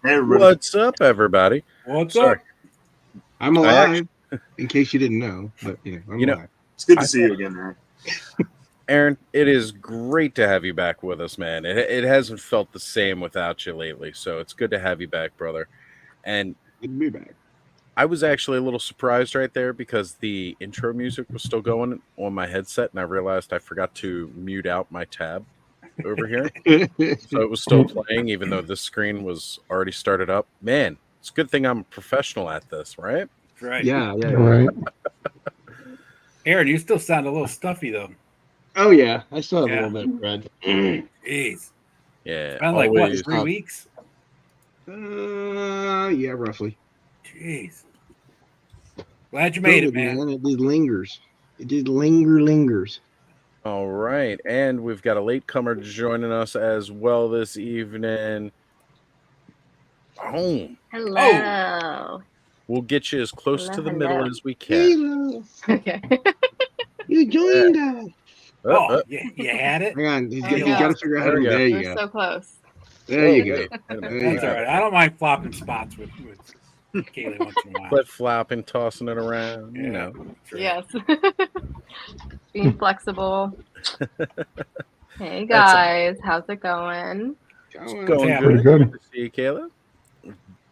Hey, everybody. What's up, everybody? What's Sorry. up? I'm alive, in case you didn't know. But I'm alive. It's good to see you again, Aaron. Aaron, it is great to have you back with us, man. It hasn't felt the same without you lately, so it's good to have you back, brother. And Good to be back. I was actually a little surprised right there because the intro music was still going on my headset, and I realized I forgot to mute out my tab over here. So it was still playing, even though this screen was already started up. Man, it's a good thing I'm a professional at this, right? That's right. Yeah. Right. Aaron, you still sound a little stuffy, though. Oh, yeah. I still have Yeah. a little bit of bread. Jeez. Yeah. Been like, what, always. 3 weeks? Yeah, roughly. Jeez. Glad you made it, COVID, man. It just lingers. It just lingers. All right, and we've got a latecomer joining us as well this evening. Home. Hello. We'll get you as close to the middle as we can. Hello. Okay. You joined us. Oh, you had it? Hang on. You yeah. got to figure out how There to we do go. There you We're go. so close. There you go. Wait a minute. There you That's all go. right. I don't mind flopping spots with Kaylee once in a while. Flip flopping, tossing it around, you know. That's right. Yes. Being flexible. Hey guys, how's it going? It's Going. going Yeah, good. pretty good. Good to see you, Kayla.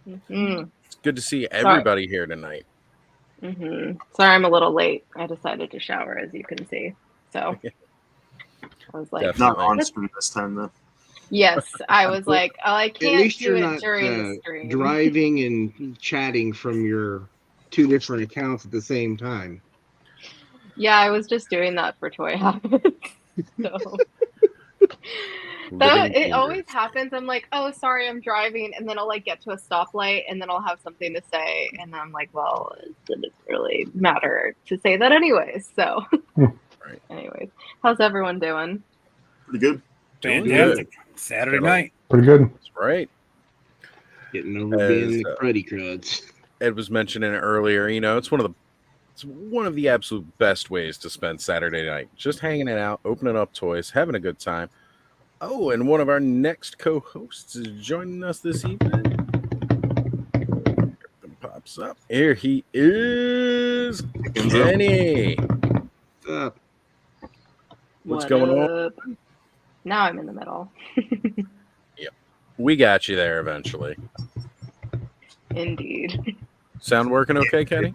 Mm-hmm. It's good to see everybody here tonight. Mm-hmm. Sorry, I'm a little late. I decided to shower, as you can see. So I was like, Definitely. Not on screen this time, though. yes, I was like, oh, I At can't least do you're it not during the stream. driving and chatting from your 2 different accounts at the same time. Yeah, I was just doing that for Toy Habits. So Living it always dangerously. happens. I'm like, oh, sorry, I'm driving, and then I'll like get to a stoplight, and then I'll have something to say, and I'm like, well, it doesn't really matter to say that anyways. So, Right. anyways, how's everyone doing? Pretty good. Doing Fantastic. good. Saturday Got a- night. Pretty good. That's right. Getting over being As, the cruddy cruds. Ed was mentioning it earlier, it's one of the absolute best ways to spend Saturday night. Just hanging it out, opening up toys, having a good time. Oh, and one of our next co-hosts is joining us this evening. Everything pops up. Here he is, Kenny. What's up? What's What going on? up? Now I'm in the middle. We got you there eventually. Indeed. Sound working okay, Kenny?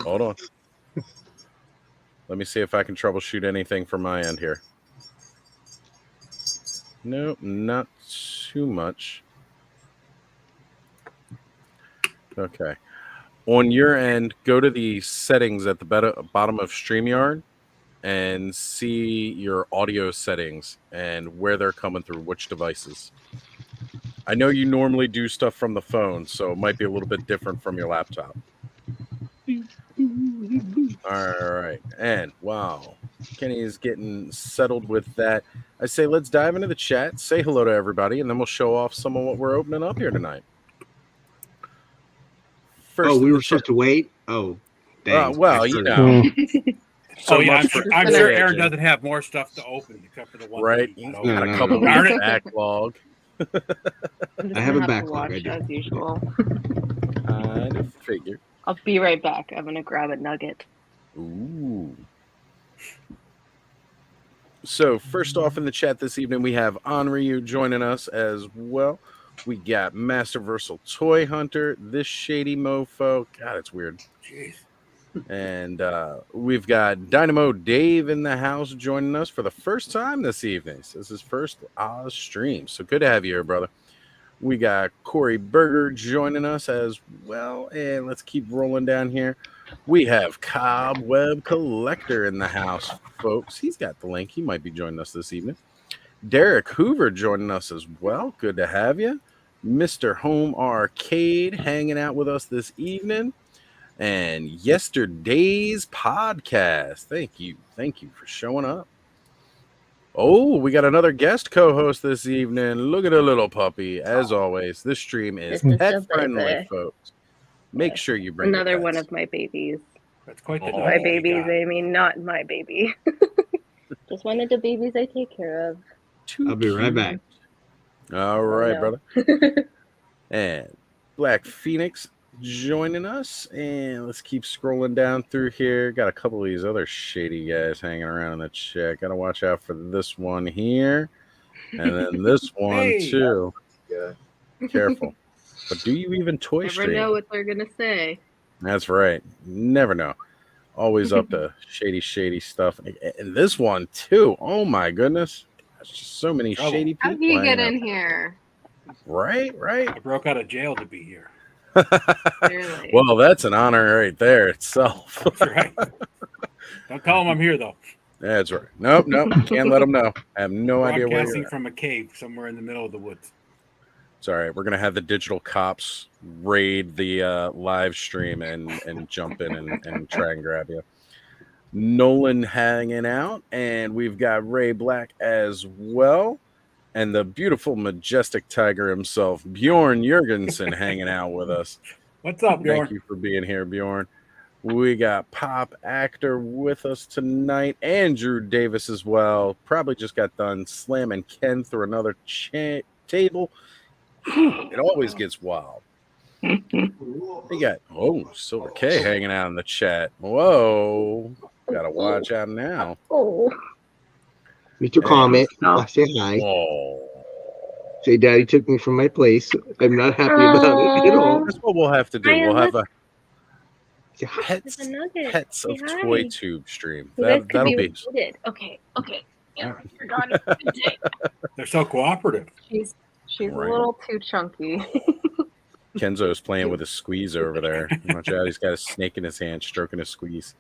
Hold on. Let me see if I can troubleshoot anything from my end here. Nope, not too much. Okay. On your end, go to the settings at the bottom of StreamYard and see your audio settings and where they're coming through, which devices. I know you normally do stuff from the phone, so it might be a little bit different from your laptop. All right. And wow, Kenny is getting settled with that. I say let's dive into the chat, say hello to everybody, and then we'll show off some of what we're opening up here tonight. First, We were supposed to wait? Oh, dang. well, you know. So yeah, much for I'm sure today, Aaron Jim. doesn't have more stuff to open except for the one. Right? that he He's got got open. a couple Darn of it. backlog. I'm just I have gonna a backlog, to I watch do. as usual. I figure. I'll be right back. I'm gonna grab a nugget. Ooh. So first off in the chat this evening, we have Onryu joining us as well. We got Masterversal Toy Hunter, this shady mofo. God, it's weird. Jeez. And we've got Dynamo Dave in the house joining us for the first time this evening. So this is his first Oz stream. So good to have you here, brother. We got Corey Berger joining us as well. And let's keep rolling down here. We have Cobweb Collector in the house, folks. He's got the link. He might be joining us this evening. Derek Hoover joining us as well. Good to have you. Mr. Home Arcade hanging out with us this evening. And yesterday's podcast. Thank you for showing up. Oh, we got another guest co-host this evening. Look at a little puppy. As always, this stream is This is pet just friendly, like folks. Make Yes. sure you bring your Another one pets. of my babies. That's quite the Oh. dog My we babies, got. I mean, not my baby. Just one of the babies I take care of. Too I'll be right cute. back. All right, no. brother. And Black Phoenix joining us. And let's keep scrolling down through here. Got a couple of these other shady guys hanging around in the chat. Got to watch out for this one here. And then this one, Hey. too. Yeah. Careful. But do you even toy Never stream? know what they're gonna say. That's right. Never know. Always up to shady stuff. And this one, too. Oh, my goodness. There's just so many Trouble. shady people. How do you get hanging in here? out. Right. I broke out of jail to be here. Clearly. Well, that's an honor right there itself. That's right. Don't tell them I'm here, though. That's right. Nope. Can't let them know. I have no idea where you're Broadcasting at. from a cave somewhere in the middle of the woods. It's all right. We're going to have the digital cops raid the live stream and jump in and try and grab you. Nolan hanging out, and we've got Ray Black as well, and the beautiful, majestic tiger himself, Bjorn Jurgensen, hanging out with us. What's up, Bjorn? Thank you for being here, Bjorn. We got Pop Actor with us tonight, Andrew Davis as well. Probably just got done slamming Ken through another table. It always gets wild. We got Silver K hanging out in the chat. Whoa, gotta watch out now. Oh. Mr. Comment, I say hi. Oh, Say Daddy took me from my place. I'm not happy about it at all. that's what we'll have to do. Hi, We'll have a Say hi. pets There's a nugget. of Say hi. Toy Tube stream. You guys could That'll be be. related. Okay. Yeah, you're gone. They're so cooperative. She's Right. a little too chunky. Kenzo's playing with a squeeze over there. Watch out, he's got a snake in his hand, stroking a squeeze.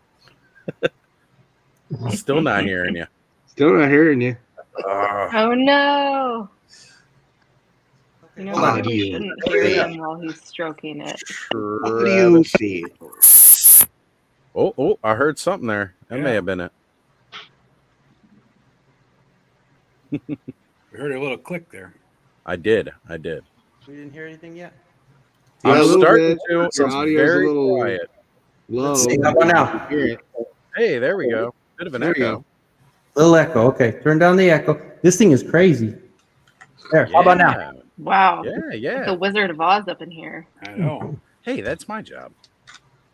Still not hearing you. Still not hearing you. Oh no! You know what? Audio. You shouldn't hear him while he's stroking it. What do you see? Oh, I heard something there. That may Yeah. have been it. We heard a little click there. I did. We didn't hear anything yet. Yeah, a I'm little starting bit. to. It's Your audio's very a little quiet. low. Let's see. How about now? Hear it. Hey, there we go. Bit of an There you echo. go. Little echo. Okay, turn down the echo. This thing is crazy. There. How about now? Wow. Yeah. The Wizard of Oz up in here. I know. Hey, that's my job.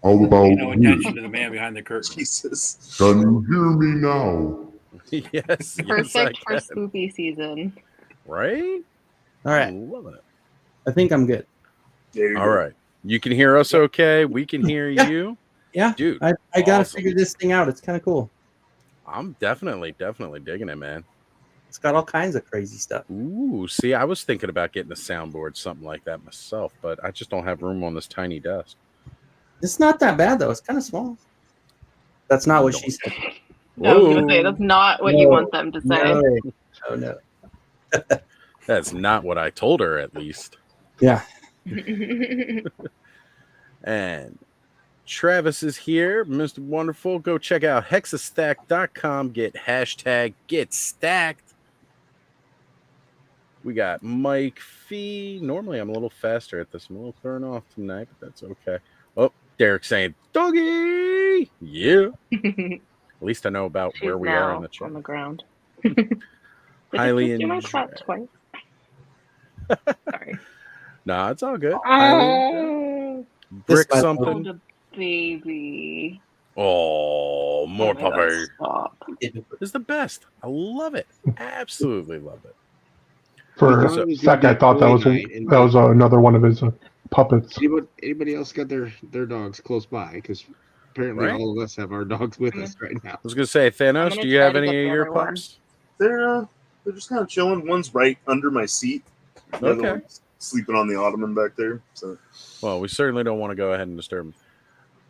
How about Pay no you? attention to the man behind the curtain. Jesus. Can you hear me now? yes. Perfect for yes, I can. spooky season. Right? All right. Loving it. I think I'm good. There you All go. right. You can hear us okay. We can hear Yeah. you. Yeah. Dude, I gotta awesome. figure this thing out. It's kind of cool. I'm definitely digging it, man. It's got all kinds of crazy stuff. Ooh, see, I was thinking about getting a soundboard, something like that myself, but I just don't have room on this tiny desk. It's not that bad though. It's kind of small. That's not what she said. I was gonna say Whoa. that's not what you want them to say. No. That's not what I told her, at least. Yeah. And Travis is here, Mr. Wonderful. Go check out hexastack.com. Get hashtag get stacked. We got Mike Fee. Normally, I'm a little faster at this. I'm a little thrown off tonight, but that's okay. Oh, Derek saying, doggy. Yeah. At least I know about She's where we now are in the chat. on the ground. Highly Did you my enjoy- spot twice? Sorry. Nah, it's all good. Highly- Brick This might- something. Oh, the baby. Oh, more Oh my God, puppy. stop. It's the best. I love it. Absolutely love it. For So- a sec, I thought that was another one of his puppets. Anybody else got their dogs close by? Because apparently Right. all of us have our dogs with us right now. I was gonna say, I'm Thanos, gonna do you try have to any get of the your other one. pups? They're just kind of chilling. One's right under my seat. The other Okay. one's sleeping on the ottoman back there. So Well, we certainly don't want to go ahead and disturb them.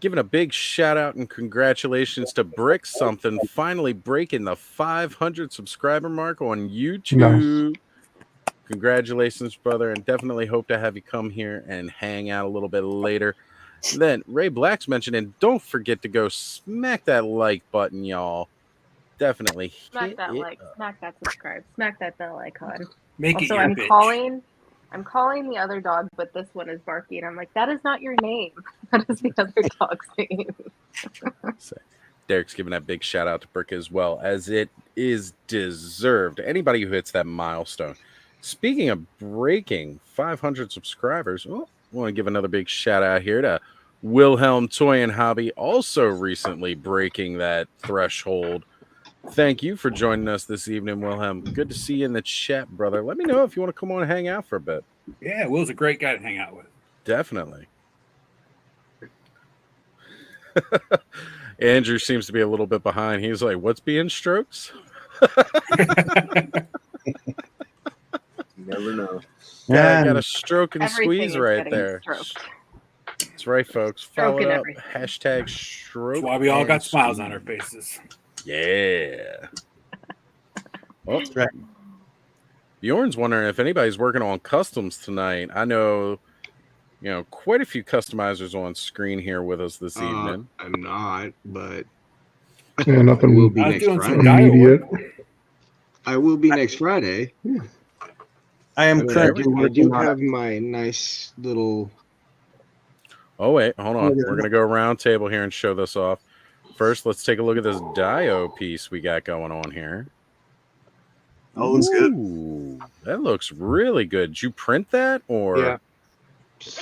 Giving a big shout out and congratulations to Brick Something, finally breaking the 500 subscriber mark on YouTube. Congratulations, brother, and definitely hope to have you come here and hang out a little bit later. Then Ray Black's mentioning, don't forget to go smack that like button, y'all. Definitely Smack hit that it like, up. smack that subscribe, smack that bell icon. Make it Also, your I'm bitch. calling the other dog, but this one is barking. I'm like, that is not your name. That is the other dog's name. Derek's giving that big shout out to Brick as well, as it is deserved. Anybody who hits that milestone. Speaking of breaking 500 subscribers, I want to give another big shout out here to Wilhelm Toy and Hobby, also recently breaking that threshold. Thank you for joining us this evening, Wilhelm. Good to see you in the chat, brother. Let me know if you want to come on and hang out for a bit. Yeah, Will's a great guy to hang out with. Definitely. Andrew seems to be a little bit behind. He's like, what's being strokes? Never know. Yeah, I got a stroke and Everything squeeze is right getting there. stroked. That's right, folks. Follow Stroking it up. everything. Hashtag stroke. That's why we all and got smiles on squeeze. our faces. Yeah. Well, That's right. Bjorn's wondering if anybody's working on customs tonight. I know, quite a few customizers on screen here with us this evening. I'm not, but Yeah, I nothing will be I was next doing some Friday. dial immediate. work. I will be next Friday. I am I currently do working on have my nice little. Oh, wait, hold on. Yeah. We're going to go round table here and show this off. First, let's take a look at this Dio piece we got going on here. Oh, looks good. Ooh, that looks really good. Did you print that or? Yeah.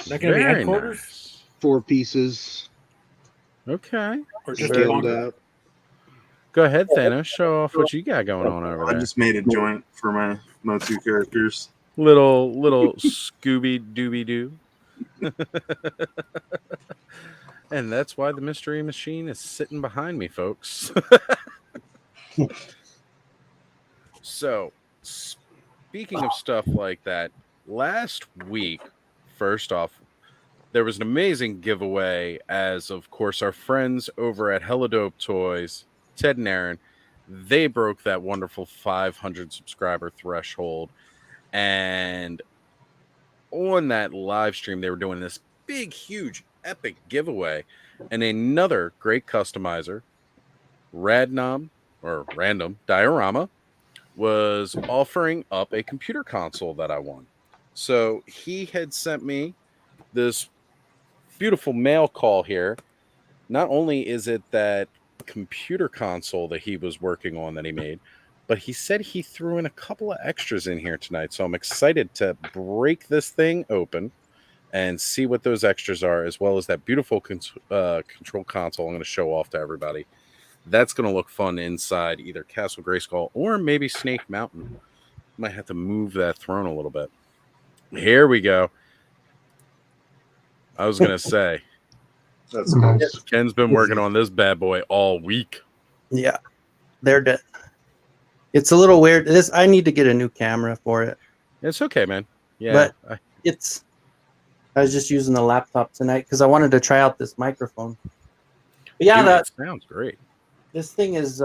That gonna be Very headquarters nice. 4 pieces Okay. or just a scaled longer? up. Go ahead, Thanos. Show off what you got going on over I there. just made a joint for my Motu characters. Little Scooby Dooby Doo. And that's why the mystery machine is sitting behind me, folks. So, speaking of stuff like that, last week, first off, there was an amazing giveaway, as of course our friends over at Helidope Toys, Ted and Aaron, they broke that wonderful 500 subscriber threshold. And on that live stream, they were doing this big, huge, epic giveaway. And another great customizer, Random Diorama, was offering up a computer console that I won. So he had sent me this beautiful mail call here. Not only is it that computer console that he was working on that he made, but he said he threw in a couple of extras in here tonight. So I'm excited to break this thing open and see what those extras are, as well as that beautiful control console I'm going to show off to everybody. That's going to look fun inside either Castle Grayskull or maybe Snake Mountain. Might have to move that throne a little bit. Here we go. I was going to say, That's cool. Nice. Ken's been working on this bad boy all week. Yeah, they're dead. It's a little weird. I need to get a new camera for it. It's okay, man. Yeah. But I was just using the laptop tonight because I wanted to try out this microphone. But yeah, Dude, that sounds great. this thing is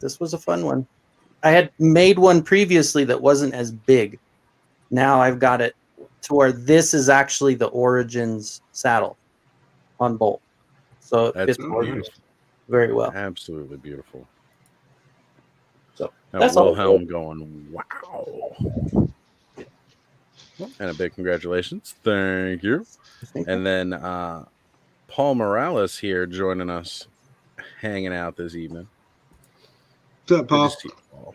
this was a fun one. I had made one previously that wasn't as big. Now I've got it to where this is actually the Origins saddle on bolt. So it That's fits beautiful. very well. Absolutely beautiful. So Now, that's all. Wilhelm going, wow. And a big congratulations. Thank you. And then Paul Morales here joining us, hanging out this evening. What's up, Good Paul? to see you, Paul.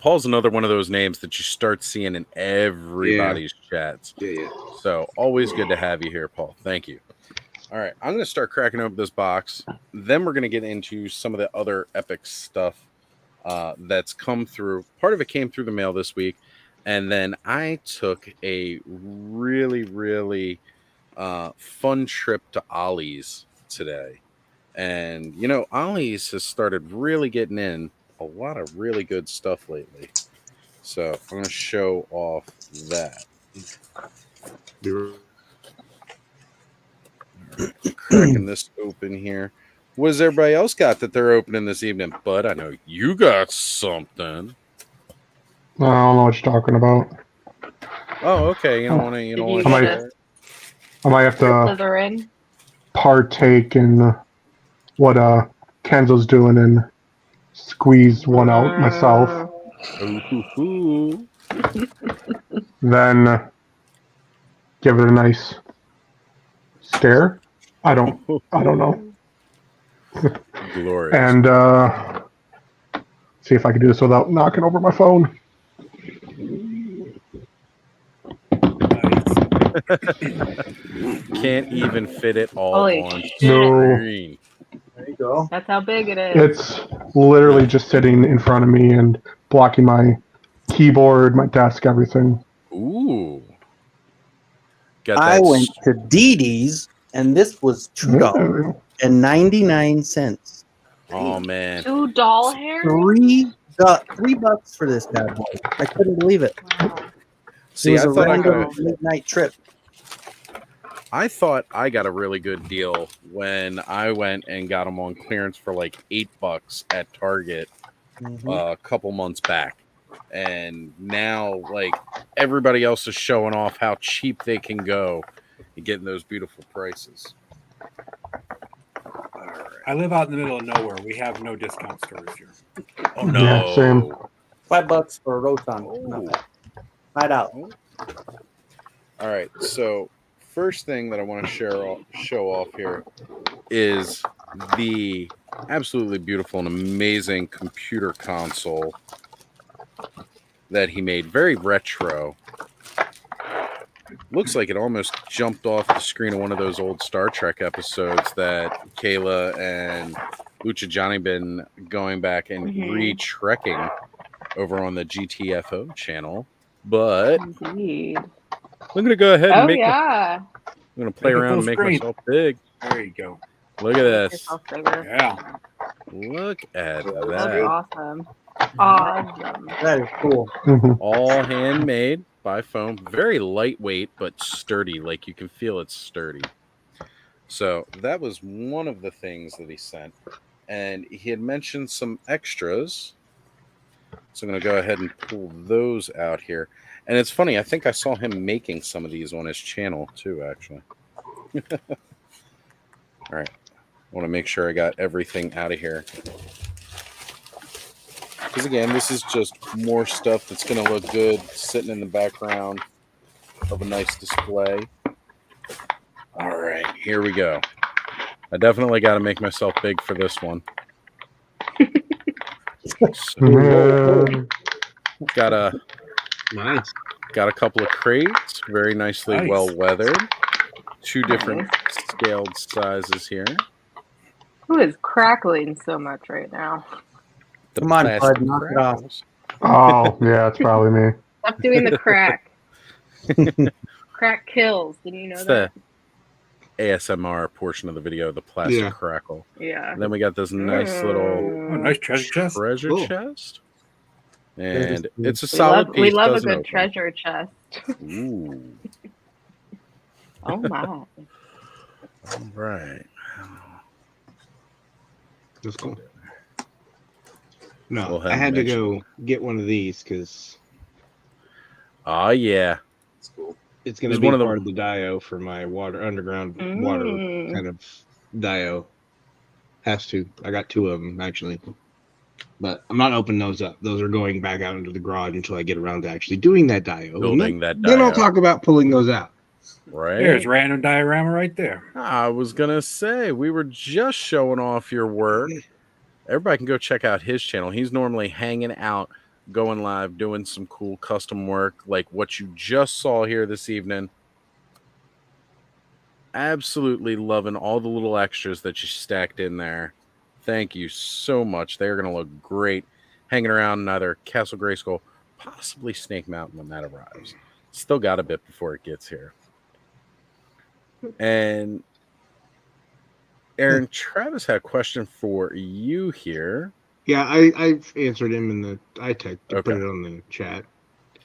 Paul's another one of those names that you start seeing in everybody's chats. Yeah. So always good to have you here, Paul. Thank you. All right, I'm going to start cracking open this box. Then we're going to get into some of the other epic stuff that's come through. Part of it came through the mail this week. And then I took a really, really fun trip to Ollie's today. And, Ollie's has started really getting in a lot of really good stuff lately. So I'm going to show off that. Cracking this open here. What has everybody else got that they're opening this evening? Bud, I know you got something. I don't know what you're talking about. Oh, okay. You don't want to. Did you might- get a I might have to Slytherin? partake in what Kenzo's doing and squeeze one out myself. Ooh. Then give it a nice stare. I don't know. Glorious. And see if I can do this without knocking over my phone. Can't even fit it all Holy on shit. No. screen. There you go. That's how big it is. It's literally just sitting in front of me and blocking my keyboard, my desk, everything. Ooh. Got I that. went to Dee Dee's, and this was $2.99. Oh man. 2 doll hairs? $3 for this bad boy. I couldn't believe it. Wow. See, it I was a thought random midnight trip. I got a really good deal when I went and got them on clearance for like $8 at Target a couple months back. And now, like, everybody else is showing off how cheap they can go and getting those beautiful prices. All right. I live out in the middle of nowhere. We have no discount stores here. Oh no! Yeah, same. $5 for a Roton. Oh. $5. All right, so first thing that I want to show off here is the absolutely beautiful and amazing computer console that he made. Very retro. Looks like it almost jumped off the screen of one of those old Star Trek episodes that Kayla and Lucha Johnny been going back and re-trekking over on the GTFO channel. But Indeed. I'm gonna go ahead and Oh, yeah. I'm gonna play Make it around and full make screen. myself big. There you go. Look at this. Yourself bigger. Yeah. Look at That's that. awesome. Awesome. That is cool. Mhm. All handmade by foam. Very lightweight, but sturdy. Like you can feel it's sturdy. So that was one of the things that he sent. And he had mentioned some extras. So I'm going to go ahead and pull those out here. And it's funny, I think I saw him making some of these on his channel too, actually. All right. I want to make sure I got everything out of here. Because again, this is just more stuff that's going to look good sitting in the background of a nice display. All right, here we go. I definitely got to make myself big for this one. So, Nice. got a couple of crates, very nicely Nice. well weathered. 2 different scaled sizes here. Who is crackling so much right now? The Come on, plastic bud, knock it off. crackles. Oh, yeah, it's probably me. Stop doing the crack. Crack kills. Didn't you know It's that? the ASMR portion of the video, the plastic crackle. Yeah. And then we got this nice little Oh, nice treasure chest. treasure Cool. chest. And Good. it's a solid piece. We love a doesn't good open. treasure chest. Ooh. Oh my. All right. That's cool. No, We'll have I had to mention- go get one of these because Oh, yeah. It's cool. it's going to It's be one of the- part of the dio for my underground water Mm. kind of dio. Has to. I got 2 of them actually, but I'm not opening those up. Those are going back out into the garage until I get around to actually doing that dio. Building that Then I'll dio. talk about pulling those out. Right. There's random diorama right there. I was going to say, we were just showing off your work. Everybody can go check out his channel. He's normally hanging out, going live, doing some cool custom work like what you just saw here this evening. Absolutely loving all the little extras that you stacked in there. Thank you so much. They're going to look great hanging around in either Castle Grayskull, possibly Snake Mountain when that arrives. Still got a bit before it gets here. And Aaron, Travis had a question for you here. Yeah, I've answered him in the I typed to put Okay. it on the chat.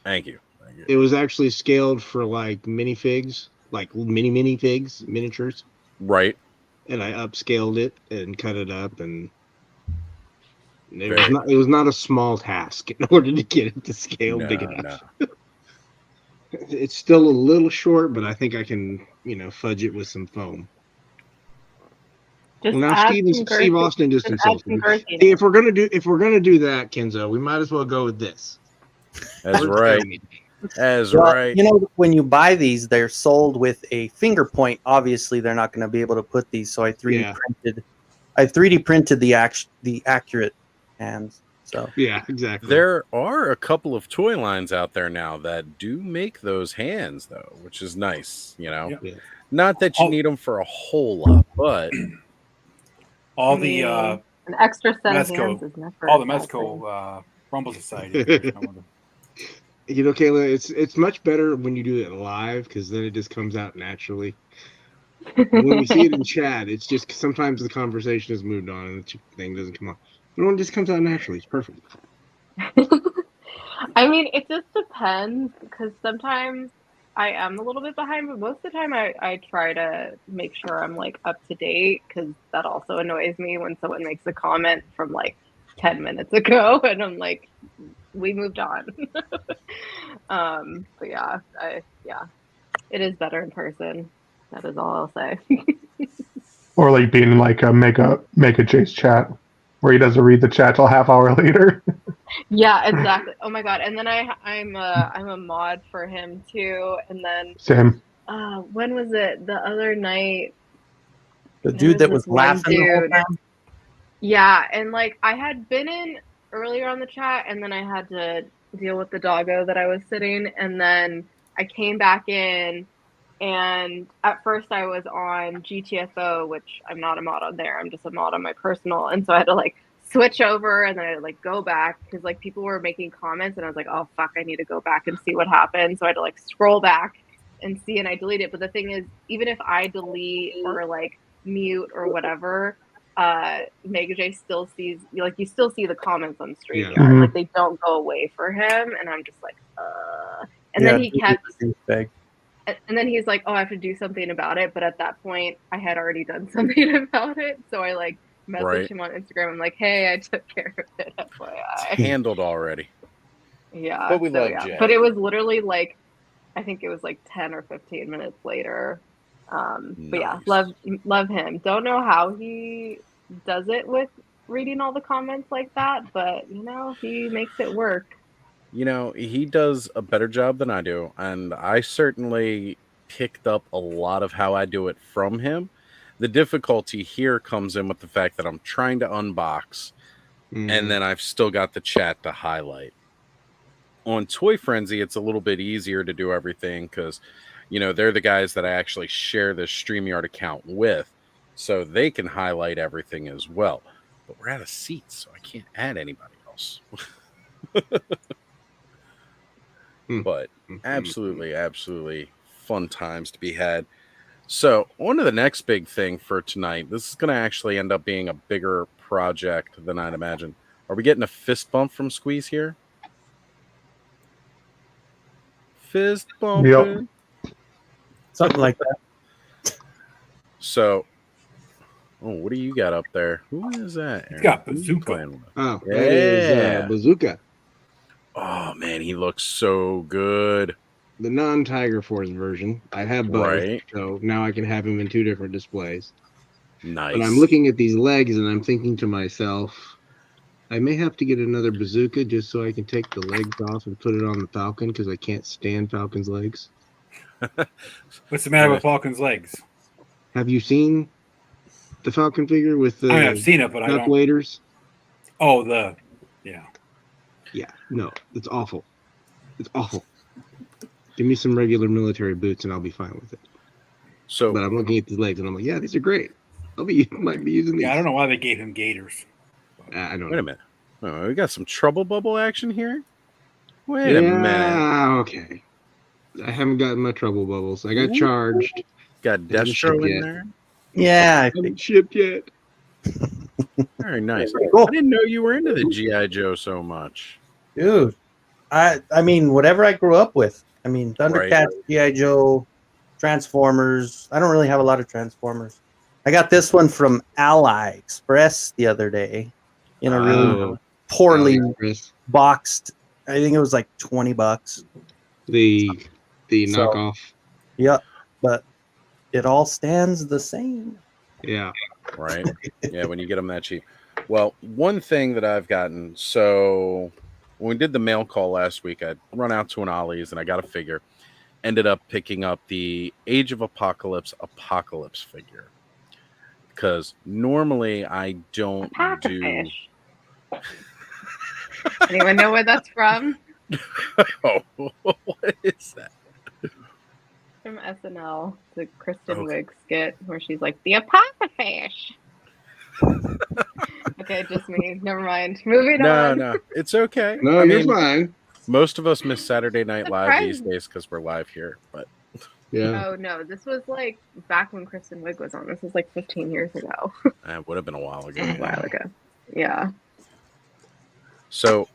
Thank you. Thank you. It was actually scaled for like minifigs, like mini figs, miniatures, Right. and I upscaled it and cut it up, and it Very was not a small task in order to get it to scale big No, enough. no. It's still a little short, but I think I can, fudge it with some foam. Just Well, now add Steve some girthy- Austin just add insulted some me. girthy. Hey, if we're gonna do that, Kenzo, we might as well go with this. That's right. That's Well, right. when you buy these, they're sold with a finger point. Obviously, they're not going to be able to put these, so I 3D Yeah. printed I 3D printed the accurate hands. So Yeah, exactly. There are a couple of toy lines out there now that do make those hands, though, which is nice. Yeah. Yeah. Not that you Oh. need them for a whole lot, but All I the mean, an extra set of hands Mezco, is never all the a bad thing. Mezco Rumble Society. Some of You know, Kayla, it's much better when you do it live because then it just comes out naturally. When we see it in chat, it's just sometimes the conversation has moved on and the thing doesn't come on. But when it just comes out naturally, it's perfect. I mean, it just depends because sometimes I am a little bit behind, but most of the time I try to make sure I'm like up to date because that also annoys me when someone makes a comment from like 10 minutes ago and I'm like, we moved on. But yeah, it is better in person. That is all I'll say. Or like being in like a mega Chase chat where he doesn't read the chat till a half hour later. Yeah, exactly. Oh my God. And then I'm a mod for him too. And then Same. when was it? The other night, the there dude that this was one laughing the whole dude. time. Yeah, and like I had been in earlier on the chat and then I had to deal with the doggo that I was sitting and then I came back in and at first I was on GTFO, which I'm not a mod on there. I'm just a mod on my personal. And so I had to like switch over and then I had to like go back because like people were making comments and I was like, oh fuck, I need to go back and see what happened. So I had to like scroll back and see and I delete it. But the thing is, even if I delete or like mute or whatever, Mega J still sees like you still see the comments on StreamYard. Yeah. Mhm. Like they don't go away for him. And I'm just like, and Yeah, then he dude kept was a douchebag. and then he's like, "Oh, I have to do something about it." But at that point, I had already done something about it. So I like messaged Right. him on Instagram. I'm like, "Hey, I took care of it, It's FYI." handled already. Yeah. But we so love yeah, Jay. but it was literally like, I think it was like 10 or 15 minutes later. But yeah, Nice. love him. Don't know how he does it with reading all the comments like that, but you know, he makes it work. You know, he does a better job than I do, and I certainly picked up a lot of how I do it from him. The difficulty here comes in with the fact that I'm trying to unbox, and then I've still got the chat to highlight. On Toy Frenzy, it's a little bit easier to do everything because, you know, they're the guys that I actually share the StreamYard account with, so they can highlight everything as well. But we're out of seats, so I can't add anybody else. But absolutely fun times to be had. So on to the next big thing for tonight. This is going to actually end up being a bigger project than I'd imagine. Are we getting a fist bump from Squeeze here? Fist bumping. Something like that. So, what do you got up there? Who is that? He's got Who you Bazooka. playing with? Oh, that is Yeah. Bazooka, Oh man, he looks so good. the non-Tiger Force version. I have both, Right. so now I can have him in two different displays. Nice. But I'm looking at these legs and I'm thinking to myself, I may have to get another bazooka just so I can take the legs off and put it on the Falcon because I can't stand Falcon's legs. What's the matter with Falcon's legs? Have you seen the Falcon figure with the I mean, I've seen it, but I duck don't. waders? Oh, Yeah, no, it's awful. It's awful. Give me some regular military boots and I'll be fine with it. So, But I'm looking at these legs and I'm like, yeah, these are great. Might be using these. yeah. I don't know why they gave him gators. I don't wait a know. minute. Oh, we got some trouble bubble action here. Wait a minute. Yeah, okay. I haven't gotten my trouble bubbles. I got Ooh. charged. Got Haven't Destro shipped in yet. there. Yeah, I Haven't think shipped yet. Very nice. cool. I didn't know you were into the G.I. Joe so much. Dude, I mean, whatever I grew up with. I mean, Thundercats, G.I. Joe, Transformers. I don't really have a lot of Transformers. I got this one from Ally Express the other day in a really Oh, poorly AliExpress. boxed. I think it was like $20. The So- knockoff. Yep, but it all stands the same. Yeah. Right? Yeah, when you get them that cheap. Well, one thing that I've gotten, so when we did the mail call last week, I'd run out to an Ollie's and I got a figure. Ended up picking up the Age of Apocalypse figure. because normally I don't Pack a do. fish. Anyone know where that's from? Oh, what is that? From SNL, the Kristen Okay. Wiig skit where she's like, the apocalypse. Okay, just me. Never mind. Moving on. No, it's okay. No, I you're mean, fine. most of us miss Saturday Night Live these Surprise. days because we're live here. But Yeah. Oh no, this was like back when Kristen Wiig was on. This was like 15 years ago. it would have been a while ago. A while ago. Yeah. So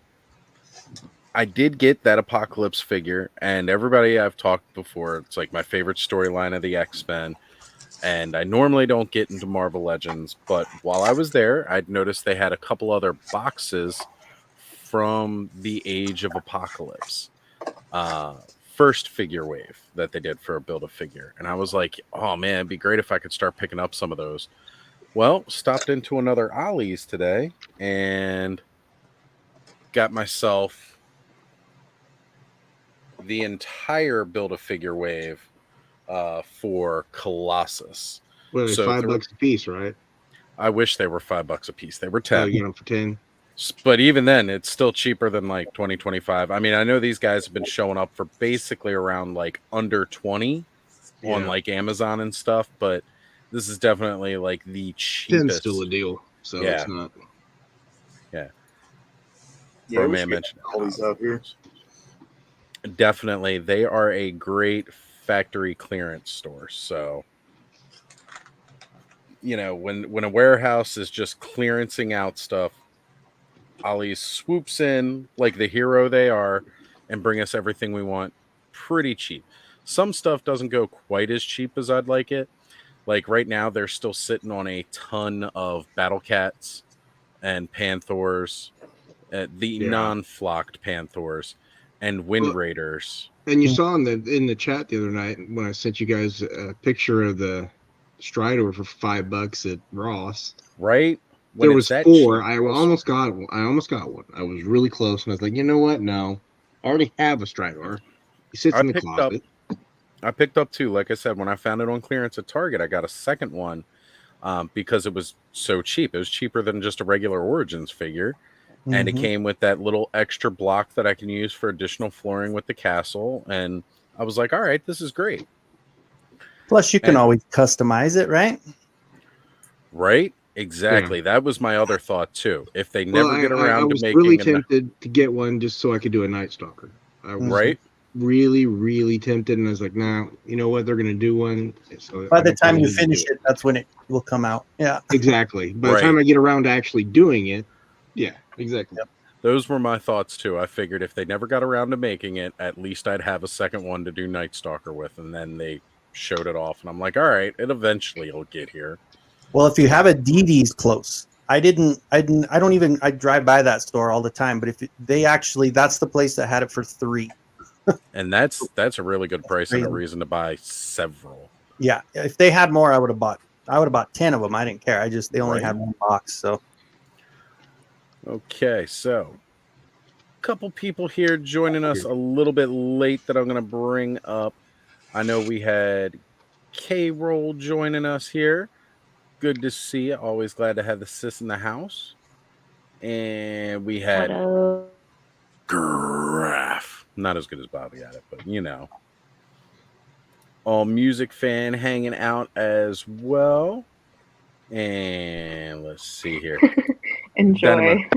I did get that Apocalypse figure, and everybody I've talked before, it's like my favorite storyline of the X-Men. And I normally don't get into Marvel Legends, but while I was there, I'd noticed they had a couple other boxes from the Age of Apocalypse. First figure wave that they did for a Build-A-Figure. And I was like, oh man, it'd be great if I could start picking up some of those. Well, stopped into another Ollie's today and got myself the entire Build-A-Figure wave for Colossus. Well, it's So $5 a piece, right? I wish they were $5 a piece. They were Oh, 10. you get them for 10. But even then, it's still cheaper than like 2025. I mean, I know these guys have been showing up for basically around like under 20 on like Amazon and stuff, but this is definitely like the 10's cheapest. still a deal, so Yeah. it's not. Yeah, For a we man should get mentioned all these out here. Definitely, they are a great factory clearance store. So, you know, when a warehouse is just clearancing out stuff, Ollie's swoops in like the hero they are and bring us everything we want pretty cheap. Some stuff doesn't go quite as cheap as I'd like it. Like right now, they're still sitting on a ton of Battle Cats and Panthers, the non-flocked Panthers, and Wind Raiders. And you saw in the chat the other night when I sent you guys a picture of the Strider for $5 at Ross. Right? When there was 4. I almost got one. I was really close, and I was like, you know what? No, I already have a Strider. He sits in the closet. I picked up 2. Like I said, when I found it on clearance at Target, I got a second one because it was so cheap. It was cheaper than just a regular Origins figure. Mm-hmm. And it came with that little extra block that I can use for additional flooring with the castle. And I was like, all right, this is great. Plus, you can always customize it, right? Right? Exactly. Yeah. That was my other thought, too. If they never get around to making... I was really tempted to get one just so I could do a Night Stalker. I was really, really tempted. And I was like, nah, you know what? They're going to do one. So by the time you finish it, that's when it will come out. Yeah. Exactly. By the time I get around to actually doing it, yeah. Exactly. Yep. Those were my thoughts too. I figured if they never got around to making it, at least I'd have a second one to do Night Stalker with, and then they showed it off, and I'm like, all right, it'll get here. Well, if you have a DD's close, I drive by that store all the time, but if that's the place that had it for $3. And that's a really good price and a reason to buy several. Yeah, if they had more, I would have bought 10 of them. I didn't care. They only had one box, so. Okay, so a couple people here joining us a little bit late that I'm going to bring up. I know we had K-Roll joining us here. Good to see you. Always glad to have the sis in the house. And we had Graph. Not as good as Bobby at it, but you know. All Music Fan hanging out as well. And let's see here. Enjoy.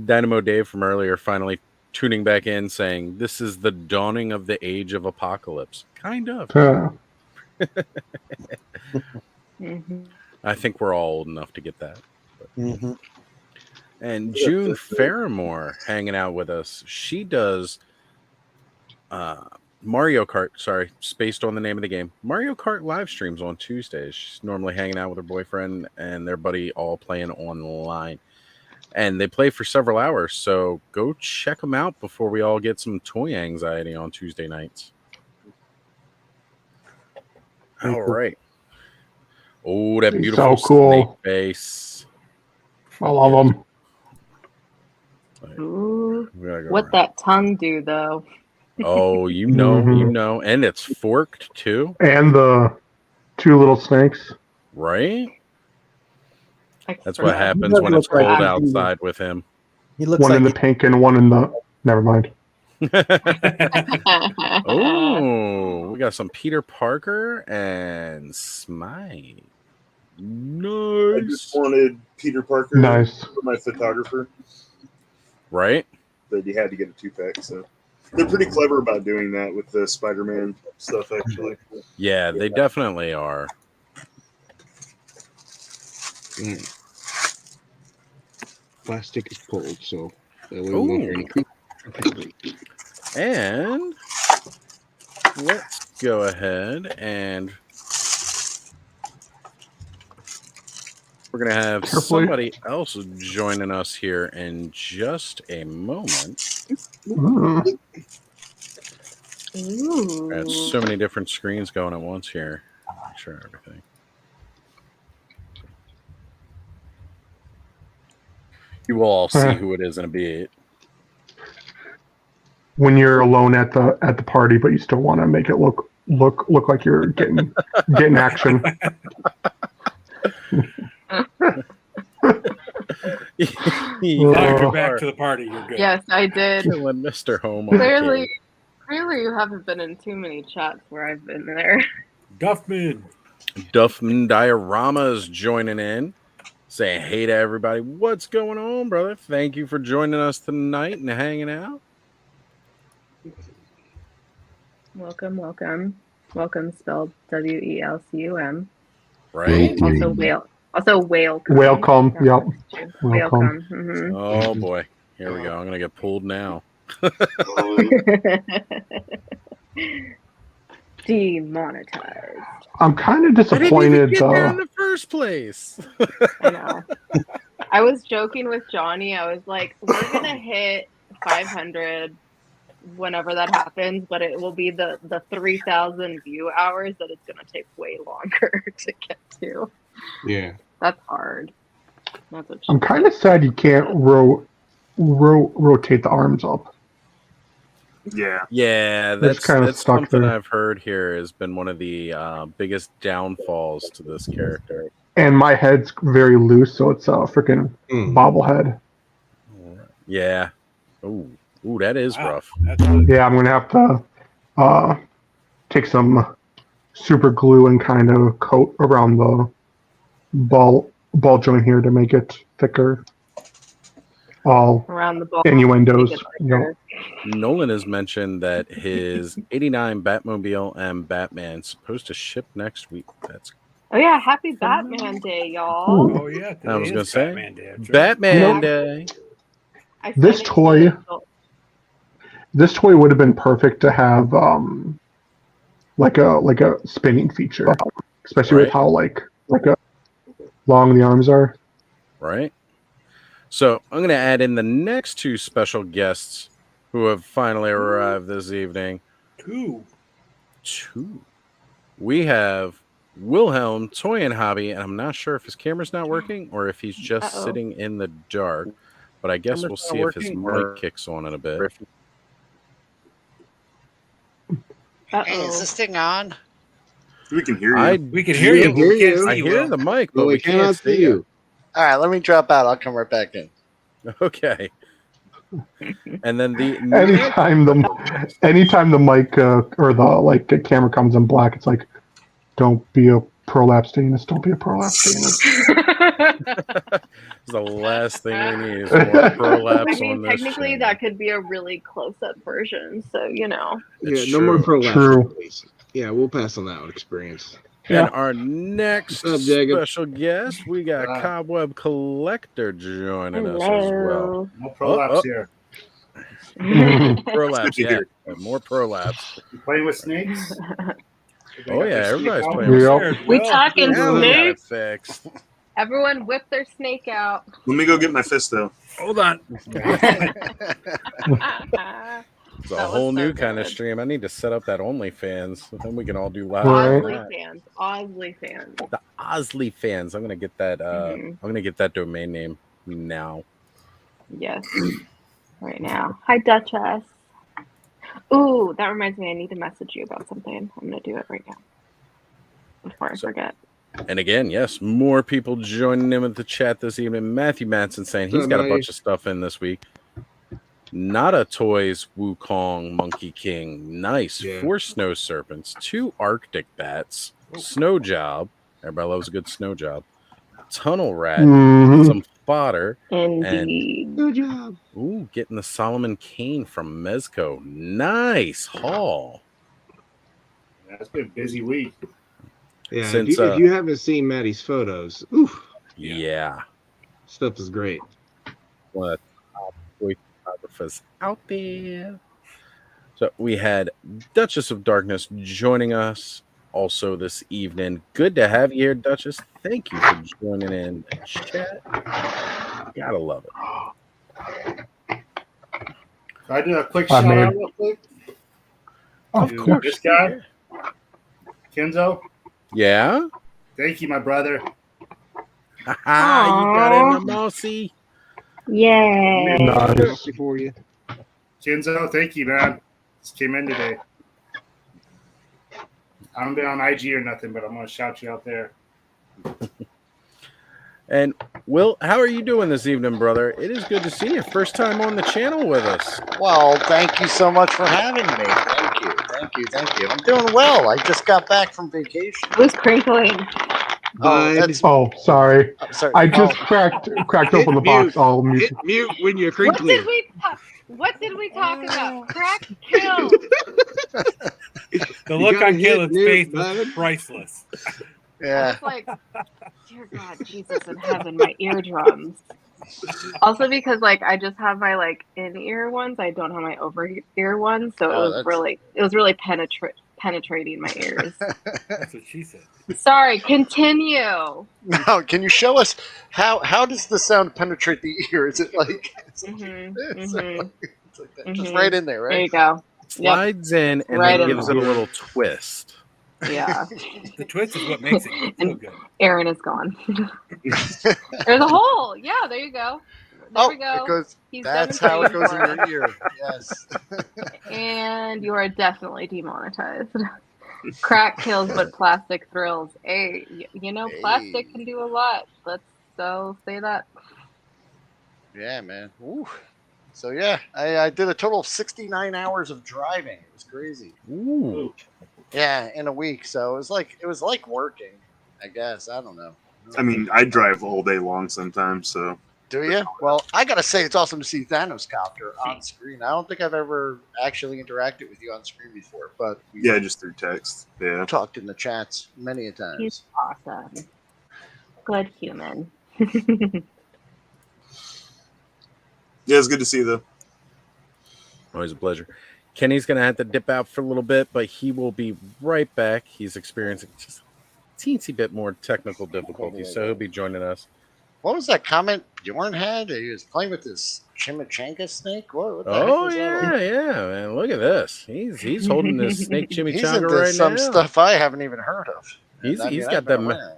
Dynamo Dave from earlier finally tuning back in saying, this is the dawning of the age of apocalypse. Kind of. I think we're all old enough to get that. Mm-hmm. And June Faramore hanging out with us. She does Mario Kart, based on the name of the game. Mario Kart live streams on Tuesdays. She's normally hanging out with her boyfriend and their buddy all playing online. And they play for several hours, so go check them out before we all get some toy anxiety on Tuesday nights. All right. Oh, that beautiful so cool. snake face. I love them. Ooh, what that tongue do, though? Oh, you know, and it's forked too. And the 2 little snakes. Right? That's Extra. what happens does when it's look like cold he's- outside with him. He looks One like in the pink and one in the. Never mind. Oh, we got some Peter Parker and Smite. I just Nice. wanted Peter Parker Nice. for my photographer, Right? but you had to get a 2-pack. So they're pretty clever about doing that with the Spider-Man stuff. Actually, Yeah, they definitely are. Plastic is pulled, so that way we won't hear any creep. And let's go ahead and we're going to have Carefully. somebody else joining us here in just a moment. Mm. Ooh. Got so many different screens going at once here. Make sure everything. You will all see who it is in a bit. When you're alone at the party, but you still want to make it look like you're getting action. You Now Oh. go back to the party. You're good. Yes, I did. killing Mr. Home on the Clearly, cave. clearly, you haven't been in too many chats where I've been there. Duffman. Duffman Diorama is joining in, saying hey to everybody. What's going on, brother? Thank you for joining us tonight and hanging out. Welcome, welcome, welcome. Spelled WELCUM. Right? Also whale. Also whale. Welcome, yep. Welcome. Mhm. Oh boy. Here we go. I'm gonna get pulled now. Demonetized. I'm kind of I didn't even disappointed. get there in the first place. I know. I was joking with Johnny. I was like, we're gonna hit 500 whenever that happens, but it will be the 3,000 view hours that it's gonna take way longer to get to. Yeah. That's hard. That's what I'm kind of sad you can't rotate the arms up. yeah. Yeah, It's that's kinda that's stuck something there. I've heard here has been one of the biggest downfalls to this character. And my head's very loose, so it's a freaking bobblehead. Yeah. Ooh, that is Wow. rough. That's Yeah, I'm gonna have to take some super glue and kind of coat around the ball joint here to make it thicker. All around the ball. innuendos. Make it You know. lighter. Nolan has mentioned that his 89 Batmobile and Batman's supposed to ship next week. That's Oh yeah, happy Batman Day, y'all. Ooh. Oh yeah. today I was is gonna say, Batman Day. That's right. Batman You Day. I This sent it to toy- Rachel. This toy would have been perfect to have like a spinning feature, especially Right. with how like long the arms are. Right? So I'm going to add in the next two special guests who have finally arrived this evening. Two. We have Wilhelm Toy and Hobby, and I'm not sure if his camera's not working or if he's just Uh-oh. sitting in the dark. But I guess we'll see if his mic kicks on in a bit. Hey, is this thing on? We can hear you. We can hear you, but we can't see I you. hear Will. the mic, but But we can't see you. All right, let me drop out. I'll come right back in. Okay. And then the Anytime the mic or the camera comes in black, it's like, don't be a prolapse Danish. Don't be a prolapse Danish. the last thing we need is more prolapse I mean, on this. technically, channel. that could be a really close-up version. So you know. It's Yeah, no more true. prolapse, please. Yeah, we'll pass on that one experience. And our next What's up, Jacob? special guest, we got Cobweb Collector joining us as well. No prolapse here. Prolapse, Good to yeah. hear. More prolapse. You playing with snakes? Oh, yeah, everybody's playing with with We talking Now we got it snakes? fixed. Everyone, whip their snake out. Let me go get my fist though. Hold on. It's a That was whole so new kind of good. stream. I need to set up that OnlyFans. Then we can all do live. Right. Osley on that. fans. Osley fans. The Osley fans. I'm gonna get that. Mhm. I'm gonna get that domain name now. Yes. Right now. Hi, Duchess. Ooh, that reminds me. I need to message you about something. I'm gonna do it right now before I So- forget. And again, yes, more people joining in with the chat this evening. Matthew Matson saying he's What's up, got a Matty? bunch of stuff in this week. Nada Toys Wukong Monkey King. Nice. Yeah. 4 snow serpents, 2 Arctic bats, snow job. Everybody loves a good snow job. Tunnel rat, Mhm. some fodder, Indeed. Good job. ooh, getting the Solomon cane from Mezco. Nice haul. Yeah, it's been a busy week. Yeah, Since, if you haven't seen Maddie's photos, oof, Yeah. stuff is great. One of the top toy photographers out there. So we had Duchess of Darkness joining us also this evening. Good to have you here, Duchess. Thank you for joining in the chat. Gotta love it. Can I do a quick I shout made- out real quick? Of To course. This guy, Kenzo. Yeah? Thank you, my brother. Haha, you got in the mousy. Yay. Nice. For you. Kenzo, thank you, man. Just came in today. I haven't been on IG or nothing, but I'm gonna shout you out there. And Will, how are you doing this evening, brother? It is good to see you. First time on the channel with us. Well, thank you so much for having me. Thank you. I'm doing well. I just got back from vacation. Who's crinkling? Oh, that's, Oh, sorry. I'm sorry. I just Oh, cracked Hit open the box. mute. I'll mute. Hit mute when you're What crinkling. did we What did we talk about? Crack kill. The look gotta on hit Caleb's mute, face was bud. priceless. yeah. It's like, dear God, Jesus in heaven, my eardrums. Also because like I just have my like in-ear ones, I don't have my over-ear ones, so Oh, it was really penetrating my ears. That's what she said. Sorry, continue. Now, can you show us how does the sound penetrate the ear? Is it like, Mhm, it's mhm. like that? Just Mhm. right in there, There you right? go. Slides in and Right then in gives it a there. little twist. Yeah. The twist is what makes it so And good. Aaron is gone. There's a hole. Yeah, there you go. There we go. It goes, He's that's how it goes in demonstrating your ear. Yes. for us. And you are definitely demonetized. Crack kills, but plastic thrills. Hey, you know, plastic Hey. can do a lot. Let's so say that. Yeah, man. Ooh. So yeah, I did a total of 69 hours of driving. It was crazy. Ooh. Yeah, in a week. So it was like working, I guess. I don't know. I mean, I drive all day long sometimes, so Do you? Well, I gotta say it's awesome to see Thanos Copter on screen. I don't think I've ever actually interacted with you on screen before, but we yeah, just through text. Yeah. talked in the chats many a times. He's awesome. Good human. Yeah, it's good to see you, though. Always a pleasure. Kenny's going to have to dip out for a little bit, but he will be right back. He's experiencing just a teensy bit more technical difficulty, so he'll be joining us. What was that comment Bjorn had? He was playing with this chimichanga snake. What the heck Oh, was yeah, that? yeah, man. Look at this. He's holding this snake He's chimichanga into right some now. stuff I haven't even heard of. He's And I mean, got I've been them. around.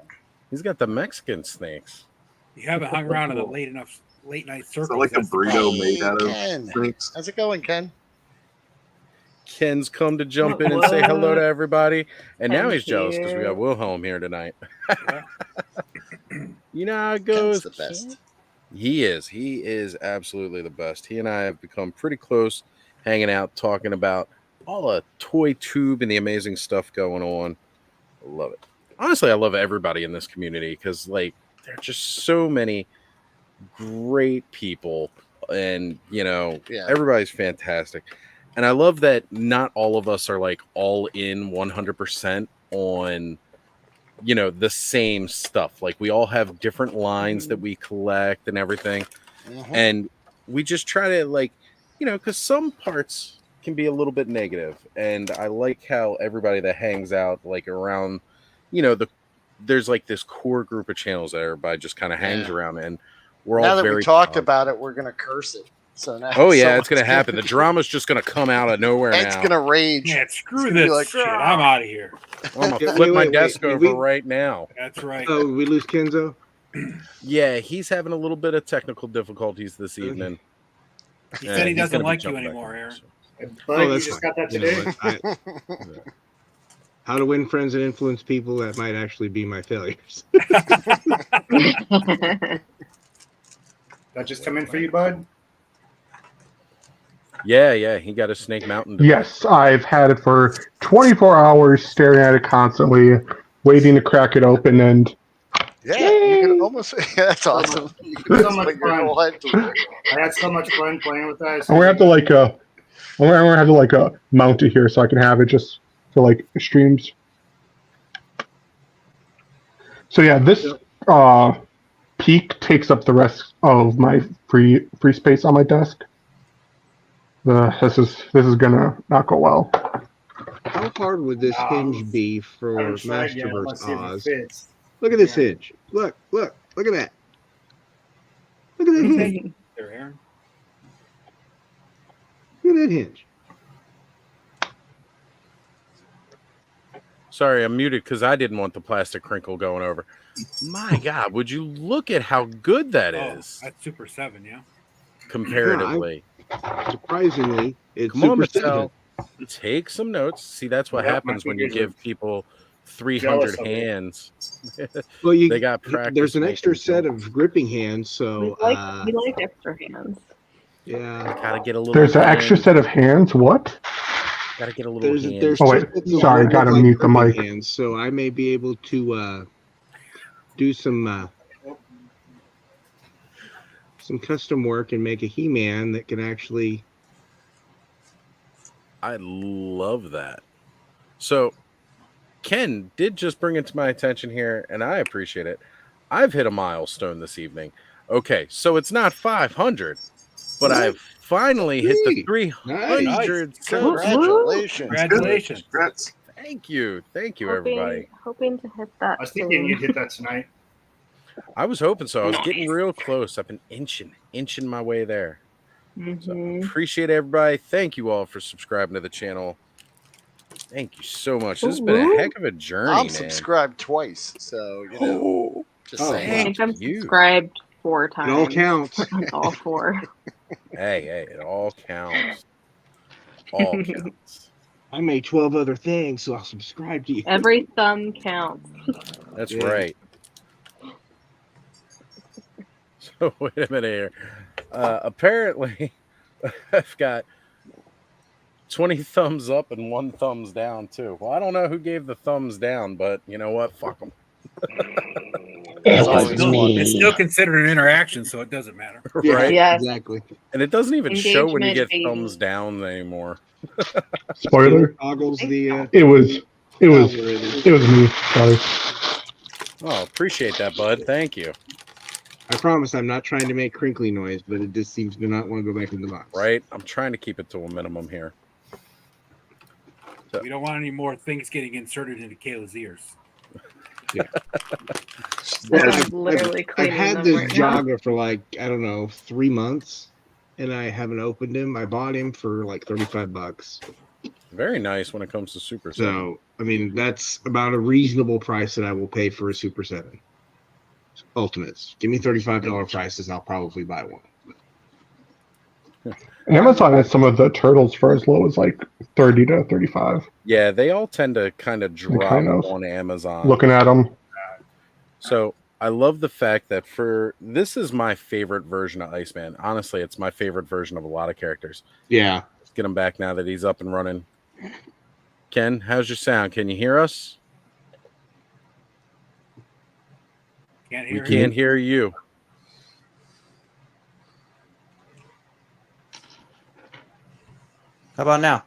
He's got the Mexican snakes. You haven't hung around in the late night Is circles. that like a that's the burrito problem. made out of Ken. snakes? How's it going, Ken? Ken's come to jump in and say hello to everybody, and now Ken's he's jealous because we here. got Wilhelm here tonight. Yeah. You know how it Ken's goes. the best. He is absolutely the best. He and I have become pretty close, hanging out, talking about all the toy tube and the amazing stuff going on. I love it. Honestly, I love everybody in this community because like there are just so many great people, and you know, Yeah. everybody's fantastic. And I love that not all of us are like all in 100% on, you know, the same stuff. Like we all have different lines that we collect and everything. Mhm. And we just try to like, you know, because some parts can be a little bit negative. And I like how everybody that hangs out like around, you know, there's like this core group of channels that everybody just kind of hangs Yeah. around, and we're Now all that very we talked positive. about it, we're gonna curse it. So now, Oh yeah, someone's it's gonna happen. The drama's just gonna come out of nowhere Ed's now. gonna rage. Man, It's screw gonna be this like, shit. I'm out of here. I'm gonna Yeah, flip my wait, desk did over we- right now. That's right. Oh, we lose Kenzo. Yeah, he's having a little bit of technical difficulties this Okay. evening. He Yeah, said he he's doesn't gonna be like you jumping back anymore, in, Aaron. so. Bud, you that's just fine. got that You know today? what? How to win friends and influence people that might actually be my failures. That just come in for you, bud? Yeah. He got a Snake Mountain. Yes, I've had it for 24 hours, staring at it constantly, waiting to crack it open, and Yeah, you can almost. Yeah, that's awesome. You can So much split your fun. whole head to I had so much fun playing with that. I'm gonna have to mount it here so I can have it just for like streams. So yeah, this peak takes up the rest of my free space on my desk. This is gonna not go well. How hard would this hinge be for I'm trying, yeah, Master let's vs. see if it Oz? fits. Look at this hinge. Look at that. Look at that hinge. There, Aaron. Look at that hinge. Sorry, I'm muted because I didn't want the plastic crinkle going over. My God, would you look at how good that is That's Super 7, yeah. comparatively? Surprisingly, it's Come on, Super 7. Mattel. Take some notes. See, that's what Yep, happens my when you fingers give people 300 jealous of it. hands. Well, They got practice. there's an extra making set jokes. of gripping hands, so we like extra hands. yeah. Gotta get a little. There's an hand. extra set of hands. What? Gotta get a little There's hand. there's Oh, two wait. sets of Sorry, what gotta look like mute the gripping mic. hands, so I may be able to do some custom work and make a He-Man that can actually. I love that. So, Ken did just bring it to my attention here, and I appreciate it. I've hit a milestone this evening. Okay, so it's not 500, but I've finally hit the 300. Congratulations. Congratulations. Congrats. Thank you, everybody. Hoping to hit that. I was thinking soon. you'd hit that tonight. I was hoping so. I was getting real close. I've been inching my way there. So appreciate everybody. Thank you all for subscribing to the channel. Thank you so much. This has been a heck of a journey, I'm man. subscribed twice, so you know. Just saying. I think I'm you. subscribed 4 times. It all counts. All 4. Hey, it all counts. All counts. I made 12 other things, so I'll subscribe to you. Every thumb counts. That's Yeah. right. So wait a minute here. Apparently, I've got 20 thumbs up and 1 thumbs down too. Well, I don't know who gave the thumbs down, but you know what? Fuck them. It's always fun. It's still considered an interaction, so it doesn't matter. Right? Yes. Exactly. And it doesn't even show when you get Engagement, baby. thumbs down anymore. Spoiler. Toggles the. It was algorithm. me. Sorry. Oh, appreciate that, bud. Thank you. I promise I'm not trying to make crinkly noise, but it just seems to not want to go back in the box. Right? I'm trying to keep it to a minimum here. We don't want any more things getting inserted into Kayla's ears. Well, I'm literally I've cleaning had them this right now. jogger for like, I don't know, 3 months, and I haven't opened him. I bought him for like $35. Very nice when it comes to Super 7. So, I mean, that's about a reasonable price that I will pay for a Super 7. Ultimates. Give me $35 prices, I'll probably buy one. Amazon has some of the turtles for as low as like 30 to 35. Yeah, they all tend to kind of drop kind of on Amazon. Looking at them. So I love the fact that this is my favorite version of Iceman. Honestly, it's my favorite version of a lot of characters. Yeah. Let's get him back now that he's up and running. Ken, how's your sound? Can you hear us? Can't We hear can't hear you. How about now?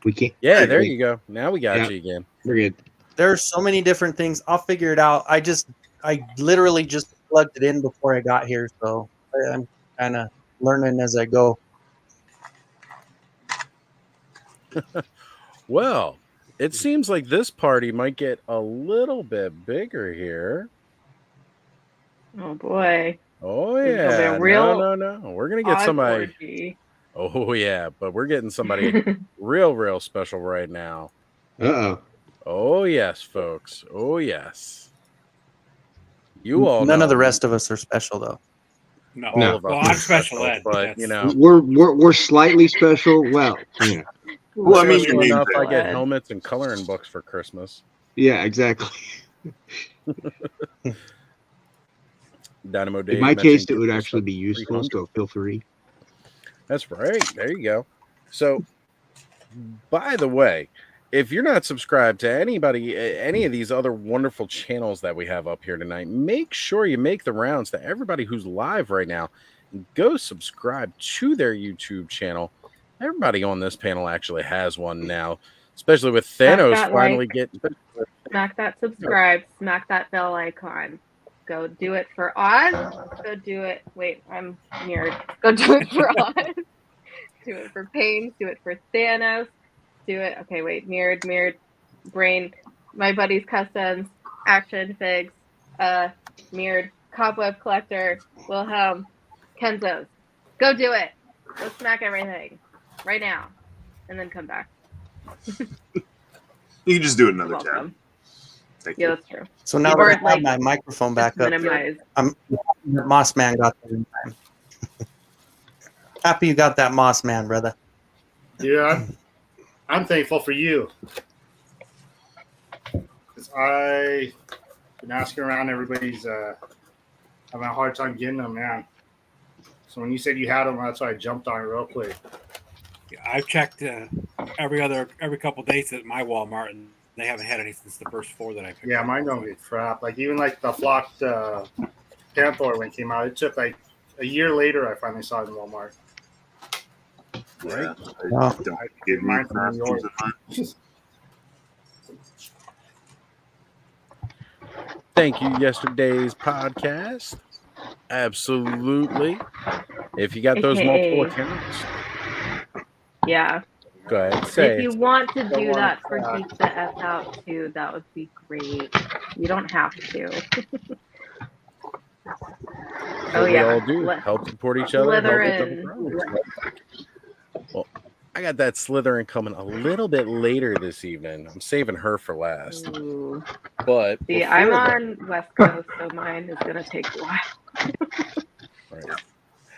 We can't. Yeah, there you go. Now we got Yeah. you again. We're good. There's so many different things. I'll figure it out. I literally just plugged it in before I got here, so I'm kind of learning as I go. Well, it seems like this party might get a little bit bigger here. Oh boy. Oh This is gonna be yeah. a real No. We're gonna get somebody. orgy. Oh yeah, but we're getting somebody real special right now. Uh-oh. Oh yes, folks. Oh yes. You all None know of the rest of us are special, though. No. all of us Well, are I'm special ed. but That's- you know, We're slightly special. Well, yeah. Well, I mean, Especially you enough, mean I get helmets and coloring books for Christmas. Yeah, exactly. Dynamo Dave. In my mentioned case, it get would yourself actually be useful, 300. so feel free. That's right. There you go. So, by the way, if you're not subscribed to any of these other wonderful channels that we have up here tonight, make sure you make the rounds to everybody who's live right now. Go subscribe to their YouTube channel. Everybody on this panel actually has one now, especially with Thanos that finally like. getting. Smack that subscribe, smack that bell icon. Go do it for Oz. Go do it. Wait, I'm mirrored. Go do it for Oz. Do it for Pain. Do it for Thanos. Do it. Okay, wait. Mirrored, brain. My buddy's customs. Action figs. Mirrored. Cobweb collector. Wilhelm. Kenzo's. Go do it. Go smack everything right now, and then come back. You can just do it another You're tab. welcome. Thank Yeah, you. that's true. So now Or, that I have my microphone back up, Minimize. Moss Man got there in time. Happy you got that Moss Man, brother. Yeah, I'm thankful for you. Because I've been asking around, everybody's having a hard time getting them, man. So when you said you had them, that's why I jumped on it real quick. Yeah, I've checked every couple days at my Walmart, and they haven't had any since the first 4 that I picked. Yeah, up. mine don't get crap. Like even like the flocked Panther when it came out, it took like a year later. I finally saw it in Walmart. Yeah, Wow. don't give me Mine from New York. Thank you, yesterday's podcast. Absolutely. If you got those multiple AKA. accounts, Yeah. go ahead. Say If you it. want to do that for Geek the F Out too, that would be great. You don't have to. What we yeah. all do. Help support each other. Help each other Slytherin. grow. Well, I got that Slytherin coming a little bit later this evening. I'm saving her for last. Ooh. But See, before I'm that- on West Coast, so mine is gonna take a while. right.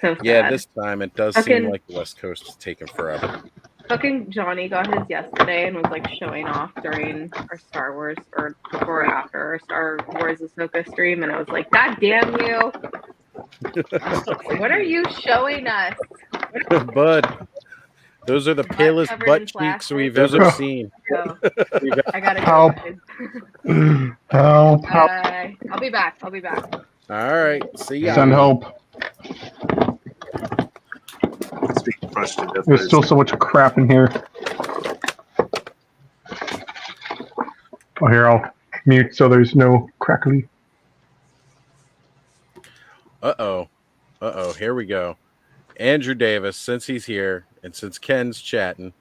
So Yeah, sad. this time it does Okay. seem like the West Coast is taking forever. Fucking Johnny got his yesterday and was like showing off during our Star Wars or before or after our Star Wars Ahsoka stream, and I was like, God damn you! What are you showing us? Bud, those are the palest covered butt in cheeks plastic. we've ever seen. So I gotta Help. go. Help. I'll be back. I'll be back. All right. See ya. Send help. Speak of Crush to Death. There's still so much crap in here. Oh, here, I'll mute so there's no crackly. Uh-oh. Uh-oh. Here we go. Andrew Davis, since he's here and since Ken's chatting,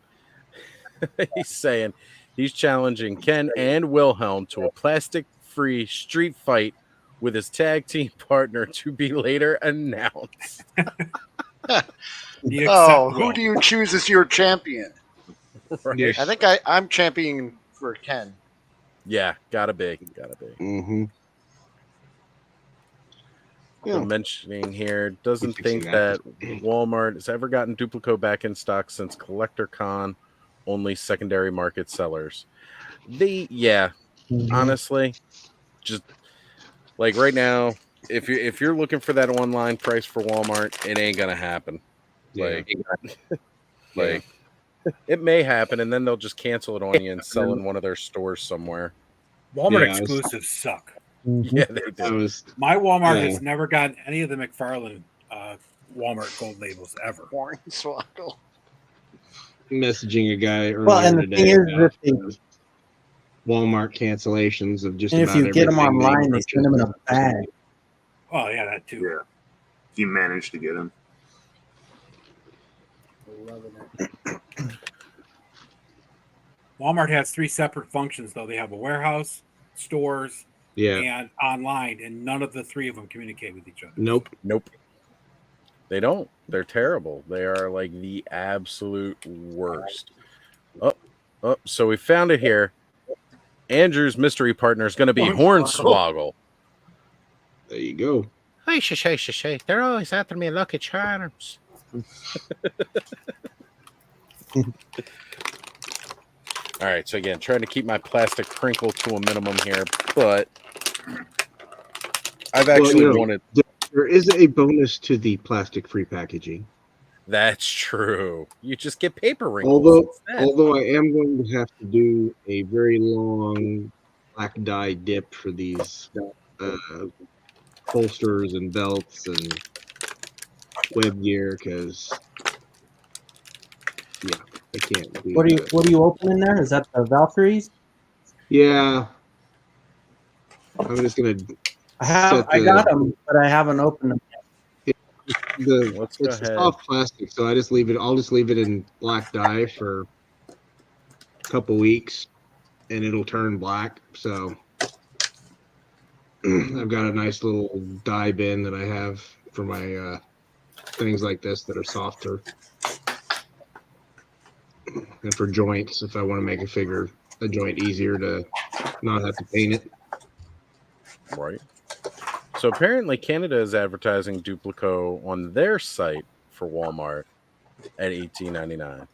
he's saying he's challenging Ken and Wilhelm to a plastic-free street fight with his tag team partner to be later announced. Oh, who do you choose as your champion? Right? Yes. I think I'm championing for Ken. Yeah, gotta be. Mm-hmm. So mentioning here, doesn't Fixing think that. that Walmart has ever gotten Duplico back in stock since Collector Con, only secondary market sellers. Honestly, just like right now, if you're looking for that online price for Walmart, it ain't gonna happen. Yeah. Like it may happen, and then they'll just cancel it on you and sell in one of their stores somewhere. Walmart Yeah, I was- exclusives suck. Yeah, they That do. was My Walmart Yeah. has never gotten any of the McFarlane Walmart gold labels ever. Warren Swaggle. messaging a guy earlier Well, and the today thing is, about if they, Walmart cancellations of just and if about you get them everything online, they send them in a purchase. bag. Oh yeah, that too. Yeah. If you manage to get them. Loving it. Walmart has 3 separate functions though. They have a warehouse, stores, Yeah. and online, and none of the 3 of them communicate with each other. Nope. They don't. They're terrible. They are like the absolute worst. Oh, so we found it here. Andrew's mystery partner is going to be Hornswoggle. There you go. Hey, shay. They're always after me Lucky Charms. All right, so again, trying to keep my plastic crinkle to a minimum here, but I've actually wanted. There is a bonus to the plastic-free packaging. That's true. You just get paper wrinkles. Although I am going to have to do a very long black dye dip for these holsters and belts and web gear because I can't do What are you opening there? Is that the Valkyries? Yeah. I'm just gonna I got them, but I haven't opened them yet. It's soft plastic, so I'll just leave it in black dye for a couple weeks and it'll turn black. So I've got a nice little dye bin that I have for my things like this that are softer. And for joints, if I want to make a joint easier to not have to paint it. Right. So apparently Canada is advertising Duplico on their site for Walmart at $18.99.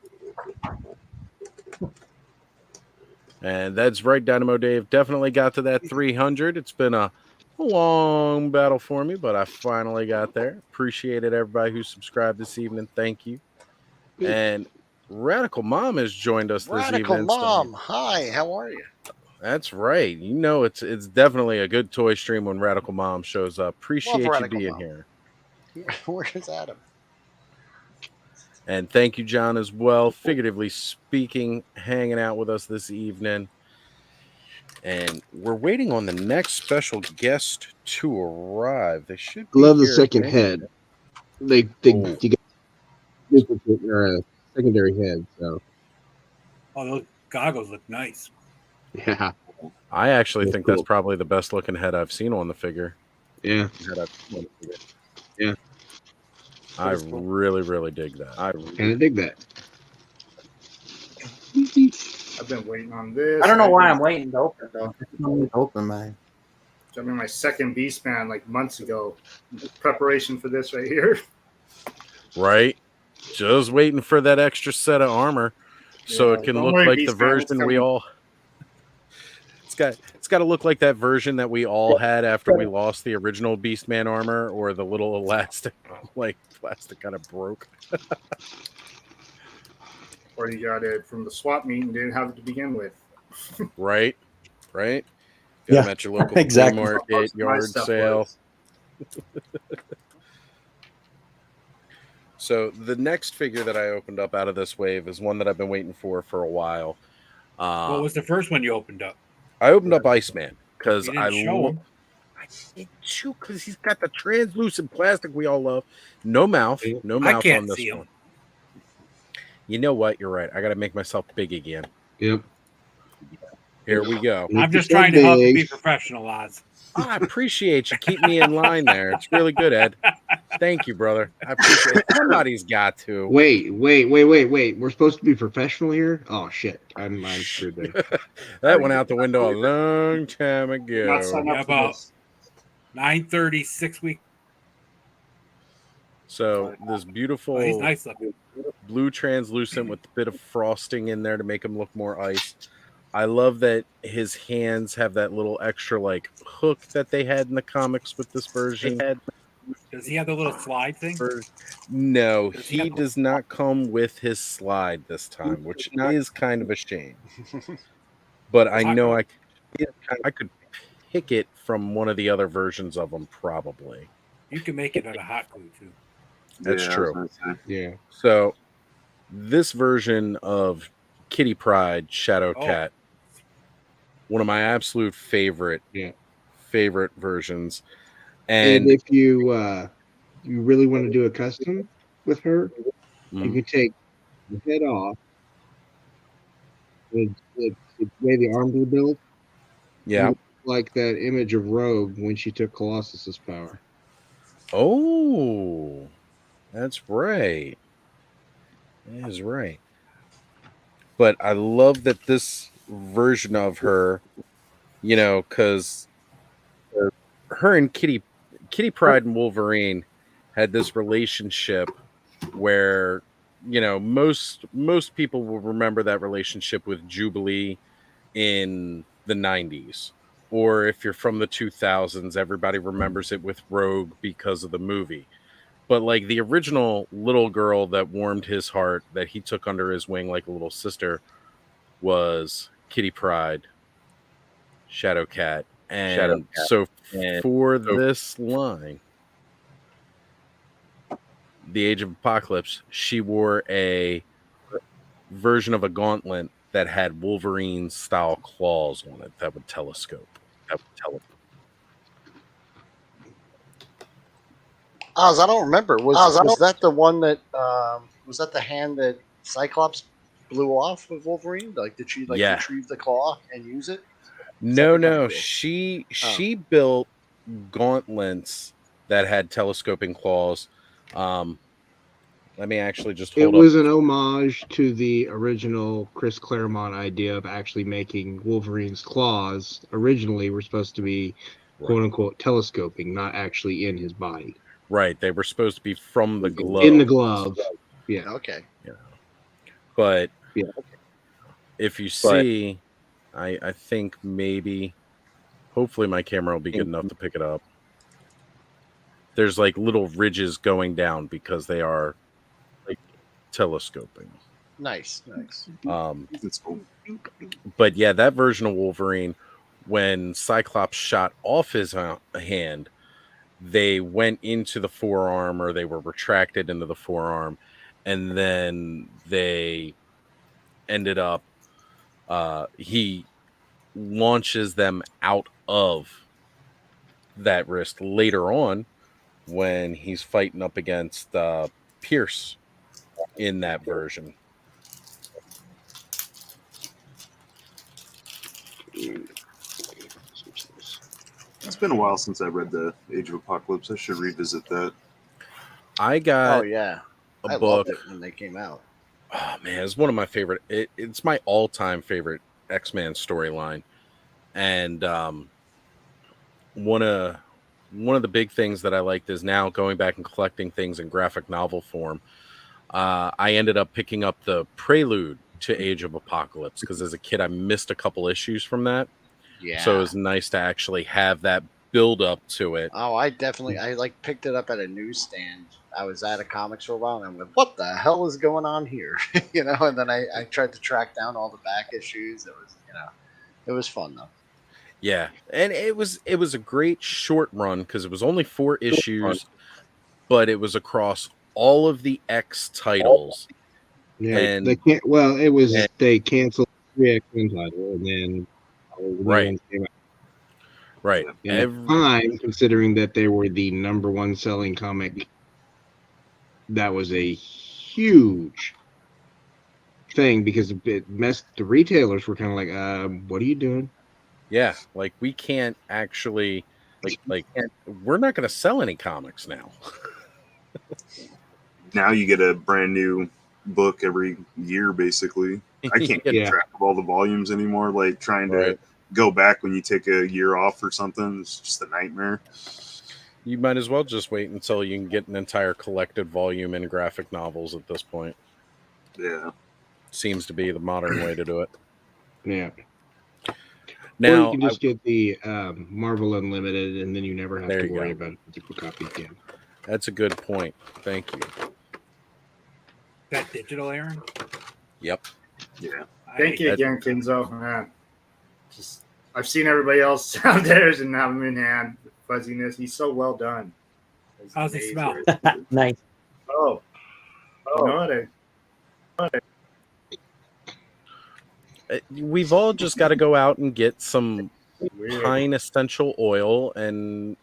And that's right, Dynamo Dave. Definitely got to that 300. It's been a long battle for me, but I finally got there. Appreciated everybody who subscribed this evening. Thank you. And Radical Mom has joined us this evening. Radical Mom, hi, how are you? That's right. You know, it's definitely a good toy stream when Radical Mom shows up. Appreciate you being here. Where's Adam? And thank you, John, as well. Figuratively speaking, hanging out with us this evening. And we're waiting on the next special guest to arrive. They should be Love the here second head. You got a secondary head. So. Oh, those goggles look nice. Yeah. I actually think that's probably the best looking head I've seen on the figure. Yeah. Yeah. I really, really dig that. I dig that. I've been waiting on this. I don't know why I'm waiting to open though. Open mine. I mean, my second Beastman like months ago. Preparation for this right here. Right. Just waiting for that extra set of armor so it can look like the version we all. It's got to look like that version that we all had after we lost the original Beastman armor, or the little elastic, like plastic kind of broke. Or you got it from the swap meet and didn't have it to begin with. Right. Got Yeah, at your local exactly. market, yard sale. So the next figure that I opened up out of this wave is one that I've been waiting for a while. What was the first one you opened up? I opened up Iceman because I didn't show because he's got the translucent plastic we all love. No mouth on this one. You know what? You're right. I got to make myself big again. Yep. Here we go. I'm just trying to help you be professional, Oz. I appreciate you. Keep me in line there. It's really good, Ed. Thank you, brother. I appreciate it. Somebody's got to. Wait. We're supposed to be professional here? Oh, shit. I'm screwed there. That went out the window a long time ago. Yeah, about 9:30, 6 weeks. So this beautiful he's nice looking. Blue translucent with a bit of frosting in there to make him look more ice. I love that his hands have that little extra like hook that they had in the comics with this version. Does he have the little slide thing? No, he does not come with his slide this time, which is kind of a shame. But I know I could pick it from one of the other versions of them, probably. You can make it out of hot glue too. That's true. Yeah. So this version of Kitty Pryde Shadow Cat, one of my absolute favorite versions. And if you really want to do a custom with her, you can take the head off with the way the arms are built. Yeah. Like that image of Rogue when she took Colossus's power. Oh, that's right. That is right. But I love that this version of her, you know, because her and Kitty Pryde and Wolverine had this relationship where you know, most people will remember that relationship with Jubilee in the 90s. Or if you're from the 2000s, everybody remembers it with Rogue because of the movie. But like the original little girl that warmed his heart, that he took under his wing like a little sister, was Kitty Pryde, Shadowcat. And so for this line, the Age of Apocalypse, she wore a version of a gauntlet that had Wolverine style claws on it that would telescope. Oz, I don't remember. Was that the one that was that the hand that Cyclops blew off with Wolverine? Like, did she retrieve the claw and use it? No. She built gauntlets that had telescoping claws. Let me actually just hold It up. was an homage to the original Chris Claremont idea of actually making Wolverine's claws. Originally, were supposed to be quote unquote telescoping, not actually in his body. Right, they were supposed to be from the glove. In the glove, yeah. Okay. Yeah. But if you see, I think maybe, hopefully my camera will be good enough to pick it up. There's like little ridges going down because they are like telescoping. Nice. That's cool. But yeah, that version of Wolverine, when Cyclops shot off his hand, they went into the forearm, or they were retracted into the forearm, and then they ended up he launches them out of that wrist later on when he's fighting up against Pierce in that version. It's been a while since I read the Age of Apocalypse. I should revisit that. I got I book. loved it when they came out. Oh man, it's one of my favorite. It's my all-time favorite X-Men storyline, and one of the big things that I liked is now going back and collecting things in graphic novel form. I ended up picking up the prelude to Age of Apocalypse because as a kid I missed a couple issues from that. Yeah. So it was nice to actually have that build up to it. Oh, I like picked it up at a newsstand. I was at a comics for a while and I went, what the hell is going on here? You know, and then I tried to track down all the back issues. It was fun though. Yeah. And it was a great short run because it was only 4 issues, but it was across all of the X titles. Yeah, and they can't. Well, it was they canceled the X-Men title, and then right. Right. And at the time, considering that they were the #1 selling comic, that was a huge thing because it messed the retailers were kind of like, what are you doing? Yeah, like we can't actually like we're not going to sell any comics now. Now you get a brand new book every year, basically. I can't keep track of all the volumes anymore. Like trying to go back when you take a year off or something, it's just a nightmare. You might as well just wait until you can get an entire collected volume in graphic novels at this point. Yeah. Seems to be the modern way to do it. Yeah. Now or you can just get the Marvel Unlimited, and then you never have to worry about a physical copy again. That's a good point. Thank you. That digital, Aaron? Yep. Yeah. Thank you again, Kinzo. Man, I've seen everybody else downstairs and have him in hand. Fuzziness. He's so well done. How's it smell? Nice. Oh. No, we've all just got to go out and get some pine essential oil and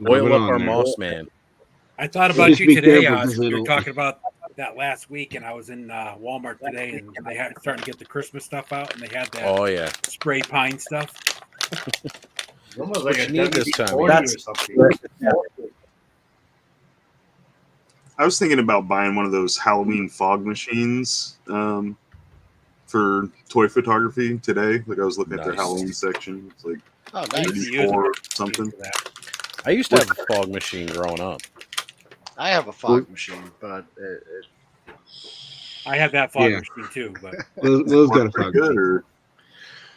oil up our Moss Man. I thought about you today, Oz. We were talking about that last week, and I was in Walmart today, and they had starting to get the Christmas stuff out, and they had that spray pine stuff. Almost like a need this time. or something. I was thinking about buying one of those Halloween fog machines for toy photography today. Like I was looking at their Halloween section. It's like or something. I used to have a fog machine growing up. I have a fog machine, but I have that fog machine too, but Will's got a fog machine.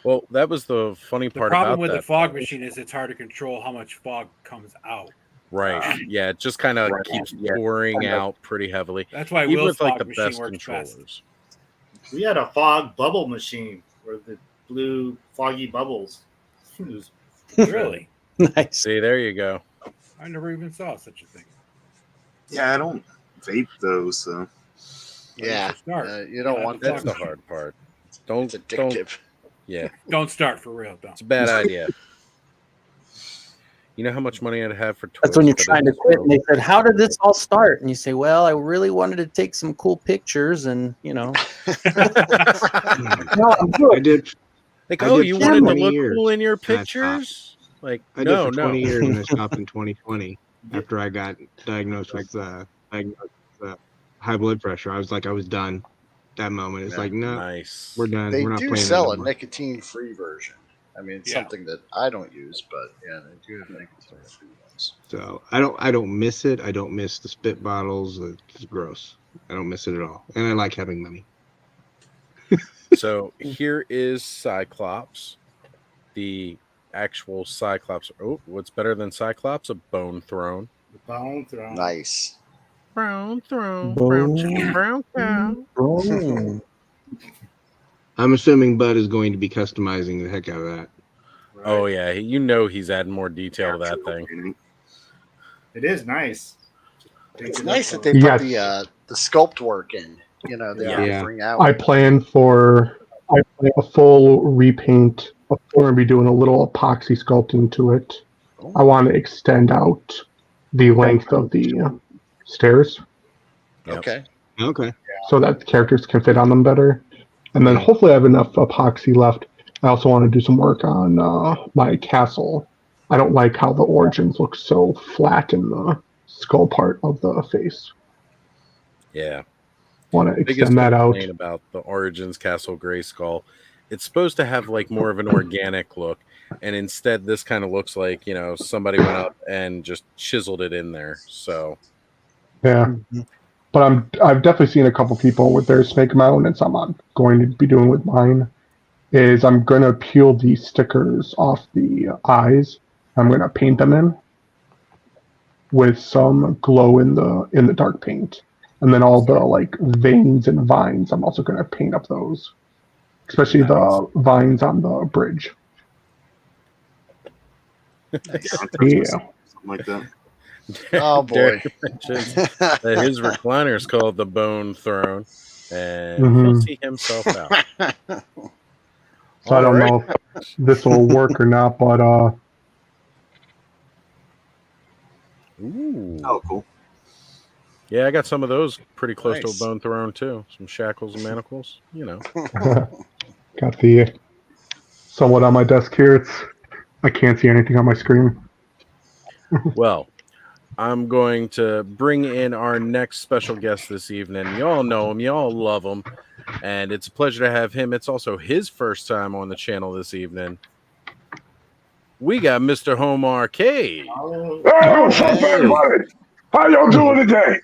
Well, that was the funny part. The problem about with that the fog machine is it's hard to control how much fog comes out. Right. Yeah, it just kind of keeps pouring out pretty heavily. That's why even Will's with like fog the machine best works controllers. best. We had a fog bubble machine where the blue foggy bubbles. Really? Nice. See, there you go. I never even saw such a thing. Yeah, I don't vape those, so. Yeah, you don't want that's that. the hard part. Don't It's addictive. Don't, yeah, don't start for real. Don't. It's a bad idea. You know how much money I'd have for toys? That's when you're trying to quit. And they said, "How did this all start?" And you say, "Well, I really wanted to take some cool pictures, and no, I did. Like, oh, you wanted to look cool in your pictures? Like, I did for 20 years, and I stopped in 2020 after I got diagnosed with high blood pressure. I was done. That moment, it's like, no, nice. We're done. They we're not do playing sell a anymore. nicotine-free version. I mean, it's something that I don't use, but yeah, they do have nicotine-free ones. So I don't miss it. I don't miss the spit bottles. It's gross. I don't miss it at all, and I like having money. So here is Cyclops, the actual Cyclops. Oh, what's better than Cyclops? A bone throne. The bone throne. Nice. Brown throne. Brown chicken. Brown cow. I'm assuming Bud is going to be customizing the heck out of that. Right. Oh yeah, he's adding more detail to that thing. It is nice. It's nice that they put the sculpt work in. They bring out. I plan a full repaint. We're going to be doing a little epoxy sculpting to it. Oh. I want to extend out the length of the stairs. Okay. So that the characters can fit on them better. And then hopefully I have enough epoxy left. I also want to do some work on my castle. I don't like how the origins look so flat in the skull part of the face. Yeah. Want to extend that out. About the Origins Castle Grayskull, it's supposed to have like more of an organic look, and instead this kind of looks like somebody went up and just chiseled it in there. So yeah, but I've definitely seen a couple people with theirs make them out, and some I'm going to be doing with mine. Is I'm going to peel the stickers off the eyes. I'm going to paint them in with some glow in the dark paint. And then all the like veins and vines, I'm also going to paint up those, especially the vines on the bridge. Yeah, something like that. Oh boy! That his recliner is called the Bone Throne, and he'll see himself out. So I don't know if this will work or not, but Ooh. Oh, cool. Yeah, I got some of those pretty close to a Bone Throne too. Some shackles and manacles, got the somewhat on my desk here. I can't see anything on my screen. Well, I'm going to bring in our next special guest this evening. You all know him, you all love him, and it's a pleasure to have him. It's also his first time on the channel this evening. We got Mr. Home Arcade. Hey, what's up, everybody? How y'all doing today?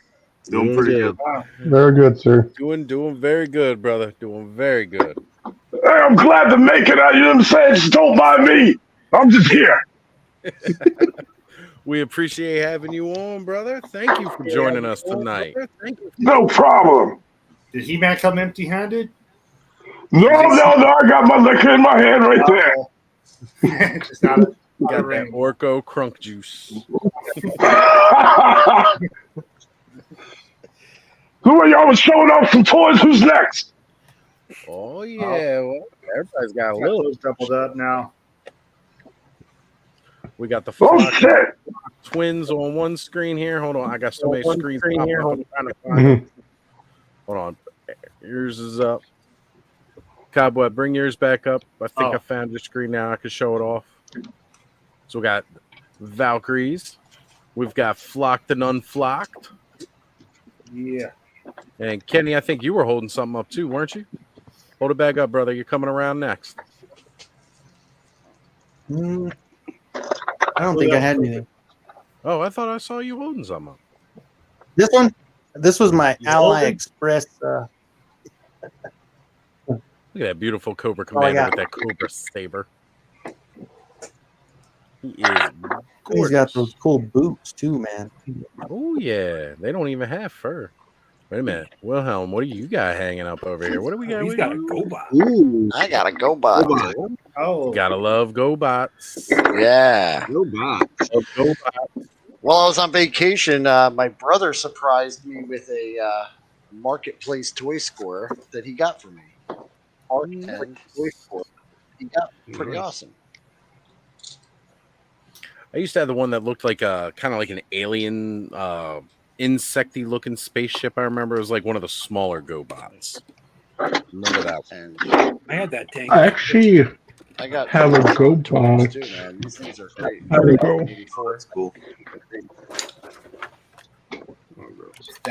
Doing pretty good. Very good, sir. Doing very good, brother. Doing very good. Hey, I'm glad to make it out. You know what I'm saying? Just don't mind me. I'm just here. We appreciate having you on, brother. Thank you for joining us tonight. No problem. Did He-Man come empty-handed? No, I got my liquor in my hand right there. Just got that Orco crunk juice. Who are y'all showing off some toys? Who's next? Oh yeah, well, everybody's got a little doubled up now. We got the shit. Twins on one screen here. Hold on, I got so many screens here. Hold on, yours is up. Cobweb, bring yours back up. I think I found your screen now. I can show it off. So we got Valkyries. We've got Flocked and Unflocked. Yeah. And Kenny, I think you were holding something up too, weren't you? Hold it back up, brother. You're coming around next. I don't think I had anything. Oh, I thought I saw you holding something up. This one? This was my Ally Express. Look at that beautiful Cobra Commander with that Cobra saber. He is gorgeous. He's got those cool boots too, man. Oh yeah, they don't even have fur. Wait a minute, Wilhelm, what do you got hanging up over here? What do we got? He's got a GoBot. Ooh, I got a GoBot. Oh, gotta love GoBots. Yeah, GoBot. While I was on vacation, my brother surprised me with a marketplace toy score that he got for me. And he got pretty awesome. I used to have the one that looked like a kind of like an alien, insecty looking spaceship. I remember it was like one of the smaller GoBots. Remember that one? I had that tank. I actually got have a GoBot. Too, man. These things are great. How do you go? That's cool.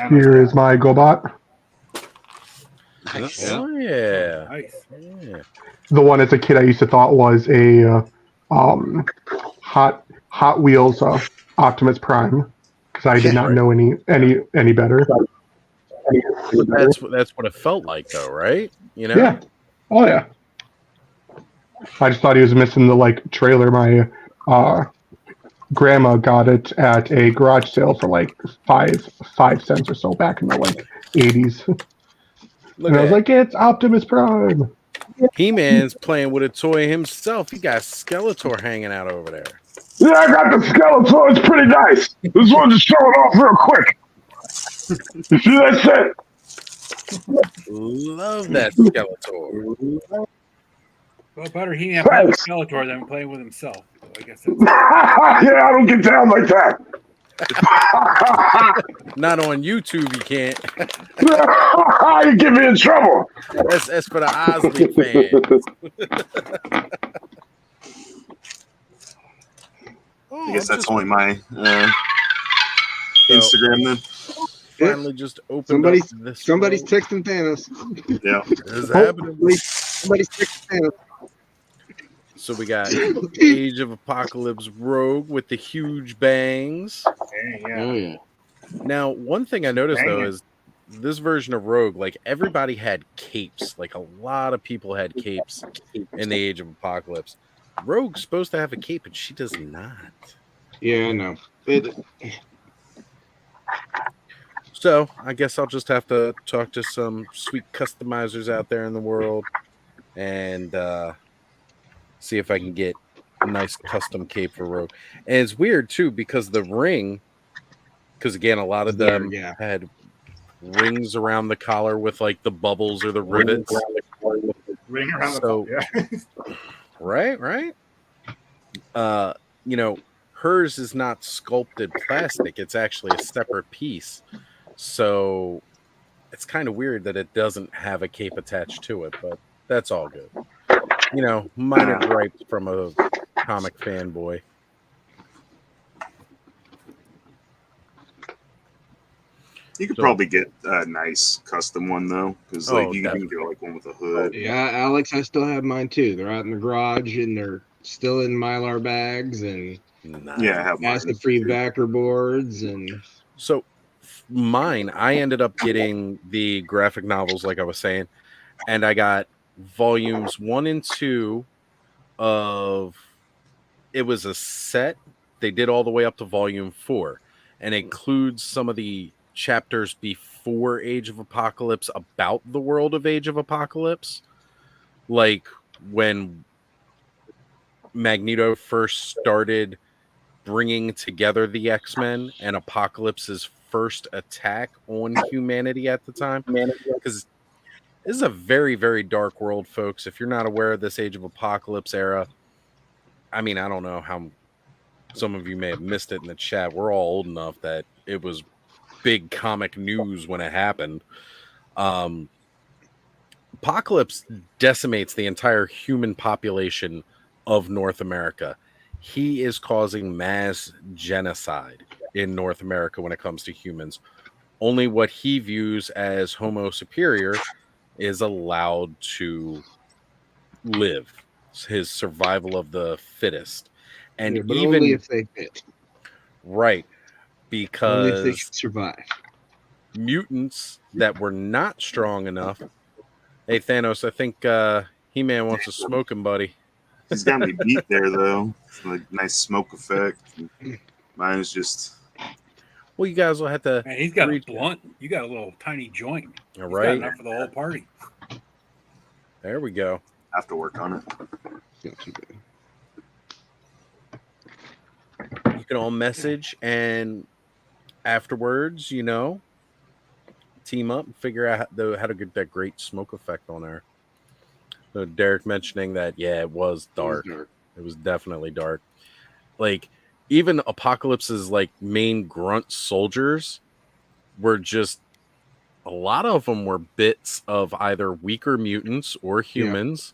Here is my GoBot. Nice. Oh yeah. Nice. Yeah. The one as a kid I used to thought was a Hot Wheels Optimus Prime because I did not know any better. That's what it felt like, though, right? You know? Yeah. Oh yeah. I just thought he was missing the like trailer. My grandma got it at a garage sale for like 5 cents or so back in the like 80s. And I was like, it's Optimus Prime. He-Man's playing with a toy himself. He got Skeletor hanging out over there. Yeah, I got the Skeletor. It's pretty nice. This one just show it off real quick. You see that shit? Love that Skeletor. Well, better He-Man playing with Skeletor than playing with himself. So I guess that's... Yeah, I don't get down like that. Not on YouTube, you can't. You get me in trouble. That's for the Osley fans. I guess that's only my Instagram then. Finally, just opened somebody's texting Thanos. Yeah, this is happening. Somebody's texting Thanos. So we got Age of Apocalypse Rogue with the huge bangs. Yeah. Oh yeah. Now, one thing I noticed though is this version of Rogue, like everybody had capes. Like a lot of people had capes in the Age of Apocalypse. Rogue's supposed to have a cape, and she does not. Yeah, I know. So I guess I'll just have to talk to some sweet customizers out there in the world and see if I can get a nice custom cape for Rogue. And it's weird too because the ring, because again, a lot of them had rings around the collar with like the bubbles or the rivets. Ring around the Right. Hers is not sculpted plastic. It's actually a separate piece. So it's kind of weird that it doesn't have a cape attached to it, but that's all good. Minor gripes from a comic fanboy. You could probably get a nice custom one though, because you can get like one with a hood. Yeah, Alex, I still have mine too. They're out in the garage and they're still in Mylar bags and I have acid free backer boards and so mine. I ended up getting the graphic novels, like I was saying, and I got volumes 1 and 2 of. It was a set. They did all the way up to volume 4, and it includes some of the chapters before Age of Apocalypse about the world of Age of Apocalypse, like when Magneto first started bringing together the X-Men and Apocalypse's first attack on humanity at the time, because this is a very, very dark world, folks. If you're not aware of this Age of Apocalypse era, I mean, I don't know how some of you may have missed it in the chat. We're all old enough that it was big comic news when it happened. Apocalypse decimates the entire human population of North America. He is causing mass genocide in North America when it comes to humans. Only what he views as Homo superior is allowed to live. His survival of the fittest. And but even only if they fit. Right. Because only if they can survive. mutants that were not strong enough. Hey, Thanos, I think He-Man wants to smoke him, buddy. He's got me beat there, though. Like, nice smoke effect. Mine is just... Well, you guys will have to... Man, he's got a blunt. You got a little tiny joint. All He's right. got enough for the whole party. There we go. I have to work on it. Not too bad. You can all message, and afterwards, team up and figure out how to get that great smoke effect on there. So Derek mentioning that, yeah, it was dark. It was definitely dark. Like, even Apocalypse's like main grunt soldiers were just, a lot of them were bits of either weaker mutants or humans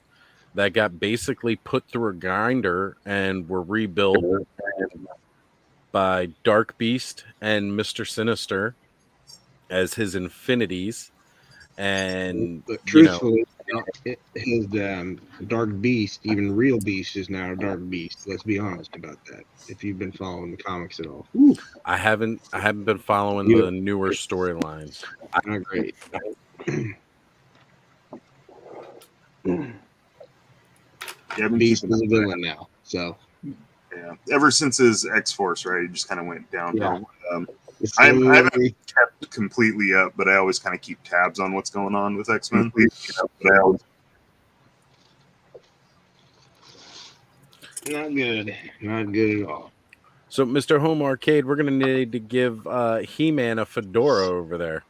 that got basically put through a grinder and were rebuilt by Dark Beast and Mr. Sinister as his infinities. And but truthfully, his Dark Beast, even real Beast, is now a Dark Beast. Let's be honest about that. If you've been following the comics at all, I haven't been following the newer storylines. Not great. Beast is a villain now, so yeah. Ever since his X-Force, right, he just kind of went downhill. Yeah. I haven't kept completely up, but I always kind of keep tabs on what's going on with X-Men. Not good. Not good at all. So, Mr. Home Arcade, we're going to need to give He-Man a fedora over there.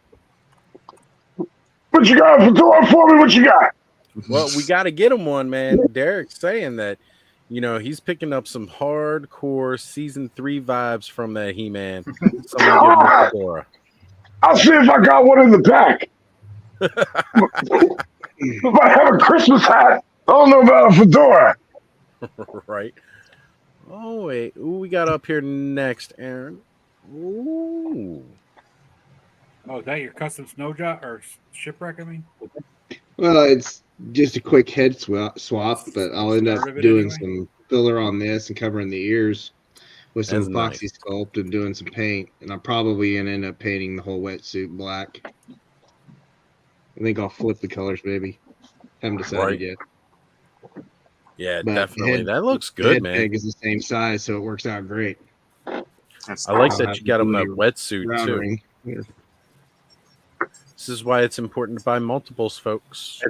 What you got a fedora for me? What you got? Well, we got to get him one, man. Derek's saying that, he's picking up some hardcore season 3 vibes from that He-Man. Someone give him a fedora. I'll see if I got one in the back. If I have a Christmas hat, I don't know about a fedora. Right. Oh, wait. Who we got up here next, Aaron? Ooh. Oh, is that your custom snow job or shipwreck? I mean, well, it's just a quick head swap, but I'll end up doing some filler on this and covering the ears with some epoxy sculpt and doing some paint. And I'm probably gonna end up painting the whole wetsuit black. I think I'll flip the colors, maybe. Haven't decided yet. Yeah, but definitely. That looks good, man. The head is the same size, so it works out great. I like that you got him that wetsuit, too. Yeah. This is why it's important to buy multiples, folks.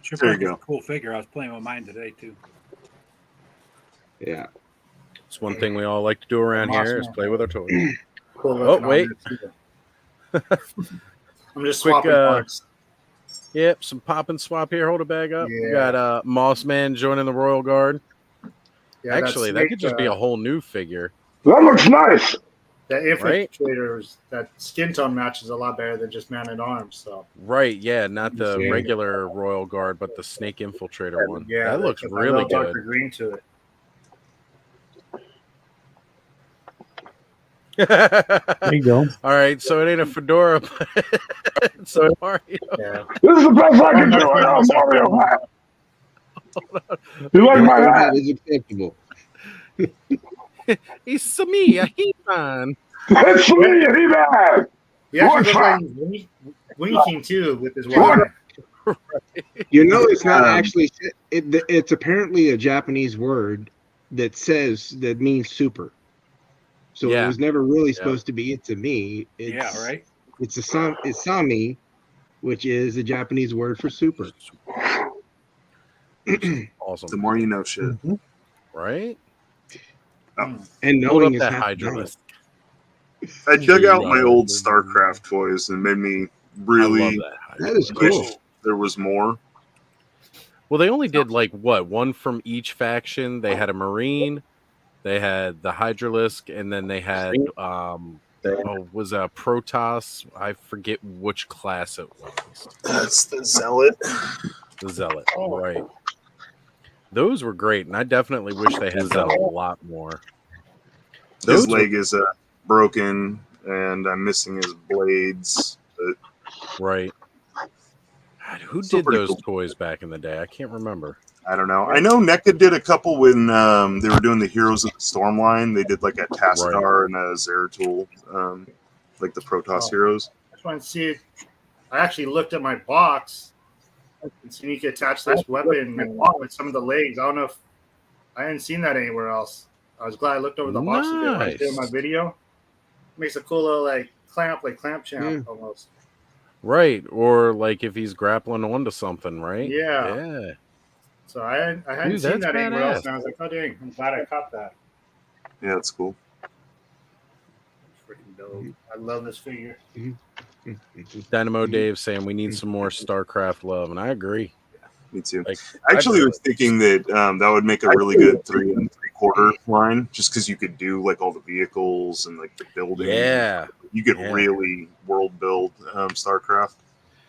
Shipwreck is a cool figure. I was playing with mine today, too. Yeah. It's one thing we all like to do around here is play with our toys. Oh, wait. I'm just swapping parts. Yep, some pop and swap here. Hold a bag up. Yeah. We got Moss Man joining the Royal Guard. Yeah, actually, that could just be a whole new figure. That looks nice. That infiltrators, that skin tone matches a lot better than just Man at Arms. So right, yeah, not the regular Royal Guard, but the Snake Infiltrator one. Yeah, that looks really good. Dr. Green to it. There you go. All right, so it ain't a fedora, but it's a Mario. Yeah. This is the best I can do. I'm Mario hat. You like my hat? Is acceptable. It's to me, a He-Man. It's to me, a He-Man. He actually looks like Winnie King too with his water. It's not actually. It's apparently a Japanese word that means super. So it was never really supposed to be. It's a me. Right. It's Sami, which is a Japanese word for super. Awesome. The more you know, shit. Mm-hmm. Right. And knowing is that half Hydralisk. I dug out my old StarCraft toys and made me really. That is cool. There was more. Well, they only did one from each faction. They had a Marine, they had the Hydralisk, and then they had was a Protoss. I forget which class it was. That's the Zealot. The Zealot, right? Those were great, and I definitely wish they had done a lot more. His leg is broken, and I'm missing his blades. But... Right. God, who did those toys back in the day? I can't remember. I don't know. I know NECA did a couple when they were doing the Heroes of the Storm line. They did like a Tassadar and a Zeratul. like the Protoss heroes. I just want to see it. I actually looked at my box and seen you could attach this weapon with some of the legs. I don't know if I hadn't seen that anywhere else. I was glad I looked over the box and did when I was doing my video. Makes a cool little like clamp champ almost. Right, or like if he's grappling onto something, right? Yeah. So I hadn't seen that anywhere else, and I was like, oh dang, I'm glad I caught that. Yeah, that's cool. Freaking dope. I love this figure. Dynamo Dave saying we need some more StarCraft love, and I agree. Me too. Like, I actually was thinking that that would make a really good 3 3/4 line, just because you could do like all the vehicles and like the building. Yeah, you could really world build StarCraft.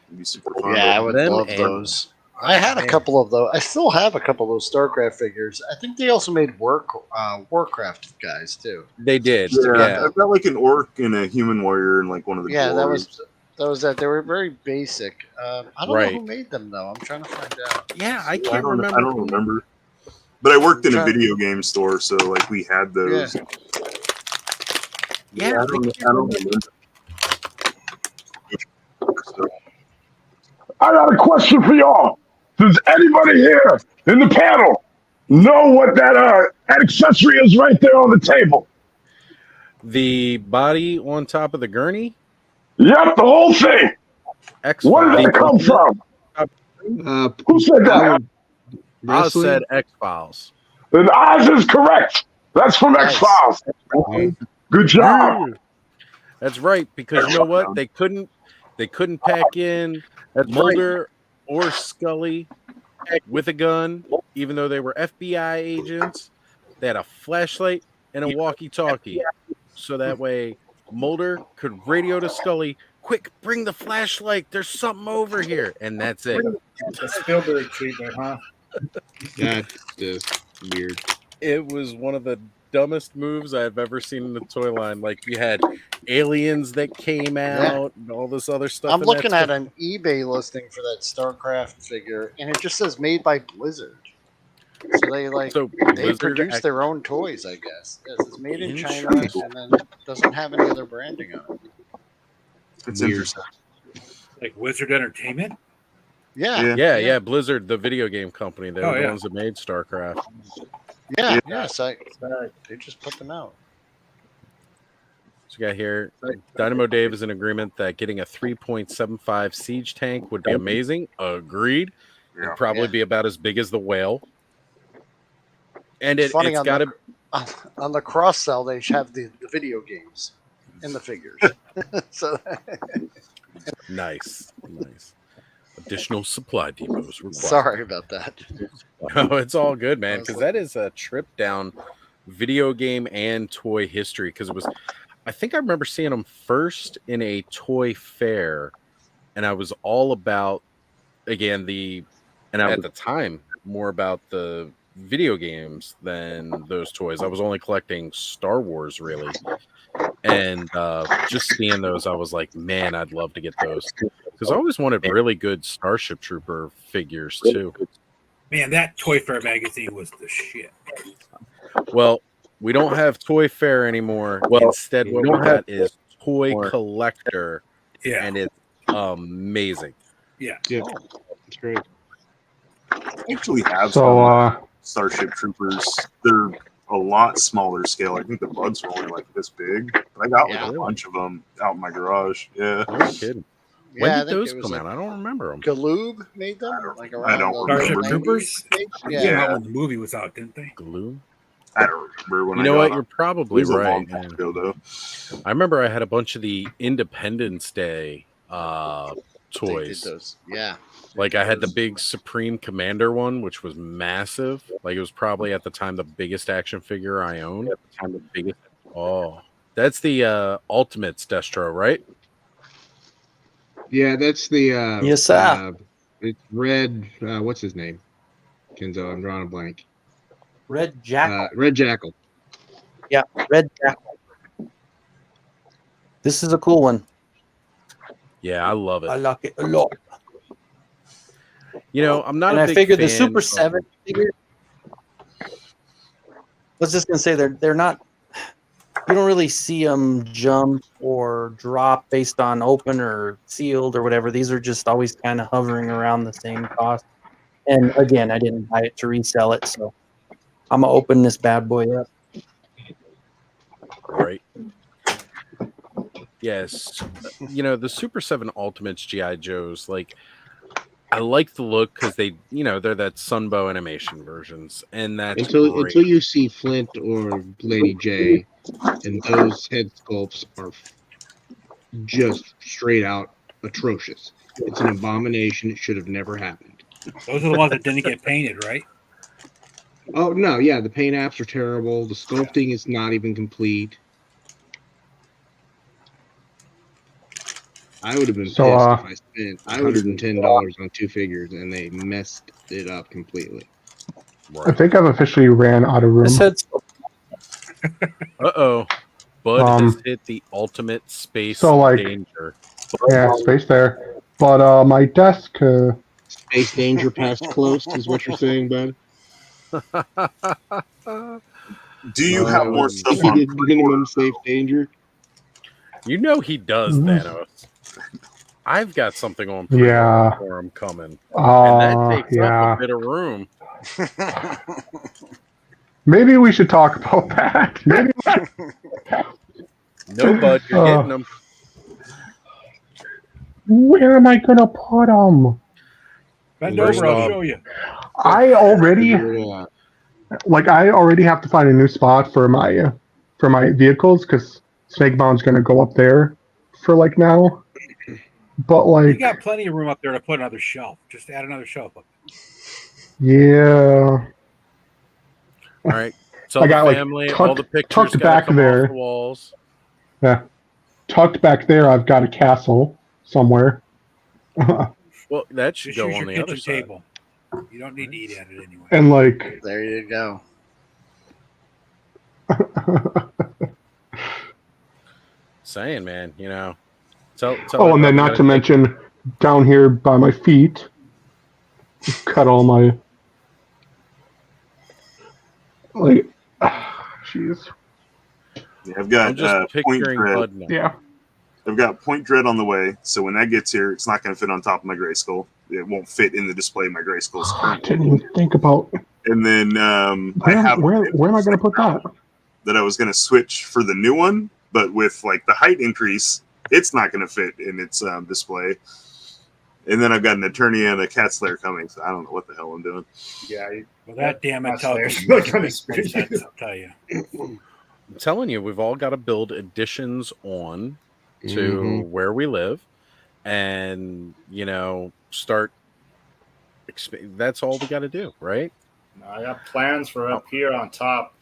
It'd be super fun. Yeah, I would love those. I had a couple of those. I still have a couple of those StarCraft figures. I think they also made Warcraft guys too. They did. Yeah, I've got like an orc and a human warrior and like one of the. Yeah, that was that. They were very basic. I don't know who made them though. I'm trying to find out. Yeah, I can't remember. I don't remember. But I worked in a video game store, so like we had those. Yeah, I don't remember. I got a question for y'all. Does anybody here in the panel know what that accessory is right there on the table? The body on top of the gurney? Yep, the whole thing. Where did that come from? Who said that? Oz said X-Files. Then Oz is correct. That's from X-Files. Good job. That's right, because you know what? They couldn't pack in Mulder or Scully with a gun, even though they were FBI agents. They had a flashlight and a walkie-talkie. So that way Mulder could radio to Scully, quick, bring the flashlight. There's something over here. And that's it. It's a Spielberg treatment, huh? That's just weird. It was one of the dumbest moves I've ever seen in the toy line. Like, you had aliens that came out and all this other stuff. I'm looking at an eBay listing for that StarCraft figure, and it just says made by Blizzard. So they produce their own toys, I guess. Yes, it's made in China, and then doesn't have any other branding on it. It's interesting. Like Wizard Entertainment? Yeah. Blizzard, the video game company. They're the ones that made StarCraft. So they just put them out. So we got here, Dynamo Dave is in agreement that getting a 3.75 siege tank would be amazing. Agreed. It'd probably be about as big as the whale. And it's got to... On the cross-sell, they have the video games in the figures. So Nice. Additional supply depots required. Sorry about that. No, it's all good, man, because that is a trip down video game and toy history. Because I think I remember seeing them first in a toy fair, and I was all about, again, at the time, more about the video games than those toys. I was only collecting Star Wars, really. And just seeing those, I was like, man, I'd love to get those. Because I always wanted really good Starship Trooper figures, too. Man, that Toy Fair magazine was the shit. Well, we don't have Toy Fair anymore. Instead, what we got is Toy Collector. Yeah. And it's amazing. Yeah. It's great. I actually have some Starship Troopers. They're a lot smaller scale. I think the bugs were only like this big. But I got like a bunch of them out in my garage. Yeah. No kidding. When did those come out? I don't remember them. Galoob made them? I don't remember. Starship Troopers? Yeah. When the movie was out, didn't they? Galoob? I don't remember when you know what? You're probably right. Ago, though. I remember I had a bunch of the Independence Day toys. Those. Yeah. Like I had the big Supreme Commander one, which was massive. Like it was probably at the time the biggest action figure I owned. At the time, the biggest. Oh, that's the Ultimates Destro, right? Yeah, that's the yes, sir. It's Red. What's his name? Kenzo, I'm drawing a blank. Red Jackal. Red Jackal. Yeah, Red Jackal. This is a cool one. Yeah, I love it. I like it a lot. You know, I'm not. And a I big figured fan the Super 7 figure. I was just gonna say they're not. you don't really see them jump or drop based on open or sealed or whatever. These are just always kind of hovering around the same cost. And again, I didn't buy it to resell it, so I'm gonna open this bad boy up. Right. Yes. The Super 7 Ultimates G.I. Joes, like, I like the look because they're that Sunbow animation versions, and that's until you see Flint or Lady J, and those head sculpts are just straight out atrocious. It's an abomination. It should have never happened. Those are the ones that didn't get painted, right? Oh no, yeah, the paint apps are terrible. The sculpting is not even complete. I would have been pissed if I spent $110 on 2 figures and they messed it up completely. I think I've officially ran out of room. Uh-oh. Bud has hit the ultimate space danger. Yeah, space there. But my desk... Space danger past close is what you're saying, bud? Do you have more stuff on minimum safe danger? You know he does, Thanos. I've got something on for him coming. And that takes up a bit of room. Maybe we should talk about that. No, Bud, you're getting them. Where am I going to put them? Bend over, I'll show you. I already have to find a new spot for my vehicles because Snakebound's going to go up there for now. But you got plenty of room up there to put another shelf. Just add another shelf up. Yeah. All right. So I got family, all the pictures tucked back there. Off the walls. Yeah. Tucked back there, I've got a castle somewhere. Well, that should go on the other table. You don't need to eat at it anyway. And there you go. Saying, man, Tell and then not to mention down here by my feet, cut all my jeez. Yeah, I've got point dread. Yeah, I've got point dread on the way. So when that gets here, it's not going to fit on top of my Grayskull. It won't fit in the display of my Grayskull. I didn't even think about. And then where am I going to put that? That I was going to switch for the new one, but with the height increase, it's not going to fit in its display. And then I've got an attorney and a cat slayer coming, so I don't know what the hell I'm doing. Yeah. Well, that damn it tells you. I'll tell you. I'm telling you, we've all got to build additions on to where we live, and start. That's all we got to do, right? I got plans for up here on top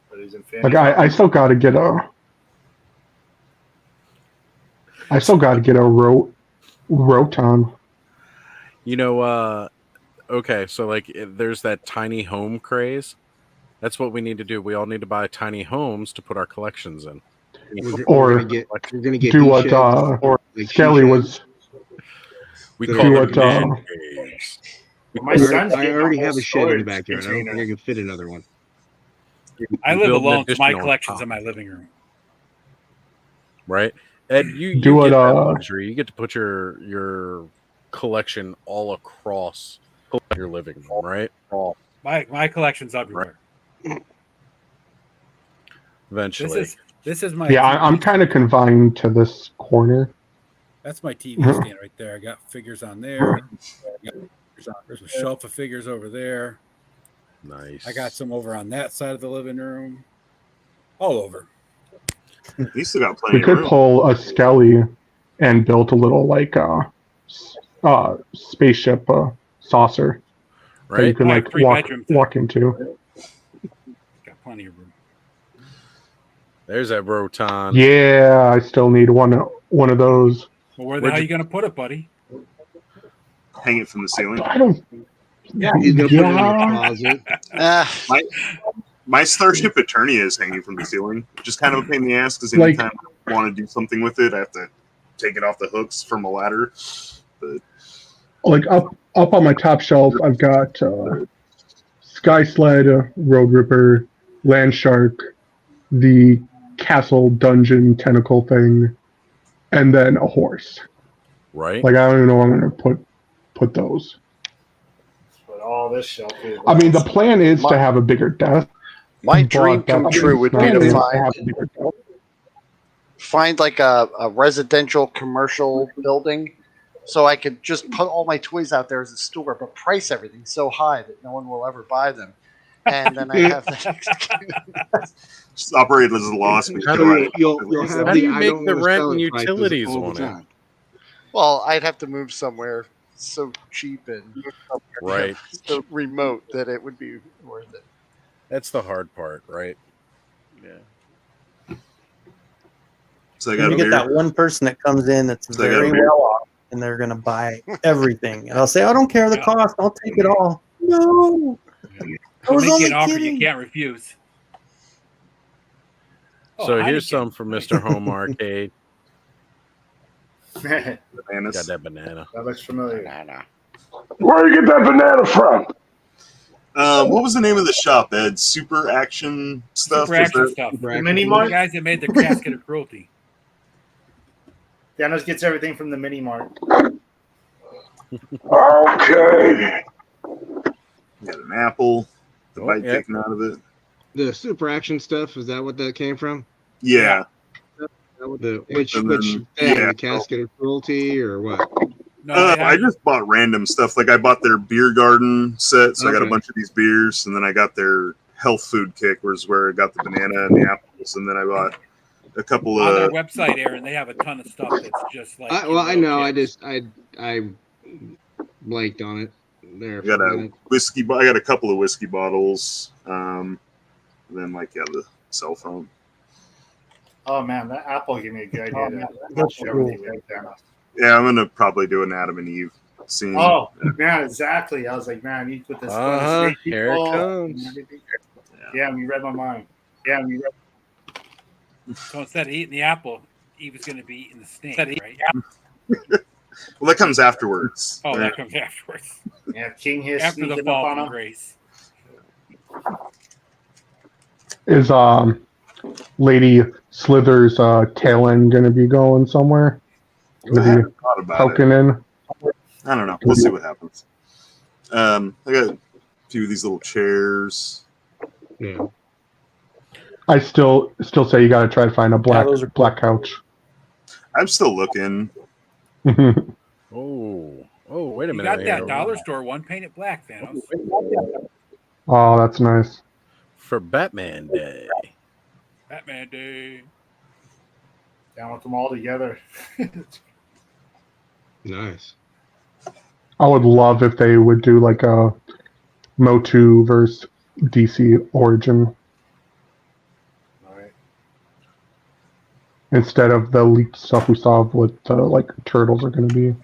for these infinity. I still got to get a. I still got to get a Roton. Okay, so there's that tiny home craze. That's what we need to do. We all need to buy tiny homes to put our collections in. We're gonna get do what Skelly was. We call it caves. I already have a shed in the backyard. I don't think I can fit another one. I live alone, so my collection's in my living room. Right? Ed, you get that luxury. You get to put your collection all across your living room, right? My collection's everywhere. Right. Eventually. This is my. Yeah, I'm kind of confined to this corner. That's my TV stand right there. I got figures on there. There's a shelf of figures over there. Nice. I got some over on that side of the living room. All over. You still got plenty. We could pull a Skelly and build a little spaceship saucer that you can walk into. Got plenty of room. There's that Roton. Yeah, I still need one of those. Well, where the hell are you going to put it, buddy? Hang it from the ceiling. I don't. Yeah, he's going to put it in the closet. My Starship Eternia is hanging from the ceiling, which is kind of a pain in the ass because anytime I want to do something with it, I have to take it off the hooks from a ladder. But up on my top shelf, I've got Sky Sled, Road Ripper, Land Shark, the castle dungeon tentacle thing, and then a horse. Right. Like I don't even know where I'm gonna put those. But all this shelf is. I mean, the plan is to have a bigger desk. My dream come true would be to find like a residential commercial building, so I could just put all my toys out there as a store, but price everything so high that no one will ever buy them. And then I have just operate as a loss. How do you make the rent and utilities on it? Well, I'd have to move somewhere so cheap and right, so remote that it would be worth it. That's the hard part, right? Yeah. So you get that one person that comes in that's very well off, and they're going to buy everything. And I'll say, I don't care the cost. I'll take it all. No. Make an offer you can't refuse. So here's some for Mr. Home Arcade. Bananas. Got that banana. That looks familiar. Banana. Where you get that banana from? What was the name of the shop, Ed? Super Action Stuff? Super Action Stuff. The Mini Mart? The guys that made the Casket of Cruelty. Danos gets everything from the Mini Mart. Okay. Got an apple. The bite taken out of it. The Super Action Stuff, is that what that came from? Yeah. The Casket of Cruelty or what? No, I just bought random stuff. Like I bought their beer garden set, so I got a bunch of these beers, and then I got their health food kick, was where I got the banana and the apples, and then I bought a couple on of their website, Aaron. They have a ton of stuff that's just like. I know. I blanked on it. There. I got a whiskey. I got a couple of whiskey bottles. And then the cell phone. Oh man, that apple gave me a good idea. Yeah, I'm gonna probably do an Adam and Eve scene. Oh man, exactly. I was like, man, I need to put this. Here it comes. Yeah, you read my mind. So instead of eating the apple, Eve was going to be eating the snake, right? Well, that comes afterwards. Oh, that comes afterwards. Yeah, King Hiss after the fall from grace. Is Lady Slither's tail end going to be going somewhere? I haven't thought about poking in. I don't know. We'll see what happens. I got a few of these little chairs. Yeah. I still say you got to try to find a black couch. I'm still looking. Oh, wait a minute! You got that dollar store one painted black, Thanos. Oh, that's nice. For Batman Day. Batman Day. Down with them all together. Nice. I would love if they would do like a Motu versus DC Origin. Alright. Instead of the leaked stuff we saw of what like turtles are going to be.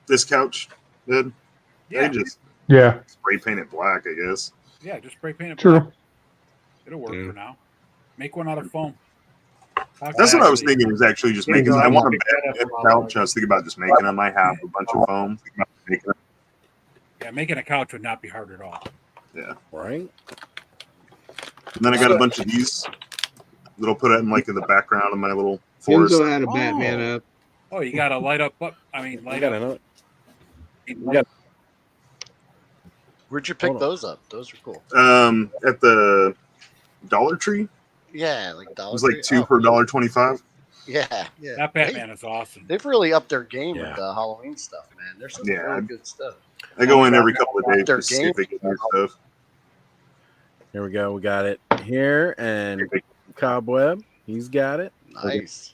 This couch, Ed? Yeah. They just spray paint it black, I guess. Yeah, just spray paint it True. black. It'll work for now. Make one out of foam. That's what I was thinking, was actually just making. I want a bed couch. I was thinking about just making them. I have a bunch of foam. Yeah, making a couch would not be hard at all. Yeah. Right. And then I got a bunch of these that I'll put in in the background of my little forest. Enzo had a Batman up. Oh, you got to light up. Light up. Another. Where'd you pick those up? Those are cool. At the Dollar Tree. Yeah, like Dollar. It was like two per $1.25. Yeah. That Batman is awesome. They've really upped their game with the Halloween stuff, man. There's some really good stuff. I go in every couple of days to see if they get new stuff. Here we go. We got it here, and Cobweb. He's got it. Nice.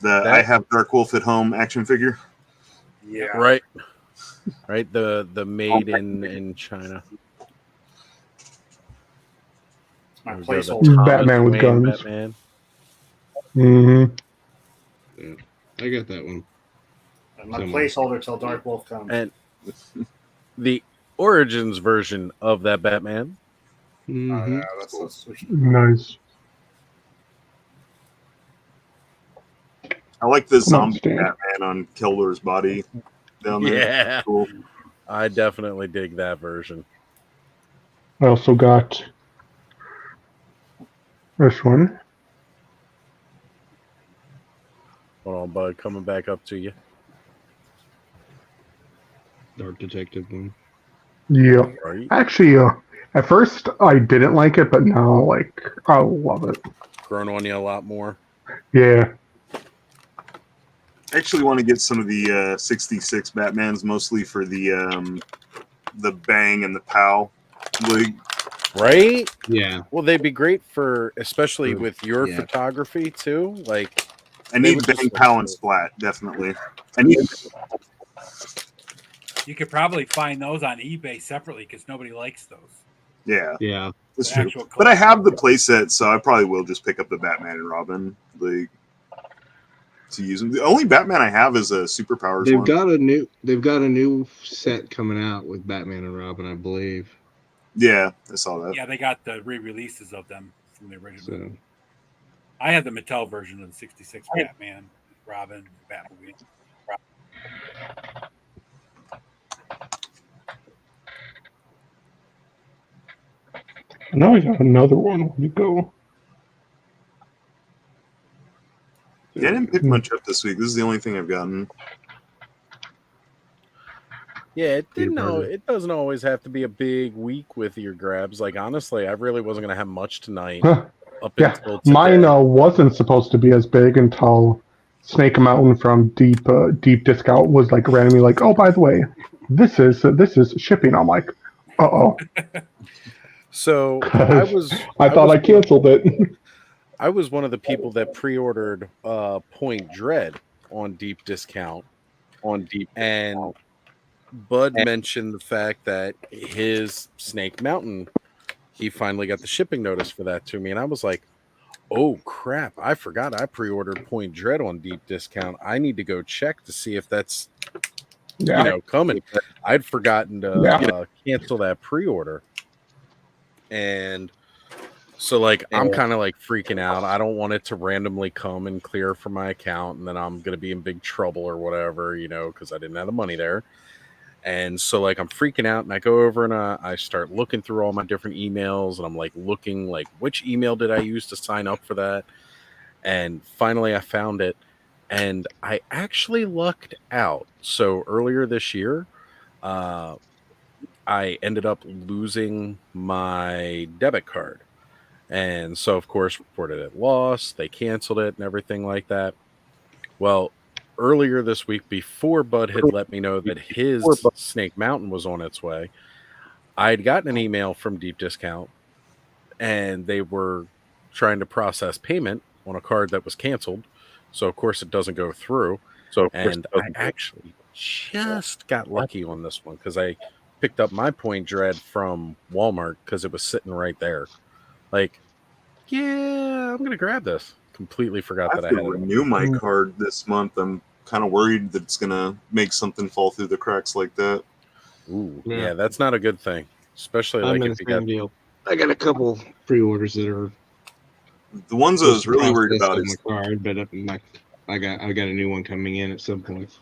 I have Dark Wolf at Home action figure. Yeah. Right. Right. The made in China. My placeholder. Batman with guns. Batman. Yeah, I got that one. My placeholder till Dark Wolf comes. And the Origins version of that Batman. Mm-hmm. Oh, yeah, that's so sweet. Nice. I like the zombie Batman on Killer's body down there. Yeah. Cool. I definitely dig that version. I also got This one. Hold on, bud. Coming back up to you. Dark Detective one. Yeah. Right. Actually, at first I didn't like it, but now, like, I love it. Grown on you a lot more. Yeah. I actually want to get some of the 66 Batmans, mostly for the bang and the pow. Like, right? Yeah. Well, they'd be great for, especially with your photography too. Like, I need bang, pow, and splat, definitely. I need. You could probably find those on eBay separately because nobody likes those. Yeah. Yeah. That's true. But I have the playset, so I probably will just pick up the Batman and Robin, like, to use them. The only Batman I have is a Superpowers They've one. They've got a new set coming out with Batman and Robin, I believe. Yeah, I saw that. Yeah, they got the re-releases of them from the original. So. I had the Mattel version of the 66 Batman, Robin, Batmobile. Now I got another one. Where'd you go? Yeah, I didn't pick much up this week. This is the only thing I've gotten. Yeah, it doesn't always have to be a big week with your grabs. Like, honestly, I really wasn't going to have much tonight. Up until today. Mine wasn't supposed to be as big until Snake Mountain from Deep Discount was like randomly like, oh, by the way, this is shipping. I'm like, uh-oh. So I thought I canceled it. I was one of the people that pre-ordered Point Dread on Deep Discount and Bud mentioned the fact that his Snake Mountain, he finally got the shipping notice for that to me, and I was like, oh crap, I forgot I pre-ordered Point Dread on Deep Discount. I need to go check to see if that's coming. I'd forgotten to cancel that pre-order. And so, like, I'm kind of like freaking out. I don't want it to randomly come and clear from my account, and then I'm going to be in big trouble or whatever, because I didn't have the money there. And so, like, I'm freaking out, and I go over and I start looking through all my different emails, and I'm like looking, like, which email did I use to sign up for that? And finally, I found it, and I actually lucked out. So earlier this year, I ended up losing my debit card. And so, of course, reported it lost. They canceled it and everything like that. Well, earlier this week, before Bud had let me know that his Snake Mountain was on its way, I had gotten an email from Deep Discount, and they were trying to process payment on a card that was canceled. So, of course, it doesn't go through. And I actually just got lucky on this one because I picked up my Point Dread from Walmart because it was sitting right there. Like, yeah, I'm going to grab this. Completely forgot that I had to renew my card this month. I'm kind of worried that it's going to make something fall through the cracks like that. Ooh, yeah, that's not a good thing. Especially like if you got deal. I got a couple pre-orders that are the ones I was really worried about is my card, but I got a new one coming in at some point.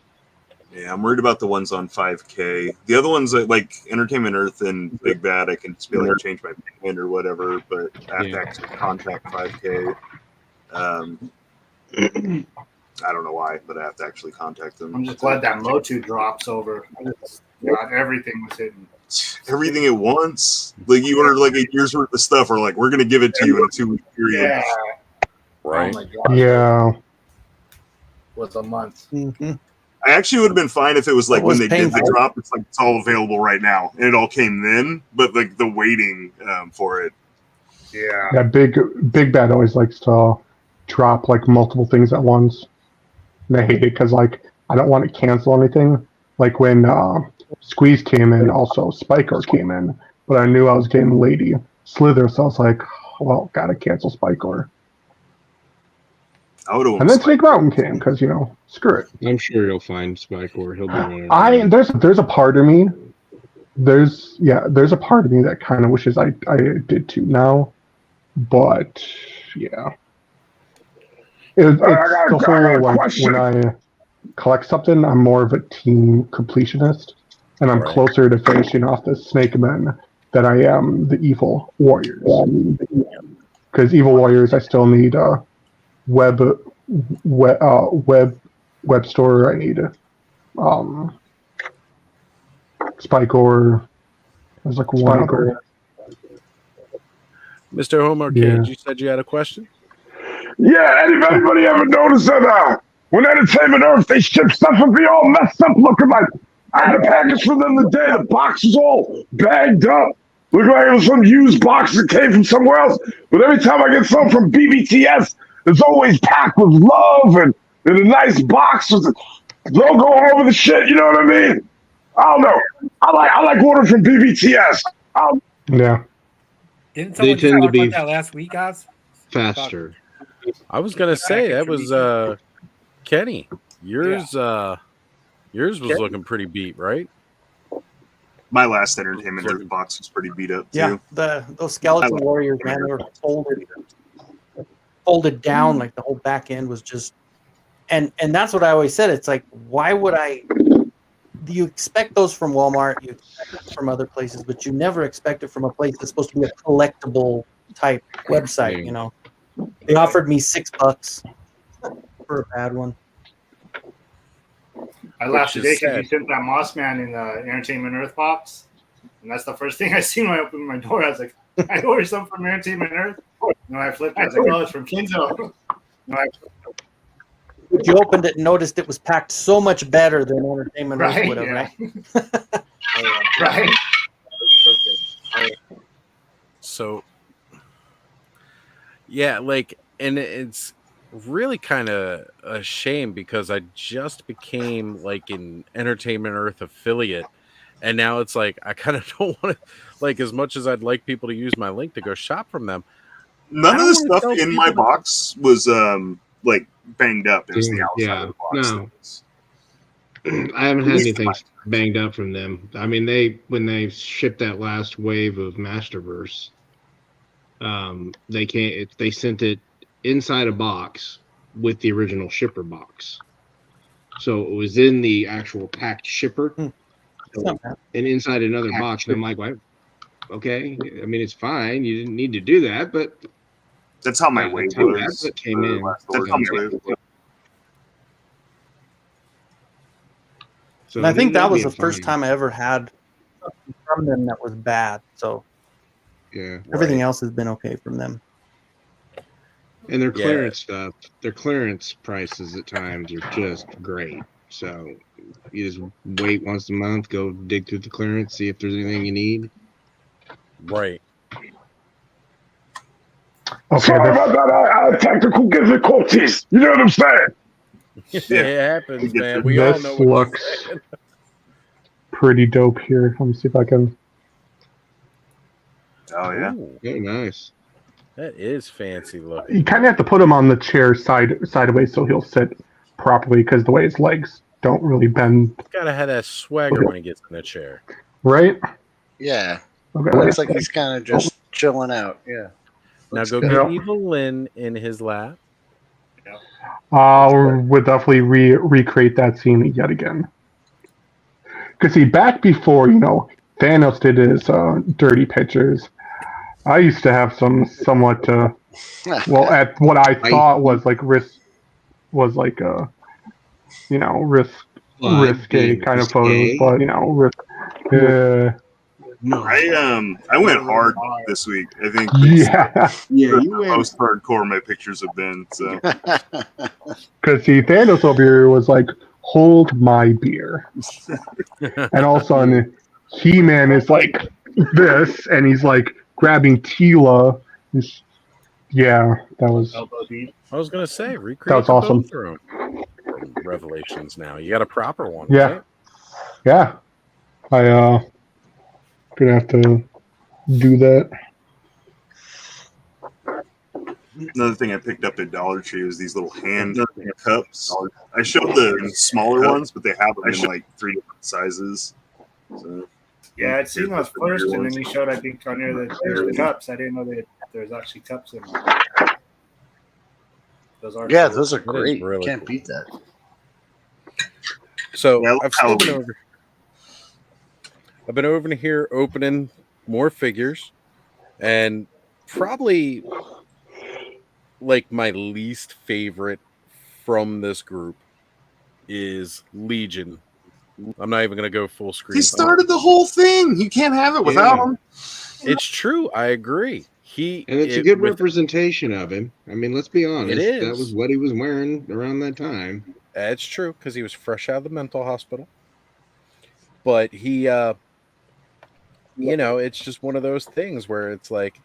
Yeah, I'm worried about the ones on 5K. The other ones, like Entertainment Earth and Big Bad, I can just be like change my payment or whatever, but I have to actually contact 5K. I don't know why, but I have to actually contact them. I'm just glad that Motu drops over. God, everything was hidden. Everything at once. Like you ordered like a year's worth of stuff, or like we're gonna give it to you in a 2-week period. Yeah. Right. Oh my God. Yeah. Was a month. Mm-hmm. I actually would have been fine if it was like when they did the drop, it's like it's all available right now. And it all came then, but like the waiting for it. Yeah. Yeah, Big Bad always likes to drop like multiple things at once. And I hate it because like I don't want to cancel anything. Like when Squeeze came in, also Spiker came in, but I knew I was getting Lady Slither, so I was like, well, gotta cancel Spiker. And then Snake Mountain came because screw it. I'm sure he'll find Spike or he'll be running. There's a part of me. There's a part of me that kind of wishes I did too now, but yeah, it's the whole when I collect something, I'm more of a team completionist, and I'm closer to finishing off the Snake Men than I am the evil warriors. because Evil Warriors, I still need web store. I need Spike or there's like one other. Mr. Home Arcade, you said you had a question? Yeah, anybody ever notice that when Entertainment Earth, they ship stuff and be all messed up looking like, I had a package from them today, the box was all bagged up. Looked like it was some used box that came from somewhere else. But every time I get something from BBTS, it's always packed with love and in a nice box with the logo all over the shit, you know what I mean? I don't know. I like ordering from BBTS. Yeah. Didn't someone just talk about that last week, Oz? Faster. I was gonna say that was Kenny. Yours was looking pretty beat, right? My last Entertainment Earth box was pretty beat up too. Yeah, those Skeleton Warriors, man, they were folded down, like the whole back end was just, and that's what I always said. It's like, why would I? You expect those from Walmart, you expect it from other places, but you never expect it from a place that's supposed to be a collectible type website. You know, they offered me $6 for a bad one. I laughed today because you sent that Moss Man in the Entertainment Earth box, and that's the first thing I seen when I opened my door. I was like, I ordered something from Entertainment Earth. No, I flipped it. I was like, oh, it's from Kinzo. But you opened it and noticed it was packed so much better than Entertainment Earth would have, right? Right. Perfect. So, yeah, like, and it's really kind of a shame because I just became like an Entertainment Earth affiliate, and now it's like I kind of don't want to, like, as much as I'd like people to use my link to go shop from them. None of the stuff in my box was like banged up. It was the outside of the box. No. I haven't had anything banged up from them. I mean, when they shipped that last wave of Masterverse, they sent it inside a box with the original shipper box. So it was in the actual packed shipper and inside another box. And I'm like, well, okay. I mean, it's fine. You didn't need to do that, but that's how my wave was. That came in. So and I think that was the first time I ever had something from them that was bad. So yeah, everything else has been okay from them. And their clearance stuff, their clearance prices at times are just great. So you just wait once a month, go dig through the clearance, see if there's anything you need. Right. Okay, sorry about that. I had technical difficulties. You know what I'm saying? It happens, man. We this all know what looks pretty dope here. Let me see if I can. Oh yeah, very nice. That is fancy looking. You kind of have to put him on the chair sideways so he'll sit properly because the way his legs don't really bend. He's gotta have that swagger when he gets in the chair, right? Yeah. Okay. It looks like he's kind of just chilling out. Yeah. Now go get Evil Lynn in his lap. We'll definitely recreate that scene yet again. Because see, back before, Thanos did his dirty pictures, I used to have some somewhat, at what I thought was like risque risque kind of photos, but I went hard this week. I think you went most hardcore my pictures have been. So because see, Thanos over here was like, hold my beer, and all of a sudden He-Man is like this, and he's like grabbing Tila. Yeah, that was. I was gonna say recreate. That was awesome. Revelations. Now you got a proper one. Yeah, right? yeah. I gonna have to do that. Another thing I picked up at Dollar Tree was these little hand cups. I showed the smaller ones, but they have them in like 3 different sizes. So, yeah, I'd seen those first, and then you showed, I think, on there that there's the cups. I didn't know that there's actually cups in them. Those are great. Really can't beat that. So I've been over here opening more figures, and probably like my least favorite from this group is Legion. I'm not even going to go full screen. He started the whole thing. You can't have it without him. It's true. I agree. And it's a good representation of him. I mean, let's be honest. It is. That was what he was wearing around that time. That's true, because he was fresh out of the mental hospital. But he, it's just one of those things where it's like...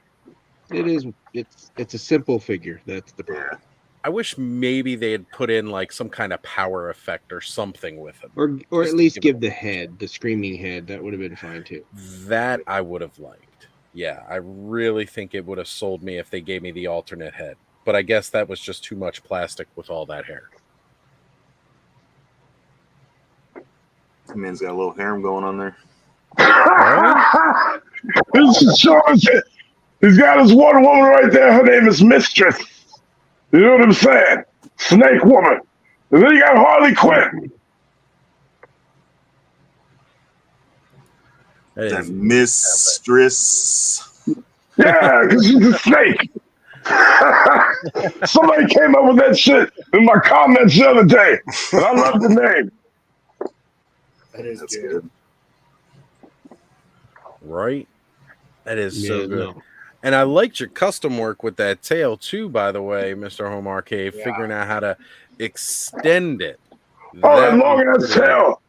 It is. It's a simple figure. That's the problem. I wish maybe they had put in like some kind of power effect or something with him. Or at least give the head, the screaming head. That would have been fine too. That I would have liked. Yeah, I really think it would have sold me if they gave me the alternate head. But I guess that was just too much plastic with all that hair. The man's got a little harem going on there. This is showing shit. He's got his one woman right there. Her name is Mistress. You know what I'm saying? Snake Woman. And then you got Harley Quinn. That mistress. Yeah, because she's a snake. Somebody came up with that shit in my comments the other day. And I love the name. That's good. Right? That is so good. No. And I liked your custom work with that tail too, by the way, Mr. Home Arcade, figuring out how to extend it. Oh, that long ass tail.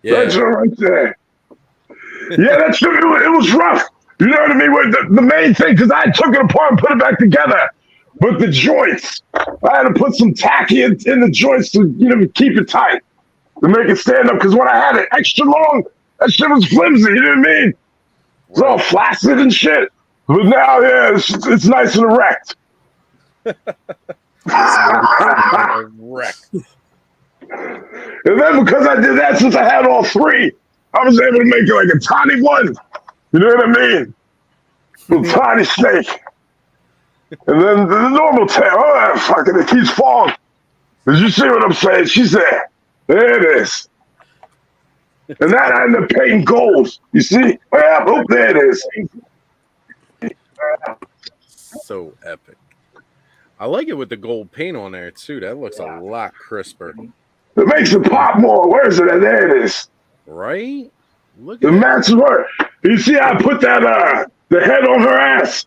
Yeah. That's right there. Yeah, that's true. It was rough. You know what I mean? The main thing, because I took it apart and put it back together. But the joints, I had to put some tacky in the joints to, keep it tight, to make it stand up. Because when I had it extra long, that shit was flimsy. You know what I mean? It's all flaccid and shit. But now, yeah, it's nice and erect. Erect. And then because I did that, since I had all three, I was able to make it like a tiny one. You know what I mean? A tiny snake. And then the normal tail. Oh, fucking, it keeps falling. Did you see what I'm saying? She's there. There it is. And that I ended up painting gold. You see? Yeah, oh, there it is. So epic. I like it with the gold paint on there too. That looks a lot crisper. It makes it pop more. Where is it? There it is. Right? Look at the match her. You see how I put that the head on her ass?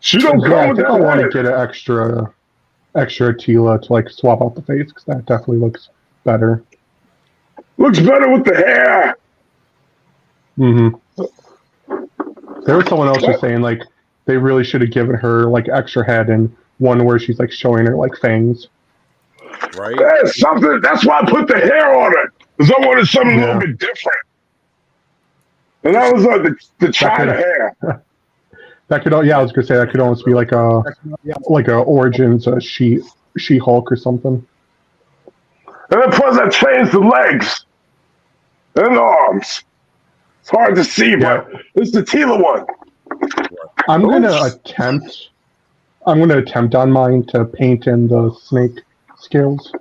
She don't go with that. I want to get an extra Tila to like swap out the face because that definitely looks better. Looks better with the hair. Mm-hmm. There was someone else just saying like they really should have given her like extra head and one where she's like showing her like fangs. Right. There's something. That's why I put the hair on it. Because I wanted something a little bit different. And that was the China hair. That could, I was gonna say that could almost be like a Origins She-Hulk or something. And then plus I changed the legs and the arms. It's hard to see, but it's the Tila one. I'm gonna attempt on mine to paint in the snake scales.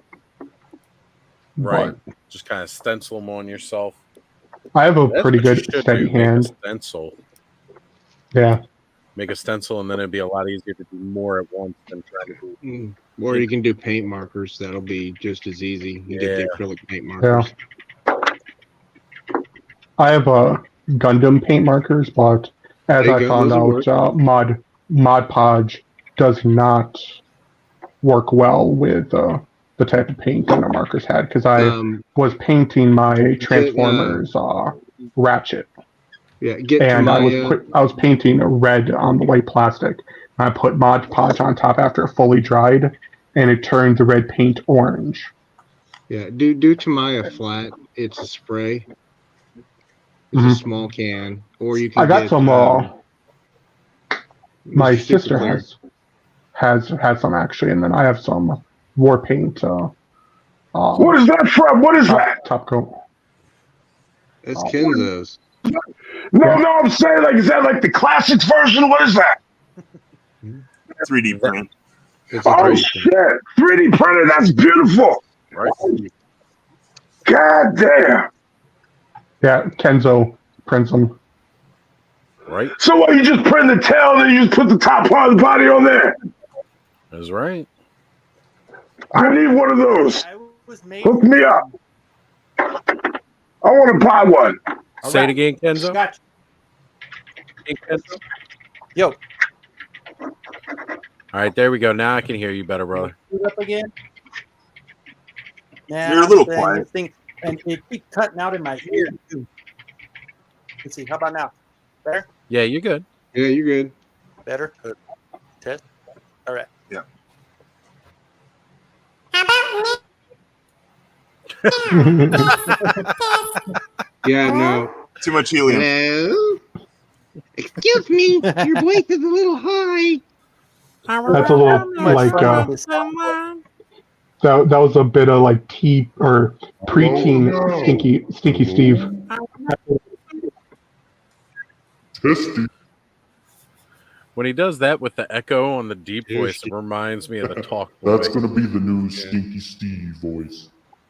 Right. But just kind of stencil them on yourself. I have a pretty good steady hand. Stencil. Yeah. Make a stencil, and then it'd be a lot easier to do more at once than trying to do. Or you can do paint markers. That'll be just as easy. You get the acrylic paint markers. Yeah. I have Gundam paint markers, but as I found out, Mod Podge does not work well with the type of paint Gundam markers had because I was painting my Transformers Ratchet. Yeah, I was painting red on the white plastic. I put Mod Podge on top after it fully dried, and it turned the red paint orange. Yeah, do Tamaya flat. It's a spray. It's a small can, or you can. I got some. My sister has some actually, and then I have some war paint. What is that from? What is that? Top coat. It's Kenzo's. No, I'm saying like, is that like the classics version? What is that? 3D print. Oh shit! 3D printed. That's beautiful. Right. God damn. Yeah, Kenzo prints them. Right. So what? You just print the tail, and then you just put the top part of the body on there. That's right. I need one of those. Hook me up. I want to buy one. Say it again, Kenzo. Gotcha. Yo. All right, there we go. Now I can hear you better, brother. Up again. Man, You're a little quiet. And it keeps cutting out in my ear too. Let's see. How about now? Better? Yeah, you're good. Yeah, you're good. Better? Good. Test? All right. Yeah. Yeah, no. Too much helium. Hello? Excuse me, your voice is a little high. That's a little like that was a bit of like tea or preteen stinky Steve. When he does that with the echo on the deep voice, it reminds me of the talk. That's going to be the new Stinky Steve voice.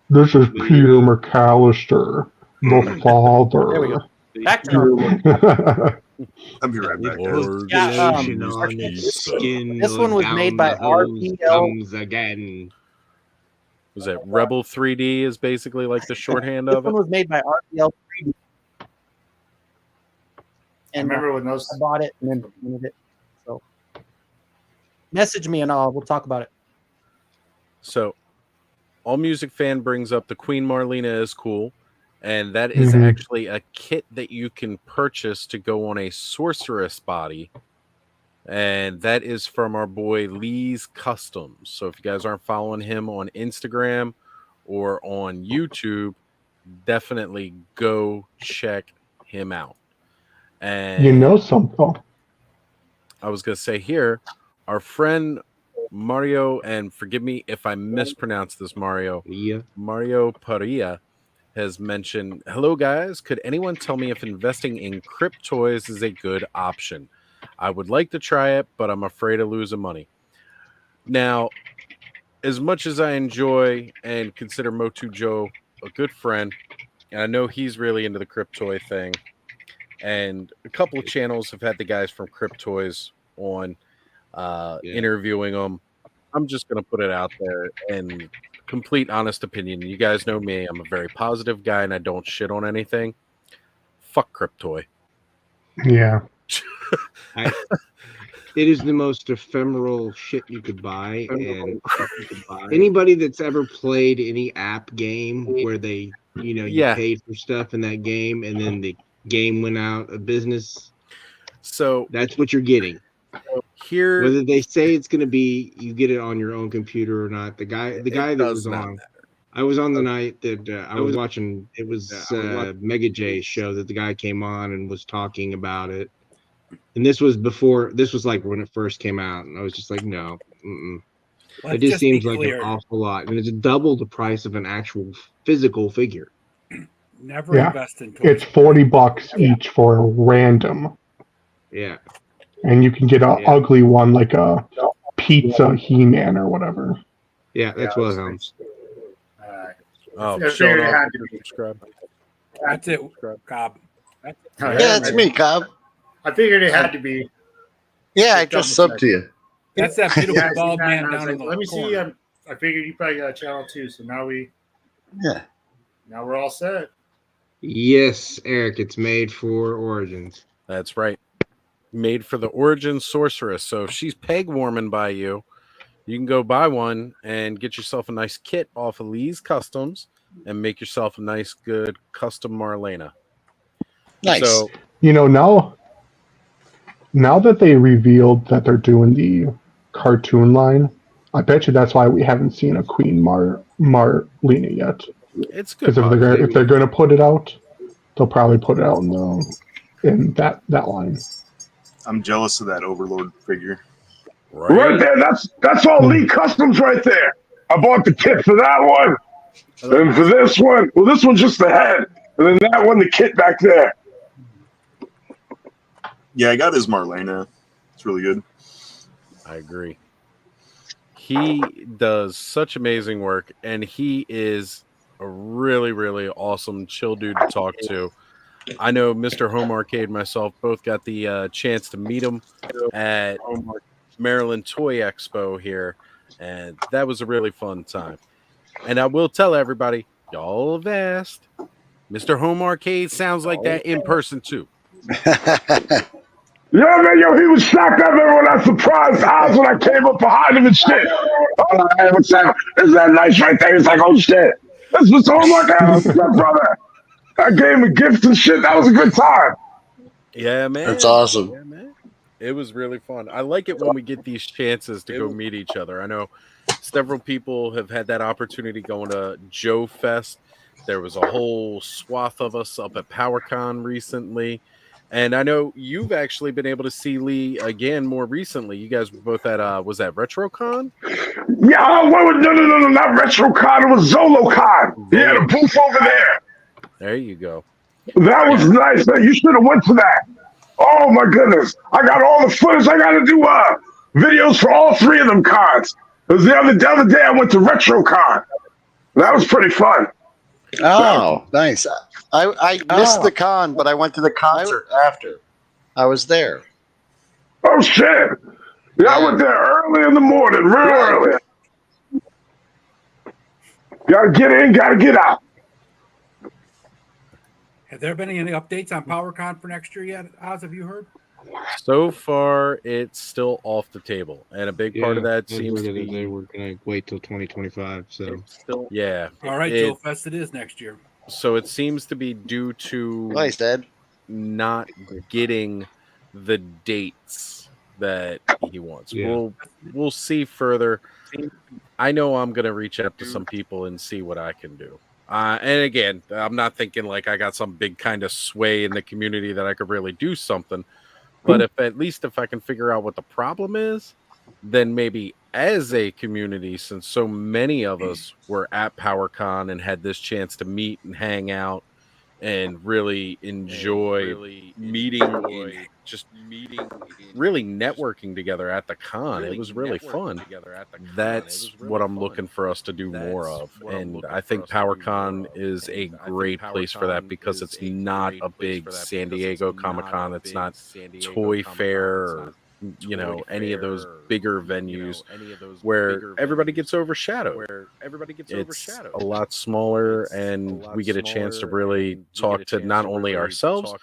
This is Peter McAllister, the father. There we go. Back to I'll be right back. This one was made by RPL. Again. Was that Rebel 3D is basically like the shorthand of it? This one was made by RPL 3D. And I remember when those... I bought it and then implemented it. So message me and we'll talk about it. So All Music Fan brings up the Queen Marlena is cool. And that is actually a kit that you can purchase to go on a sorceress body. And that is from our boy Lee's Customs. So if you guys aren't following him on Instagram or on YouTube, definitely go check him out. And you know something. I was going to say here, our friend Mario, and forgive me if I mispronounce this, Mario Parilla, has mentioned, hello guys, could anyone tell me if investing in crypt toys is a good option? I would like to try it, but I'm afraid of losing money. Now, as much as I enjoy and consider Motu Joe a good friend, and I know he's really into the crypt toy thing, and a couple of channels have had the guys from Crypt Toys on interviewing them. I'm just going to put it out there and complete honest opinion. You guys know me. I'm a very positive guy and I don't shit on anything. Fuck Crypt Toy. Yeah. It is the most ephemeral shit you could buy. And anybody that's ever played any app game where they, you paid for stuff in that game and then the game went out of business. So that's what you're getting. Here, whether they say it's going to be you get it on your own computer or not, the guy that was on, I was on the night that I was watching. It was Mega J's show that the guy came on and was talking about it. And this was like when it first came out, and I was just like, no, it just seems like an awful lot, and it's double the price of an actual physical figure. Never invest in toys. It's $40 each for a random. Yeah. And you can get an ugly one like a pizza He-Man or whatever. Yeah, that's what it sounds. Show it off. Subscribe. That's it, Cobb. It's me, Cobb. I figured it had to be. Yeah, I just subbed to you. That's that beautiful bald man down in the Let me corner. see. I figured you probably got a channel too, so now now we're all set. Yes, Eric, it's made for Origins. That's right. Made for the Origin Sorceress. So if she's peg warming by you, you can go buy one and get yourself a nice kit off of Lee's Customs and make yourself a nice, good custom Marlena. Nice. So, now that they revealed that they're doing the cartoon line, I bet you that's why we haven't seen a Queen Marlena yet. It's good. Because if they're going to put it out, they'll probably put it out in that line. I'm jealous of that Overlord figure. Right there, that's all Lee Customs right there. I bought the kit for that one. And for this one, well, this one's just the head. And then that one, the kit back there. Yeah, I got his Marlena. It's really good. I agree. He does such amazing work, and he is a really, really awesome, chill dude to talk to. I know Mr. Home Arcade and myself both got the chance to meet him at Maryland Toy Expo here, and that was a really fun time. And I will tell everybody, y'all have asked, Mr. Home Arcade sounds like that in person too. Yeah, man, he was shocked. I remember when I surprised Oz when I came up behind him and shit. Oh, man, what's that? Isn't that nice right there? He's like, oh, shit. That's what's on my house, brother. I gave him a gift and shit. That was a good time. Yeah, man. That's awesome. Yeah, man. It was really fun. I like it when we get these chances to go meet each other. I know several people have had that opportunity going to Joe Fest. There was a whole swath of us up at PowerCon recently. And I know you've actually been able to see Lee again more recently. You guys were both at, was that RetroCon? Yeah, no, not RetroCon. It was ZoloCon. Yeah, the booth over there. There you go. That was nice, man. You should have went to that. Oh, my goodness. I got all the footage. I got to do videos for all three of them cons. It was the other day I went to RetroCon. That was pretty fun. Oh, nice. I missed the con, but I went to the concert after. I was there. Oh, shit. Yeah, I went there early in the morning, real early. Gotta get in, gotta get out. Have there been any updates on PowerCon for next year yet? Oz, have you heard? So far, it's still off the table, and a big part of that seems to be they were going to wait till 2025. So yeah. All right, Joe Fest, it is next year. So it seems to be due to nice, Ed. Not getting the dates that he wants. Yeah. We'll see further. I know I'm going to reach out to some people and see what I can do. And again, I'm not thinking like I got some big kind of sway in the community that I could really do something. But if I can figure out what the problem is, then maybe as a community, since so many of us were at PowerCon and had this chance to meet and hang out and really enjoy really networking together at the con. It was really fun. That's what I'm looking for us to do more of. And I think PowerCon is a great place for that because it's not a big San Diego Comic-Con. It's not Toy Fair or any of those bigger venues where everybody gets overshadowed. It's a lot smaller, and we get a chance to really talk to not only ourselves,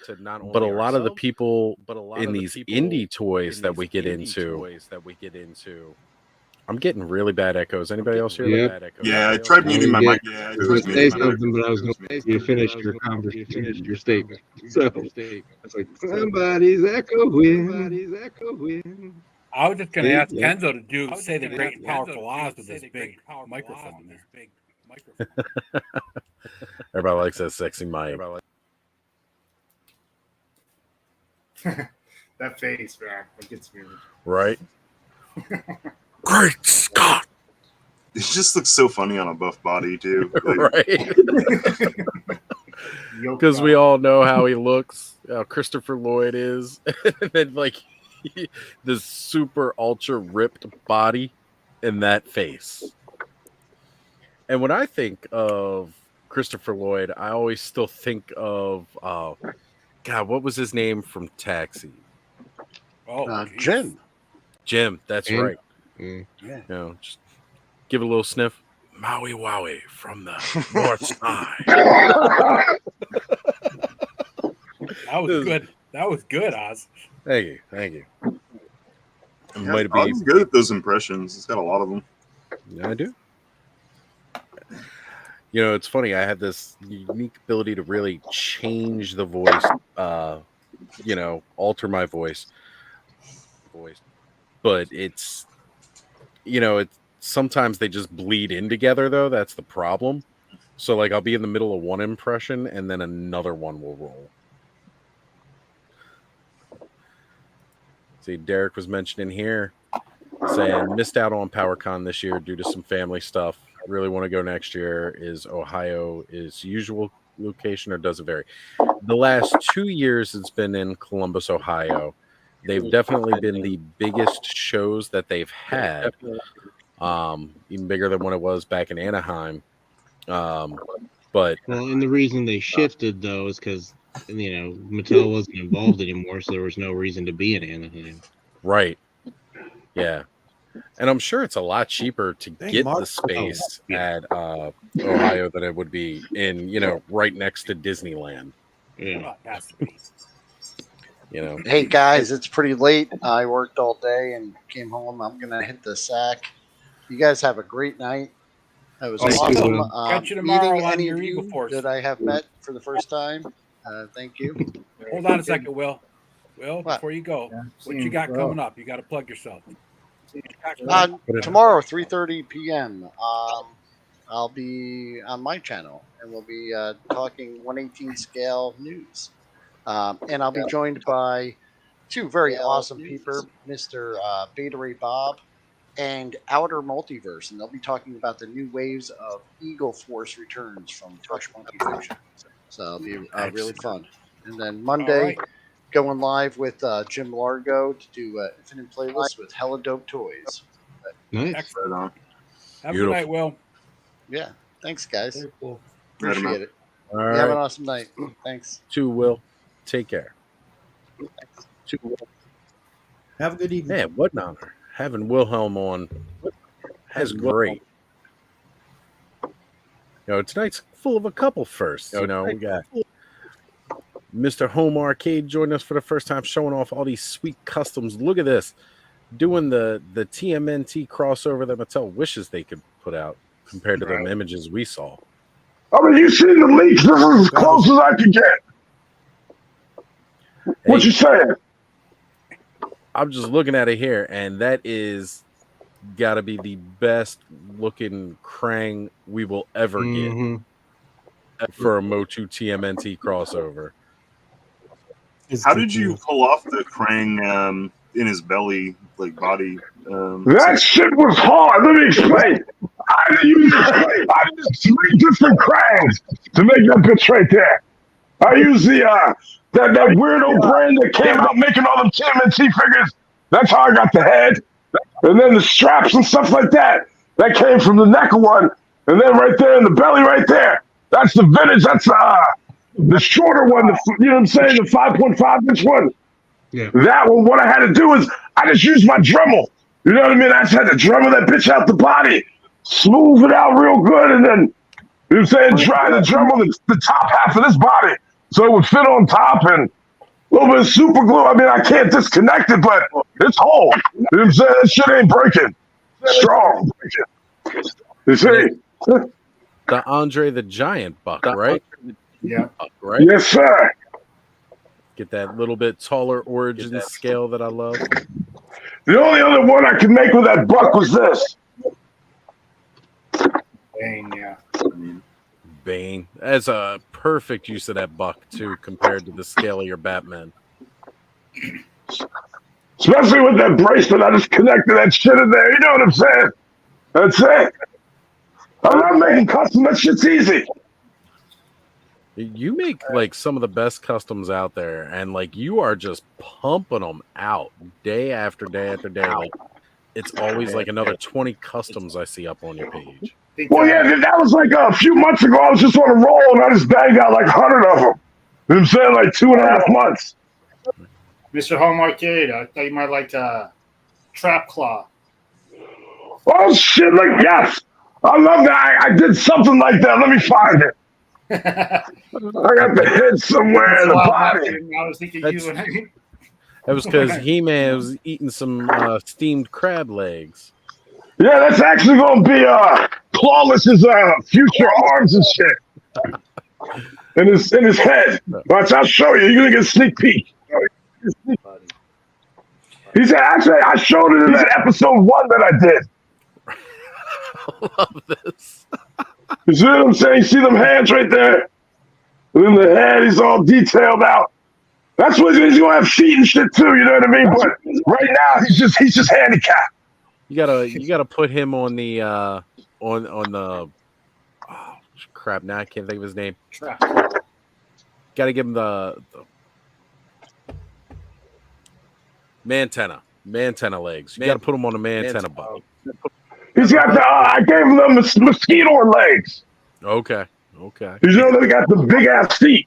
but a lot of the people in these indie toys that we get into. I'm getting really bad echoes. Anybody else hear bad echoes? Yeah, I tried muting my mic. I was going to say something, but I was going to say you finish your conversation, your statement. So it's like somebody's echoing. I was just going to ask Kenzo to say the great and powerful Oz with this big microphone. Everybody likes that sexy mic. That face, man, it gets me. Right? Great Scott! It just looks so funny on a buff body, too. Right? Because we all know how he looks, how Christopher Lloyd is. And then, this super ultra ripped body and that face. And when I think of Christopher Lloyd, I always still think of, God, what was his name from Taxi? Jim. Jim, that's right. Yeah. Just give it a little sniff. Maui Wowie from the North Side. That was good. That was good, Oz. Thank you. Oz is good at those impressions. He's got a lot of them. Yeah, I do. It's funny. I have this unique ability to really change the voice, alter my voice. But it's sometimes they just bleed in together, though. That's the problem. So, I'll be in the middle of one impression, and then another one will roll. See, Derek was mentioning here, saying, missed out on PowerCon this year due to some family stuff. Really want to go next year. Is Ohio is usual location, or does it vary? The last 2 years it's been in Columbus, Ohio. They've definitely been the biggest shows that they've had, even bigger than when it was back in Anaheim. But But and the reason they shifted though is because Mattel wasn't involved anymore, so there was no reason to be in Anaheim. Right. Yeah. And I'm sure it's a lot cheaper to get the space at Ohio than it would be in, right next to Disneyland. Yeah. Hey guys, it's pretty late. I worked all day and came home. I'm gonna hit the sack. You guys have a great night. It was awesome. Catch you tomorrow meeting on any your of Eagle you Force. that I have met for the first time. Thank you. Hold on a second, Will. Will, before you go, what you got coming up? You got to plug yourself. Tomorrow, 3:30 p.m. I'll be on my channel, and we'll be talking 1/18 scale news. And I'll be joined by two very awesome people, Mr. Beta Ray Bob and Outer Multiverse, and they'll be talking about the new waves of Eagle Force returns from Touch Monkey Fiction. So it'll be really fun. And then Monday, going live with Jim Largo to do Infinite Playlist with Hella Dope Toys. Nice. Excellent. Have a good night, Will. Yeah. Thanks, guys. Very cool. Appreciate it. All right. Have an awesome night. Thanks. To Will. Take care. To Will. Have a good evening. Man, what an honor. Having Wilhelm on is great. Tonight's full of a couple firsts. We got Mr. Home Arcade joining us for the first time, showing off all these sweet customs. Look at this. Doing the TMNT crossover that Mattel wishes they could put out compared to them images we saw. I mean, you seen the leaks. This is as close as I could get. What you saying? I'm just looking at it here, and that is got to be the best looking Krang we will ever get for a Motu TMNT crossover. How did you pull off the Krang in his belly, body? That shit was hard. Let me explain. I used 3 different Krangs to make that bitch right there. I used that weirdo brand that came out making all them TMNT figures. That's how I got the head. And then the straps and stuff like that. That came from the neck one. And then right there in the belly right there. That's the vintage. That's the shorter one. You know what I'm saying? The 5.5 inch one. Yeah. That one, what I had to do is I just used my Dremel. You know what I mean? I just had to Dremel that bitch out the body. Smooth it out real good. And then, you know what I'm saying? Try to Dremel the top half of this body. So it would fit on top and a little bit of super glue. I mean, I can't disconnect it, but it's whole. You know what I'm saying? That shit ain't breaking. Strong. You see? The Andre the Giant buck, right? Yeah. Right? Yes, sir. Get that little bit taller origin scale that I love. The only other one I could make with that buck was this. Bane, yeah. Bane. That's a perfect use of that buck, too, compared to the scale of your Batman. Especially with that bracelet, I just connected that shit in there. You know what I'm saying? That's it. I'm not making custom. That shit's easy. You make some of the best customs out there, and you are just pumping them out day after day after day. It's always another 20 customs I see up on your page. Well, yeah, that was a few months ago. I was just on a roll, and I just banged out 100 of them. You know what I'm saying? 2.5 months. Mr. Home Arcade, I thought you might like Trap Claw. Oh, shit, yes. I love that. I did something like that. Let me find it. I got the head somewhere in the body. I was thinking you and I. That was because He-Man was eating some steamed crab legs. Yeah, that's actually going to be Clawless's future arms and shit. In his head. Watch, I'll show you. You're going to get a sneak peek. He said, actually, I showed it in that episode 1 that I did. I love this. You see what I'm saying? See them hands right there? And then the head is all detailed out. That's what he's gonna have feet and shit too, you know what I mean? But right now he's just handicapped. You gotta put him on the on the crap, now I can't think of his name. Gotta give him the Mantenna legs. You gotta put him on the Mantenna butt. He's got I gave him the mosquito legs. Okay. Okay. You know they got the big ass feet.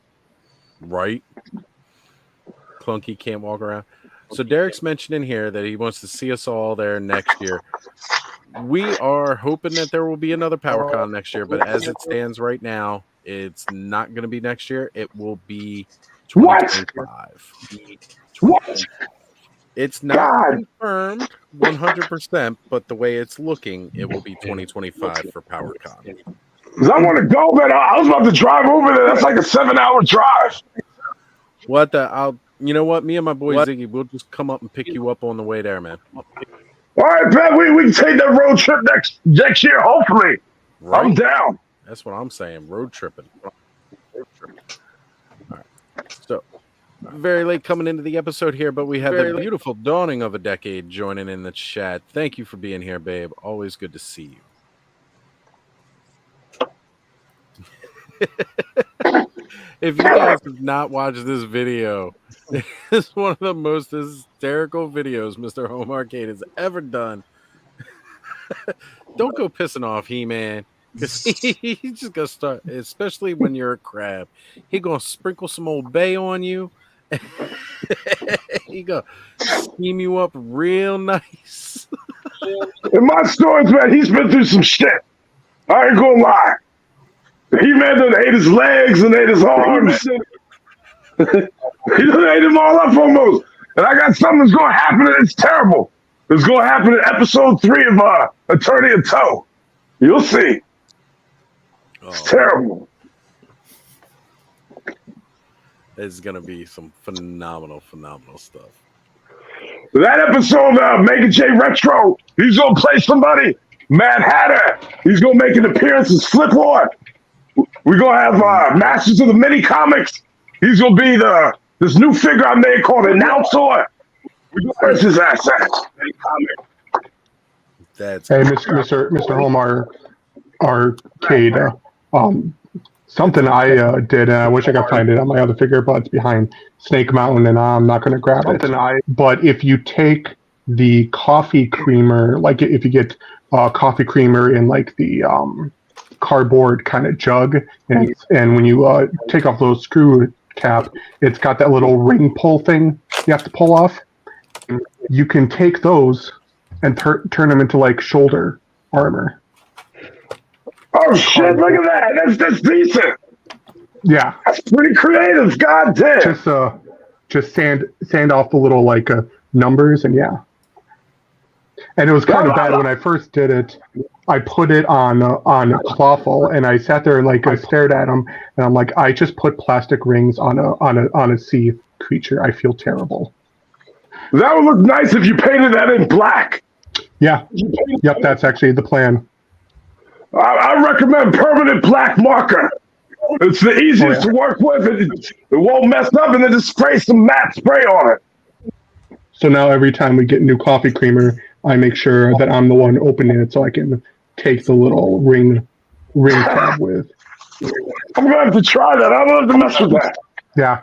Right. Clunky can't walk around. So Derek's mentioning here that he wants to see us all there next year. We are hoping that there will be another PowerCon next year, but as it stands right now, it's not going to be next year. It will be 2025. What? It's not confirmed 100%, but the way it's looking, it will be 2025 for PowerCon. Because I want to go, man. I was about to drive over there. That's like a 7-hour drive. What the? You know what? Me and my boy Ziggy, we'll just come up and pick you up on the way there, man. All right, man. We can take that road trip next year, hopefully. Right? I'm down. That's what I'm saying. Road tripping. All right. So, very late coming into the episode here, but we have the beautiful dawning of a decade joining in the chat. Thank you for being here, babe. Always good to see you. If you guys have not watched this video, it's one of the most hysterical videos Mr. Home Arcade has ever done. Don't go pissing off He-Man, because he's just going to start, especially when you're a crab. He going to sprinkle some Old Bay on you. He going to steam you up real nice. In my stories, man, he's been through some shit. I ain't going to lie. He-Man done ate his legs and ate his arms. He done ate them all up almost. And I got something that's going to happen, and it's terrible. It's going to happen in episode 3 of Attorney of Toe. You'll see. It's terrible. It's going to be some phenomenal stuff. That episode, Mega J Retro, he's going to play somebody. Mad Hatter, he's going to make an appearance as Flipboard. We're going to have Masters of the Mini Comics. He's going to be this new figure I made called Announcer. Where's his ass at? Hey, Mr. Home Arcade. Something I did, and I wish I could find it on my other figure, but it's behind Snake Mountain, and I'm not going to grab it. But if you take the coffee creamer, like if you get coffee creamer in like the cardboard kind of jug, and when you take off those screw cap, it's got that little ring pull thing you have to pull off. You can take those and turn them into like shoulder armor. Oh shit! Look at that. That's decent. Yeah, that's pretty creative. God damn. Just sand off the little like numbers, and yeah. And it was kind of bad when I first did it. I put it on Clawful, and I sat there and like I stared at him, and I'm like, I just put plastic rings on a sea creature. I feel terrible. That would look nice if you painted that in black. Yeah. Yep, that's actually the plan. I recommend permanent black marker. It's the easiest to work with. It won't mess up, and then just spray some matte spray on it. So now every time we get new coffee creamer, I make sure that I'm the one opening it so I can take the little ring tab with. I'm going to have to try that. I don't have to mess with that. Yeah.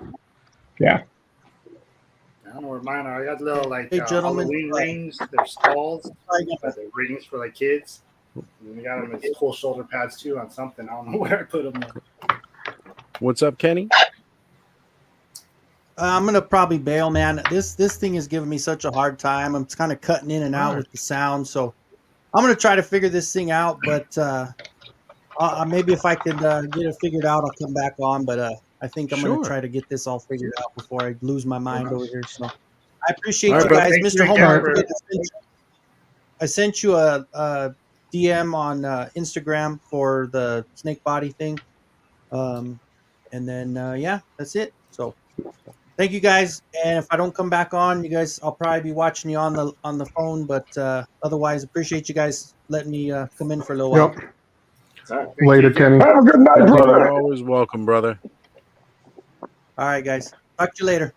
I don't know where mine are. I got little like gentlemen, Halloween rings. They're skulls. They're rings for like kids. And we got them as cool shoulder pads too on something. I don't know where I put them. What's up, Kenny? I'm gonna probably bail, man. This thing is giving me such a hard time. I'm kind of cutting in and out with the sound, so I'm gonna try to figure this thing out. But maybe if I could get it figured out, I'll come back on. But I think I'm gonna try to get this all figured out before I lose my mind over here. So I appreciate you guys, Mr. Homer. I sent you a DM on Instagram for the snake body thing, and then yeah, that's it. So. Thank you guys, and if I don't come back on, you guys, I'll probably be watching you on the phone. But otherwise, appreciate you guys letting me come in for a little while. Yep. Later, Kenny. Have a good night, brother. You're always welcome, brother. All right, guys. Talk to you later.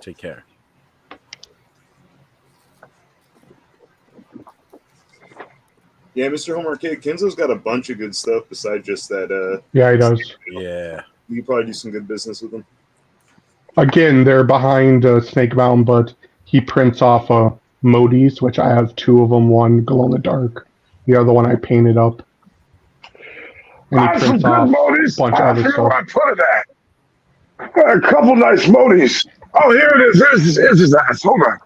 Take care. Yeah, Mr. Home Arcade, Kenzo's got a bunch of good stuff besides just that. Yeah, he does. Yeah. You could probably do some good business with him. Again, they're behind Snake Mountain, but he prints off Modis, which I have 2 of them. One glow in the dark, the other one I painted up. And he some prints good off monies. a bunch of I other forget where I stuff. put it at. A couple nice monies. Oh, here it is. Here's his ass. Hold on.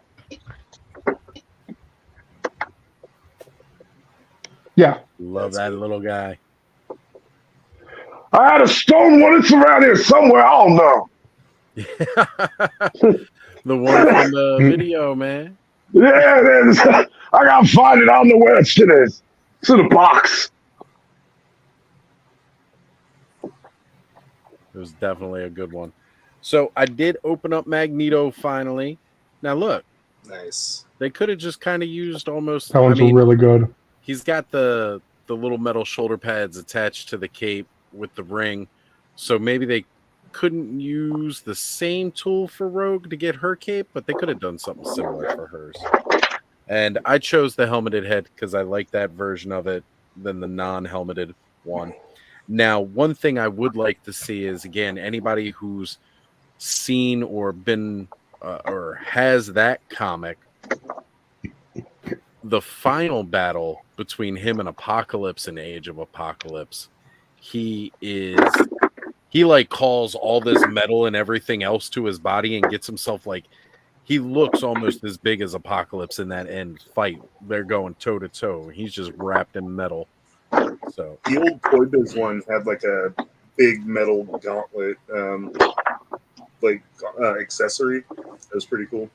Yeah. Love that little guy. I had a stone one. It's around here somewhere. I don't know. The one from the video, man. Yeah, it is. I gotta find it. I don't know where that shit is. It's in a box. It was definitely a good one. So I did open up Magneto finally. Now look. Nice. They could have just kind of used almost. That one's really good. He's got the little metal shoulder pads attached to the cape with the ring. So maybe they couldn't use the same tool for Rogue to get her cape, but they could have done something similar for hers. And I chose the helmeted head because I like that version of it than the non-helmeted one. Now, one thing I would like to see is, again, anybody who's seen or been or has that comic, the final battle between him and Apocalypse in Age of Apocalypse, he like calls all this metal and everything else to his body and gets himself like, he looks almost as big as Apocalypse in that end fight. They're going toe to toe. He's just wrapped in metal. So the old Toy Biz one had like a big metal gauntlet, accessory. That was pretty cool.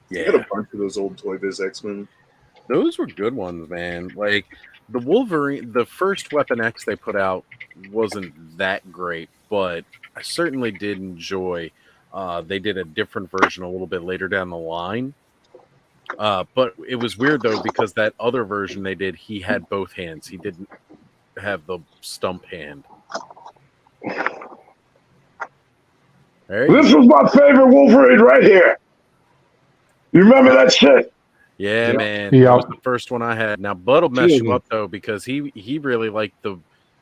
Yeah, I had a bunch of those old Toy Biz X-Men. Those were good ones, man. Like the Wolverine, the first Weapon X they put out wasn't that great, but I certainly did enjoy. They did a different version a little bit later down the line. But it was weird though, because that other version they did, he had both hands. He didn't have the stump hand. This was my favorite Wolverine right here. You remember that shit? Yeah, man. That was the first one I had. Now Bud will mess you up though, because he really liked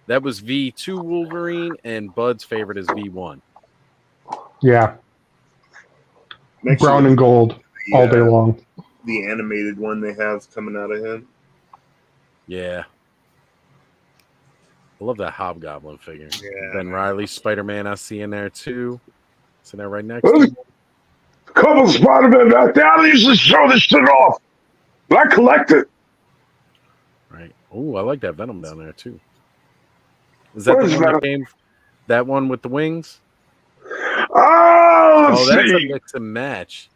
that was V2 Wolverine, and Bud's favorite is V1. Yeah. Brown and gold all day long. The animated one they have coming out of him. Yeah. I love that Hobgoblin figure. Yeah. Ben Reilly, Spider-Man I see in there too. Sitting there right next to him. Couple Spider-Man back there. I usually show this shit off, but I collect it. Right. Oh, I like that Venom down there too. Is that the one that came? That one with the wings? Oh, that's a mix and match.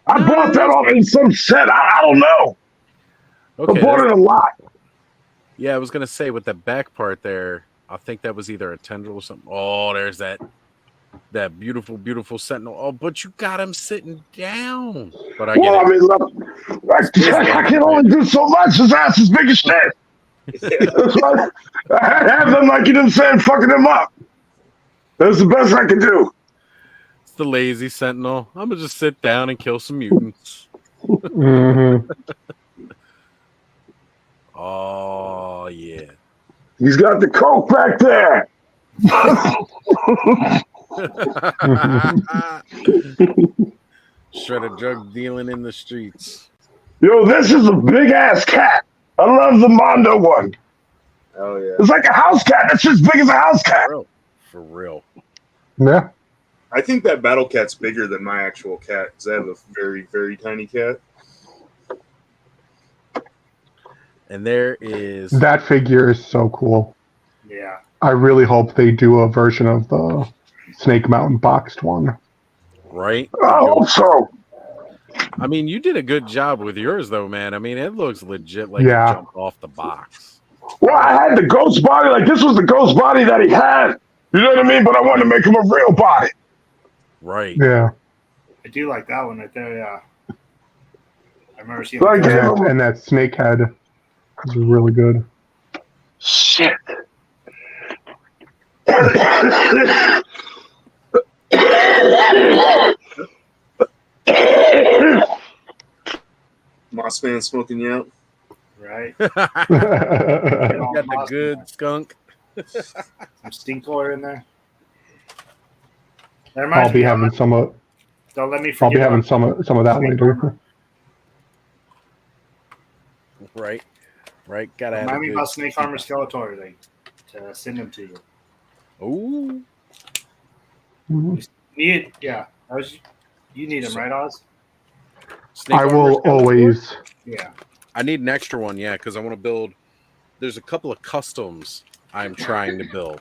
I bought that off in some set. I don't know. Okay, I bought it a lot. Yeah, I was gonna say with the back part there, I think that was either a tendril or something. Oh, there's that beautiful, beautiful Sentinel. Oh, but you got him sitting down. But I get it. I mean, look, I can only do so much. His ass is big as shit. That's why I have them like you didn't say and fucking them up. That's the best I can do. It's the lazy Sentinel. I'm gonna just sit down and kill some mutants. Mm-hmm. Oh yeah. He's got the coke back there. Shredded drug dealing in the streets. Yo, this is a big ass cat. I love the Mondo one. Oh yeah. It's like a house cat. That's as big as a house cat. For real. Yeah. I think that Battle Cat's bigger than my actual cat because I have a very, very tiny cat. And there is that figure is so cool. Yeah. I really hope they do a version of the Snake Mountain boxed one. Right? I hope so. I mean, you did a good job with yours, though, man. I mean, it looks legit like it jumped off the box. Well, I had the ghost body. Like, this was the ghost body that he had. You know what I mean? But I wanted to make him a real body. Right. Yeah. I do like that one right there, yeah. I remember seeing and that snake head is really good. Shit. Moss Man smoking you out. Right. Got the good skunk. Some stink oil in there. I'll be having some of. Don't let me forget. I'll be having some of that later. Right. Right? Gotta have Remind me about Snake Armor Skeletor, like, to send them to you. Ooh. You need them, right, Oz? I will always. Yeah. I need an extra one, yeah, because I want to build. There's a couple of customs I'm trying to build,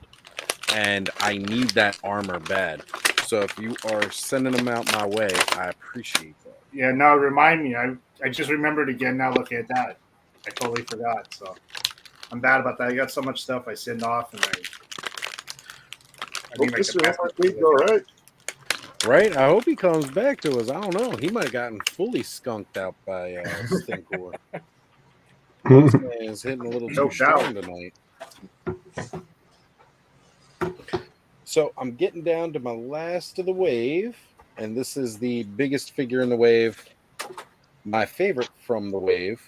and I need that armor bad. So if you are sending them out my way, I appreciate that. Yeah, no, remind me. I just remembered again now looking at that. I totally forgot. So I'm bad about that. I got so much stuff I send off, and I need my capacity. All right. Right? I hope he comes back to us. I don't know. He might have gotten fully skunked out by Stinkor. This man's hitting a little too strong tonight. So I'm getting down to my last of the wave, and this is the biggest figure in the wave. My favorite from the wave.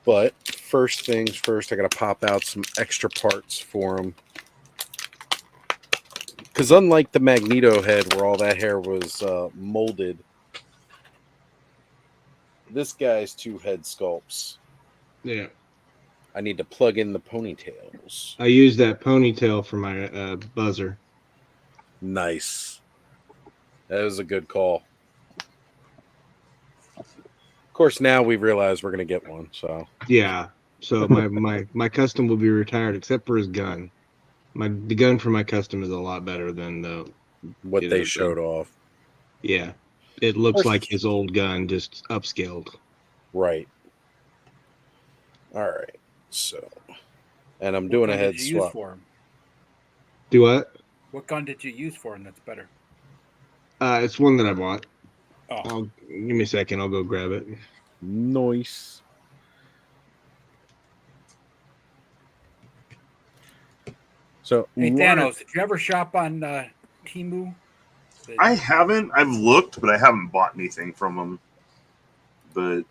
But first things first, I got to pop out some extra parts for him. Because unlike the Magneto head where all that hair was molded, this guy's 2 head sculpts. Yeah. I need to plug in the ponytails. I use that ponytail for my buzzer. Nice. That was a good call. Of course, now we realize we're going to get one. So yeah. So my custom will be retired except for his gun. The gun for my custom is a lot better than what they showed off. Yeah. It looks like his old gun, just upscaled. Right. All right. So, and I'm doing a head swap. For him? Do what? What gun did you use for him that's better? It's one that I bought. Oh. Give me a second. I'll go grab it. Nice. So, hey, Thanos, did you ever shop on Temu? I haven't. I've looked, but I haven't bought anything from them. But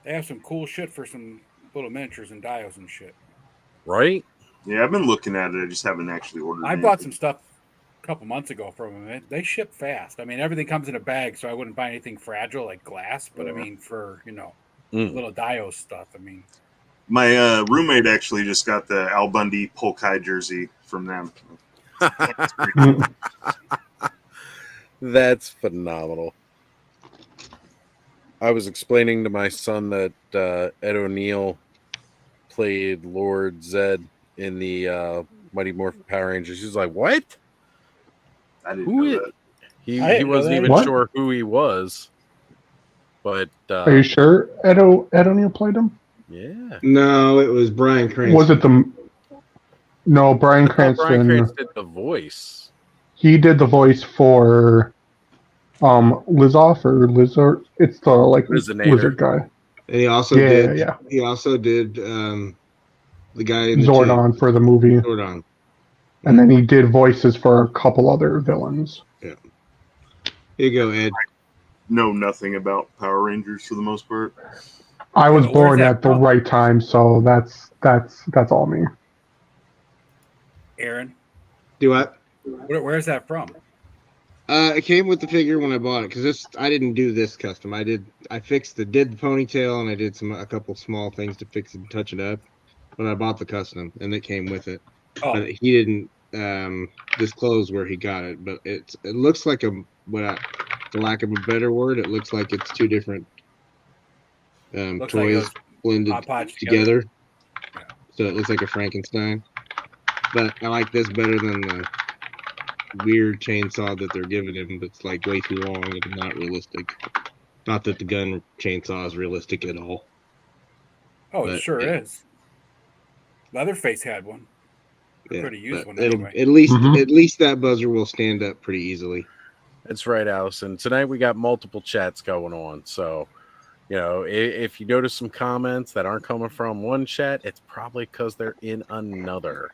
they have some cool shit for some little miniatures and dials and shit. Right? Yeah, I've been looking at it. I just haven't actually ordered. I bought some stuff a couple months ago from them. They ship fast. I mean, everything comes in a bag, so I wouldn't buy anything fragile like glass. But I mean, for little dial stuff. I mean, my roommate actually just got the Al Bundy Polkai jersey from them. That's phenomenal. I was explaining to my son that Ed O'Neill played Lord Zed in the Mighty Morphin Power Rangers. He's like, "What? I didn't know that." He wasn't even sure who he was. But are you sure Ed O'Neill played him? Yeah. No, it was Bryan Cranston. Was it No, Bryan Cranston. Bryan Cranston did the voice. He did the voice for Lizoff or Lizard. It's the lizard guy. And he also did. Yeah. He also did the guy in the Zordon for the movie. Zordon. And then he did voices for a couple other villains. Yeah. Here you go, Ed. Know nothing about Power Rangers for the most part. I was born at the right time, so that's all me. Aaron, do what? Where's that from? It came with the figure when I bought it because I didn't do this custom. I did the ponytail and I did a couple small things to fix it and touch it up. But I bought the custom and it came with it. Oh. But he didn't disclose where he got it. But it looks like for lack of a better word, it looks like it's two different toys blended together. Yeah. So it looks like a Frankenstein. But I like this better than the weird chainsaw that they're giving him. That's like way too long and not realistic. Not that the gun chainsaw is realistic at all. Oh, it sure is. Leatherface had one. Yeah, could have used one anyway. At least that buzzer will stand up pretty easily. That's right, Allison. Tonight we got multiple chats going on. So, if you notice some comments that aren't coming from one chat, it's probably because they're in another.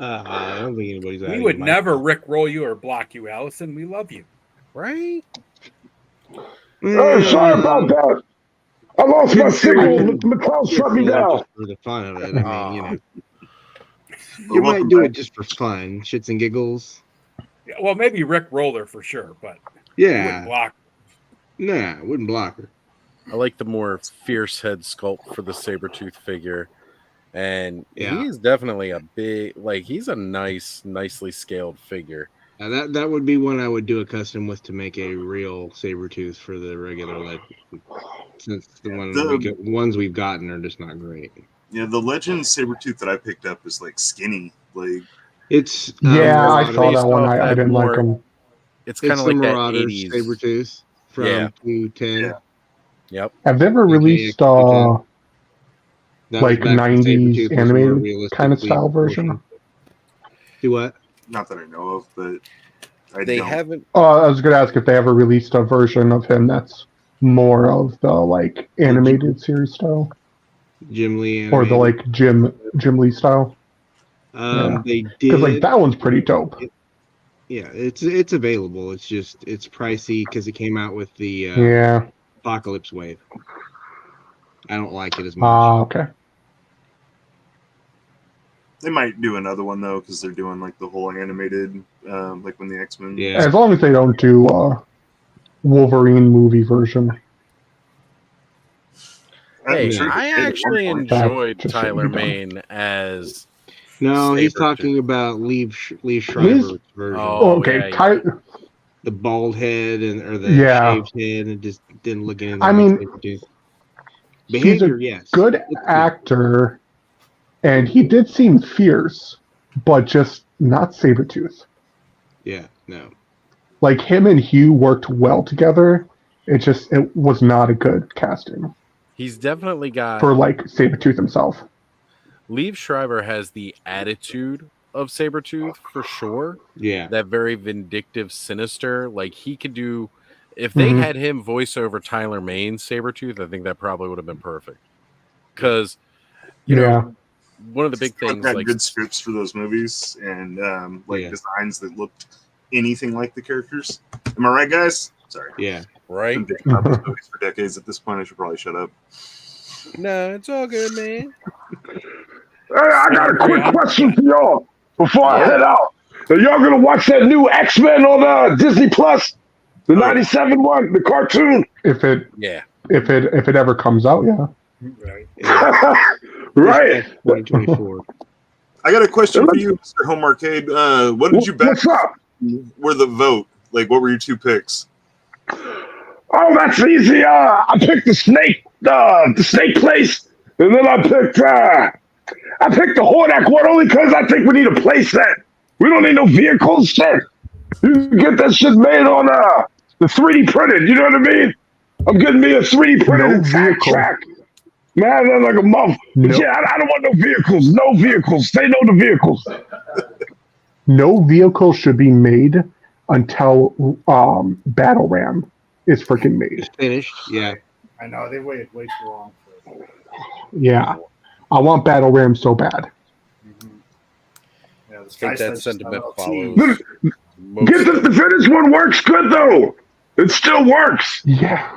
I don't think anybody's. We would never rickroll you or block you, Allison. We love you, right? Oh, sorry about that. I lost my signal. Mattel shut me down. For the fun of it, I mean, you might do it just for fun, shits and giggles. Yeah, well, maybe Rick Roller for sure, but yeah, wouldn't block. Nah, wouldn't block her. I like the more fierce head sculpt for the Sabretooth figure. And he is definitely a big, like, he's a nicely scaled figure. That would be one I would do a custom with to make a real Sabretooth for the regular Legend. Since the ones we've gotten are just not great. Yeah, the Legend Sabretooth that I picked up is like skinny. Like it's I saw that one. I didn't like him. It's kind of like that 80s Sabretooth from 210. Yeah. Yep. Have they ever released like 90s animated kind of style version? Do what? Not that I know of, but they haven't. I was going to ask if they ever released a version of him that's more of the like animated series style. Jim Lee animated. Or the like Jim Lee style. They did, because like that one's pretty dope. It's available. It's just it's pricey because it came out with the Apocalypse Wave. I don't like it as much. Okay. They might do another one though because they're doing like the whole animated, like when the X-Men. Yeah. As long as they don't do Wolverine movie version. Hey, I actually enjoyed Tyler Mane as. No, he's talking about Lee Schreiber's version. Okay, the bald head or the shaved head, and just didn't look anything. I mean, behavior, he's a good actor, and he did seem fierce, but just not Sabretooth. Yeah, no. Like him and Hugh worked well together. It was not a good casting. He's definitely got for like Sabretooth himself. Liev Schreiber has the attitude of Sabretooth for sure. Yeah. That very vindictive, sinister. Like he could do if they had him voice over Tyler Mane's Sabretooth, I think that probably would have been perfect. Because you know, one of the big things like good scripts for those movies and designs that looked anything like the characters. Am I right, guys? Sorry. Yeah. Right. I've been thinking about those movies for decades at this point. I should probably shut up. No, it's all good, man. Hey, I got a quick question for y'all before I head out. Are y'all gonna watch that new X-Men on Disney Plus? The 97 one, the cartoon? If it ever comes out, Right. 2024. I got a question for you, Mr. Home Arcade. What did you bet? What's up? Were the vote? Like, what were your two picks? Oh, that's easy. I picked the snake place, and then I picked the Hordak one only because I think we need a play set. We don't need no vehicles shit. You can get that shit made on the 3D printed. You know what I mean? I'm getting me a 3D printed track. Man, that's like a month. Yeah, I don't want no vehicles. No vehicles. Say no to vehicles. No vehicle should be made until Battle Ram is freaking made. It's finished. Yeah. I know they waited way too long for it. Yeah. I want Battle Ram so bad. Yeah, I think that sentiment follows. Get the finished one works good though. It still works. Yeah.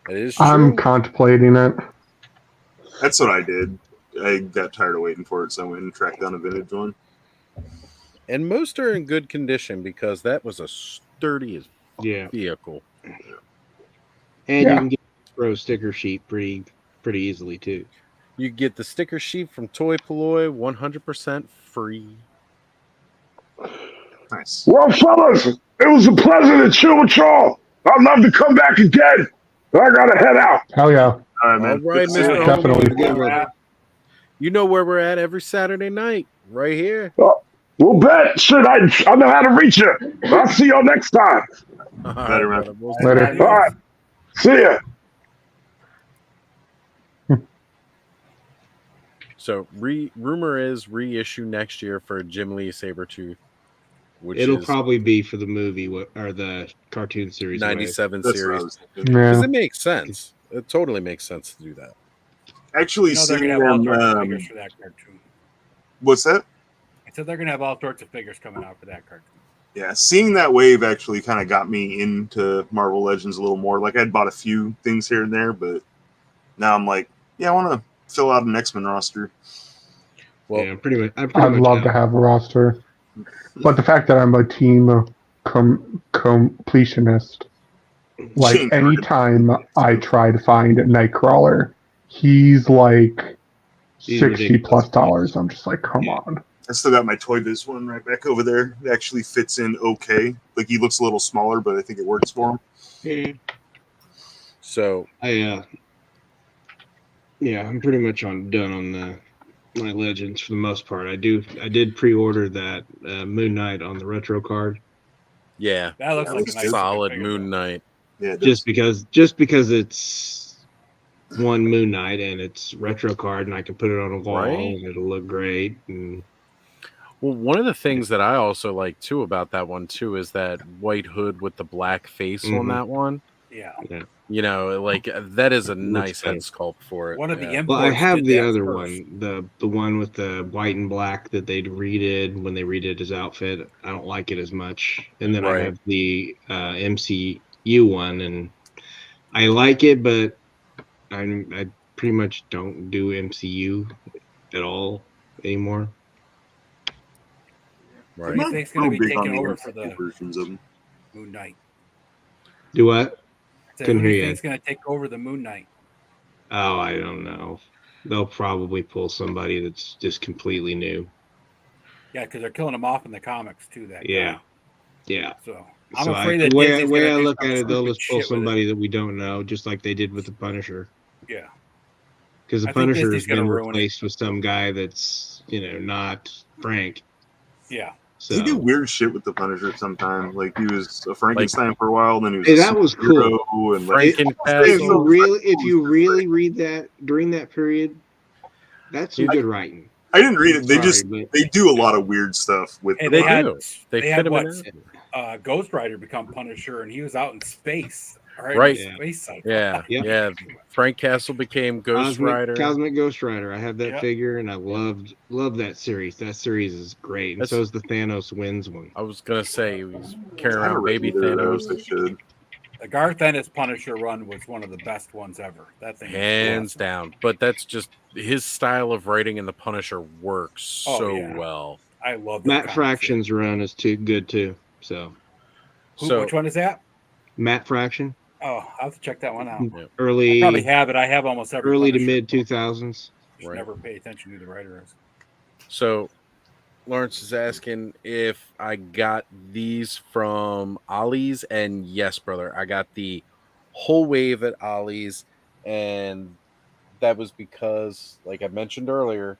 It is true. I'm contemplating it. That's what I did. I got tired of waiting for it, so I went and tracked down a vintage one. And most are in good condition because that was a sturdy as vehicle. And you can get a pro sticker sheet pretty easily too. You get the sticker sheet from Toy Polloi 100% free. Nice. Well, fellas, it was a pleasure to chill with y'all. I'd love to come back again. I gotta head out. Hell yeah. All right, man. All right, Mr. Definitely. You know where we're at every Saturday night, right here. We'll bet. Shit, I know how to reach you. I'll see y'all next time. Later, man. Later. All right. See ya. So, rumor is reissue next year for Jim Lee Sabretooth. It'll probably be for the movie or the cartoon series. 97 That's series. Yeah. Because it makes sense. It totally makes sense to do that. Actually, they're going to have all sorts of figures for that cartoon. What's that? I said they're going to have all sorts of figures coming out for that cartoon. Yeah, seeing that wave actually kind of got me into Marvel Legends a little more. Like, I'd bought a few things here and there, but now I'm like, I want to fill out an X-Men roster. Well, yeah, pretty much. I'd love to have a roster. But the fact that I'm a team completionist, Like anytime I try to find Nightcrawler, he's like $60+ I'm just like, come on. I still got my Toy Biz one right back over there. It actually fits in okay. Like he looks a little smaller, but I think it works for him. Yeah. So I'm pretty much done on my Legends for the most part. I did pre-order that Moon Knight on the retro card. Yeah, that looks like a nice solid Moon Knight. Yeah, just because it's one Moon Knight and it's retro card, and I can put it on a wall and it'll look great. And well, one of the things that I also like too about that one too is that white hood with the black face on that one. Yeah. You know, like that is a nice head sculpt for it. One of the imports. Well, I have the other one, the one with the white and black that they redid when they redid his outfit. I don't like it as much. And then I have the MCU one, and I like it, but I pretty much don't do MCU at all anymore. Right. Who do you think's going to be taking over for the versions of them? Moon Knight? Do what? Who do you think's going to take over the Moon Knight? Oh, I don't know. They'll probably pull somebody that's just completely new. Yeah, because they're killing him off in the comics too. That yeah, guy. Yeah. So I'm afraid that the way I look at it, they'll just pull somebody that we don't know, just like they did with the Punisher. Yeah. Because the Punisher has been replaced with some guy that's not Frank. Yeah. So. He did weird shit with the Punisher sometimes. Like he was a Frankenstein for a while, then he was that was cool. And if you really read that during that period, that's some good writing. I didn't read it. They do a lot of weird stuff with. Hey, they had Ghost Rider become Punisher, and he was out in space. Right. Space yeah. Frank Castle became Ghost Rider. Cosmic Ghost Rider. I have that figure, and I love that series. That series is great, and so is the Thanos Wins one. I was gonna say he was carrying around baby Thanos. The Garth Ennis Punisher run was one of the best ones ever. That thing, hands down. But that's just his style of writing in the Punisher works so well. I love Matt Fraction's run is too good too. So, which one is that? Matt Fraction. Oh, I'll have to check that one out. Early, I probably have it. I have almost every early to mid 2000s. Never pay attention to who the writer is. So, Lawrence is asking if I got these from Ollie's, and yes, brother, I got the whole wave at Ollie's, and that was because, like I mentioned earlier,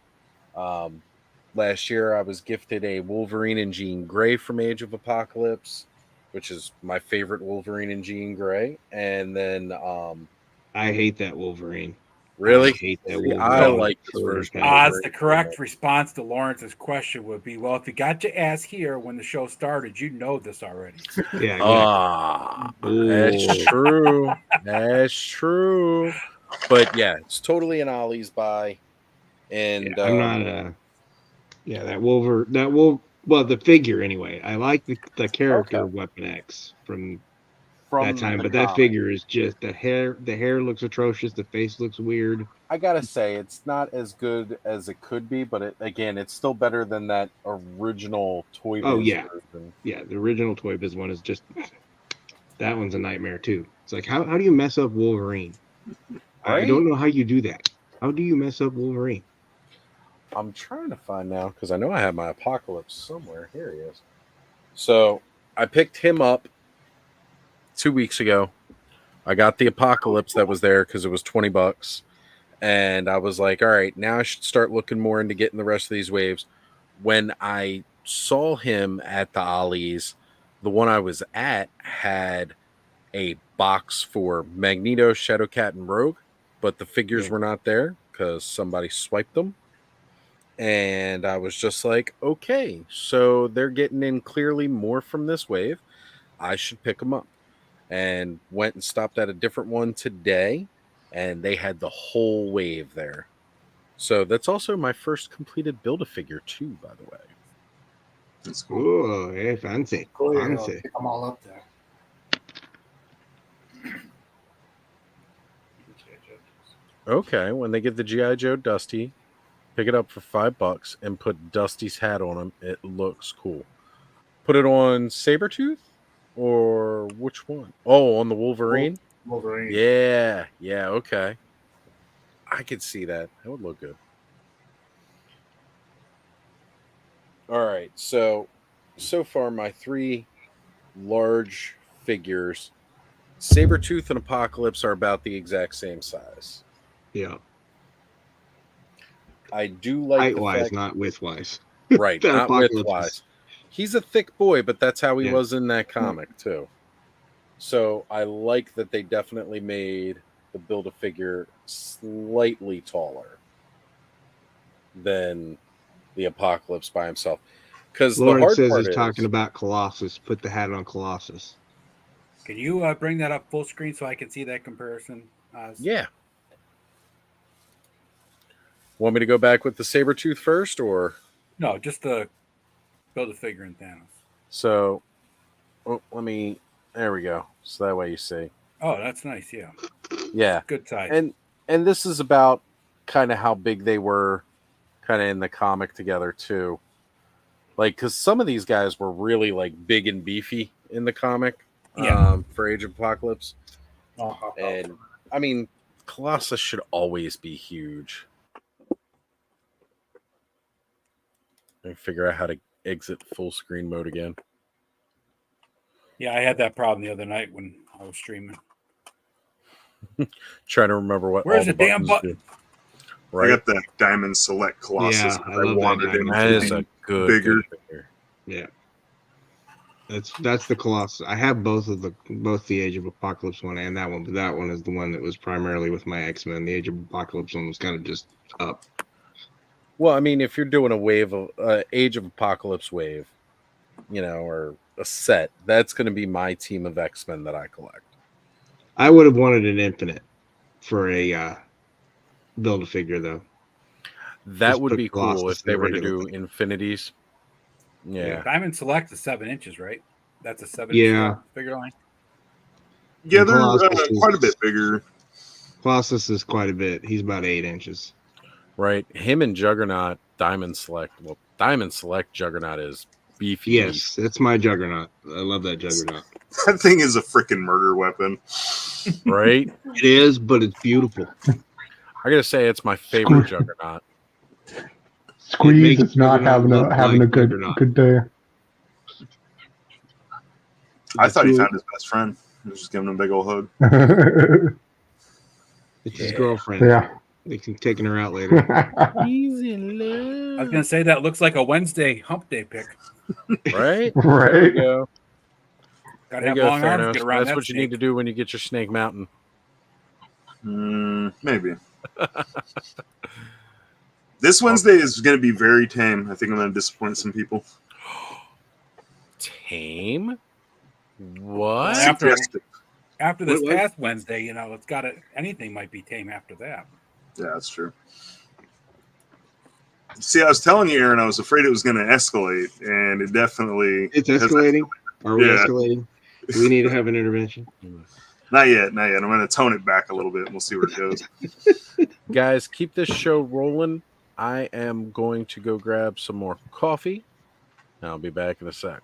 last year I was gifted a Wolverine and Jean Grey from Age of Apocalypse, which is my favorite Wolverine and Jean Grey. And then I hate that Wolverine. Really? I hate that Wolverine. I like this version. The correct response to Lawrence's question would be, well, if you got your ass here when the show started, you know this already. Yeah. That's true. That's true. But yeah, it's totally an Ollie's buy. And I'm not well, the figure anyway. I like the character Weapon X from that time, but that figure is just the hair looks atrocious, the face looks weird. I gotta say, it's not as good as it could be, but it's still better than that original Toy Biz version. Yeah, the original Toy Biz one is just that one's a nightmare too. It's like how do you mess up Wolverine? I don't know how you do that. How do you mess up Wolverine? I'm trying to find now because I know I have my Apocalypse somewhere. Here he is. So I picked him up 2 weeks ago. I got the Apocalypse that was there because it was $20. And I was like, all right, now I should start looking more into getting the rest of these waves. When I saw him at the Ollie's, the one I was at had a box for Magneto, Shadowcat, and Rogue, but the figures were not there because somebody swiped them. And I was just like, okay, so they're getting in clearly more from this wave. I should pick them up. And went and stopped at a different one today, and they had the whole wave there. So that's also my first completed Build-A-Figure too, by the way. That's cool. Oh, hey, fancy. Cool, fancy. Pick them all up there. Okay, when they get the G.I. Joe Dusty, pick it up for $5 and put Dusty's hat on him. It looks cool. Put it on Sabretooth Or which one? Oh, on the Wolverine? Wolverine. Yeah. Yeah, okay. I could see that. That would look good. All right. So far, my 3 large figures, Sabretooth and Apocalypse, are about the exact same size. Yeah. I do like height-wise, not width-wise. Right, not width-wise. He's a thick boy, but that's how he was in that comic, too. So I like that they definitely made the Build-A-Figure slightly taller than the Apocalypse by himself. Because the hard says part he's talking about Colossus. Put the hat on Colossus. Can you bring that up full screen so I can see that comparison? Yeah. Want me to go back with the Sabretooth first, or? No, just the Build-A-Figure in Thanos. So, there we go. So that way you see. Oh, that's nice, yeah. Yeah. Good size. And this is about kind of how big they were kind of in the comic together, too. Like, because some of these guys were really, like, big and beefy in the comic for Age of Apocalypse. And, I mean, Colossus should always be huge. And figure out how to exit full screen mode again. Yeah, I had that problem the other night when I was streaming. Trying to remember what. Where's the damn button? Right. I got the Diamond Select Colossus. Yeah, I love that. That is a good bigger. Figure. Yeah. That's the Colossus. I have both the Age of Apocalypse one and that one, but that one is the one that was primarily with my X-Men. The Age of Apocalypse one was kind of just up. Well, I mean, if you're doing a wave of Age of Apocalypse wave, or a set, that's going to be my team of X-Men that I collect. I would have wanted an Infinite for a Build-A-Figure, though. That would be cool if they were to do Infinities. Yeah. Diamond Select is 7 inches, right? That's a 7-inch figure line. Yeah, they're quite a bit bigger. Colossus is quite a bit. He's about 8 inches. Right. Him and Juggernaut, Diamond Select. Well, Diamond Select Juggernaut is beefy. Yes, that's my Juggernaut. I love that Juggernaut. That thing is a freaking murder weapon. Right? It is, but it's beautiful. I gotta say, it's my favorite Juggernaut. Squeeze is not having a good day. I thought he found his best friend. He was just giving him a big old hug. It's his girlfriend. Yeah. They can taking her out later. He's in love. I was gonna say that looks like a Wednesday hump day pick. Right? Right. There you go. Gotta have long arms to get around. That's what you need to do when you get your Snake Mountain. Maybe. This Wednesday is going to be very tame. I think I'm going to disappoint some people. Tame? What? After this past Wednesday, it's got anything might be tame after that. Yeah, that's true. See, I was telling you, Aaron, I was afraid it was going to escalate, and it definitely... It's escalating? Are we escalating? Do we need to have an intervention? Not yet. I'm going to tone it back a little bit, and we'll see where it goes. Guys, keep this show rolling. I am going to go grab some more coffee. I'll be back in a sec.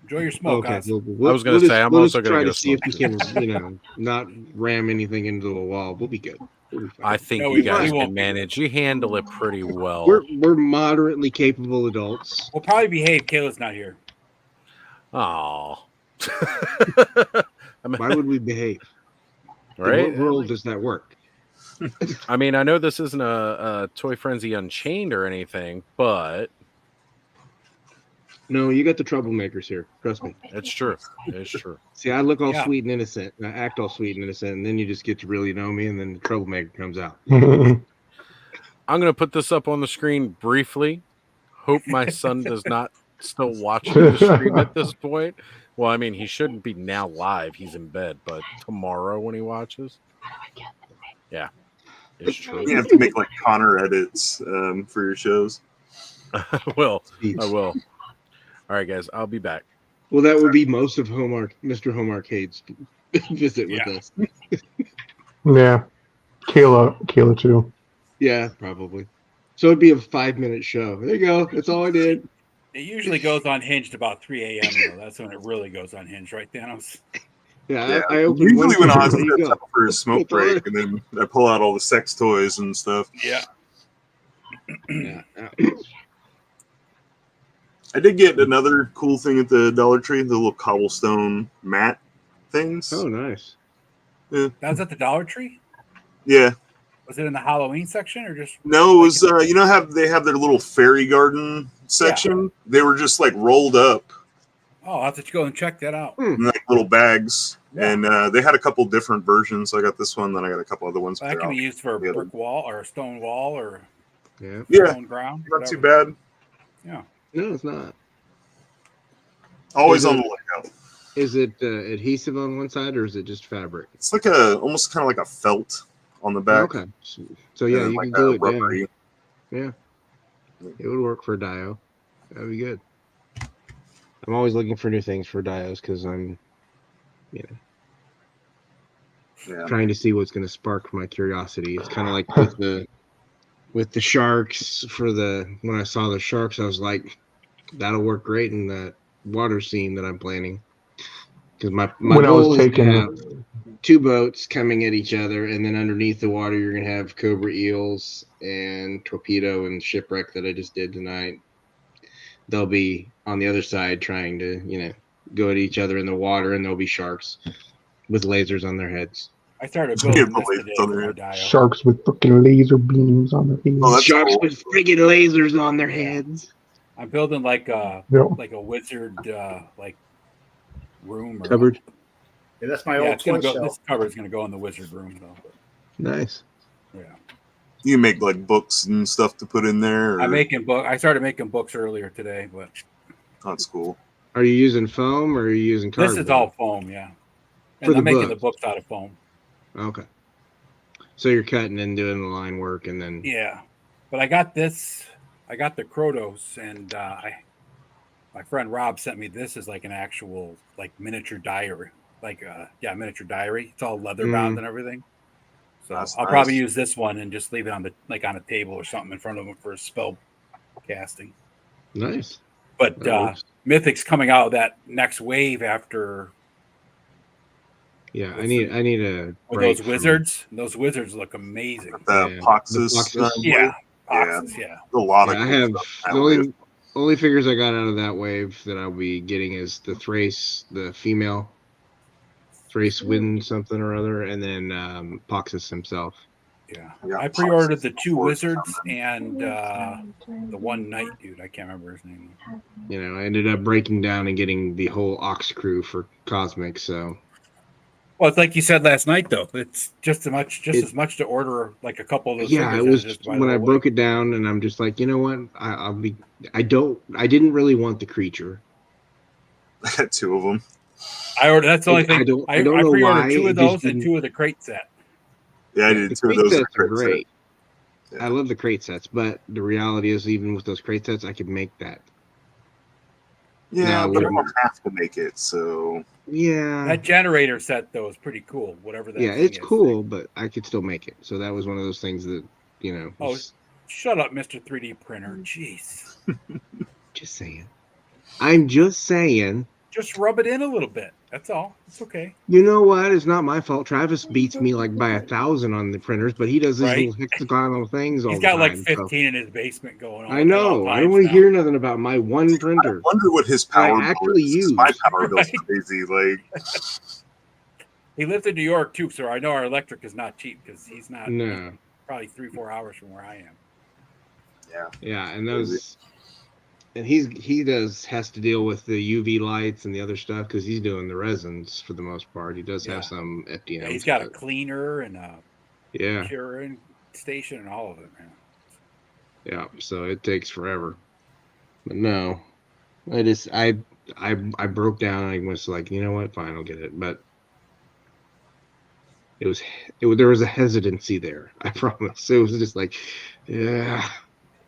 Enjoy your smoke, okay. guys. I was going to say, I'm also going to see if we can, not ram anything into a wall. We'll be good. I think you guys can manage. You handle it pretty well. We're moderately capable adults. We'll probably behave. Kayla's not here. Oh. Why would we behave? Right? In what world does that work? I mean, I know this isn't a Toy Frenzy Unchained or anything, but... No, you got the troublemakers here. Trust me. It's true. It's true. See, I look all sweet and innocent, and I act all sweet and innocent, and then you just get to really know me, and then the troublemaker comes out. I'm going to put this up on the screen briefly. Hope my son does not still watch the stream at this point. Well, I mean, he shouldn't be now live. He's in bed, but tomorrow when he watches. Yeah, it's true. You have to make like Connor edits for your shows. I will. All right, guys, I'll be back. Well, that would be most of Mr. Home Arcade's visit with us. Yeah, Kayla too. Yeah, probably. So it'd be a 5-minute show. There you go. That's all I did. It usually goes unhinged about 3 a.m. though. That's when it really goes unhinged, right, Thanos? Yeah, I opened usually when one. Ozzy goes out for a smoke break, and then I pull out all the sex toys and stuff. Yeah. I did get another cool thing at the Dollar Tree, the little cobblestone mat things. Oh, nice. Yeah. That was at the Dollar Tree? Yeah. Was it in the Halloween section or just? No, it was, you know how they have their little fairy garden section? Yeah. They were just like rolled up. Oh, I'll have to go and check that out. In like little bags. Yeah. And they had a couple different versions. So I got this one, then I got a couple other ones. That can be used for a brick wall or a stone wall or stone ground. Not too bad. Yeah. No, it's not. Always on the lookout. Is it adhesive on one side or is it just fabric? It's like almost kind of like a felt on the back. Okay. So yeah, you can glue it down. Yeah. It would work for Dio. That'd be good. I'm always looking for new things for Dios because I'm, trying to see what's going to spark my curiosity. It's kind of like with the sharks when I saw the sharks, I was like, that'll work great in that water scene that I'm planning. Because my goal is to have 2 boats coming at each other, and then underneath the water, you're going to have cobra eels and torpedo and shipwreck that I just did tonight. They'll be on the other side trying to, go at each other in the water, and there'll be sharks with lasers on their heads. I started building this today. Sharks with fucking laser beams on their heads. Oh, sharks with friggin' lasers on their heads. I'm building like a wizard room or cupboard. Yeah, that's my old toy shelf. This cupboard's gonna go in the wizard room though. Nice. Yeah. You make like books and stuff to put in there. Or... I started making books earlier today, but that's cool. Are you using foam or are you using cardboard? This is all foam, yeah. And I'm making the books out of foam. Okay. So you're cutting and doing the line work and then but I got this. I got the Krotos, and my friend Rob sent me this as like an actual miniature diary, miniature diary. It's all leather bound and everything. So I'll probably use this one and just leave it on on a table or something in front of him for spell casting. Nice. But Mythic's coming out of that next wave after. Yeah, I need a break. Those wizards. Those wizards look amazing. The Poxus. Yeah. Poxus, yeah. A lot of. I have the only figures I got out of that wave that I'll be getting is the Thrace, the female Thrace Wind something or other, and then Poxus himself. Yeah, I pre-ordered the 2 wizards and the 1 knight dude. I can't remember his name. I ended up breaking down and getting the whole Ox crew for Cosmic. So, well, it's like you said last night, though. It's just as much to order like a couple of those. Yeah, it was when I broke it down, and I'm just like, you know what? I didn't really want the creature. I had 2 of them. I ordered. That's the only thing. I don't know pre-ordered why 2 of those and 2 of the crate set. Yeah, I did. The 2 of crate those sets are great. Yeah. I love the crate sets, but the reality is, even with those crate sets, I could make that. Yeah, but I don't have to make it, so. Yeah. That generator set though is pretty cool. Whatever that. Yeah, it's cool, but I could still make it. So that was one of those things that Oh, shut up, Mr. 3D printer. Jeez. Just saying. I'm just saying. Just rub it in a little bit. That's all. It's okay. You know what? It's not my fault. Travis beats me like by 1,000 on the printers, but he does these little hexagonal things all the time. He's got like 15 in his basement going on. I know. I don't want to hear nothing about my one printer. I wonder what his power actually use. My power bill's crazy. He lives in New York too, so I know our electric is not cheap because he's not. No. Probably 3-4 hours from where I am. Yeah. Yeah, and those. And he has to deal with the UV lights and the other stuff because he's doing the resins for the most part. He does have some FDM. Yeah, he's got a cleaner and a curing station and all of it, man. Yeah, so it takes forever. But no, I broke down. I was like, you know what? Fine, I'll get it. But there was a hesitancy there. I promise. It was just like, yeah.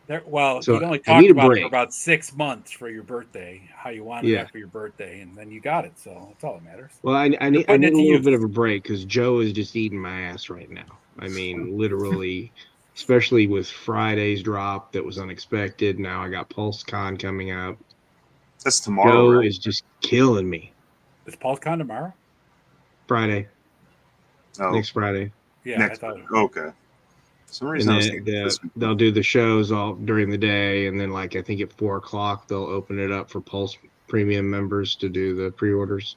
You only talked about it for about 6 months for your birthday, how you wanted it for your birthday, and then you got it. So that's all that matters. Well, I need a little bit of a break because Joe is just eating my ass right now. I mean, literally, especially with Friday's drop that was unexpected. Now I got PulseCon coming up. That's tomorrow. Joe right? is just killing me. Is PulseCon tomorrow? Friday. Oh, Next Friday. Yeah, next. I thought. Okay. For some And reason I was then thinking this week. they'll do the shows all during the day, and then like I think at 4:00 they'll open it up for Pulse Premium members to do the pre-orders.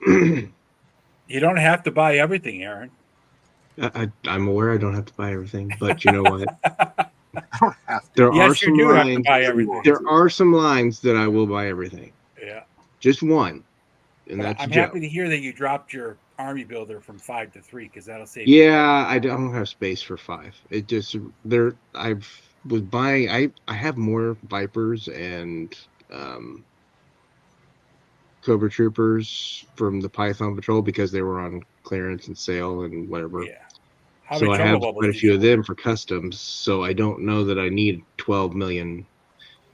You don't have to buy everything, Aaron. I'm aware I don't have to buy everything, but you know what? I don't have to. There are Yes, you some do have to lines. buy everything. There are some lines that I will buy everything. Yeah. Just one, and But that's I'm Joe. happy to hear that you dropped your army builder from 5 to 3 because that'll save. Yeah, I don't have space for 5. It just I was buying. I have more Vipers and Cobra Troopers from the Python Patrol because they were on clearance and sale and whatever. Yeah. How So many I trouble have bubbles quite a did few you of them for customs. So I don't know that I need 12 million.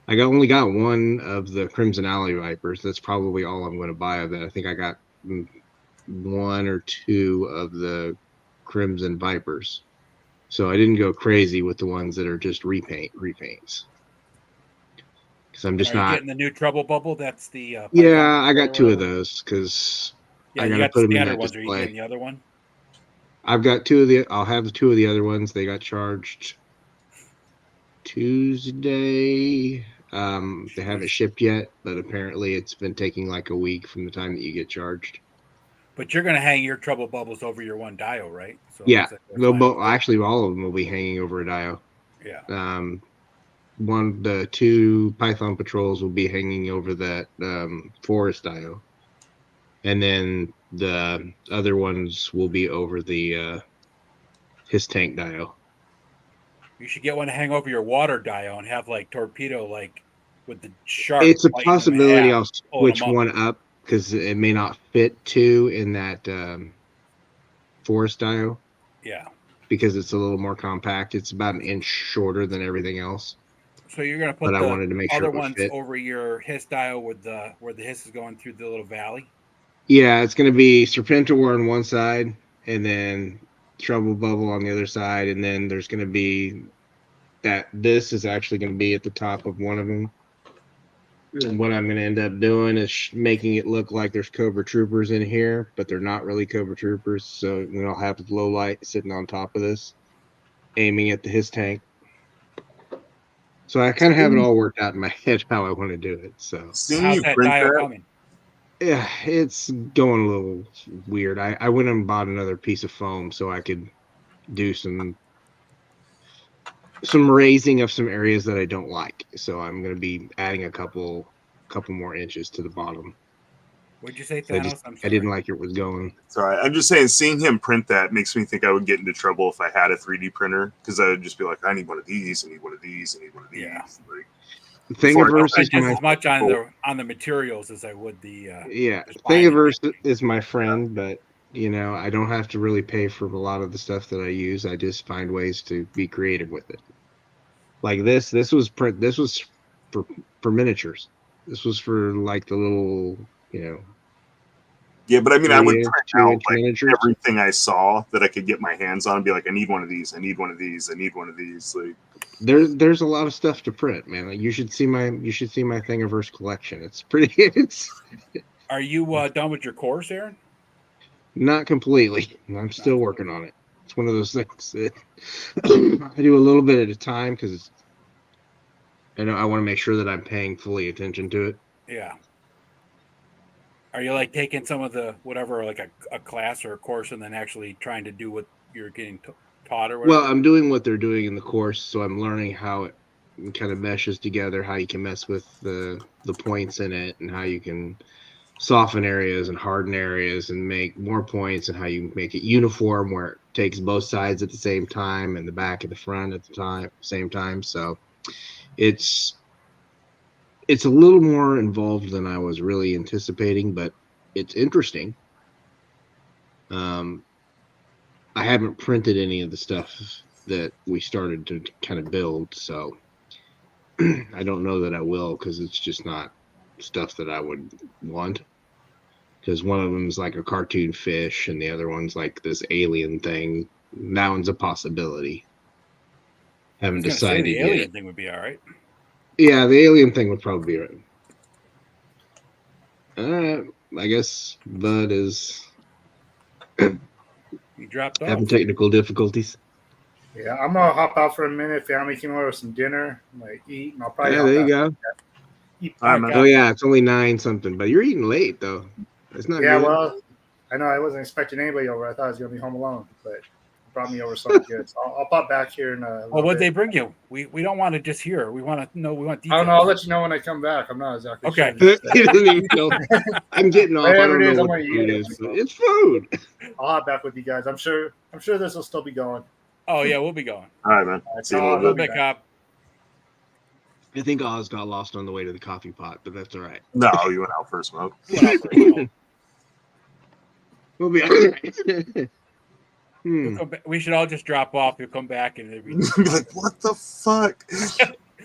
I only got one of the Crimson Alley Vipers. That's probably all I'm going to buy of that. I think I got 1 or 2 of the Crimson Vipers. So I didn't go crazy with the ones that are just repaints. Because I'm just Are you not getting the new trouble bubble? That's the Yeah, I got 2 of those because I you got to got put the them in standard that ones. Are you display. getting the other one? I've got 2 of the. I'll have 2 of the other ones. They got charged Tuesday. They haven't shipped yet, but apparently it's been taking like a week from the time that you get charged. But you're going to hang your trouble bubbles over your one dio, right? So Yeah, they'll they'll actually all of them will be hanging over a dio. Yeah. The 2 Python patrols will be hanging over that forest dio, and then the other ones will be over the his tank dio. You should get one to hang over your water dio and have like torpedo, like with the shark. It's a biting them in possibility half, I'll pulling switch them up. one up because it may not fit 2 in that forest dio. Yeah. Because it's a little more compact. It's about 1 inch shorter than everything else. So you're going to put I the wanted to make sure other it would ones fit. over your hiss dio with where the hiss is going through the little valley. Yeah, it's going to be Serpentor on one side, and then Trouble Bubble on the other side, and then there's going to be this is actually going to be at the top of one of them. And what I'm going to end up doing is making it look like there's Cobra Troopers in here, but they're not really Cobra Troopers. So then I'll have the low light sitting on top of this, aiming at the his tank. So I kind of have it all worked out in my head how I want to do it. So how's that dio coming? Yeah, it's going a little weird. I went and bought another piece of foam so I could do some raising of some areas that I don't like. So I'm going to be adding a couple more inches to the bottom. What'd you say, Thanos? I didn't like it was going. It's all right. I'm just saying, seeing him print that makes me think I would get into trouble if I had a 3D printer because I would just be like, I need one of these, I need one of these, I need one of these. Yeah. Like, Thingiverse is as much on the materials as I would the Thingiverse is my friend, but you know I don't have to really pay for a lot of the stuff that I use. I just find ways to be creative with it. Like this was for miniatures. This was for like the little Yeah, but I mean, I would print out like miniatures. everything I saw that I could get my hands on and be like, I need one of these, I need one of these, I need one of these. Like, there's a lot of stuff to print, man. Like you should see my Thingiverse collection. It's pretty. Are you done with your course, Aaron? Not completely. I'm still working on it. It's one of those things that I do a little bit at a time because I want to make sure that I'm paying fully attention to it. Yeah. Are you like taking some of the whatever, like a class or a course, and then actually trying to do what you're getting taught or whatever? Well, I'm doing what they're doing in the course, so I'm learning how it kind of meshes together, how you can mess with the points in it, and how you can soften areas and harden areas and make more points, and how you make it uniform where it takes both sides at the same time and the back and the front at the same time. So it's a little more involved than I was really anticipating, but it's interesting. I haven't printed any of the stuff that we started to kind of build, so I don't know that I will because it's just not stuff that I would want. Because one of them is like a cartoon fish, and the other one's like this alien thing. That one's a possibility. Haven't decided the yet. alien thing would be all right. Yeah, the alien thing would probably be I guess Bud is He dropped off. having technical difficulties. Yeah, I'm gonna hop out for a minute. Family came over with some dinner. I'm gonna eat, and I'll probably. Yeah, there you go. All right, man. Oh yeah, it's only 9 something, but you're eating late though. It's not Yeah, good. well, I know I wasn't expecting anybody over. I thought I was gonna be home alone, but brought me over something good. So I'll pop back here in a Well, what'd bit. they bring you? We don't want to just hear. We want to know. We want I details. don't know. I'll let you know when I come back. I'm not exactly Okay. sure. He doesn't even know. I'm getting off. I Whatever don't it is, know I'm what gonna the food eat it. is. It's food. I'll hop back with you guys. I'm sure this will still be going. Oh yeah, we'll be going. All right, man. See you in a little bit. Cop. I think Oz got lost on the way to the coffee pot, but that's all right. No, you went out for a smoke. We'll be all right. We'll come back. We should all just drop off. We'll come back and be like, what the fuck?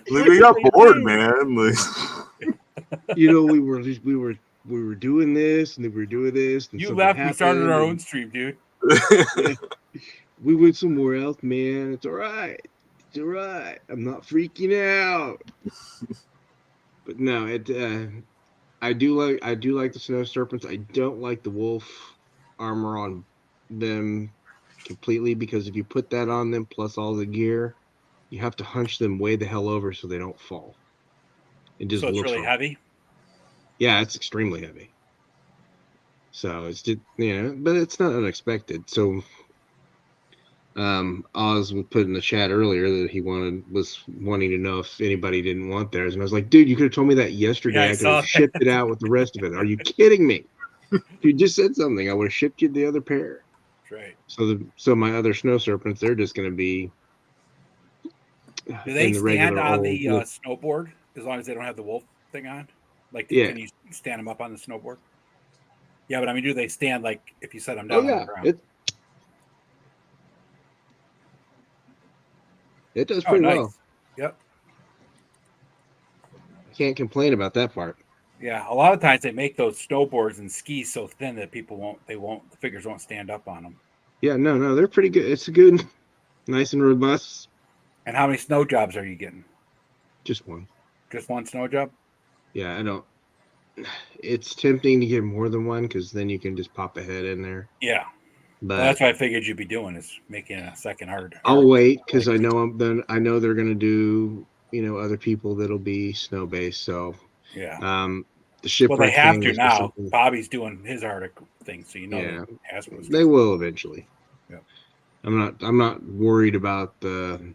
Like, we got bored, man. Like, you know, we were doing this and we were doing this. And you left. We started our own stream, dude. We went somewhere else, man. It's all right. It's all right. I'm not freaking out. But no, I do like the snow serpents. I don't like the wolf armor on them completely, because if you put that on them plus all the gear, you have to hunch them way the hell over so they don't fall. It just So it's looks really wrong. heavy. Yeah, it's extremely heavy. So it's just, but it's not unexpected. So Oz put in the chat earlier that he was wanting to know if anybody didn't want theirs, and I was like, dude, you could have told me that yesterday. Yeah, I could have shipped it out with the rest of it. Are you kidding me? If you just said something, I would have shipped you the other pair. That's right. So my other snow serpents, they're just going to be. Do they stand on the snowboard as long as they don't have the wolf thing on? Like, can you stand them up on the snowboard? Yeah, but I mean, do they stand like if you set them down on the ground? It does pretty well. Yep. Can't complain about that part. Yeah, a lot of times they make those snowboards and skis so thin that the figures won't stand up on them. Yeah, no, they're pretty good. It's good, nice and robust. And how many snow jobs are you getting? Just one. Just one snow job? Yeah, I don't. It's tempting to get more than one because then you can just pop a head in there. Yeah, but that's what I figured you'd be doing, is making a second hard. I'll wait because I know they're gonna do other people that'll be snow based. So yeah, the shipwreck. Well, they have to now. Bobby's doing his Arctic thing, so yeah, they will eventually. Yeah, I'm not worried about the.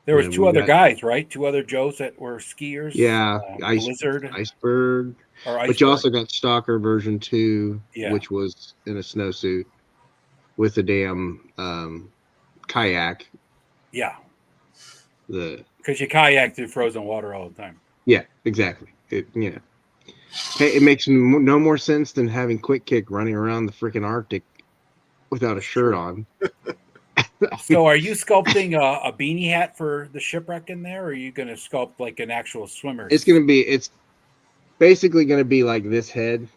There was two other guys, right? Two other Joes that were skiers. Yeah, Blizzard, Iceberg. But you also got Stalker version 2, which was in a snowsuit with a damn kayak. Yeah. Because you kayak through frozen water all the time. Yeah, exactly. It makes no more sense than having Quick Kick running around the freaking Arctic without a shirt on. So are you sculpting a beanie hat for the shipwreck in there, or are you going to sculpt like an actual swimmer? It's basically going to be like this head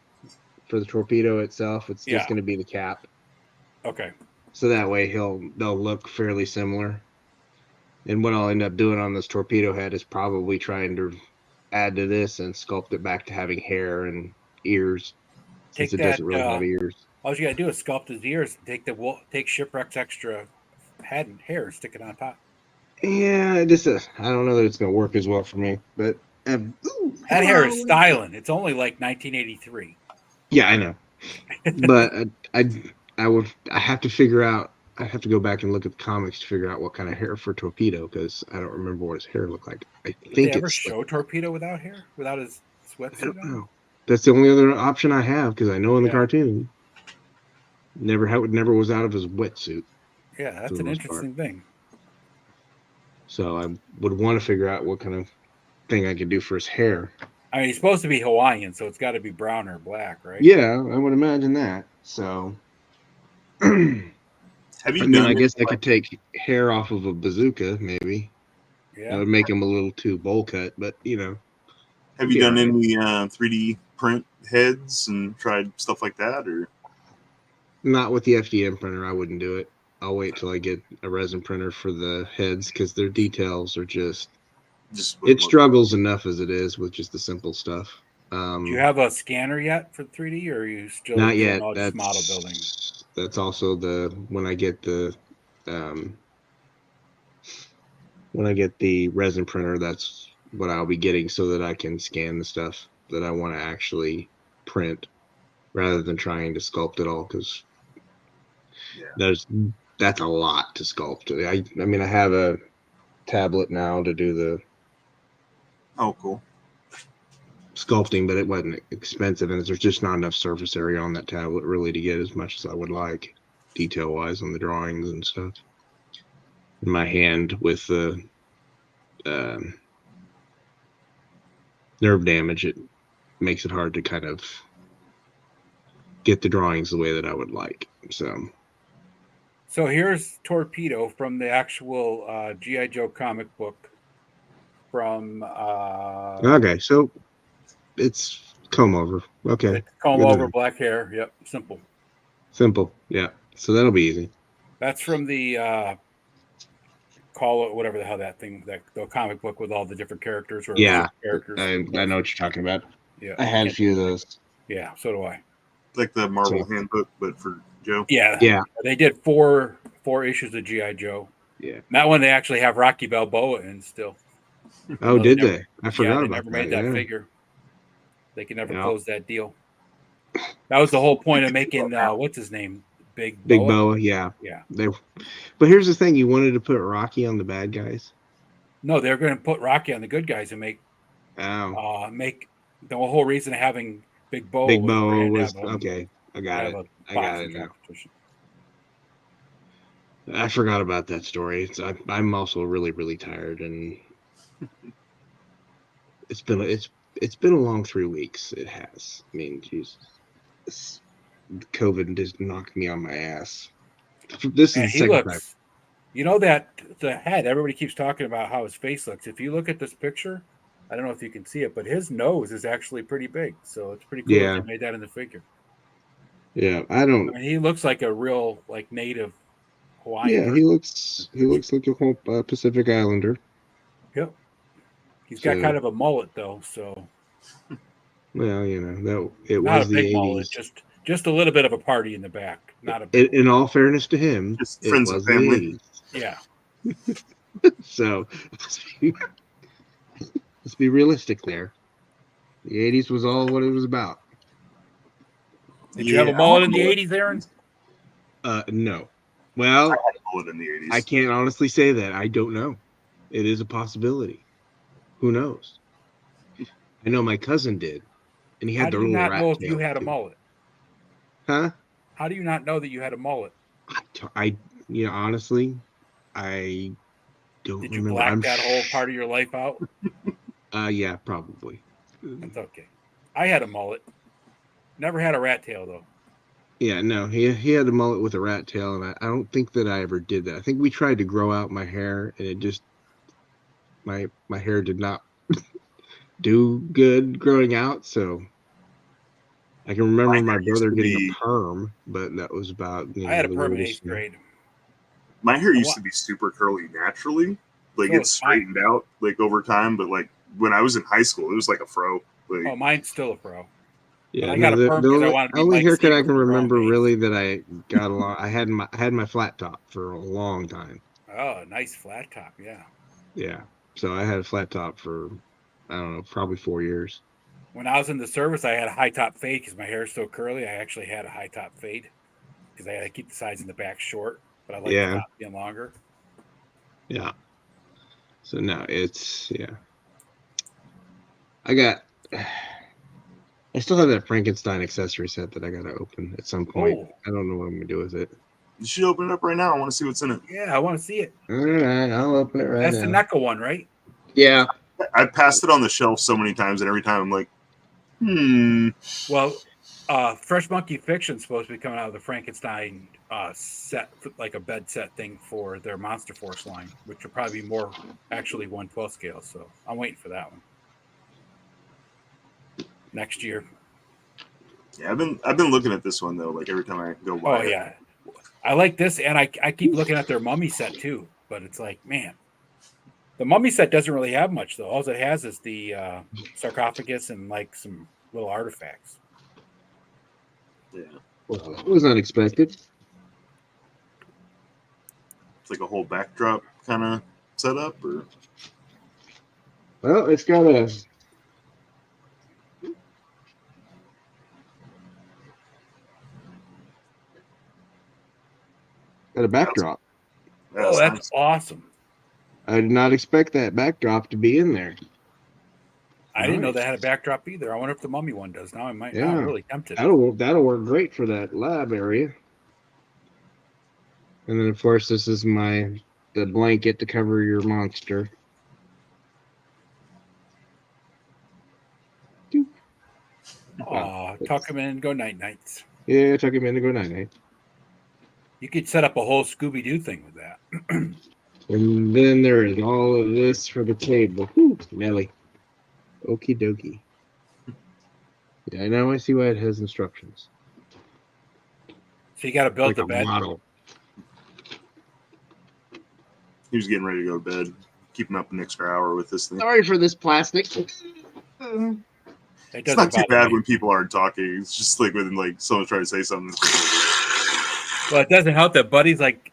for the torpedo itself. It's just going to be the cap. Okay. So that way they'll look fairly similar. And what I'll end up doing on this torpedo head is probably trying to add to this and sculpt it back to having hair and ears. Since it doesn't really have ears. All you got to do is sculpt his ears and take Shipwreck's extra head and hair and stick it on top. Yeah, I don't know that it's going to work as well for me, but that hair is styling. It's only like 1983. Yeah, I know, but I have to figure out. I have to go back and look at the comics to figure out what kind of hair for Torpedo, because I don't remember what his hair looked like. I think Did they ever show Torpedo without hair, without his sweatsuit? I don't know. That's the only other option I have, because I know in the cartoon, never was out of his wetsuit. Yeah, that's an interesting thing. So I would want to figure out what kind of thing I could do for his hair. I mean, he's supposed to be Hawaiian, so it's got to be brown or black, right? Yeah, I would imagine that. So, I guess I could take hair off of a bazooka, maybe. Yeah, that would make him a little too bowl cut, but Have you done any 3D print heads and tried stuff like that, or? Not with the FDM printer. I wouldn't do it. I'll wait till I get a resin printer for the heads, because their details are just it struggles enough as it is with just the simple stuff. Do you have a scanner yet for 3D, or are you still Not doing yet. all just That's model building? That's also when I get the resin printer. That's what I'll be getting so that I can scan the stuff that I want to actually print, rather than trying to sculpt it all, because that's a lot to sculpt. I mean, I have a tablet now to do the cool sculpting, but it wasn't expensive, and there's just not enough surface area on that tablet really to get as much as I would like, detail wise, on the drawings and stuff. In my hand with the nerve damage, it makes it hard to kind of get the drawings the way that I would like. So here's Torpedo from the actual G.I. Joe comic book from okay, so it's comb over. Okay, comb over, black hair. Yep, simple. Yeah, so that'll be easy. That's from the call it whatever the hell that thing, that the comic book with all the different characters. Or characters. I know what you're talking about. Yeah, I had a few of those. Yeah, so do I. Like the Marvel handbook, but for Joe. Yeah. They did four issues of G.I. Joe. Yeah. That one they actually have Rocky Balboa in still. Oh, did they? I forgot about never made that figure. They could never Yeah. close that deal. That was the whole point of making what's his name? Big Boa, yeah. But here's the thing: you wanted to put Rocky on the bad guys. No, they're going to put Rocky on the good guys and make make the whole reason of having Big Boa. Big Boa was okay. I got it. I got it now. I forgot about that story. I'm also really, really tired, and it's been a long 3 weeks. It has. I mean, Jesus, COVID just knocked me on my ass. This is the second time. You know that the head, everybody keeps talking about how his face looks. If you look at this picture, I don't know if you can see it, but his nose is actually pretty big. So it's pretty cool that they made that in the figure. Yeah, I mean, he looks like a real native Hawaiian. Yeah, he looks like a whole Pacific Islander. Yep. He's got kind of a mullet though, so. Well, that it not was a big the 80s. Mullet, just a little bit of a party in the back. Not a big in all fairness to him, just friends and family. Yeah. So let's be realistic there. The 80s was all what it was about. Did you have a mullet in the 80s, Aaron? No. Well, I had a mullet in the 80s. I can't honestly say that. I don't know. It is a possibility. Who knows? I know my cousin did, and he had the little rat. How do you not know if you had a mullet? Huh? How do you not know that you had a mullet? Honestly, I don't remember. Did you black that whole part of your life out? Yeah, probably. That's okay. I had a mullet. Never had a rat tail though. Yeah, no, he had a mullet with a rat tail, and I don't think that I ever did that. I think we tried to grow out my hair, and it just my hair did not do good growing out. So I can remember my brother getting a perm, but that was about. I had a perm in 8th grade. My hair used to be super curly naturally, it's straightened out over time. But when I was in high school, it was like a fro. Mine's still a fro. Yeah, I got a perm because I wanted to be only haircut I can remember really that I got a lot. I had my flat top for a long time. Oh, nice flat top, yeah. Yeah, so I had a flat top for I don't know, probably 4 years. When I was in the service, I had a high top fade because my hair is so curly. I actually had a high top fade because I had to keep the sides in the back short, but I like the top being longer. Yeah. So now it's I still have that Frankenstein accessory set that I got to open at some point. Oh. I don't know what I'm going to do with it. You should open it up right now. I want to see what's in it. Yeah, I want to see it. All right, I'll open it right now. That's the NECA one, right? Yeah. I passed it on the shelf so many times, and every time I'm like, Well, Fresh Monkey Fiction's supposed to be coming out of the Frankenstein set, like a bed set thing for their Monster Force line, which will probably be more actually 1/12 scale. So I'm waiting for that one. Next year. Yeah, I've been looking at this one though. Every time I go by. Oh yeah, I like this, and I keep looking at their Mummy set too. But it's man, the Mummy set doesn't really have much though. All it has is the sarcophagus and some little artifacts. Yeah. Well, that was unexpected. It's like a whole backdrop kind of setup, or Well, it's got a backdrop. Oh, that's awesome. I did not expect that backdrop to be in there. I didn't know they had a backdrop either. I wonder if the mummy one does. Now I might. Yeah, I'm really tempted. That'll work great for that lab area. And then, of course, this is the blanket to cover your monster. Oh, tuck him in and go night nights. Yeah, tuck him in and go night night. You could set up a whole Scooby Doo thing with that. And then there is all of this for the table. Whew, Nelly. Okie dokie. Yeah, now I see why it has instructions. So you got to build Like the a bed. model. he was getting ready to go to bed. Keeping up an extra hour with this thing. Sorry for this plastic. It's not too bad when people aren't talking. It's just like when like someone's trying to say something. Well, it doesn't help that Buddy's like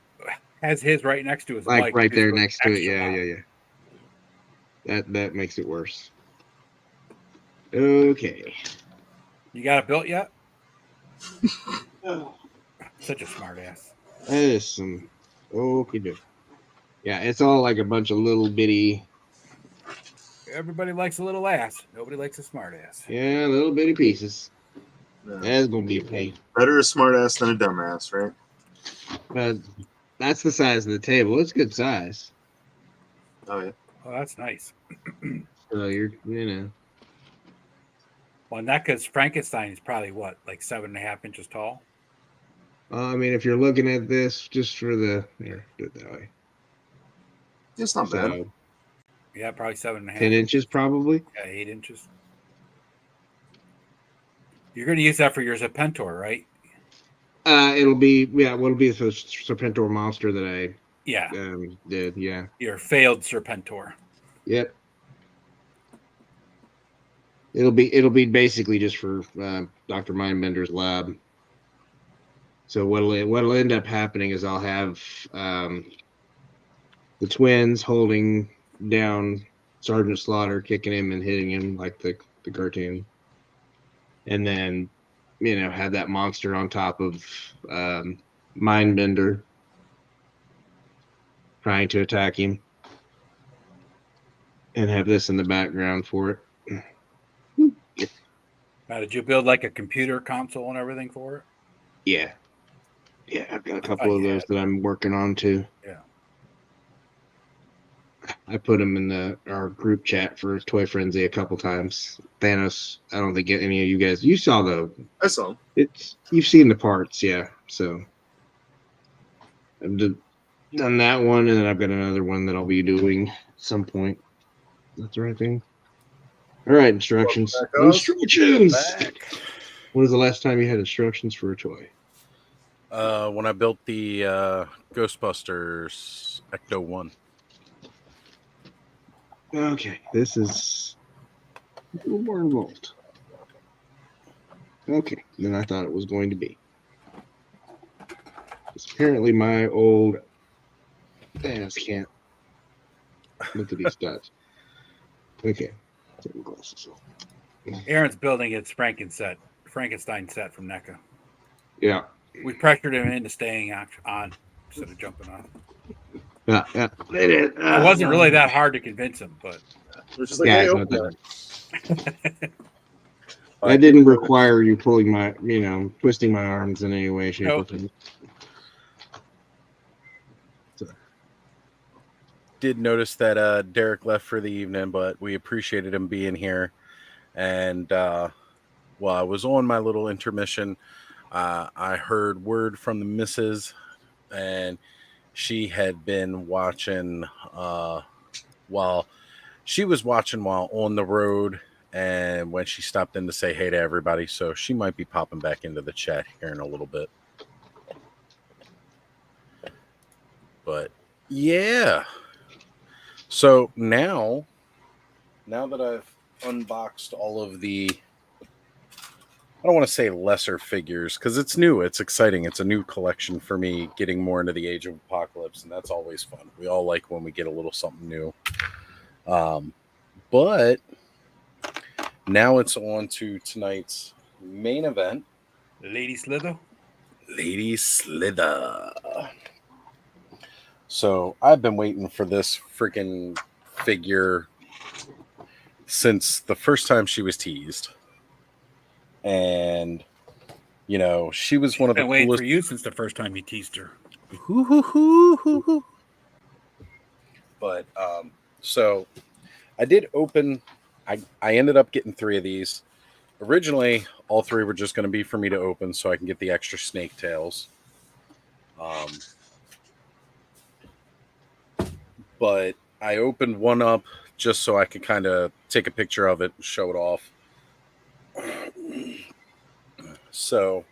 has his right next to his Like mic, right just there goes next to it. extra Yeah, loud. yeah. That makes it worse. Okay. You got it built yet? Such a smart ass. That is some okie dokie. Yeah, it's all like a bunch of little bitty. Everybody likes a little ass. Nobody likes a smart ass. Yeah, little bitty pieces. Yeah. That's gonna be a pain. Better a smart ass than a dumbass, right? But that's the size of the table. It's good size. Oh yeah. Oh, that's nice. So you're. Well, in that case, Frankenstein is probably what, like 7.5 inches tall? I mean, if you're looking at this just for the here, do it that way. It's not bad. Yeah, probably 7.5. 10 inches, probably. Yeah, 8 inches. You're going to use that for your Serpentor, right? It'll be the Serpentor monster that I did. Yeah. Your failed Serpentor. Yep. It'll be basically just for Dr. Mindbender's lab. So what'll end up happening is I'll have the twins holding down Sergeant Slaughter, kicking him and hitting him like the cartoon, and then have that monster on top of Mindbender trying to attack him, and have this in the background for it. Now, did you build like a computer console and everything for it? Yeah, I've got a couple of those that I'm working on too. Yeah. I put them in our group chat for Toy Frenzy a couple times. Thanos, I don't think any of you guys. You saw I saw. You've seen the parts, yeah. So I've done that one, and then I've got another one that I'll be doing at some point. That's the right thing. All right, instructions. Instructions. When was the last time you had instructions for a toy? When I built the Ghostbusters Ecto 1. Okay, this is a little more involved. Okay, than I thought it was going to be. It's apparently my old ass can't look at these dots. Okay, take my glasses off. Aaron's building its Frankenstein set from NECA. Yeah. We pressured him into staying on instead of jumping on. Yeah. It wasn't really that hard to convince him, but it was just like, hey, that didn't require you pulling twisting my arms in any way, shape, or form. Did notice that Derek left for the evening, but we appreciated him being here. And while I was on my little intermission, I heard word from the missus, and she had been watching while on the road, and when she stopped in to say hey to everybody, so she might be popping back into the chat here in a little bit. But yeah, so now that I've unboxed all of the I don't want to say lesser figures because it's new. It's exciting. It's a new collection for me getting more into the Age of Apocalypse, and that's always fun. We all like when we get a little something new. But now it's on to tonight's main event. Lady Slither. Lady Slither. So I've been waiting for this freaking figure since the first time she was teased. And, you know, she was one of the Been waiting coolest. for you since the first time you teased her. But, so I did open, I ended up getting 3 of these. Originally, all 3 were just going to be for me to open so I can get the extra snake tails. But I opened one up just so I could kind of take a picture of it and show it off. So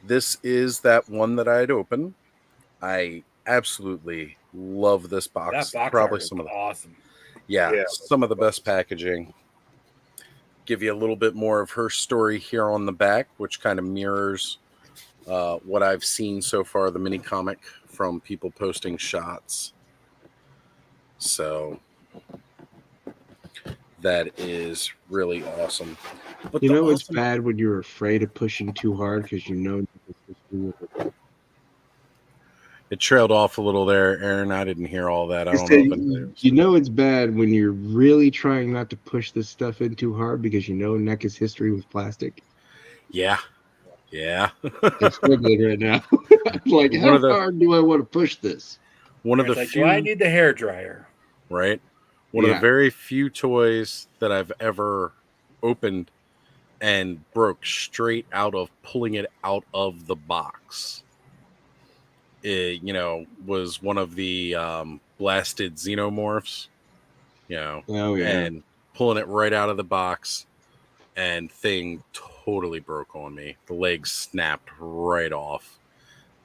this is that one that I had opened. I absolutely love this box. That box Probably art is some of the awesome. yeah, some of the best packaging. Give you a little bit more of her story here on the back, which kind of mirrors what I've seen so far, the mini comic from people posting shots. So that is really awesome. But you know it's bad when you're afraid of pushing too hard because you know it trailed off a little there, Aaron. I didn't hear all that. I don't know. You know it's bad when you're really trying not to push this stuff in too hard because you know NECA's history with plastic. Yeah. I'm struggling right now. Like, how hard do I want to push this? One of the like, few. do I need the hair dryer? Right. One of the very few toys that I've ever opened and broke straight out of pulling it out of the box. It, you know, was one of the blasted xenomorphs, you know, and pulling it right out of the box, and thing totally broke on me. The legs snapped right off.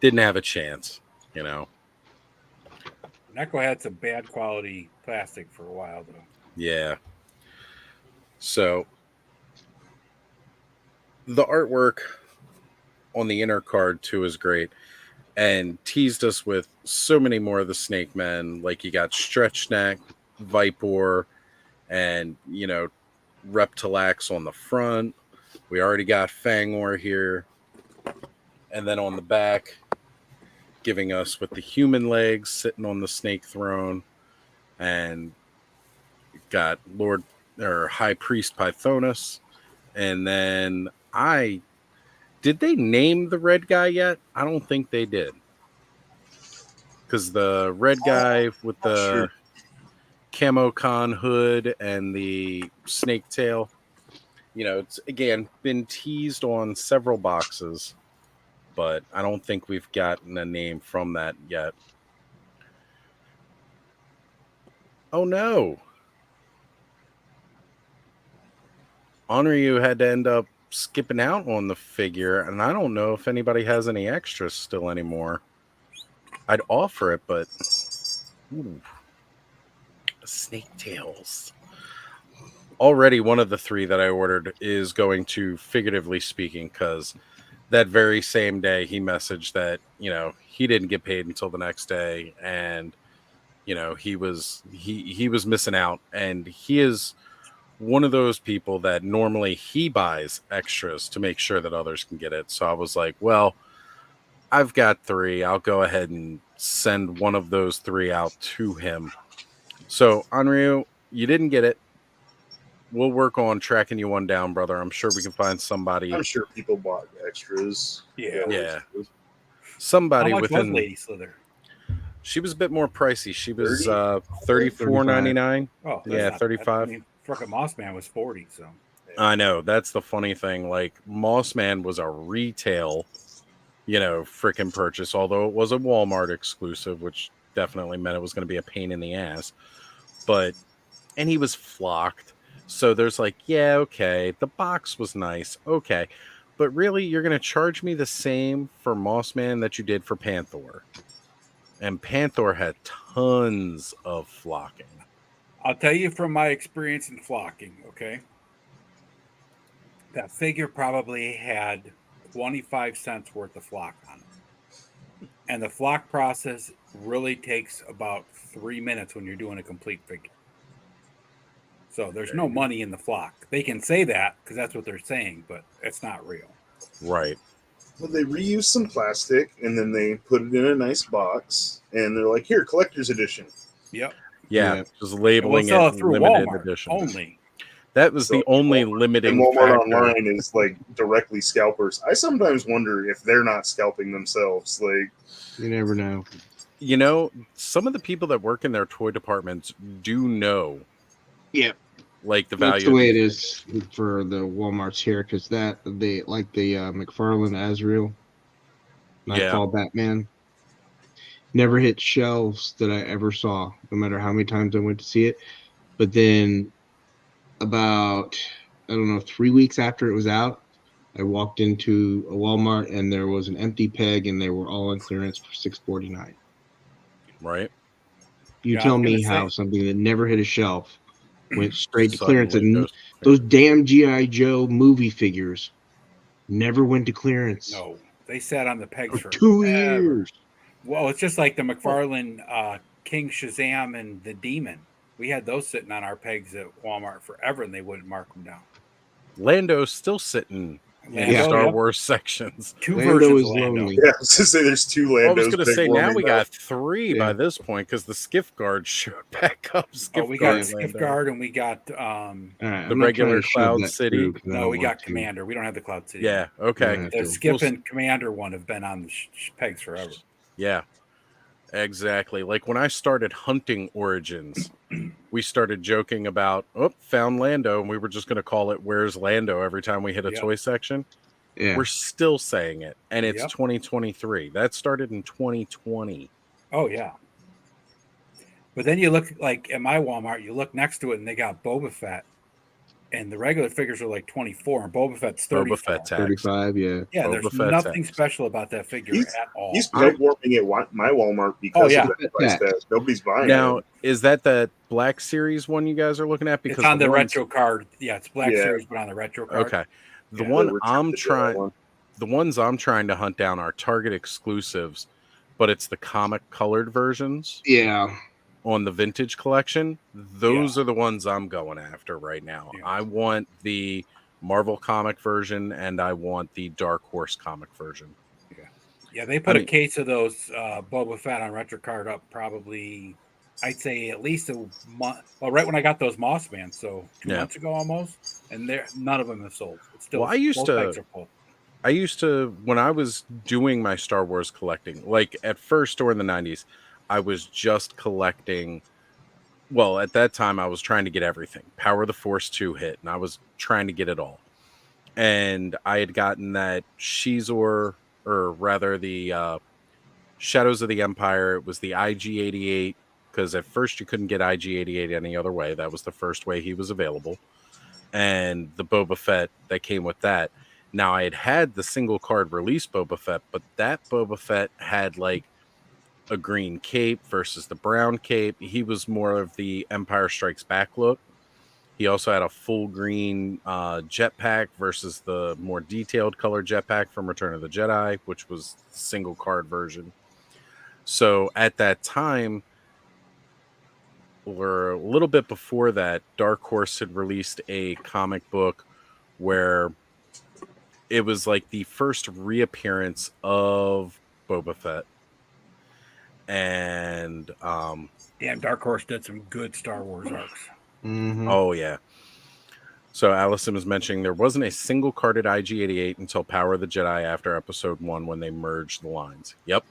Didn't have a chance, you know. NECA had some bad quality plastic for a while, though. Yeah. So the artwork on the inner card too is great, and teased us with so many more of the Snake Men. Like you got Stretch Neck, Viper, and you know, Reptilax on the front. We already got Fangor here, and then on the back, giving us with the human legs sitting on the snake throne, and got Lord or High Priest Pythonus, and then did they name the red guy yet? I don't think they did. Because the red guy with the camo con hood and the snake tail, you know, it's again been teased on several boxes, but I don't think we've gotten a name from that yet. Oh no. Onryu had to end up skipping out on the figure, and I don't know if anybody has any extras still anymore. I'd offer it, but snake tails. Already one of the 3 that I ordered is going to, figuratively speaking, because that very same day he messaged that, you know, he didn't get paid until the next day, and you know, he was missing out, and he is one of those people that normally he buys extras to make sure that others can get it. So I was like, well, I've got 3. I'll go ahead and send one of those 3 out to him. So, Onryu, you didn't get it. We'll work on tracking you one down, brother. I'm sure we can find somebody. I'm sure people bought extras. Yeah. Somebody How much within. was Lady Slither? She was a bit more pricey. She was $34.99. Oh, yeah, 35. I mean, fucking Moss Man was 40. So I know, that's the funny thing. Like Moss Man was a retail, you know, freaking purchase. Although it was a Walmart exclusive, which definitely meant it was going to be a pain in the ass. And he was flocked. So there's like, yeah, okay, the box was nice, okay, but really, you're going to charge me the same for Moss Man that you did for Panther. And Panther had tons of flocking. I'll tell you from my experience in flocking, okay? That figure probably had 25 cents worth of flock on it. And the flock process really takes about 3 minutes when you're doing a complete figure. So there's no money in the flock. They can say that because that's what they're saying, but it's not real. Right. Well, they reuse some plastic and then they put it in a nice box and they're like, here, collector's edition. Yep. Yeah. Just labeling we'll it through limited Walmart edition. Only. That was the only limiting and Walmart factor. Online is like directly scalpers. I sometimes wonder if they're not scalping themselves. Like, you never know. You know, some of the people that work in their toy departments do know. Yeah. Like the value. That's the way it is for the Walmarts here, because that they like the McFarlane Azrael Nightfall Batman never hit shelves that I ever saw, no matter how many times I went to see it. But then about, I don't know, 3 weeks after it was out, I walked into a Walmart and there was an empty peg and they were all on clearance for $6.49. Right. You tell me how something that never hit a shelf went straight to clearance, and those damn G.I. Joe movie figures never went to clearance. No, they sat on the pegs for 2 years. Well, it's just like the McFarlane King Shazam and the Demon. We had those sitting on our pegs at Walmart forever, and they wouldn't mark them down. Lando's still sitting in Star Wars sections. Two versions of Lando. Yeah, I was gonna say there's two Landos. I was gonna say now we got three by this point because the Skiff Guard showed back up. We got Skiff Guard and we got the regular Cloud City. No, we got Commander. We don't have the Cloud City. Yeah, okay. The Skip and Commander one have been on the pegs forever. Yeah, exactly. Like when I started hunting Origins, we started joking about, found Lando, and we were just going to call it "Where's Lando" every time we hit a toy section. Yeah. We're still saying it, and it's 2023. That started in 2020. Oh yeah. But then you look like at my Walmart, you look next to it, and they got Boba Fett, and the regular figures are like 24, and Boba Fett's 34. Boba Fett 35, yeah. Yeah, Boba there's Fett nothing tags. special about that figure at all. He's peg warming at my Walmart because of that price tag. Nobody's buying Now, it. is that the Black Series one you guys are looking at? Because it's on the retro card. Yeah, it's Black Series, but on the retro card. Okay. The ones I'm trying to hunt down are Target exclusives, but it's the comic colored versions. Yeah. On the vintage collection, those are the ones I'm going after right now. Yeah. I want the Marvel comic version and I want the Dark Horse comic version. Yeah, they put a case of those Boba Fett on retro card up probably, I'd say at least a month. Well, right when I got those Moss Bands, so 2 months ago almost, and none of them have sold. It's still, I used to, when I was doing my Star Wars collecting, like at first or in the 90s, I was just collecting. Well, at that time, I was trying to get everything. Power of the Force 2 hit, and I was trying to get it all. And I had gotten that Shizor, or rather the Shadows of the Empire. It was the IG-88, because at first you couldn't get IG-88 any other way. That was the first way he was available. And the Boba Fett that came with that. Now, I had the single card release Boba Fett, but that Boba Fett had like a green cape versus the brown cape. He was more of the Empire Strikes Back look. He also had a full green jetpack versus the more detailed color jetpack from Return of the Jedi, which was the single card version. So at that time, or a little bit before that, Dark Horse had released a comic book where it was like the first reappearance of Boba Fett. And damn, Dark Horse did some good Star Wars arcs. Mm-hmm. Oh yeah. So Allison was mentioning there wasn't a single carded IG-88 until Power of the Jedi after Episode 1 when they merged the lines. Yep.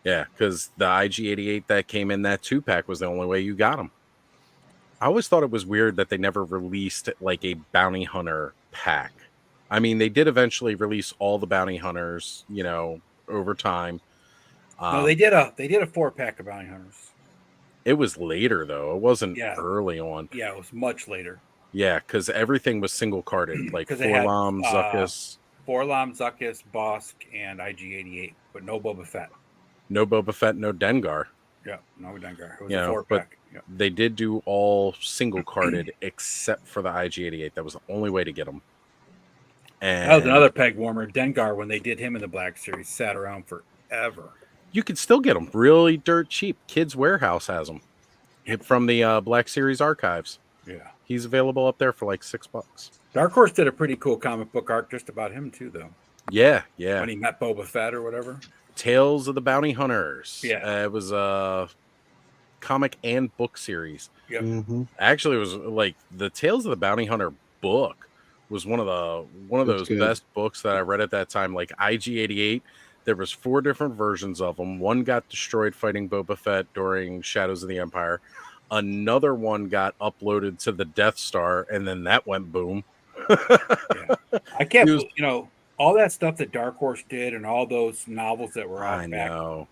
Yeah, because the IG-88 that came in that 2-pack was the only way you got them. I always thought it was weird that they never released like a bounty hunter pack. I mean, they did eventually release all the bounty hunters, over time. No, they did a 4-pack of bounty hunters. It was later though. It wasn't early on. Yeah, it was much later. Yeah, because everything was single carded, like Forlom, Zuckuss, Zuckuss, Bosk, and IG-88, but no Boba Fett. No Boba Fett, no Dengar. Yeah, no Dengar. It was You a know, 4-pack. Yeah. they did do all single carded except for the IG-88. That was the only way to get them. And that was another peg warmer. Dengar, when they did him in the Black Series, sat around forever. You could still get them really dirt cheap. Kids Warehouse has them from the Black Series archives. Yeah, he's available up there for like $6. Dark Horse did a pretty cool comic book arc just about him too, though. Yeah. When he met Boba Fett or whatever. Tales of the Bounty Hunters. Yeah, it was a comic and book series. Yep. Mm-hmm. Actually, it was like the Tales of the Bounty Hunter book was one of those best books that I read at that time. Like IG-88, there was 4 different versions of them. One got destroyed fighting Boba Fett during Shadows of the Empire. Another one got uploaded to the Death Star, and then that went boom. Yeah. I can't, all that stuff that Dark Horse did and all those novels that were out back,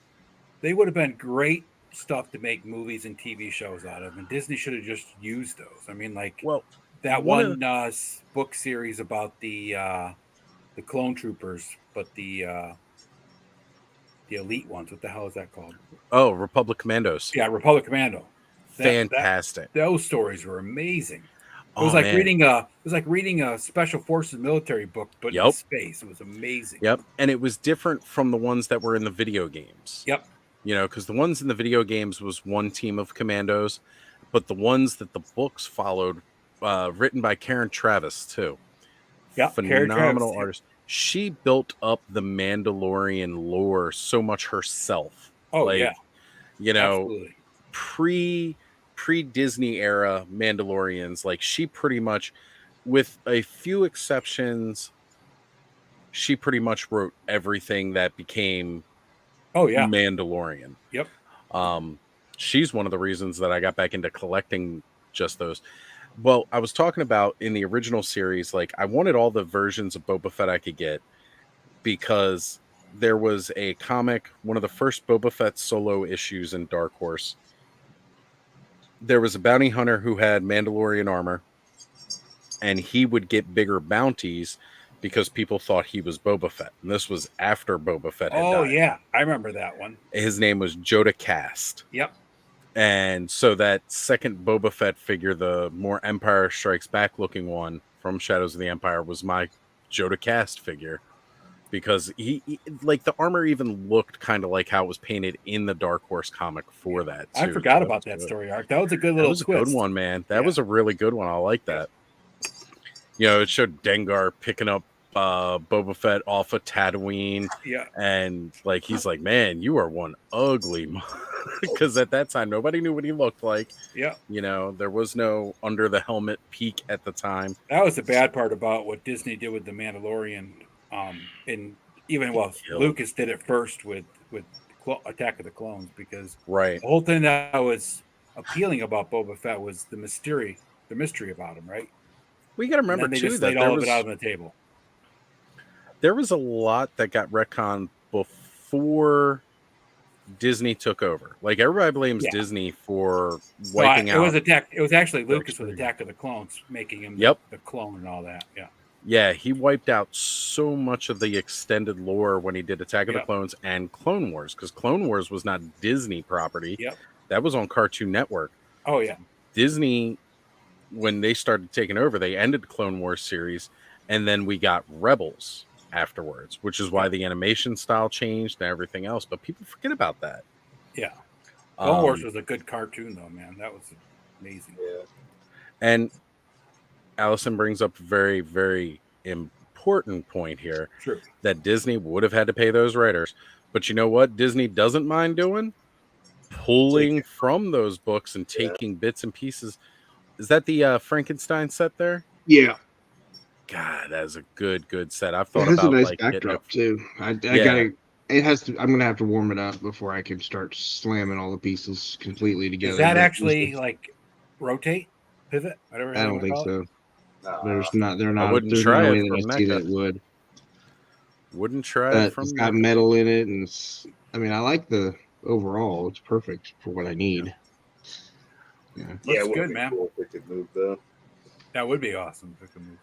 they would have been great stuff to make movies and TV shows out of, and Disney should have just used those. I mean, like, that one book series about the clone troopers, but the elite ones. What the hell is that called? Oh, Republic Commandos. Yeah, Republic Commando. Fantastic. Those stories were amazing. It was like reading a Special Forces military book, but in space. It was amazing. Yep, and it was different from the ones that were in the video games. Yep. Because the ones in the video games was one team of commandos, but the ones that the books followed, written by Karen Travis too. Yeah, phenomenal artist. She built up the Mandalorian lore so much herself. Oh, absolutely. pre Disney era Mandalorians, like she pretty much, with a few exceptions, she pretty much wrote everything that became Mandalorian. Yep. She's one of the reasons that I got back into collecting just those. Well, I was talking about in the original series, like I wanted all the versions of Boba Fett I could get because there was a comic, one of the first Boba Fett solo issues in Dark Horse. There was a bounty hunter who had Mandalorian armor, and he would get bigger bounties because people thought he was Boba Fett. And this was after Boba Fett had died. Oh, yeah. I remember that one. His name was Joda Cast. Yep. And so that second Boba Fett figure, the more Empire Strikes Back looking one from Shadows of the Empire, was my Joda Cast figure. Because he like the armor even looked kind of like how it was painted in the Dark Horse comic for that too. I forgot about that story arc. That was a good little twist. That was a good one, man. That was a really good one. I like that. It showed Dengar picking up Boba Fett off of Tatooine. Yeah. And like he's like, man, you are one ugly, because at that time nobody knew what he looked like. Yeah. There was no under the helmet peak at the time. That was the bad part about what Disney did with the Mandalorian. And even Lucas did it first with Attack of the Clones, because the whole thing that was appealing about Boba Fett was the mystery about him, right? We got to remember they too just that laid all of it out on the table. There was a lot that got retconned before Disney took over. Like everybody blames Disney for wiping out. It was actually Lucas with Attack of the Clones, making him the clone and all that. Yeah. Yeah, he wiped out so much of the extended lore when he did Attack of the Clones and Clone Wars, because Clone Wars was not Disney property. Yep. That was on Cartoon Network. Oh, yeah. Disney, when they started taking over, they ended the Clone Wars series, and then we got Rebels afterwards, which is why the animation style changed and everything else. But people forget about that. Yeah. Clone Wars was a good cartoon, though, man. That was amazing. Yeah. And Allison brings up a very, very important point here. True. That Disney would have had to pay those writers. But you know what Disney doesn't mind doing? Pulling from those books and taking bits and pieces. Is that the Frankenstein set there? Yeah. God, that is a good set. I've thought it has about a nice backdrop too. I gotta. It has to. I'm gonna have to warm it up before I can start slamming all the pieces completely together. Does that actually like rotate, pivot, whatever? I don't think so. There's not. They're not. I wouldn't there's try no it way that from I see NECA. that it would. Wouldn't try it from. It's got metal in it, and I mean, I like the overall. It's perfect for what I need. Looks good, man. Cool if it could move though. That would be awesome if it could move.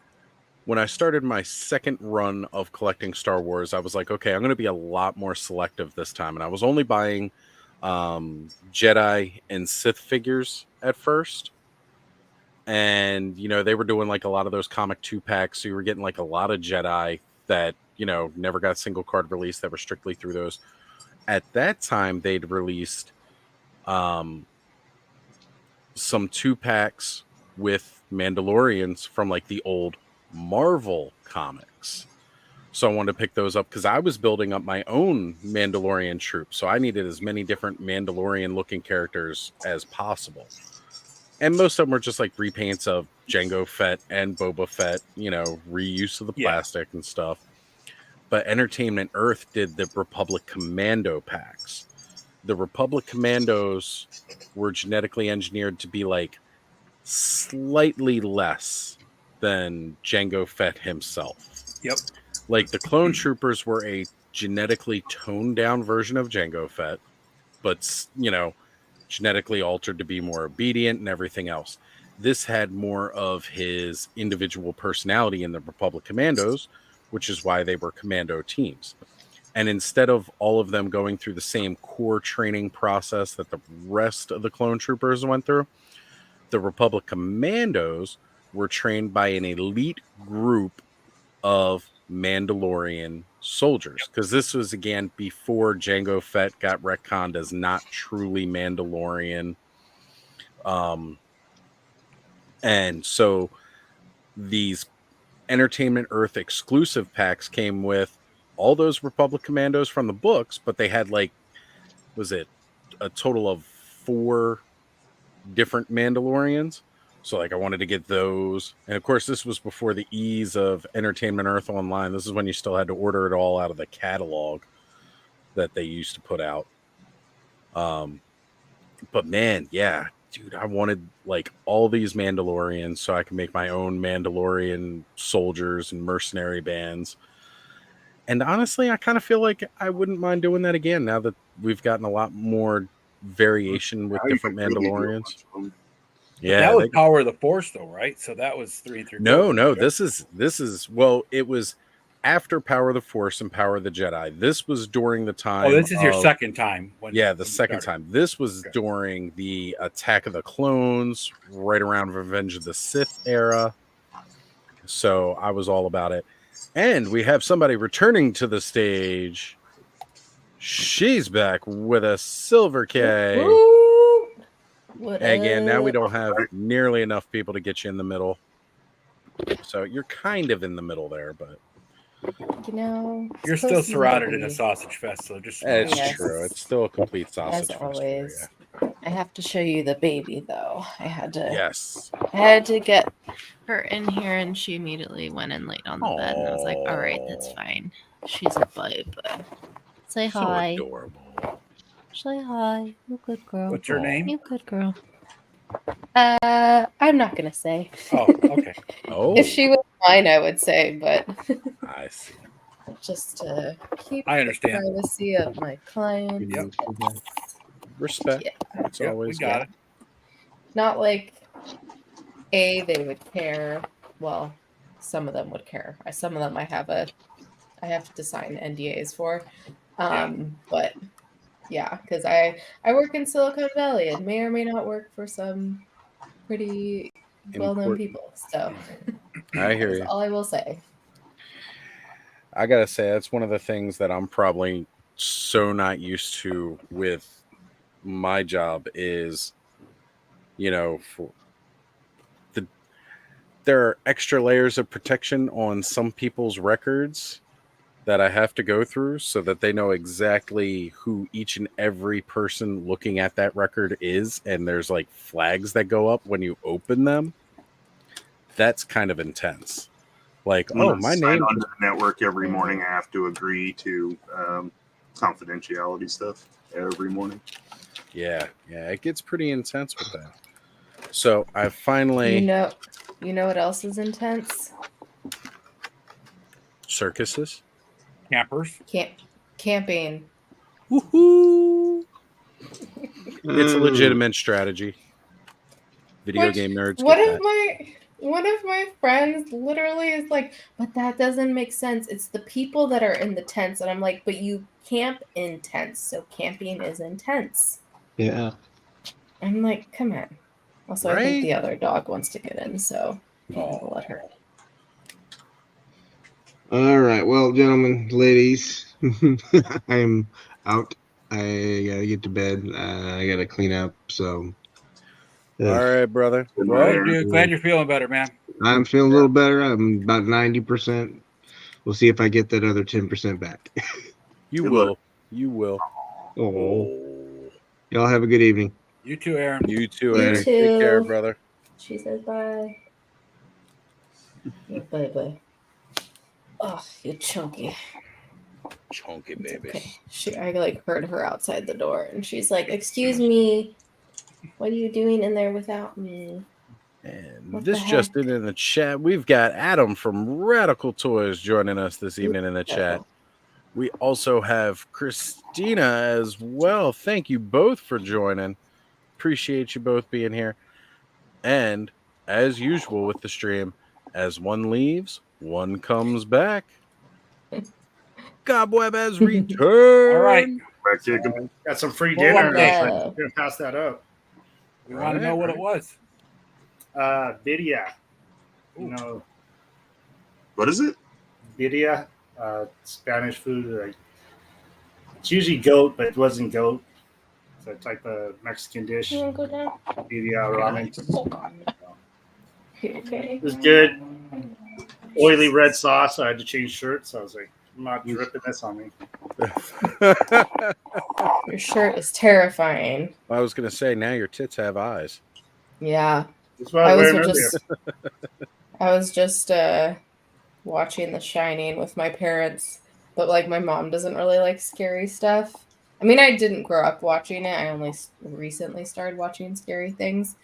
When I started my second run of collecting Star Wars, I was like, okay, I'm going to be a lot more selective this time. And I was only buying Jedi and Sith figures at first. And, they were doing like a lot of those comic 2-packs. So you were getting like a lot of Jedi that, never got single card release that were strictly through those. At that time, they'd released some 2-packs with Mandalorians from like the old Marvel comics. So I wanted to pick those up because I was building up my own Mandalorian troop. So I needed as many different Mandalorian looking characters as possible. And most of them were just like repaints of Jango Fett and Boba Fett, reuse of the plastic and stuff. But Entertainment Earth did the Republic Commando packs. The Republic Commandos were genetically engineered to be like slightly less than Jango Fett himself. Yep. Like the clone troopers were a genetically toned down version of Jango Fett, but, genetically altered to be more obedient and everything else. This had more of his individual personality in the Republic Commandos, which is why they were commando teams. And instead of all of them going through the same core training process that the rest of the clone troopers went through, the Republic Commandos were trained by an elite group of Mandalorian soldiers, because this was again before Jango Fett got retconned as not truly Mandalorian, and so these Entertainment Earth exclusive packs came with all those Republic Commandos from the books, but they had like, was it a total of 4 different Mandalorians? So like I wanted to get those. And of course, this was before the ease of Entertainment Earth Online. This is when you still had to order it all out of the catalog that they used to put out. But man, yeah, dude, I wanted like all these Mandalorians so I can make my own Mandalorian soldiers and mercenary bands. And honestly, I kind of feel like I wouldn't mind doing that again now that we've gotten a lot more variation with different Mandalorians. Yeah, that was Power of the Force, though, right? So that was 3 and 3. No. This is well, it was after Power of the Force and Power of the Jedi. This was during the time. Oh, this is your second time. The second time. This was during the Attack of the Clones, right around Revenge of the Sith era. So I was all about it. And we have somebody returning to the stage. She's back with a Silver K. Again, now we don't have nearly enough people to get you in the middle. So you're kind of in the middle there, but you're still surrounded in a sausage fest. So just it's true. It's still a complete sausage as fest. Always. I have to show you the baby, though. I had to get her in here, and she immediately went and laid on the bed, and I was like, "All right, that's fine. She's a bud. Say hi." So adorable. Say hi. You good girl. What's your name? You good girl. I'm not gonna say. Oh, okay. If she was mine, I would say, but I see. Just to keep I understand the privacy of my client. Yep. Respect. Yeah. It's always we got it. Not like they would care. Well, some of them would care. Some of them I have to sign NDAs for. But yeah, because I work in Silicon Valley and may or may not work for some pretty well-known people. So I hear you. That's all I will say. I gotta say, that's one of the things that I'm probably so not used to with my job is, there are extra layers of protection on some people's records that I have to go through so that they know exactly who each and every person looking at that record is. And there's like flags that go up when you open them. That's kind of intense. Like, my name on the network every morning. I have to agree to confidentiality stuff every morning. Yeah, it gets pretty intense with that. So I finally, you know what else is intense? Circuses, campers, camping. Woohoo! It's a legitimate strategy. Video game nerds. One of my One of my friends literally is like, but that doesn't make sense. It's the people that are in the tents. And I'm like, but you camp in tents. So camping is intense. Yeah. I'm like, come on. Also, I think Right? the other dog wants to get in, so I'll let her. All right. Well, gentlemen, ladies, I'm out. I gotta get to bed. I gotta clean up. So. All right, brother. Well, dude, glad you're feeling better, man. I'm feeling a little better. I'm about 90%. We'll see if I get that other 10% back. You Good will. luck. You will. Oh. Y'all have a good evening. You too, Aaron. You too, You Aaron. too. Take care, brother. She says bye. Yeah, bye. Oh, you chunky. Chunky baby. Okay. I like heard her outside the door, and she's like, "Excuse me, what are you doing in there without me?" And What this the just heck? in the chat. We've got Adam from Radical Toys joining us this evening in the chat. We also have Christina as well. Thank you both for joining. Appreciate you both being here. And as usual with the stream, as one leaves, one comes back. Cobweb has returned. All right. Got some free Well, dinner. okay. I'm gonna pass that up. We want to know what it was. Birria. You know, What is it? birria, Spanish food. It's usually goat, but it wasn't goat. It's a type of Mexican dish. You want to go down? Birria ramen. Okay. It was good. Oily red sauce. I had to change shirts. I was like, I'm not dripping this on me. Your shirt is terrifying. I was going to say, now your tits have eyes. Yeah. That's what I was wearing earlier. I was just watching The Shining with my parents, but like my mom doesn't really like scary stuff. I mean, I didn't grow up watching it. I only recently started watching scary things.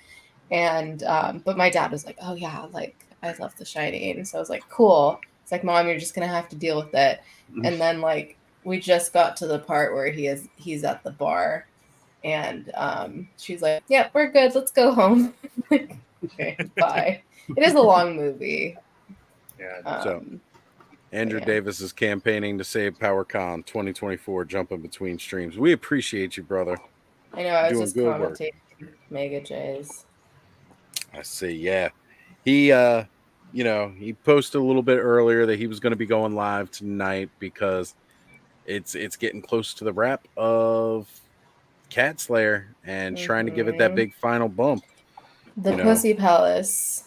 And but my dad was like, "Oh yeah, like I love The Shining." So I was like, "Cool." It's like, "Mom, you're just gonna have to deal with it." And then like we just got to the part where he's at the bar, and she's like, "Yeah, we're good. Let's go home." Like, okay, bye. It is a long movie. Yeah. So Andrew Davis is campaigning to save PowerCon 2024, jumping between streams. We appreciate you, brother. I know. I was Doing just good work. commentating Mega J's. I see. Yeah, he he posted a little bit earlier that he was going to be going live tonight because it's getting close to the wrap of Cat Slayer and trying to give it that big final bump. The Pussy Palace.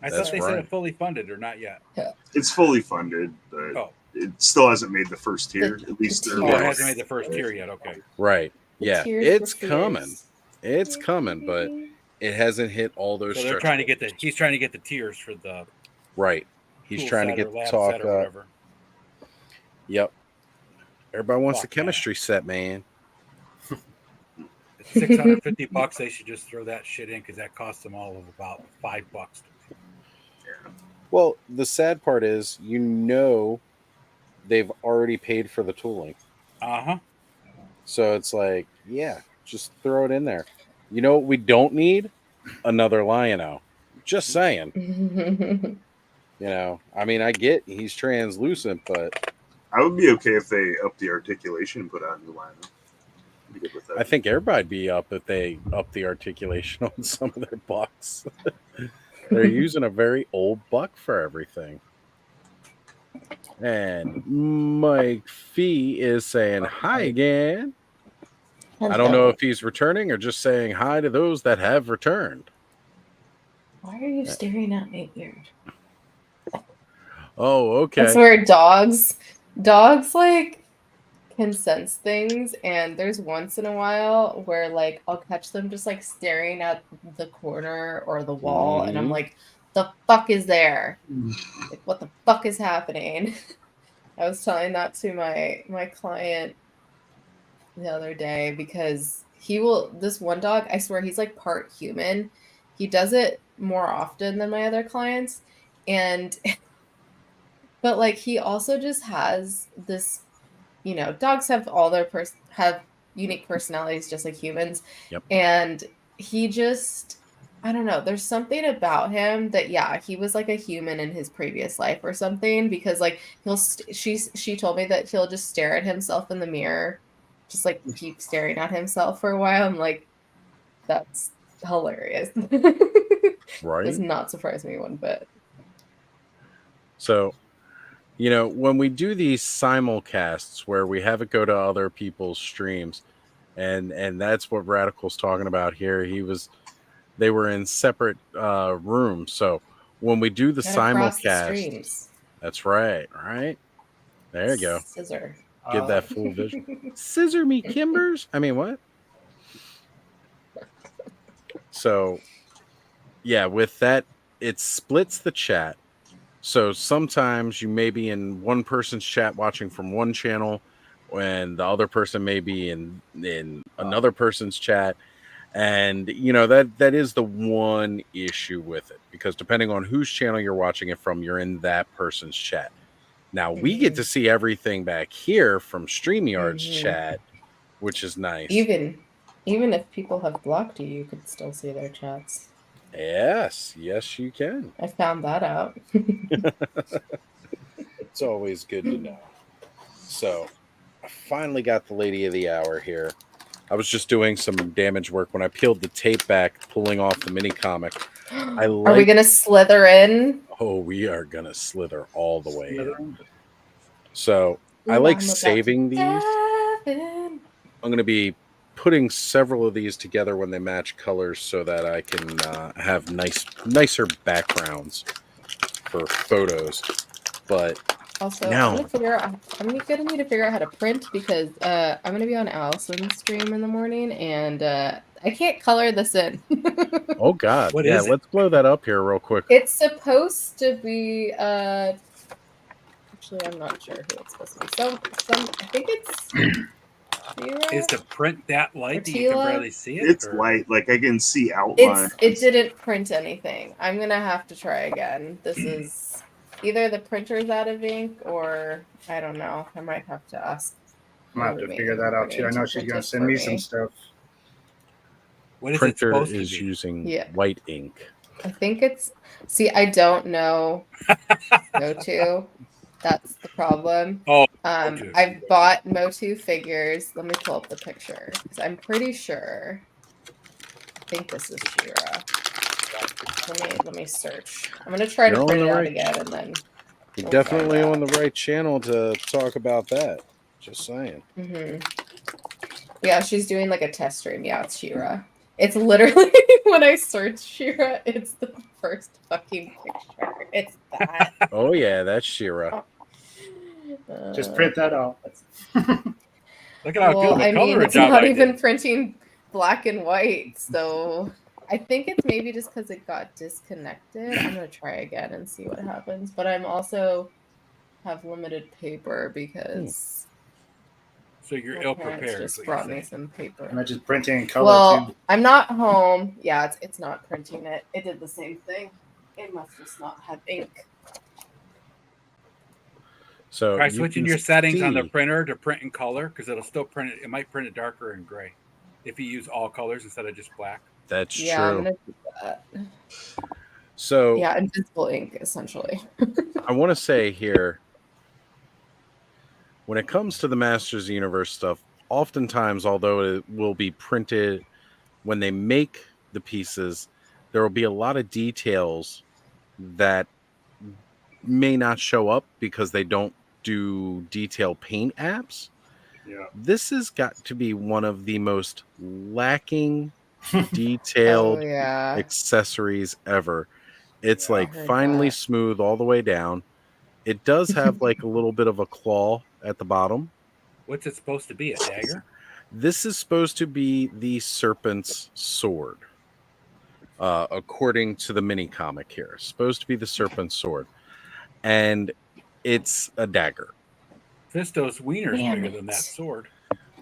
I thought they said it fully funded or not yet. Yeah. It's fully funded, but it still hasn't made the first tier. At least it hasn't made the first tier yet. Okay. Right. Yeah. tiers It's for coming. fears. It's coming, but it hasn't hit all those. So they're trying to get he's trying to get the tiers for the right. He's tool trying to set get or the lab talk set or whatever. Yep. Everybody wants the chemistry set, man. $650. They should just throw that shit in because that costs them all of about $5. Well, the sad part is, they've already paid for the tooling. So it's like, yeah, just throw it in there. You know what we don't need? Another Lion-O. Just saying. I mean, I get he's translucent, but I would be okay if they up the articulation and put out a new line. Be good with that. I think everybody'd be up if they up the articulation on some of their bucks. They're using a very old buck for everything. And Mike Fee is saying hi again. Hello. I don't know if he's returning or just saying hi to those that have returned. Why are you staring at me weird? Oh, okay. That's where dogs like can sense things, and there's once in a while where like I'll catch them just like staring at the corner or the wall, and I'm like, the fuck is there? Like, what the fuck is happening? I was telling that to my client the other day because this one dog, I swear he's like part human. He does it more often than my other clients, but like he also just has this, dogs have all their have unique personalities just like humans. Yep. And he just I don't know. There's something about him that, yeah, he was like a human in his previous life or something. Because like she told me that he'll just stare at himself in the mirror, just like keep staring at himself for a while. I'm like, that's hilarious. Right? Does not surprise me one bit. So, you know, when we do these simulcasts where we have it go to other people's streams, and that's what Radical's talking about here. They were in separate rooms. So when we do the Gotta cross the simulcast, streams. that's right. Right there you go. Scissor. Give that full vision. Scissor me, Kimbers. I mean, what? So, yeah, with that, it splits the chat. So sometimes you may be in one person's chat watching from one channel, and the other person may be in another person's chat. And you know that is the one issue with it, because depending on whose channel you're watching it from, you're in that person's chat. Now we get to see everything back here from StreamYard's chat, which is nice. Even if people have blocked you, you could still see their chats. Yes, you can. I found that out. It's always good to know. So I finally got the lady of the hour here. I was just doing some damage work when I peeled the tape back, pulling off the mini comic. Are we gonna slither in? Oh, we are gonna slither all the way in. So I like saving these. I'm gonna be putting several of these together when they match colors, so that I can have nicer backgrounds for photos. But Also, now I'm gonna need to figure out how to print, because I'm gonna be on Allison's stream in the morning, and I can't color this in. Oh God! What yeah, is it? let's blow that up here real quick. It's supposed to be. Actually, I'm not sure who it's supposed to be. I think it's. Is the print that light that you can barely see it? It's light, like I can see outlines. It didn't print anything. I'm gonna have to try again. This is either the printer's out of ink, or I don't know. I might have to ask. I'm gonna have to figure that out too. I know she's gonna send me some stuff. What is Printer it supposed to is be? using white ink. I think it's. See, I don't know. Motu. That's the problem. Oh, I've bought Motu figures. Let me pull up the picture, because I'm pretty sure. I think this is She-Ra. Let me search. I'm gonna try to print it out again, and then. You're definitely on the right channel to talk about that. Just saying. Yeah, she's doing like a test stream. Yeah, it's She-Ra. It's literally when I search She-Ra, it's the first fucking picture. It's that. Oh yeah, that's She-Ra. Just print that out. Look at how good the color it's job not I even did. printing black and white, so I think it's maybe just because it got disconnected. I'm gonna try again and see what happens. But I'm also have limited paper because. So you're ill prepared. Just brought me some paper. Am I just printing in color Well, too? I'm not home. Yeah, it's not printing it. It did the same thing. It must just not have ink. So try switching your settings on the printer to print in color, because it'll still print it. It might print it darker and gray if you use all colors instead of just black. That's true. I'm gonna do that. So yeah, invisible ink essentially. I want to say here, when it comes to the Masters of the Universe stuff, oftentimes, although it will be printed when they make the pieces, there will be a lot of details that may not show up because they don't do detail paint apps. Yeah. This has got to be one of the most lacking detailed accessories ever. It's like finely smooth all the way down. It does have like a little bit of a claw at the bottom. What's it supposed to be? A dagger? This is supposed to be the serpent's sword. According to the mini comic here. It's supposed to be the serpent's sword. And it's a dagger. Fisto's wiener's bigger than that sword.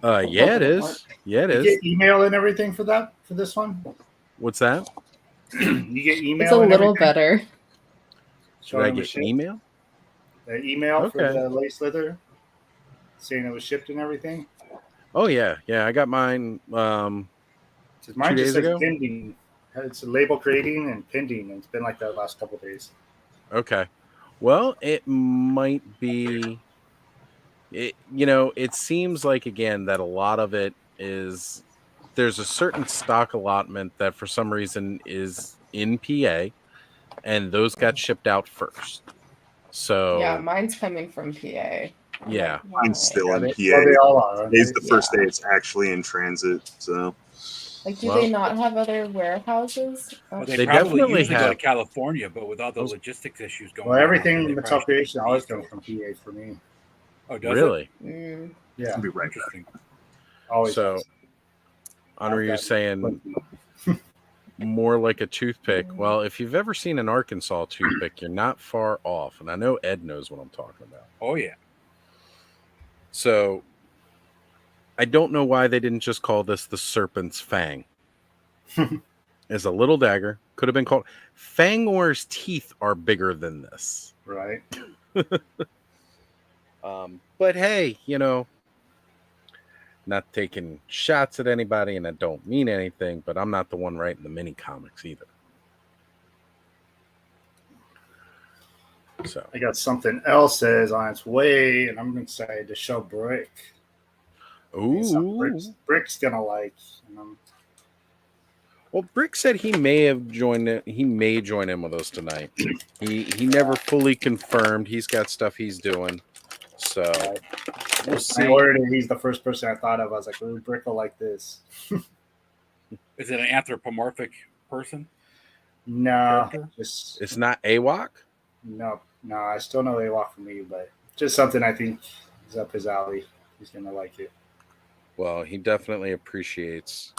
Yeah, it is. Yeah, it is. You get email and everything for this one? What's that? You get email. It's a little better. Should I get email? The email for the lace leather, saying it was shipped and everything. Oh yeah, I got mine. Mine 2 just days says ago. pending. It's label creating and pending, and it's been like that the last couple of days. Okay. Well, it might be. It seems like, again, that a lot of it is there's a certain stock allotment that for some reason is in PA, and those got shipped out first. So yeah, mine's coming from PA. Yeah, mine's still in PA. Well, they all are. Today's the first day it's actually in transit. So, like, do they not have other warehouses? Well, They they probably definitely usually go to have. California, but with all the logistics issues going Well, on, everything they Mattel probably- Creation always comes from PA for me. Oh, does Really? it? Yeah. I'll be right Interesting. Always. So, does. Honor, you're saying more like a toothpick. Well, if you've ever seen an Arkansas toothpick, you're not far off. And I know Ed knows what I'm talking about. Oh, yeah. So, I don't know why they didn't just call this the Serpent's Fang. It's a little dagger. Could have been called Fangor's teeth are bigger than this. Right. But hey, not taking shots at anybody, and I don't mean anything, but I'm not the one writing the mini comics either. So I got something else that is on its way, and I'm excited to show Brick. Ooh. Brick's gonna like. Well, Brick said he may join in with us tonight. He never fully confirmed. He's got stuff he's doing. So we'll see. I ordered it. He's the first person I thought of. I was like, "Ooh, Brick will like this." Is it an anthropomorphic person? No, it's not AWOC? No, I still know AWOC for me, but just something I think is up his alley. He's gonna like it. Well, he definitely appreciates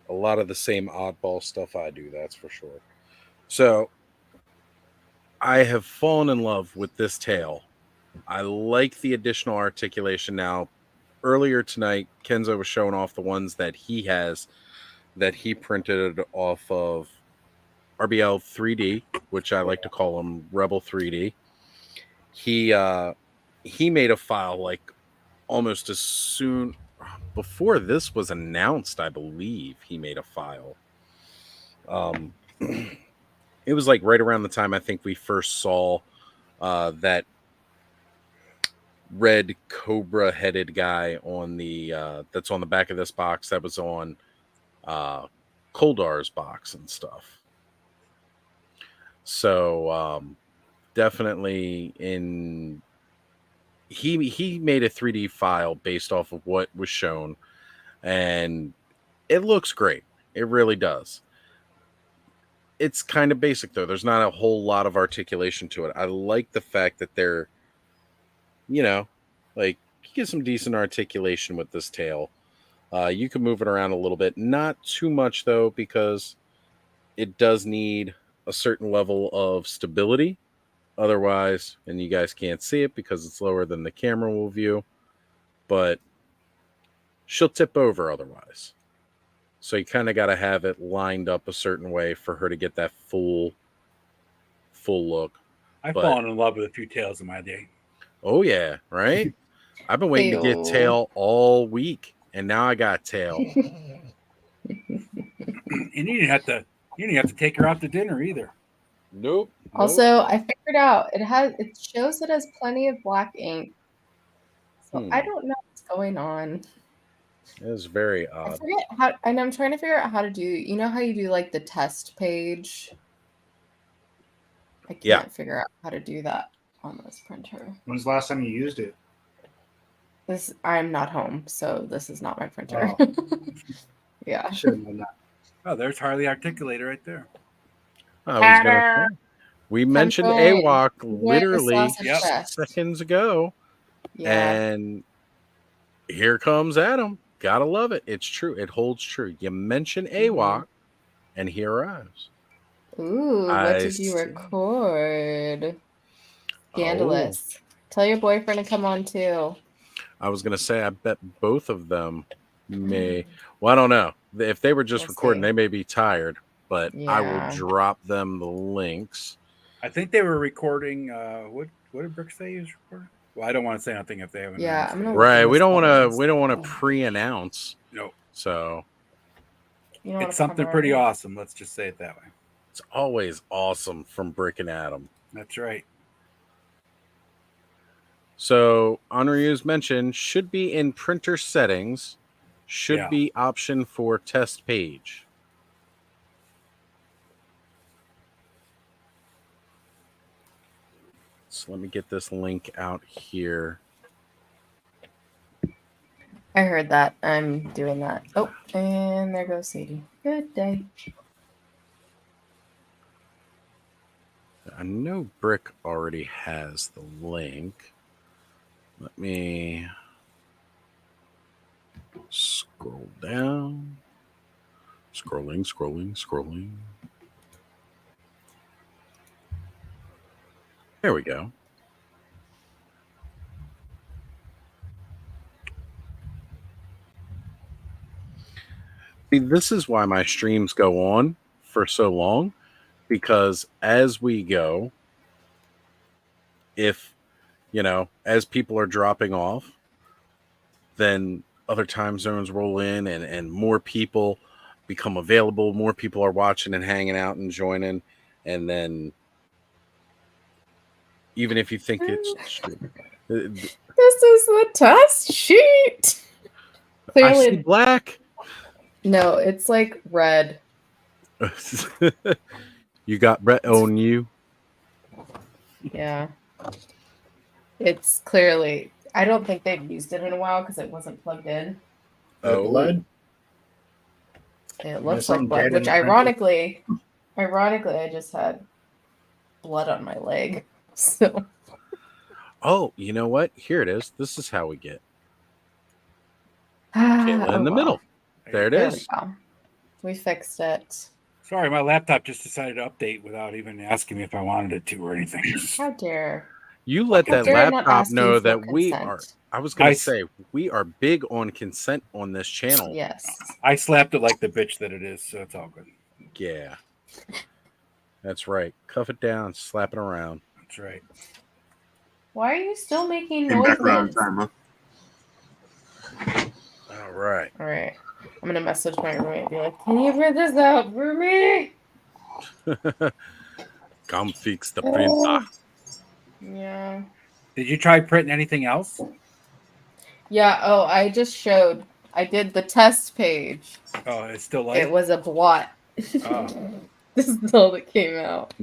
a lot of the same oddball stuff I do, that's for sure. So I have fallen in love with this tale. I like the additional articulation now. Earlier tonight, Kenzo was showing off the ones that he has that he printed off of RBL 3D, which I like to call him Rebel 3D. He made a file like almost as soon before this was announced, I believe he made a file. It was like right around the time I think we first saw that red cobra headed guy on the that's on the back of this box that was on Koldar's box and stuff. So definitely he made a 3D file based off of what was shown, and it looks great. It really does. It's kind of basic though. There's not a whole lot of articulation to it. I like the fact that they're, like you get some decent articulation with this tail. You can move it around a little bit, not too much though, because it does need a certain level of stability. Otherwise, and you guys can't see it because it's lower than the camera will view, but she'll tip over otherwise. So you kind of got to have it lined up a certain way for her to get that full look. I've fallen in love with a few tails in my day. Oh yeah, right? I've been waiting to get tail all week, and now I got tail. And you didn't have to take her out to dinner either. Nope. Also, I figured out it shows it has plenty of black ink. So I don't know what's going on. It is very I odd. forget how, and I'm trying to figure out how to do, how you do like the test page? I can't figure out how to do that on this printer. When's the last time you used it? I'm not home, so this is not my printer. Oh. Yeah. Should have known that. Oh, there's Harley Articulator right there. We mentioned AWOC literally seconds ago. Yeah. And here comes Adam. Gotta love it. It's true. It holds true. You mention AWOC, and he arrives. Ooh, what did you record? Scandalous. Tell your boyfriend to come on too. I was gonna say, I bet both of them may. Well, I don't know. If they were just recording, they may be tired. But I will drop them the links. I think they were recording. What did Brick say he was recording? Well, I don't want to say nothing if they haven't. Yeah, I'm gonna right. We don't want to pre-announce. No. So You know, It's something pretty awesome. Let's just say it that way. It's always awesome from Brick and Adam. That's right. So, Henri, as mentioned, should be in printer settings, should be option for test page. So let me get this link out here. I heard that. I'm doing that. Oh, and there goes Sadie. Good day. I know Brick already has the link. Let me scroll down. Scrolling. There we go. See, this is why my streams go on for so long, because as we go, if, as people are dropping off, then other time zones roll in and more people become available. More people are watching and hanging out and joining. And then even if you think it's... This is the test sheet. Clearly, I see black. No, it's like red. You got Brett on you. Yeah. It's clearly... I don't think they've used it in a while because it wasn't plugged in. Oh, blood? It looks like blood, which ironically, I just had blood on my leg. So. Oh, you know what? Here it is. This is how we get Kayla in the middle. There it is. We fixed it. Sorry, my laptop just decided to update without even asking me if I wanted it to or anything. How dare. You let that laptop know that we are... I was going to say, we are big on consent on this channel. Yes. I slapped it like the bitch that it is, so it's all good. Yeah. That's right. Cuff it down, slap it around. That's right. Why are you still making Came back around noises? time, huh? All right. All right. I'm going to message my roommate and be like, can you print this out for me? Come fix the printer. Yeah. Did you try printing anything else? Yeah. Oh, I just showed. I did the test page. Oh, it's still light? It was a blot. Oh. This is all that came out.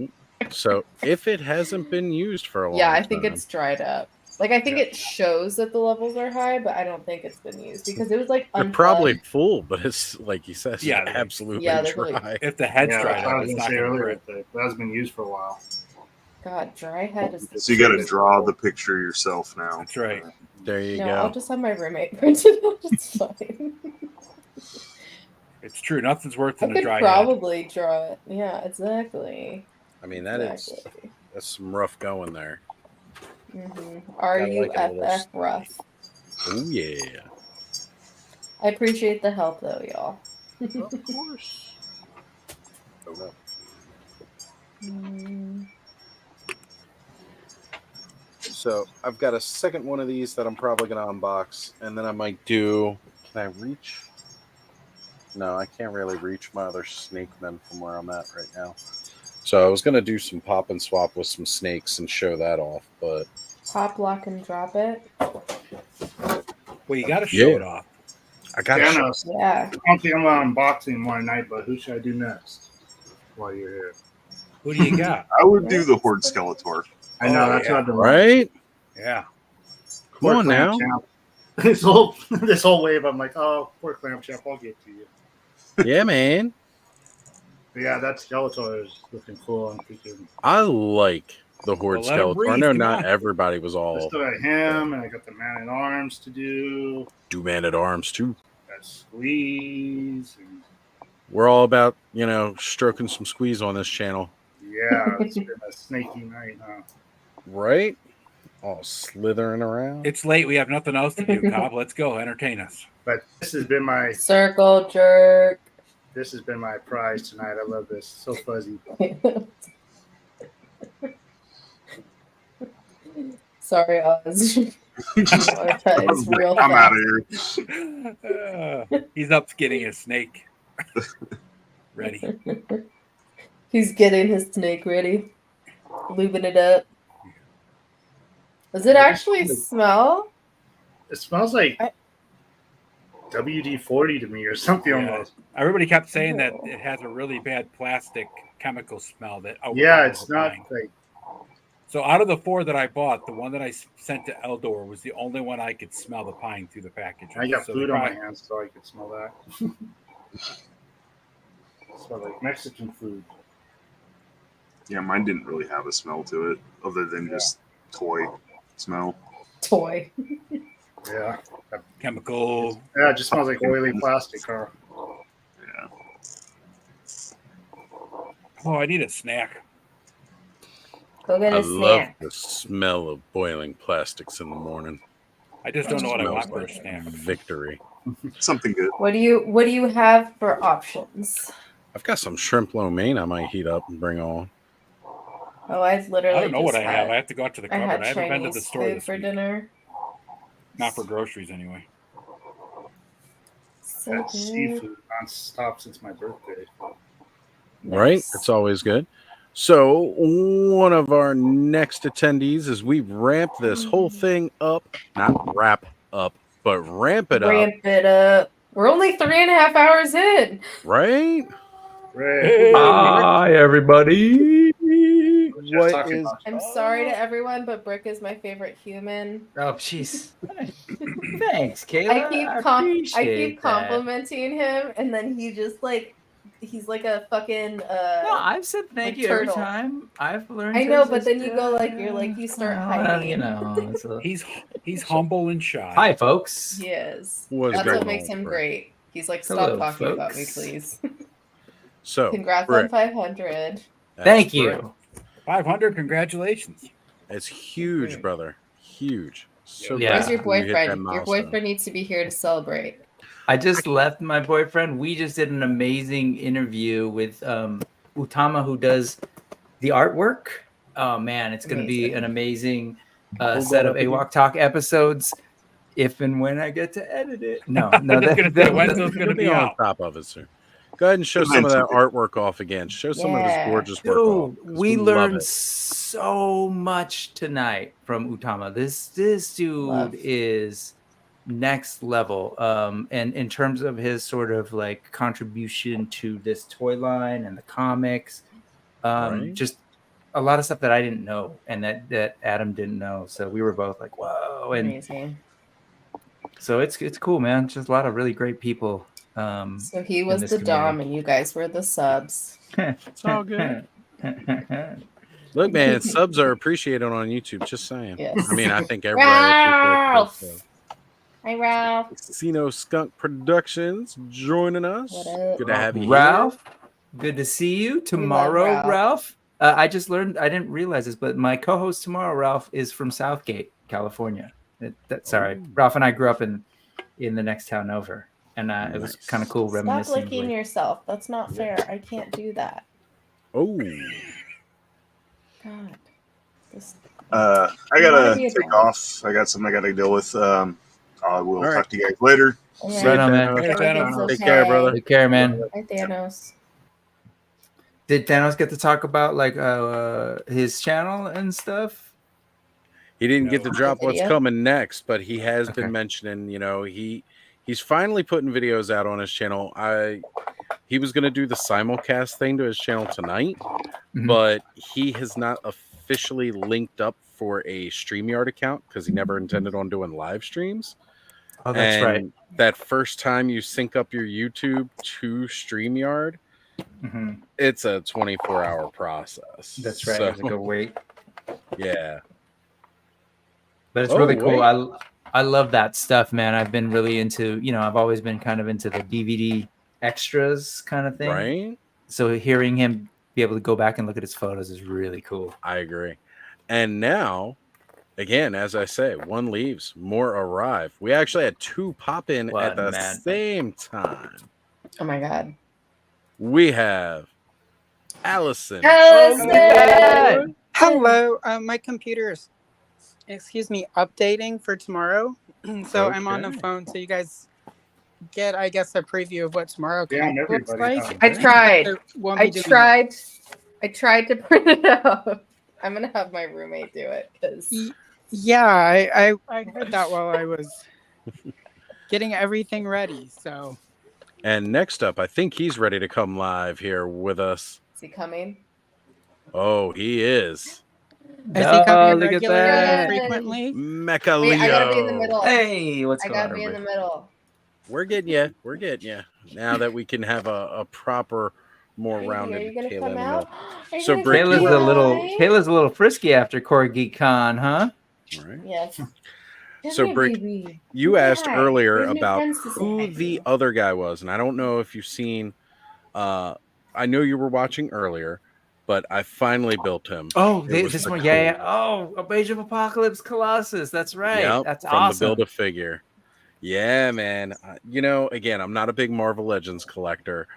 So if it hasn't been used for a long Yeah, time... I think it's dried up. Like, I think it shows that the levels are high, but I don't think it's been used because it was like They're unplugged. probably full, but it's like you said, Yeah, it's absolutely yeah, they're dry. really- If the head's Yeah, dried I up, was it's going to not say going to earlier print. that hasn't been used for a while. God, dry head is the So you got to draw the picture yourself now. That's right. There you No, go. I'll just have my roommate print it out. It's fine. It's true. Nothing's worse I than a could dry probably draw it. Yeah, exactly. I mean, that's some rough going there. RUFF rough. Oh, yeah. I appreciate the help, though, y'all. Of course. Oh, no. So I've got a second one of these that I'm probably going to unbox, and then I might do... Can I reach? No, I can't really reach my other snake men from where I'm at right now. So I was going to do some pop and swap with some snakes and show that off, but... Pop, lock, and drop it. Well, you got to show it off. I got to show it. Yeah. I don't think I'm unboxing one night, but who should I do next while you're here? Who do you got? I would do the Horde Skeletor. I know, that's what I've been right? Yeah. Come on now. Champ. This whole wave, I'm like, oh, poor Clamp Champ, I'll get to you. Yeah, man. But yeah, that Skeletor is looking cool. I'm thinking, I like the Horde Well, let him Skeletor. I breathe, know come not on. everybody was I all... still got him, and I got the Man at Arms to do. Do Man-at-Arms, too. Got Squeeze. And We're all about, stroking some squeeze on this channel. yeah, it's been a snaky night, huh? Right? All slithering around. It's late. We have nothing else to do, Cobb. Let's go. Entertain us. But this has been my Circle jerk. This has been my prize tonight. I love this. So fuzzy. Sorry, Oz. It's real I'm fast. out of here. He's up getting a snake. Ready. He's getting his snake ready, lubing it up. Does it actually smell? It smells like WD-40 to me or something almost. Everybody kept saying that it has a really bad plastic chemical smell. It's not like. So out of the 4 that I bought, the one that I sent to Eldor was the only one I could smell the pine through the package. I got food on my hands, so I could smell that. Smell like Mexican food. Yeah, mine didn't really have a smell to it, other than just toy smell. Toy. Yeah. Chemical. Yeah, it just smells like oily plastic, Carl. Yeah. Oh, I need a snack. Go get I a love snack. the smell of boiling plastics in the morning. I just don't know what I want for a Smells like snack. Victory. Something good. What do you have for options? I've got some shrimp lo mein I might heat up and bring on. Oh, I've literally. I don't know what I just have. I have to go out to the I cupboard. had I haven't been to the Chinese store food this for week. dinner. Not for groceries, anyway. So Had good. seafood nonstop since my birthday. Right? Nice. It's always good. So, one of our next attendees, as we ramp this whole thing up, not wrap up, but ramp it up. Ramp it up. We're only 3.5 hours in. Right? Right. Hi, everybody. What is. I'm sorry to everyone, but Brick is my favorite human. Oh, jeez. Thanks, Kayla. I appreciate keep complimenting him, and then he just like he's like a fucking No, I've said thank you every turtle. time. I've learned. I to know, but just, then you go like you start hiding. You know, He's humble and shy. Hi, folks. He is. What's That's going what makes on, him Brick? great. He's like, stop Hello, talking about me, folks. please. So, Congrats Brick, on 500. Thank Brick. you. 500. Congratulations. It's huge, brother. Huge. So Yeah. Where's your glad you hit that boyfriend? Your milestone. boyfriend needs to be here to celebrate. I just left my boyfriend. We just did an amazing interview with Utama, who does the artwork. Oh man, it's going to be an amazing set of AWOC Talk episodes. If and when I get to edit it. No, When's those going to be on out? top of it, sir. Go ahead and show some of that artwork off again. Show some of his gorgeous work off. Dude, we learned so much tonight from Utama. This dude is next level. And in terms of his sort of like contribution to this toy line and the comics, just a lot of stuff that I didn't know and that Adam didn't know. So we were both like, whoa. And amazing. So it's cool, man. Just a lot of really great people. So he was the dom and you guys were the subs. It's all good. Look, man, subs are appreciated on YouTube. Just saying. Yes. I mean, I think everybody Ralph! appreciates Hi, Ralph. Casino Skunk Productions joining us. Good to have you Ralph, good to see you. Tomorrow, Ralph. Ralph. I just learned, I didn't realize this, but my co-host tomorrow, Ralph, is from Southgate, California. Sorry, Ralph and I grew up in the next town over. And it was kind of cool reminiscing. Stop licking yourself. That's not fair. I can't do that. Oh. God. I gotta take off. I got something I gotta deal with. I will talk to you guys later. Right on, man. Take care, brother. Take care, man. Hi, Thanos. Did Thanos get to talk about like his channel and stuff? He didn't get to drop what's Video? coming next, but he has been mentioning, he's finally putting videos out on his channel. He was going to do the simulcast thing to his channel tonight, but he has not officially linked up for a StreamYard account because he never intended on doing live streams. Oh, that's right. That first time you sync up your YouTube to StreamYard, it's a 24-hour process. That's right. So, It's like a wait. Yeah. But it's really cool. I love that stuff, man. I've been really into, I've always been kind of into the DVD extras kind of thing. Right. So hearing him be able to go back and look at his photos is really cool. I agree. And now, again, as I say, one leaves, more arrive. We actually had two pop in at the same time. Oh my God. We have Allison. Hello. My computer's, updating for tomorrow. So I'm on the phone. So you guys get, I guess, a preview of what tomorrow Damn, looks everybody. like. I tried. Or won't be doing I tried to print it out. I'm gonna have my roommate do it because Yeah, I heard that while I was getting everything ready. So And next up, I think he's ready to come live here with us. is he coming? Oh, he is. Is he coming look at regularly and that. frequently? Mecha Wait, I gotta be in the Leo. middle. Hey, what's I going gotta on, be in the everybody? middle. We're getting you. We're getting you. Now that we can have a proper, more Baby, are rounded you gonna Kayla come in the out? middle. Are you So, gonna Brick, come you Kayla's a little frisky after Corgi Con, huh? Right. Yes. Come So, here, Brick, baby. you Say asked hi. earlier Where's my about friends to say hi who to the you? other guy was, and I don't know if you've seen. I know you were watching earlier, but I finally built him. Oh, It was this the one, cool- yeah. Oh, a Age of Apocalypse Colossus. That's right. Yep, That's from awesome. the Build-A-Figure. Yeah, man. Again, I'm not a big Marvel Legends collector,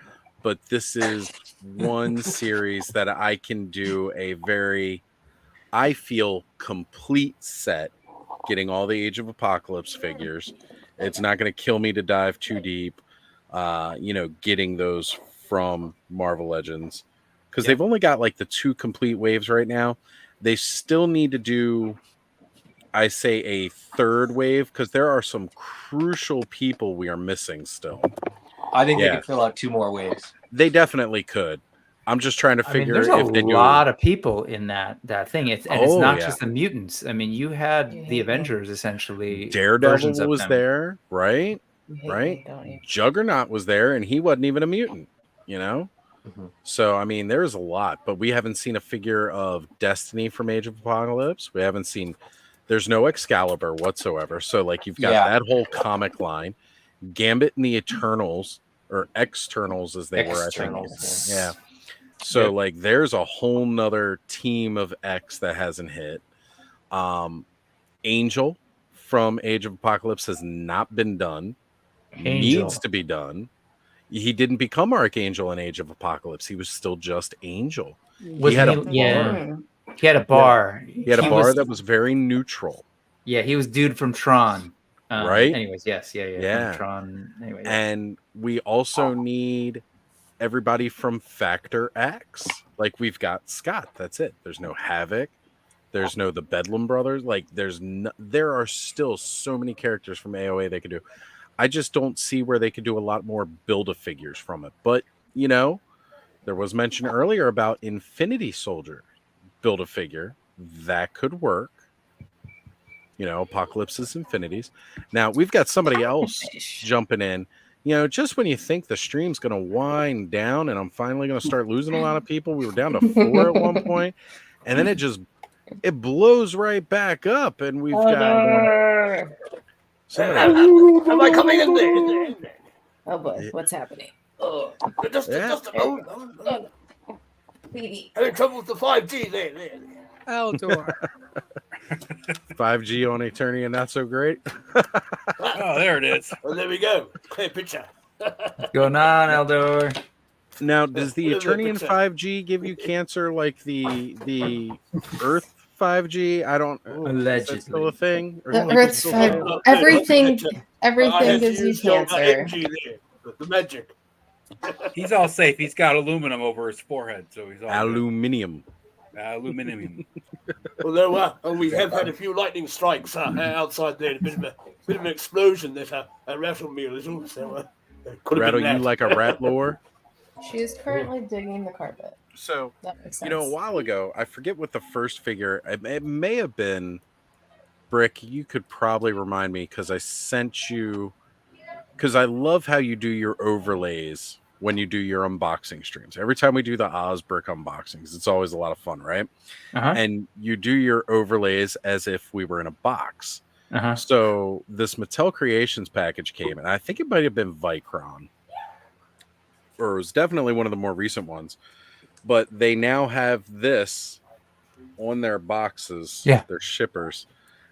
but this is one series that I can do a very, I feel, complete set, getting all the Age of Apocalypse figures. It's not going to kill me to dive too deep, getting those from Marvel Legends. Because they've only got like the 2 complete waves right now. They still need to do, I say, a 3rd wave, because there are some crucial people we are missing still. I think they could fill out 2 more waves. They definitely could. I'm just trying to figure there's if a they do. lot of people in that thing. It's not yeah. just the mutants. I mean, you had the Avengers essentially. Daredevil versions of was them. there, right? You hate Right. me, don't you? Juggernaut was there, and he wasn't even a mutant. Mhm. So I mean, there's a lot, but we haven't seen a figure of Destiny from Age of Apocalypse. We haven't seen. There's no Excalibur whatsoever. So like you've got that whole comic line, Gambit and the Eternals or Externals as they were, I think. Yeah. So like there's a whole nother team of X that hasn't hit. Angel from Age of Apocalypse has not been done. Angel. Needs to be done. He didn't become Archangel in Age of Apocalypse. He was still just Angel. He had a bar. He had a bar. He had a bar that was very neutral. Yeah, he was dude from Tron. Right? Anyways, yes, yeah. From Tron. Anyway, And we also need everybody from Factor X. Like we've got Scott. That's it. There's no Havoc. There's no the Bedlam Brothers. Like there are still so many characters from AOA they could do. I just don't see where they could do a lot more Build-A-Figures from it. But, there was mention earlier about Infinity Soldier Build-A-Figure. That could work. Apocalypse's Infinities. Now, we've got somebody else jumping in. Just when you think the stream's going to wind down and I'm finally going to start losing a lot of people, we were down to 4 at one point, and then it blows right back up, and we've got... Am I coming in there? Oh boy, what's happening? Oh, just a moment. Baby. Having trouble with the 5G there. Eldor. 5G on Eternia, not so great. Oh, there it is. Well, there we go. Clear picture. what's going on, Eldor? Now, does the Eternian 5G give you cancer like the Earth 5G? I don't. Is that still a thing? Or The Earth's fine. Everything gives you cancer. The magic. He's all safe. He's got aluminum over his forehead, so he's all Aluminium. Aluminum. Although we have had a few lightning strikes outside there. A bit of an explosion that rattled me a little. So rattle you like a rat lore. She is currently digging the carpet. So, that makes sense. A while ago, I forget what the first figure, it may have been, Brick, you could probably remind me because I sent you, because I love how you do your overlays when you do your unboxing streams. Every time we do the Oz Brick unboxings, it's always a lot of fun, right? And you do your overlays as if we were in a box. So this Mattel Creations package came, and I think it might have been Vicron, or it was definitely one of the more recent ones. But they now have this on their boxes. Yeah. Their shippers.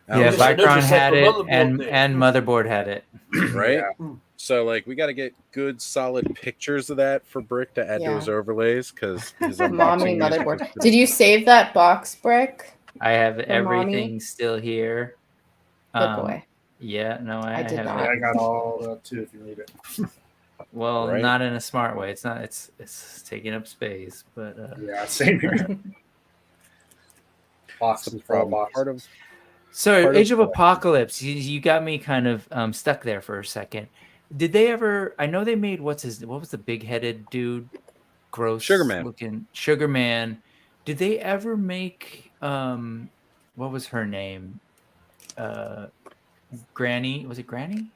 Yeah, Vicron had it, and Motherboard had it. Right? Yeah. So, we got to get good, solid pictures of that for Brick to add to his overlays, because his Mommy Motherboard. Did you save that box, Brick? I have everything still here. Good boy. Yeah, no, I did have not. it. I got all that too if you need it. Well, Right. not in a smart way. It's not. It's taking up space, but Yeah, same here. Boxes, full of boxes. So, part Age of of Apocalypse, you got me kind of stuck there for a second. Did they ever? I know they made what was the big-headed dude, gross Sugar Man. looking Sugar Man. Did they ever make what was her name? Granny? Was it Granny?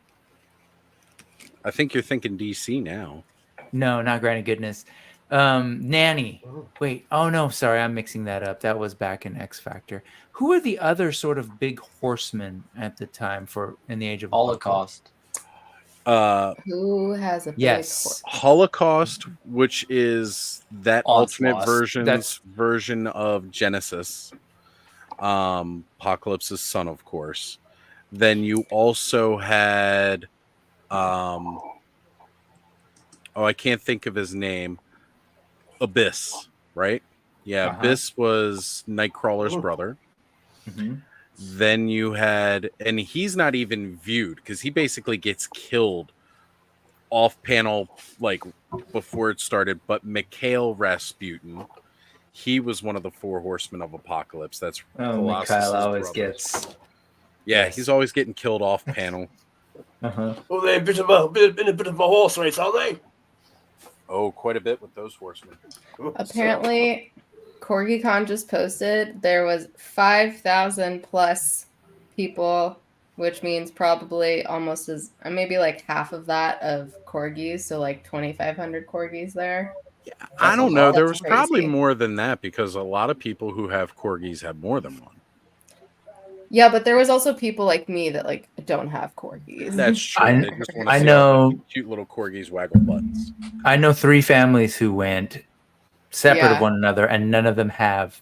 I think you're thinking DC now. No, not Granny Goodness. Nanny. Wait. Oh no, sorry, I'm mixing that up. That was back in X Factor. Who are the other sort of big horsemen at the time in the Age of Holocaust? Who has a big Yes. Holocaust, which is that alternate Onslaught. version of Genesis. Apocalypse's son, of course. Then you also had I can't think of his name. Abyss, right? Yeah, Abyss was Nightcrawler's brother. Mm-hmm. Then you had, and he's not even viewed because he basically gets killed off panel like before it started. But Mikhail Rasputin, he was one of the four horsemen of Apocalypse. That's Colossus's Mikhail always brother. gets. Yeah, he's always getting killed off panel. Well, they're been a bit of a horse race, aren't they? Oh, quite a bit with those horsemen. Apparently, Corgi Con just posted there was 5,000 plus people, which means probably almost as maybe like half of that of corgis, so like 2,500 corgis there. I don't know. There That's was probably crazy. more than that because a lot of people who have corgis have more than one. Yeah, but there was also people like me that like don't have corgis. That's true. They just want to I see know- all the cute little corgis waggle butts. I know 3 families who went separate Yeah. of one another, and none of them have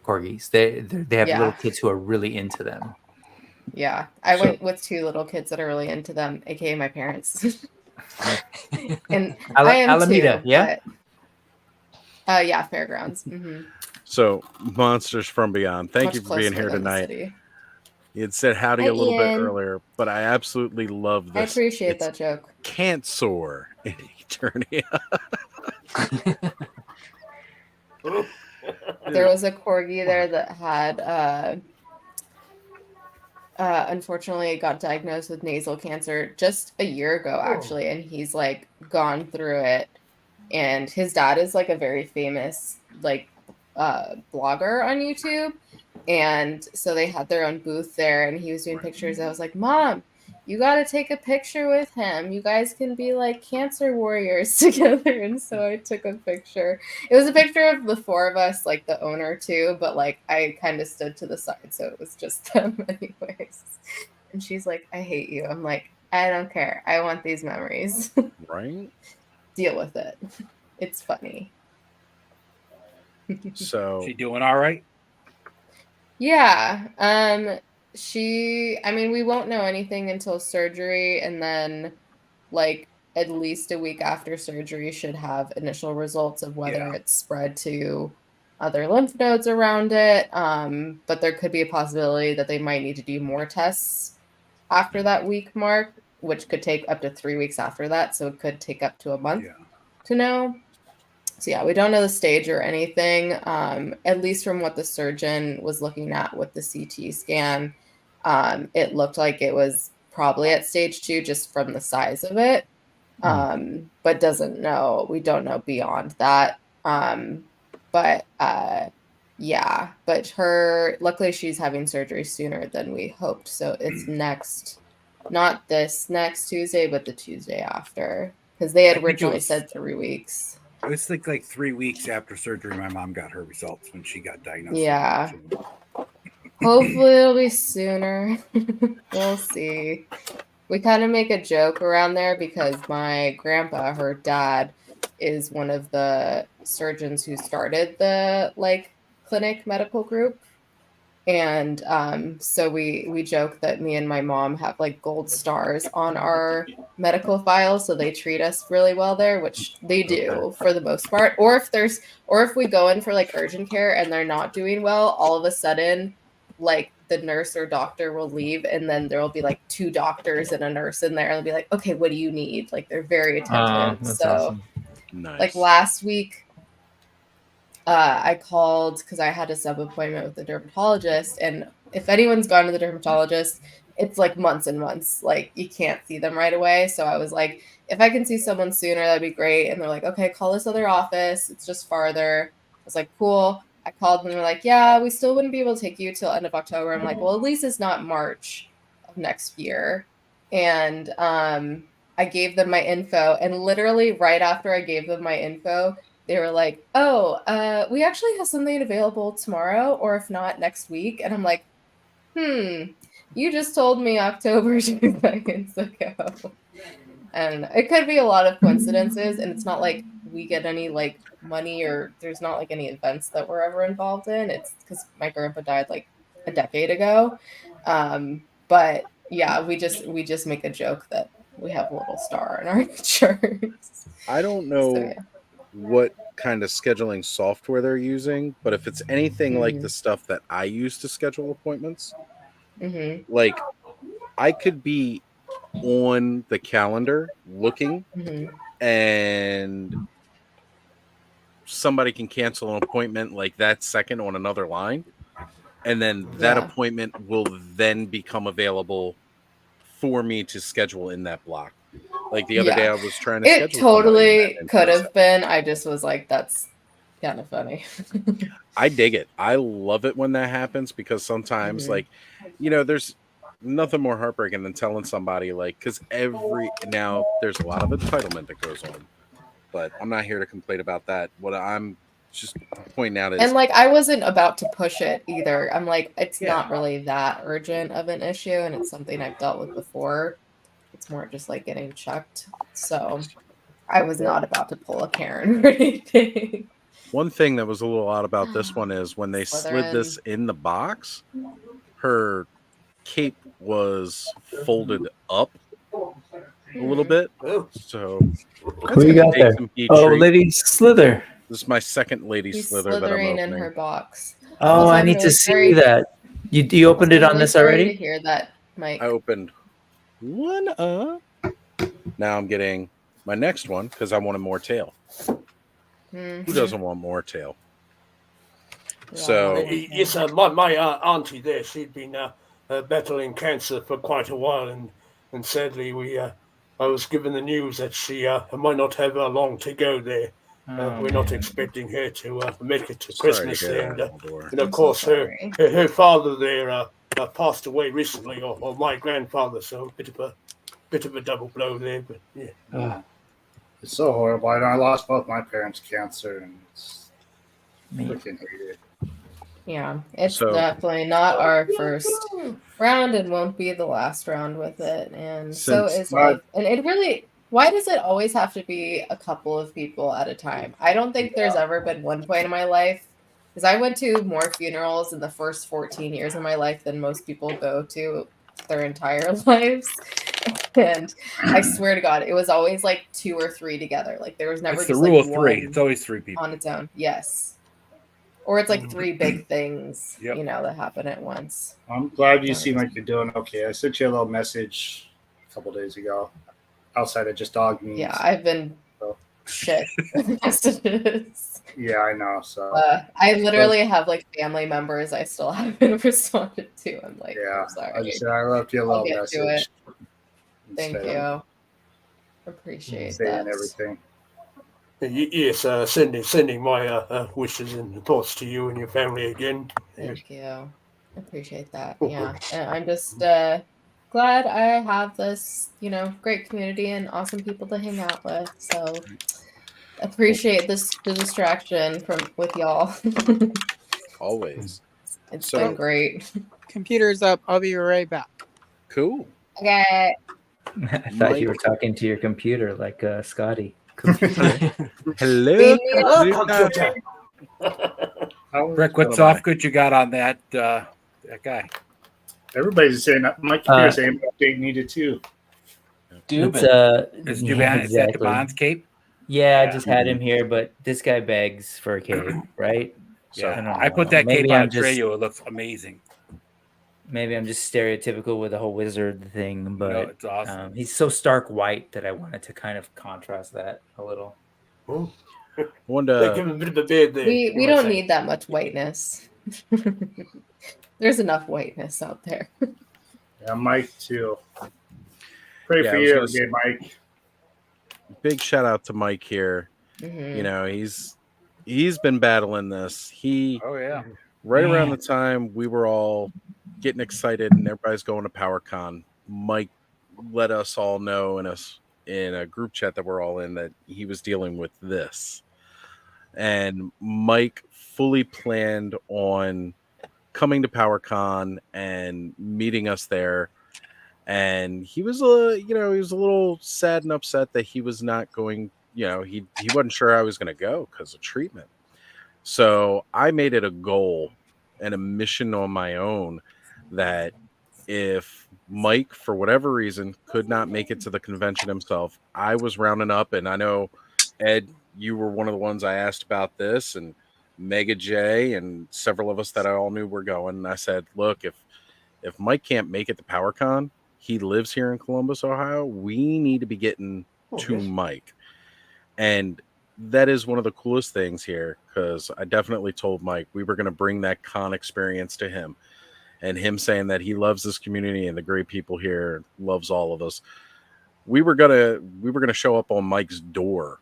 corgis. They have Yeah. little kids who are really into them. Yeah, I So- went with 2 little kids that are really into them, aka my parents. And Ala- I am Alameda, too, yeah? but, yeah, fairgrounds. Mm-hmm. So, Monsters from Beyond, thank Much you for being closer here than the tonight. city. You had said howdy Hi, a little Ian. bit earlier, but I absolutely love I this. appreciate It's that joke. Cancer in Eternia. There was a corgi there that had unfortunately got diagnosed with nasal cancer just a year ago, actually, and he's like gone through it. And his dad is like a very famous like blogger on YouTube, and so they had their own booth there, and he was doing pictures. I was like, Mom, you got to take a picture with him. You guys can be like cancer warriors together. And so I took a picture. It was a picture of the 4 of us, like the owner too, but like I kind of stood to the side, so it was just them anyways. And she's like, I hate you. I'm like, I don't care. I want these memories. Right? Deal with it. It's funny. So She doing all right? Yeah. We won't know anything until surgery, and then like at least a week after surgery should have initial results of whether it's spread to other lymph nodes around it. But there could be a possibility that they might need to do more tests after that week mark, which could take up to 3 weeks after that. So it could take up to a month to know. So yeah, we don't know the stage or anything. At least from what the surgeon was looking at with the CT scan, it looked like it was probably at stage 2 just from the size of it. But we don't know beyond that. But luckily she's having surgery sooner than we hoped. So it's not this next Tuesday, but the Tuesday after, because they I had think it originally was- said 3 weeks. It was like 3 weeks after surgery. My mom got her results when she got diagnosed. Yeah. Hopefully it'll be sooner. We'll see. We kind of make a joke around there because my grandpa, her dad, is one of the surgeons who started the clinic medical group. And so we joke that me and my mom have gold stars on our medical files, so they treat us really well there, which they do for the most part. Or if we go in for urgent care and they're not doing well, all of a sudden the nurse or doctor will leave, and then there will be like 2 doctors and a nurse in there, and they'll be like, okay, what do you need? Like they're very attentive. That's so awesome. Nice. like last week, I called because I had a sub appointment with the dermatologist, and if anyone's gone to the dermatologist, it's like months and months. Like you can't see them right away. So I was like, if I can see someone sooner, that'd be great. And they're like, okay, call this other office. It's just farther. I was like, cool. I called and they're like, yeah, we still wouldn't be able to take you till end of October. I'm like, well, at least it's not March of next year. And I gave them my info, and literally right after I gave them my info, they were like, oh, we actually have something available tomorrow, or if not, next week. And I'm like, you just told me October 2 seconds ago. And it could be a lot of coincidences, and it's not like we get any like money, or there's not like any events that we're ever involved in. It's because my grandpa died like a decade ago. But yeah, we just make a joke that we have a little star in our insurance. I don't know what kind of scheduling software they're using, but if it's anything like the stuff that I use to schedule appointments, like I could be on the calendar looking and somebody can cancel an appointment like that second on another line, and then that appointment will then become available for me to schedule in that block. Like the other day I was trying to schedule. It totally could have been. I just was like, that's kind of funny. I dig it. I love it when that happens, because sometimes like, you know, there's nothing more heartbreaking than telling somebody, like, because now there's a lot of entitlement that goes on, but I'm not here to complain about that. What I'm just pointing out is, and like, I wasn't about to push it either. I'm like, it's not really that urgent of an issue, and it's something I've dealt with before. It's more just like getting checked. So I was not about to pull a Karen or anything. One thing that was a little odd about this one is when they slid this in the box, her cape was folded up a little bit. So What do you got there? Oh, Lady Slither. This is my second Lady Slither that I'm Slithering opening. in her box. Oh, I need to see that. You opened it on this already? To hear that, Mike. I opened one up. Now I'm getting my next one because I wanted more tail. Who doesn't want more tail? So yes, my auntie there, she'd been battling cancer for quite a while, and sadly I was given the news that she might not have long to go there. We're not expecting her to make it to Christmas, and of course her father there passed away recently, or my grandfather, so a bit of a double blow there. But yeah, it's so horrible. I lost both my parents to cancer, and it's freaking hate it. Yeah, it's definitely not our first round, and won't be the last round with it. And so is life. And it really, why does it always have to be a couple of people at a time? I don't think there's ever been one point in my life, because I went to more funerals in the first 14 years of my life than most people go to their entire lives. And I swear to God, it was always like 2 or 3 together. Like there was never it's just the rule like of 3. one It's always 3 people on its own. Yes. Or it's like 3 big things, you know, that happen at once. I'm glad you seem like you're doing okay. I sent you a little message a couple days ago outside of just dog memes. Yeah, I've been shit with messages. Yeah, I know. So I literally have like family members I still haven't responded to. I'm like, yeah, I'm sorry. I left you a little message. Thank you. Appreciate that. Everything. Yes, sending my wishes and thoughts to you and your family again. Thank you. Appreciate that. Yeah, and I'm just glad I have this, you know, great community and awesome people to hang out with. So appreciate the distraction with y'all. Always. It's been great. Computer's up. I'll be right back. Cool. Okay. I thought you were talking to your computer like Scotty. Hello. Rick, what software you got on that guy? Everybody's saying that. My computer's saying update needed too. Is Exactly. that Devon's cape? Yeah, I just had him here, but this guy begs for a cape, right? So I don't I put know. that Maybe cape on I'm just- Atreyu. It looks amazing. maybe I'm just stereotypical with the whole wizard thing, but No, it's awesome. he's so stark white that I wanted to kind of contrast that a little. They give him a bit of a beard there. We don't need that much whiteness. There's enough whiteness out there. Yeah, Mike too. Pray Yeah, for I was you gonna every day, Mike. Big shout out to Mike here. Mhm. You know, he's been battling this. Oh yeah. Right around the time we were all getting excited and everybody's going to PowerCon, Mike let us all know in a group chat that we're all in that he was dealing with this. And Mike fully planned on coming to PowerCon and meeting us there. And he was he was a little sad and upset that he was not going, he wasn't sure I was going to go because of treatment. So I made it a goal and a mission on my own that if Mike, for whatever reason, could not make it to the convention himself, I was rounding up. And I know, Ed, you were one of the ones I asked about this, and Mega J and several of us that I all knew were going. And I said, look, if Mike can't make it to PowerCon, he lives here in Columbus, Ohio, we need to be getting to Mike. And that is one of the coolest things here, because I definitely told Mike we were going to bring that con experience to him, and him saying that he loves this community and the great people here, loves all of us. We were gonna show up on Mike's door,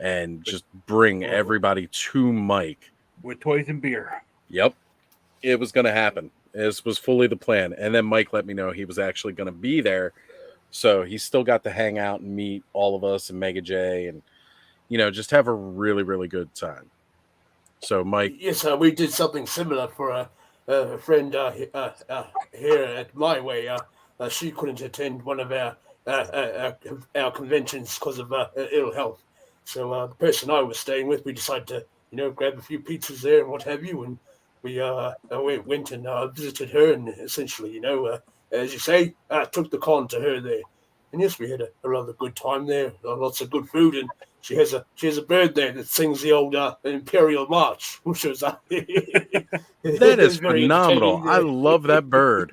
and just bring everybody to Mike with toys and beer. Yep, it was going to happen. This was fully the plan, and then Mike let me know he was actually going to be there, so he still got to hang out and meet all of us and Mega J and. Just have a really, really good time. So, Mike. Yes, we did something similar for a friend here at my way. She couldn't attend one of our conventions because of ill health. So the person I was staying with, we decided to, grab a few pizzas there and what have you, and we went and visited her, and essentially, as you say, took the con to her there. And yes, we had a rather good time there. Lots of good food, and she has a bird there that sings the old Imperial March, which was that is phenomenal. I love that bird.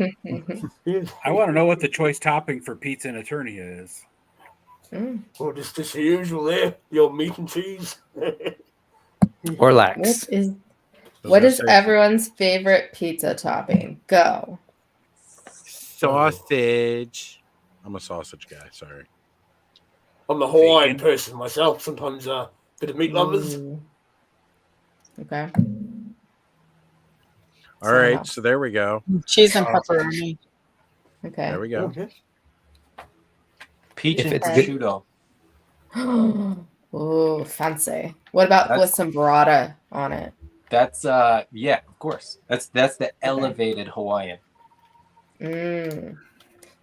I want to know what the choice topping for pizza and Eternia is. Well, just the usual there, the old meat and cheese. Or lax. What is everyone's favorite pizza topping? Go. Sausage. I'm a sausage guy. Sorry. I'm a Hawaiian person myself. Sometimes a bit of meat lovers. Okay. All right. So there we go. Cheese and pepperoni. Okay. There we go. Okay. Peach and prosciutto. Oh, fancy. What about with some burrata on it? That's yeah, of course. That's the elevated Hawaiian.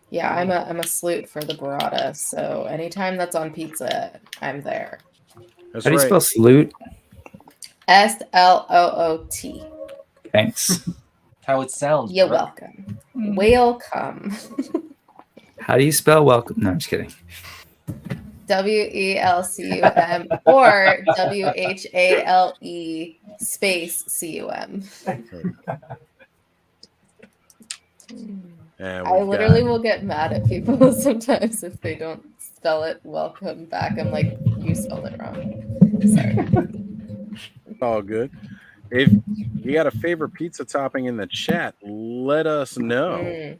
Yeah, I'm a sleut for the burrata, so anytime that's on pizza, I'm there. How do you spell sleut? SLOOT. Thanks. How it sounds. You're welcome. Welcome. How do you spell welcome? No, I'm just kidding. WELCUM or WHALE space CUM. I literally will get mad at people sometimes if they don't spell it welcome back. I'm like, you spelled it wrong. Sorry. All good. If you got a favorite pizza topping in the chat, let us know.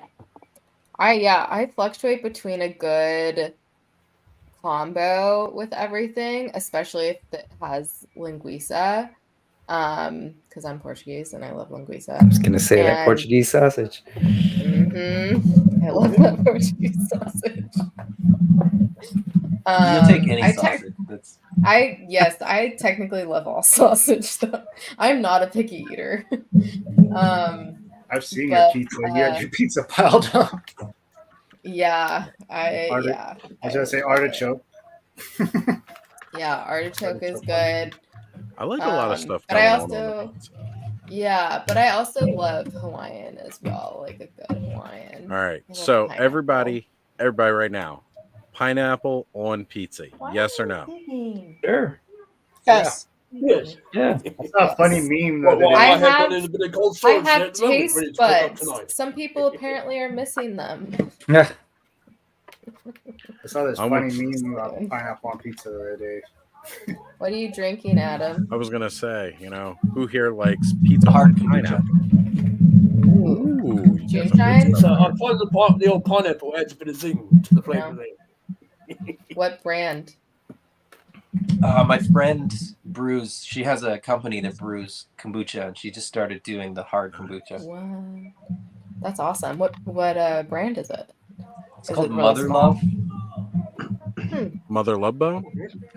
I fluctuate between a good combo with everything, especially if it has linguiça. Because I'm Portuguese and I love linguiça. I was gonna say that Portuguese sausage. I love that Portuguese sausage. You'll take any sausage. I technically love all sausage though. I'm not a picky eater. I've seen your pizza. You had your pizza piled up. Yeah, I was gonna say artichoke. Yeah, artichoke is good. I like a lot of stuff. But I also love Hawaiian as well, like a good Hawaiian. All right, so everybody right now, pineapple on pizza, yes or no? Sure. Yes. Yes. Yeah. That's a funny meme though. Well, that I it- have got a little bit of cold I storage have at the moment, taste ready to pick up buds. tonight. Some people apparently are missing them. Yeah. I saw this I'm funny with- meme about pineapple on pizza the other day. What are you drinking, Adam? I was gonna say, who here likes pizza hard pineapple? Ooh, you June got some good shine? stuff. I find the old pineapple adds a bit of zing to the flavour there. What brand? My friend brews. She has a company that brews kombucha, and she just started doing the hard kombucha. Wow. That's awesome. What brand is it? It's called Mother Love. Mother Love Bone?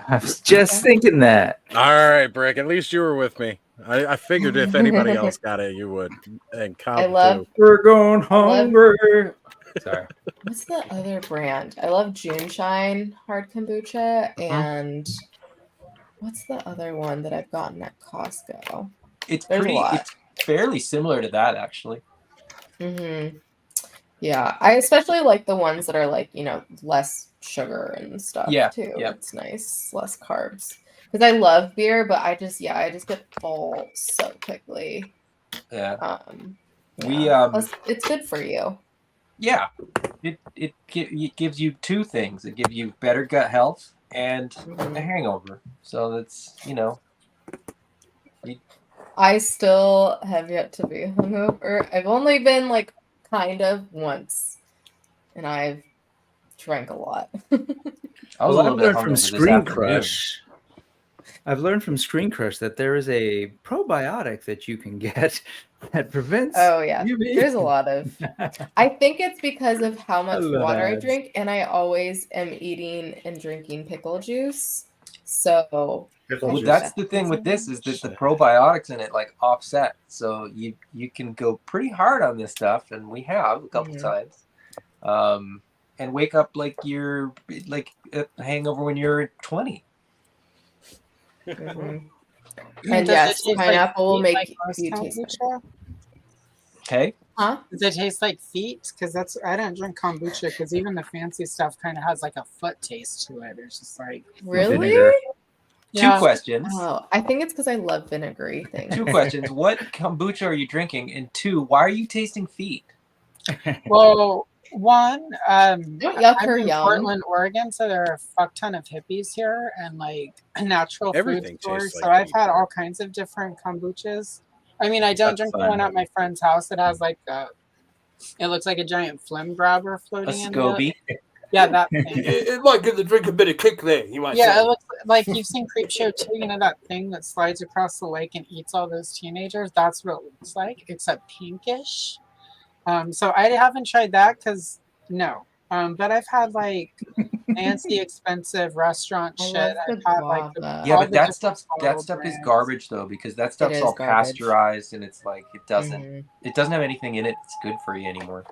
I was just thinking that. All right, Brick. At least you were with me. I figured if anybody else got it, you would. And Cobb I love- too. We're going hungry. Sorry. What's the other brand? I love June Shine hard kombucha, and what's the other one that I've gotten at Costco? It's There's a pretty. lot. It's fairly similar to that, actually. Mm-hmm. Yeah, I especially like the ones that are like, less sugar and stuff Yeah, too. yeah. It's nice, less carbs. Because I love beer, but I just get full so quickly. Yeah. We Plus, it's good for you. Yeah. It gives you two things. It gives you better gut health and a hangover. So that's I still have yet to be hungover. I've only been like kind of once, and I've drank a lot. I was a little bit hungover this Screen afternoon. Crush. I've learned from Screen Crush that there is a probiotic that you can get that prevents. Oh yeah, UV. there's a lot of. I think it's because of how much love water I ads. drink, and I always am eating and drinking pickle juice. So Well, that's the thing with this is that the probiotics in it like offset, so you can go pretty hard on this stuff, and we have a couple times, and wake up like you're like a hangover when you're 20. And Does yes, it taste pineapple will feet make most you taste kombucha? Okay. Huh? Does it taste like feet? Because I don't drink kombucha because even the fancy stuff kind of has like a foot taste to it. It's just like Really? Two questions. Oh, I think it's because I love vinegary things. Two questions. What kombucha are you drinking? And two, why are you tasting feet? Well, one, I'm yuck or in yum. Portland, Oregon, so there are a fuck ton of hippies here and like natural Everything food stores. tastes So like I've had all kinds of different kombuchas. I mean, I don't That's drink the fun. one at my friend's house that has like it looks like a giant phlegm grabber A floating in SCOBY. it. Yeah, that thing. It might give the drink a bit of kick there, you might Yeah, say. it looks like you've seen Creepshow 2, that thing that slides across the lake and eats all those teenagers. That's what it looks like, except pinkish. So I haven't tried that because no. But I've had like fancy, expensive restaurant I shit. love the I've had like guava. Yeah, all but the that different stuff is brands. garbage though, because that stuff's is all garbage. pasteurized and it's like it doesn't Mhm. have anything in it that's good for you anymore.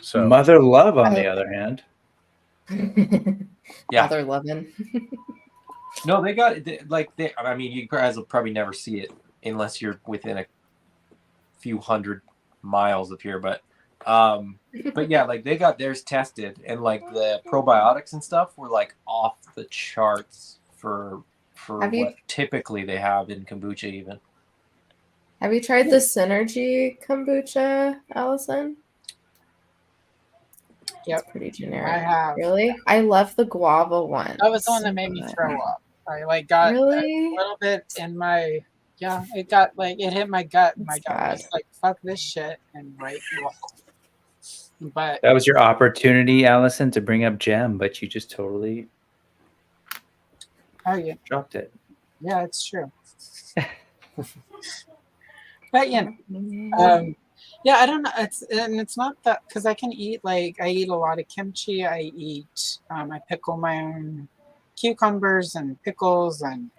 So Mother Love, on the other hand. Yeah. Mother loving. No, they got I mean, you guys will probably never see it unless you're within a few hundred miles of here, but yeah, like they got theirs tested, and like the probiotics and stuff were like off the charts for Have you- what typically they have in kombucha even. Have you tried the Synergy kombucha, Allison? Yep. It's pretty generic. I have. Really? I love the guava one. That was the one that made me throw up. I like got Really? a little bit in my it got like it hit my gut and my That's gut was bad. like fuck this shit and like but That was your opportunity, Allison, to bring up Gem, but you just totally oh yeah. dropped it. Yeah, it's true. But yeah, I don't know. It's not that because I can eat I eat a lot of kimchi. I pickle my own cucumbers and pickles and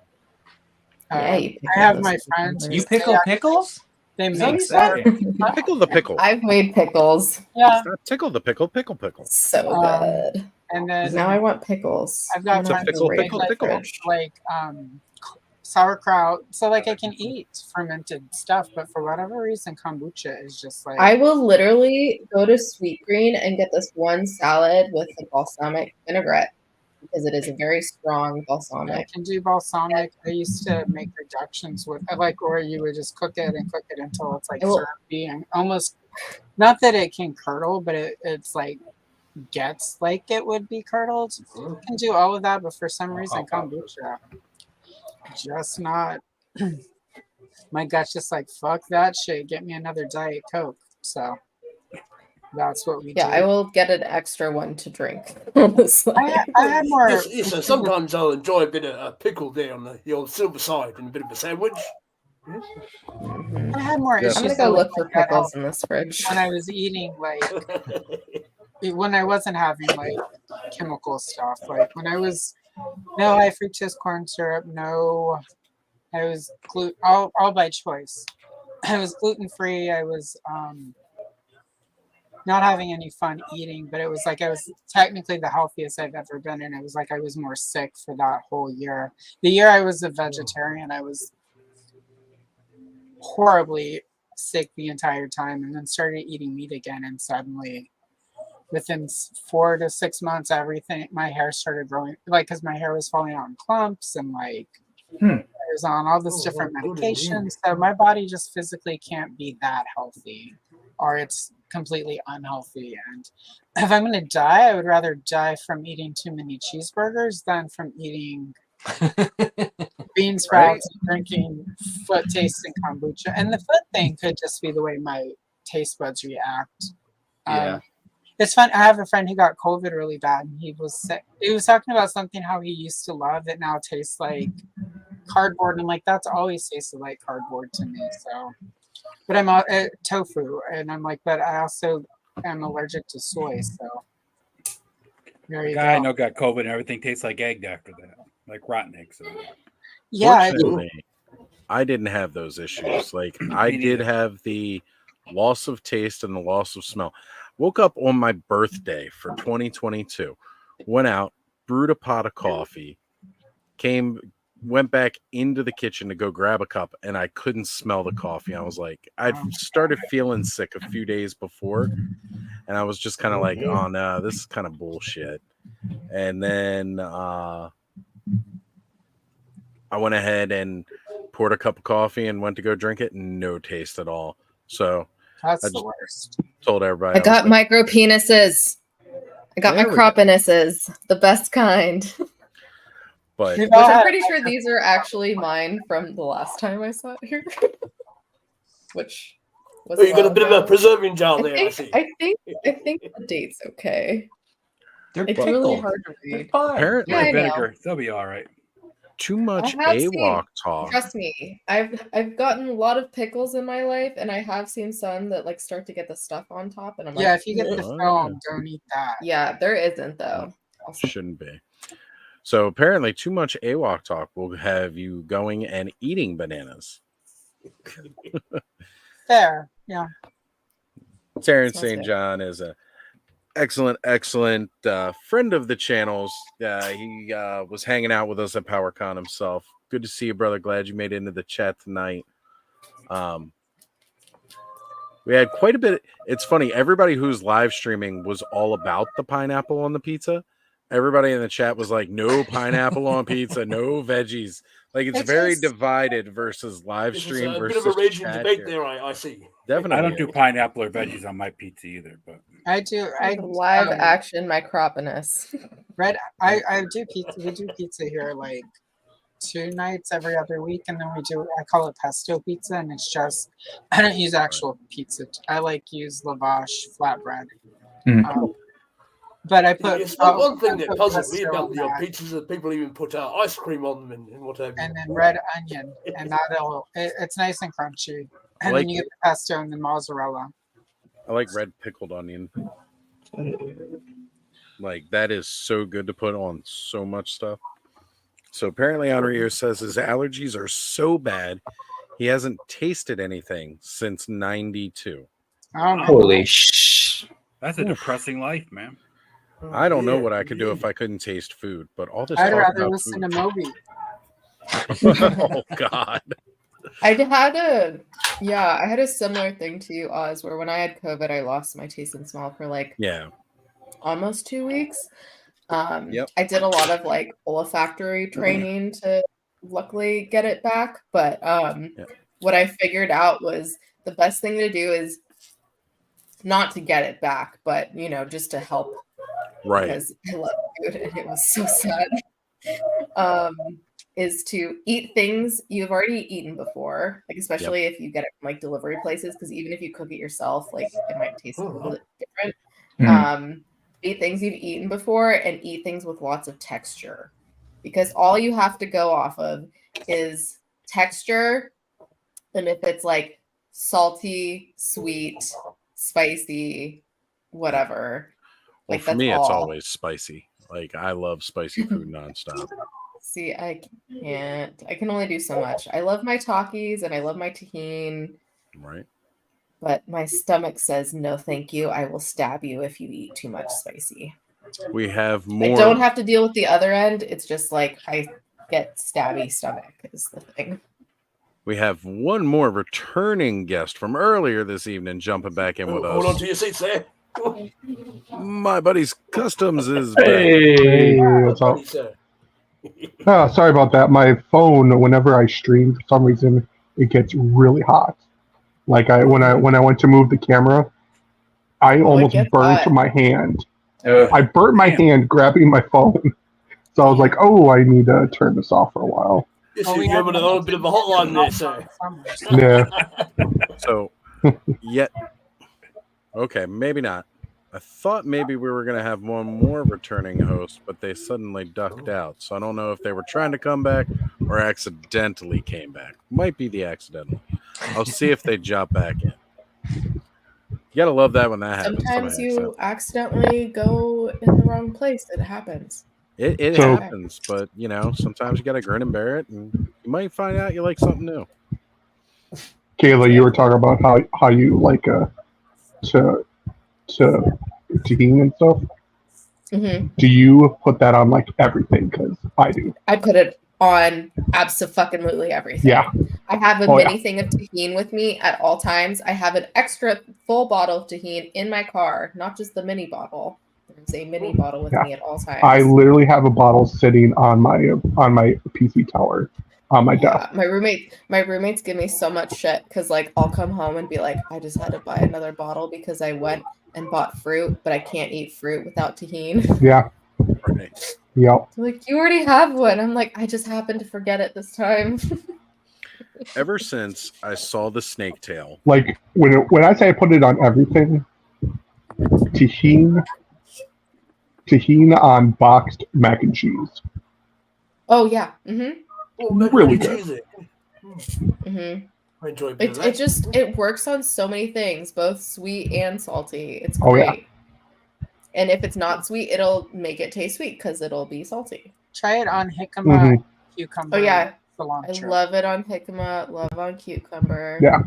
Yeah, you I have pickle my those friends. You pickle pickles? They Is that make what you said? Pickle the pickle. I've made pickles. Yeah. It's not tickle the pickle, pickle. So good. And then Now I want pickles. I've got It's a friends pickle, who make, pickle, like, pickle. like sauerkraut. So like I can eat fermented stuff, but for whatever reason, kombucha is just like I will literally go to Sweet Green and get this one salad with the balsamic vinaigrette. because it is a very strong I balsamic. can do balsamic. I used to make reductions with or you would just cook it until it's like syrupy and almost, not that it can curdle, but it's like gets like it would be curdled. You can do all of that, but for some reason kombucha, just not. My gut's just like, fuck that shit. Get me another Diet Coke. So that's what we do. I will get an extra one to drink. Honestly. I had more. Yes, sometimes I'll enjoy a bit of pickle there on the old silver side and a bit of a sandwich. Yes. I had more issues. I'm gonna go look for pickles in this fridge. When I was eating, when I wasn't having chemical stuff, when I was no high fructose corn syrup, no, I was all by choice. I was gluten free. I was not having any fun eating, but it was I was technically the healthiest I've ever been, and it was I was more sick for that whole year. The year I was a vegetarian, I was horribly sick the entire time, and then started eating meat again, and suddenly within 4 to 6 months my hair started growing, because my hair was falling out in clumps, and I was on all this different medications, so my body just physically can't be that healthy, or it's completely unhealthy. And if I'm going to die, I would rather die from eating too many cheeseburgers than from eating bean sprouts and drinking foot tasting kombucha. And the foot thing could just be the way my taste buds react. It's fun. I have a friend who got COVID really bad, and he was sick. He was talking about something how he used to love that now tastes like cardboard, and that's always tasted like cardboard to me. So, but I'm tofu, and I'm but I also am allergic to soy. So there you go. I know got COVID, and everything tastes like egg after that, like rotten eggs. Yeah, fortunately, I didn't have those issues. I did have the loss of taste and the loss of smell. Woke up on my birthday for 2022, went out, brewed a pot of coffee, went back into the kitchen to go grab a cup, and I couldn't smell the coffee. I was I'd started feeling sick a few days before, and I was just kind of oh no, this is kind of bullshit. And then I went ahead and poured a cup of coffee and went to go drink it, and no taste at all. So that's the worst. Told everybody I got micro penises. I got my cropinises, the best kind. But I'm pretty sure these are actually mine from the last time I sat here. Which was you got a bit of a preserving jar there. I think the date's okay. It's really hard to read. Apparently, vinegar. They'll be all right. Too much AWOC talk. Trust me, I've gotten a lot of pickles in my life, and I have seen some that start to get the stuff on top, and I'm if you get the film, don't eat that. Yeah, there isn't though. Shouldn't be. So apparently, too much AWOC talk will have you going and eating bananas. Fair, yeah. Terrence St. John is a excellent friend of the channels. He was hanging out with us at PowerCon himself. Good to see you, brother. Glad you made it into the chat tonight. We had quite a bit. It's funny. Everybody who's live streaming was all about the pineapple on the pizza. Everybody in the chat was like, no pineapple on pizza, no veggies. It's very divided versus live stream versus bit of a raging chat debate here. there, I see. Definitely. I don't do pineapple or veggies on my pizza either, but I do. Live action micropinus. I do pizza. We do pizza here 2 nights every other week, and then I call it pesto pizza, and it's just, I don't use actual pizza. I use lavash flatbread. But I put one thing that puzzles me about the pizzas is that people even put ice cream on them and what have you. And then red onion, and it's nice and crunchy. And then you get the pesto and the mozzarella. I like red pickled onion. That is so good to put on so much stuff. So apparently Henri says his allergies are so bad he hasn't tasted anything since 92. Holy That's a depressing life, man. I don't know what I could do if I couldn't taste food, but all this I'd talk rather about listen food. to Moby. Oh God. I had a similar thing to you, Oz, where when I had COVID, I lost my taste and smell for almost 2 weeks. I did a lot of like olfactory training to luckily get it back, but what I figured out was the best thing to do is not to get it back, but just to help, because I love food and it was so sad. Is to eat things you've already eaten before, like especially if you get it from like delivery places, because even if you cook it yourself, like it might taste a little bit different. Eat things you've eaten before and eat things with lots of texture, because all you have to go off of is texture. And if it's like salty, sweet, spicy, whatever. Well, like for me, all. it's always spicy. Like I love spicy food nonstop. See, I can't. I can only do so much. I love my Takis and I love my tahini. Right. But my stomach says no, thank you. I will stab you if you eat too much spicy. We have more. I don't have to deal with the other end. It's just like I get stabby stomach is the thing. We have one more returning guest from earlier this evening jumping back in with us. Hold on to your seats there. My buddy's Customs is Hey, back. what's up? Sorry about that. My phone, whenever I stream, for some reason, it gets really hot. Like when I went to move the camera, I almost burnt my hand. I burnt my hand grabbing my phone. So I was like, oh, I need to turn this off for a while. Yes, you're having a little bit of a hotline there, sir. Yeah. So, okay, maybe not. I thought maybe we were going to have one more returning host, but they suddenly ducked out. So I don't know if they were trying to come back or accidentally came back. Might be the accidental. I'll see if they jump back in. You got to love that when that happens. Sometimes you accidentally go in the wrong place. It happens. It happens, but sometimes you got to grin and bear it, and you might find out you like something new. Kayla, you were talking about how you like to tahini and stuff. Mm-hmm. Do you put that on like everything? Because I do. I put it on absolutely everything. Yeah. I have a mini thing of tahini with me at all times. I have an extra full bottle of tahini in my car, not just the mini bottle. There's a mini bottle with me at all times. I literally have a bottle sitting on my PC tower on my desk. My roommates give me so much shit because like I'll come home and be like, I just had to buy another bottle because I went and bought fruit, but I can't eat fruit without tahini. Yeah. Right. Yep. Like, you already have one. I'm like, I just happened to forget it this time. Ever since I saw the snake tail, like when I say I put it on everything, tahini on boxed mac and cheese. Oh yeah. Mm-hmm. Really good. Mm-hmm. I enjoy it works on so many things, both sweet and salty. It's Oh, great. yeah. And if it's not sweet, it'll make it taste sweet because it'll be salty. Try it on jicama, cucumber. Oh yeah, cilantro. I love it on jicama. Love on cucumber. Yeah.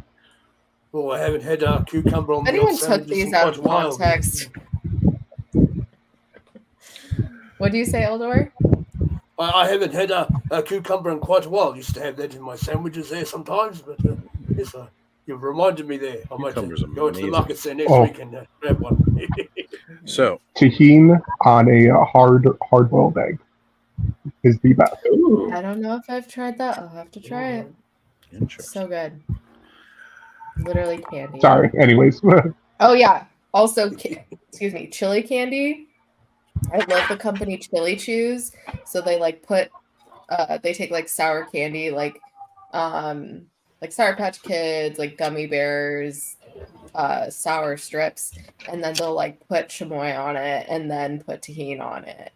Oh, I haven't had cucumber on If anyone milk took sandwiches these in out quite of a while. context. What do you say, Eldor? I haven't had a cucumber in quite a while. I used to have that in my sandwiches there sometimes, but you've reminded me there. I might go into the market there next week and grab one. So tahini on a hard boiled egg is the best. I don't know if I've tried that. I'll have to try it. So good. Literally candy. Sorry. Anyways. Oh yeah. Also, excuse me, chili candy. I love the company Chili Chews. So they they take like sour candy, like Sour Patch Kids, like gummy bears, sour strips, and then they'll like put chamoy on it and then put tahini on it,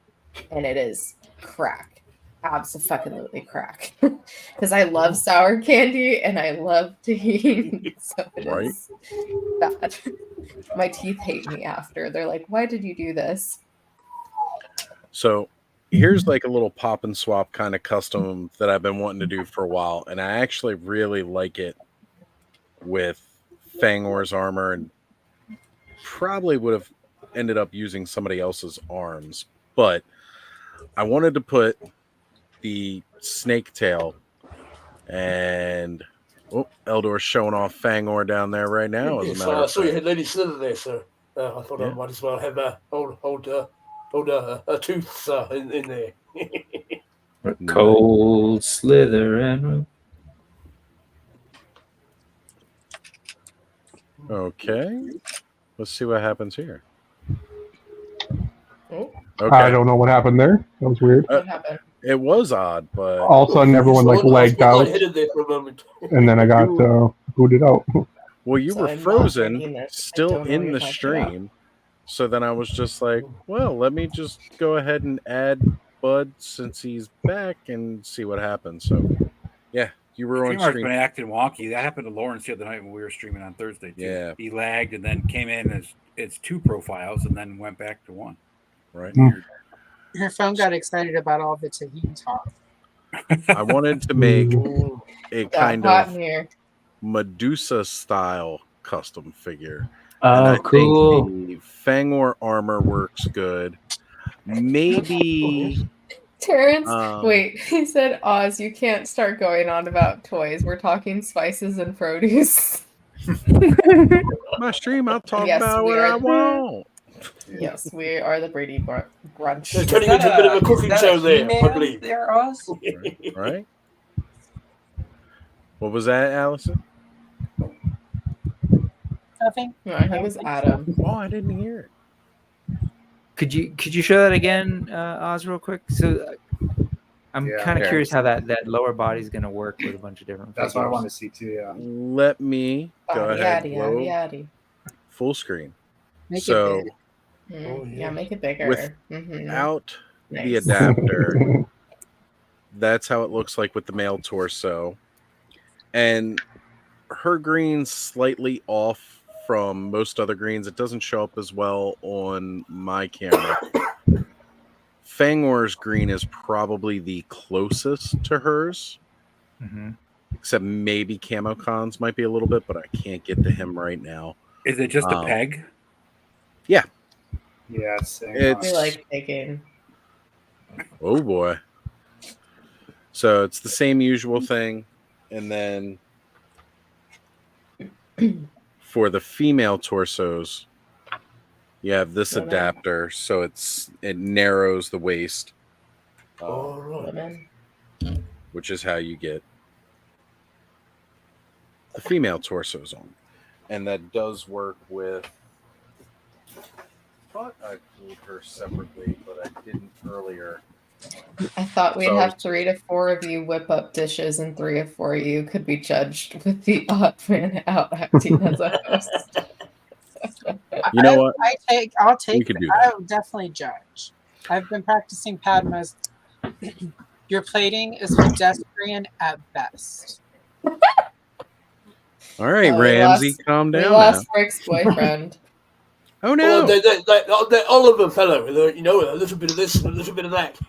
and it is crack, absolutely crack. Because I love sour candy and I love tahini, so it is bad. My teeth hate me after. They're like, "Why did you do this?" So here's like a little pop and swap kind of custom that I've been wanting to do for a while, and I actually really like it with Fangor's armor, and probably would have ended up using somebody else's arms, but I wanted to put the snake tail, and Eldor's showing off Fangor down there right now. As a Yes, matter I of saw you fact. had Lady Slither there, sir. I thought I might as well have old tooths in there. Cold slither and Okay. Let's see what happens here. Oh, Okay. I don't know what happened there. That was weird. what happened? It was odd, but All of a sudden, everyone like lagged out, There for a moment. and then I got booted out. well, you So were I'm not frozen, drinking this. I still don't know what in you're the talking stream. So then I was just like, well, let me just go ahead and add Bud since he's back and see what happens. So, yeah, you were on Streamer's stream. been acting wonky. That happened to Lawrence the other night when we were streaming on Thursday too. Yeah. He lagged and then came in as it's 2 profiles and then went back to 1. Right. Weird. Her phone got excited about all the Tahini talk. I wanted to make a Got kind hot of in here. Medusa style custom figure. Oh, and I cool. think the Fangor armor works good. Maybe Terrence, wait, he said, Oz, you can't start going on about toys. We're talking spices and produce. my stream, I'll talk Yes, about we what are. I want. Yes, we are the Brady Brunch. They're turning into a bit of a cooking show there, I believe. There, Oz? Right? What was that, Allison? Nothing. No, I think it was Adam. Oh, I didn't hear it. Could you show that again, Oz, real quick? So I'm kind of curious how that lower body is going to work with a bunch of different. That's what I figures. want to see too. Yeah. Let me go ahead. Yaddy. Full screen. Make so it big. Yeah, make it bigger. without the Nice. adapter, that's how it looks like with the male torso. And her green's slightly off from most other greens. It doesn't show up as well on my camera. Fangor's green is probably the closest to hers. Mm-hmm. Except maybe Camo Cons might be a little bit, but I can't get to him right now. Is it just a peg? Yeah. Yes. We like taking. Oh boy. So it's the same usual thing. And then for the female torsos, you have this adapter, so it narrows the waist, which is how you get the female torsos on. And that does work with. I thought I pulled her separately, but I didn't earlier. I thought we'd have 3 to 4 of you whip up dishes, and 3 of 4 of you could be judged with the odd man out acting as a host. You know what? I'll take. We could do I will definitely judge. I've been practicing Padma's. Your plating is pedestrian at best. All right, Ramsey, calm down. We lost Rick's boyfriend. Oh no! Well, the Oliver fellow, you know, a little bit of this and a little bit of that.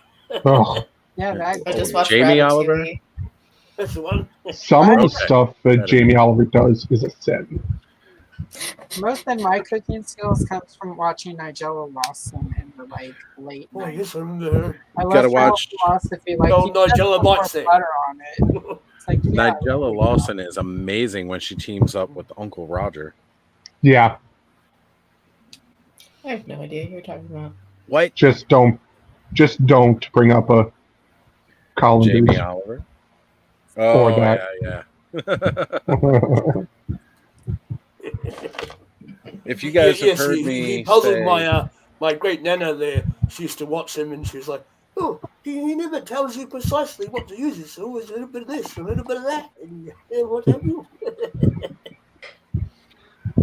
Oh. Yeah, that. I just watched Jamie Ratatouille. Oliver. That's the one. Some of the stuff that Jamie Oliver does is a sin. Most of my cooking skills comes from watching Nigella Lawson in the late. Oh, yes, I'm there. I love Gotta her watch- philosophy. No, he does Nigella put more Bites it. butter on it. It's like, yeah, Nigella Lawson is amazing when she teams up with Uncle Roger. Yeah, I have no idea who you're talking about. What? just don't bring up a Colin Jamie Booth. Oliver. Oh, Or that. yeah. If you guys have heard me he puzzled say, my great nana there. She used to watch him, and she was like, "Oh, he never tells you precisely what to use it. So it's a little bit of this, a little bit of that, and what have you."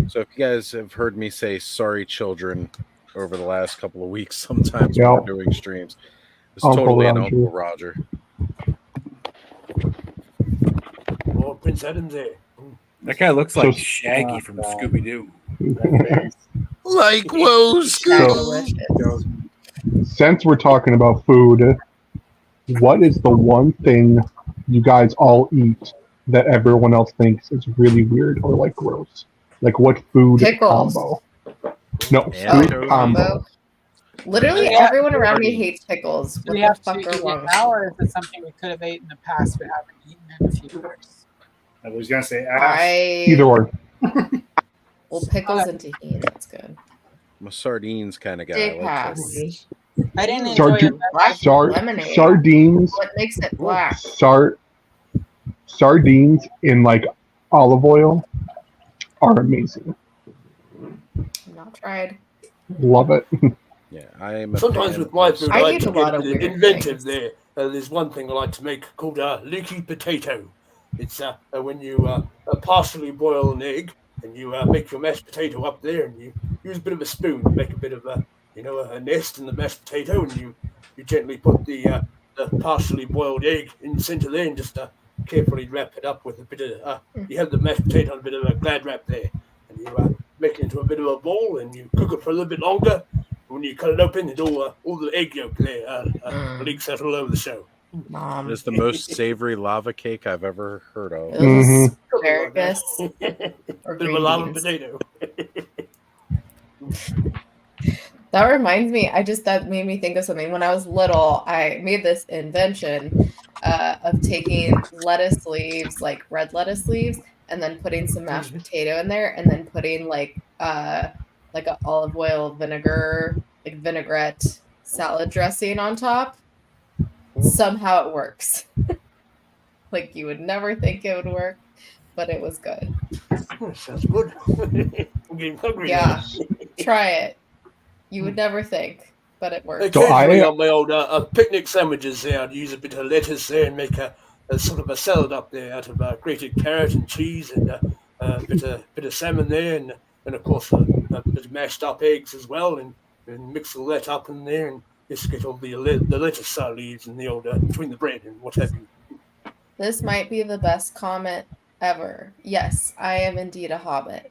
so if you guys have heard me say "sorry, children" over the last couple of weeks, sometimes when we're doing streams, it's Uncle totally an Roger. Uncle Roger. Oh, Prince Adam's there. That guy looks like So- Shaggy from Scooby Doo. Like whoa, So- Since we're talking about food, what is the one thing you guys all eat that everyone else thinks is really weird or like gross? Like what food Pickles. combo? No, Yeah. food combo. Literally Yeah. everyone around me hates pickles. What we the have to fuck eat are it wrong? now, or is it something we could have ate in the past but haven't eaten in a few years? I was gonna say ass. Either or. Well, pickles and tahini, that's good. I'm a sardines kind of guy. Big I like pass. I didn't enjoy it. Lemonade. Sardines. What makes it black? Sardines in like olive oil are amazing. Not tried. Love it. Yeah, I am. Sometimes with my food, I like eat to a get lot a of bit weird inventive things. there. There's one thing I like to make called a leaky potato. It's when you partially boil an egg and you make your mashed potato up there, and you use a bit of a spoon to make a bit of a nest in the mashed potato, and you gently put the partially boiled egg in the center there, and just carefully wrap it up with a bit of you have the mashed potato on a bit of a Glad wrap there, and you make it into a bit of a bowl, and you cook it for a little bit longer. When you cut it open, it all the egg yolk there leaks out all over the show. It's the most savory lava cake I've ever heard of. Asparagus or Bit of a green lava beans. potato. That reminds me, that made me think of something. When I was little, I made this invention of taking lettuce leaves, like red lettuce leaves, and then putting some mashed potato in there, and then putting like a olive oil vinegar, like vinaigrette salad dressing on top. Somehow it works. Like you would never think it would work, but it was good. Sounds good. I'm getting hungry. Yeah, try it. You would never think, but it works. Occasionally on my old picnic sandwiches there, I'd use a bit of lettuce there and make a sort of a salad up there out of grated carrot and cheese and a bit of salmon there, and of course a bit of mashed up eggs as well, and mix all that up in there, and just get all the lettuce leaves and the old between the bread and what have you. This might be the best comment ever. Yes, I am indeed a hobbit.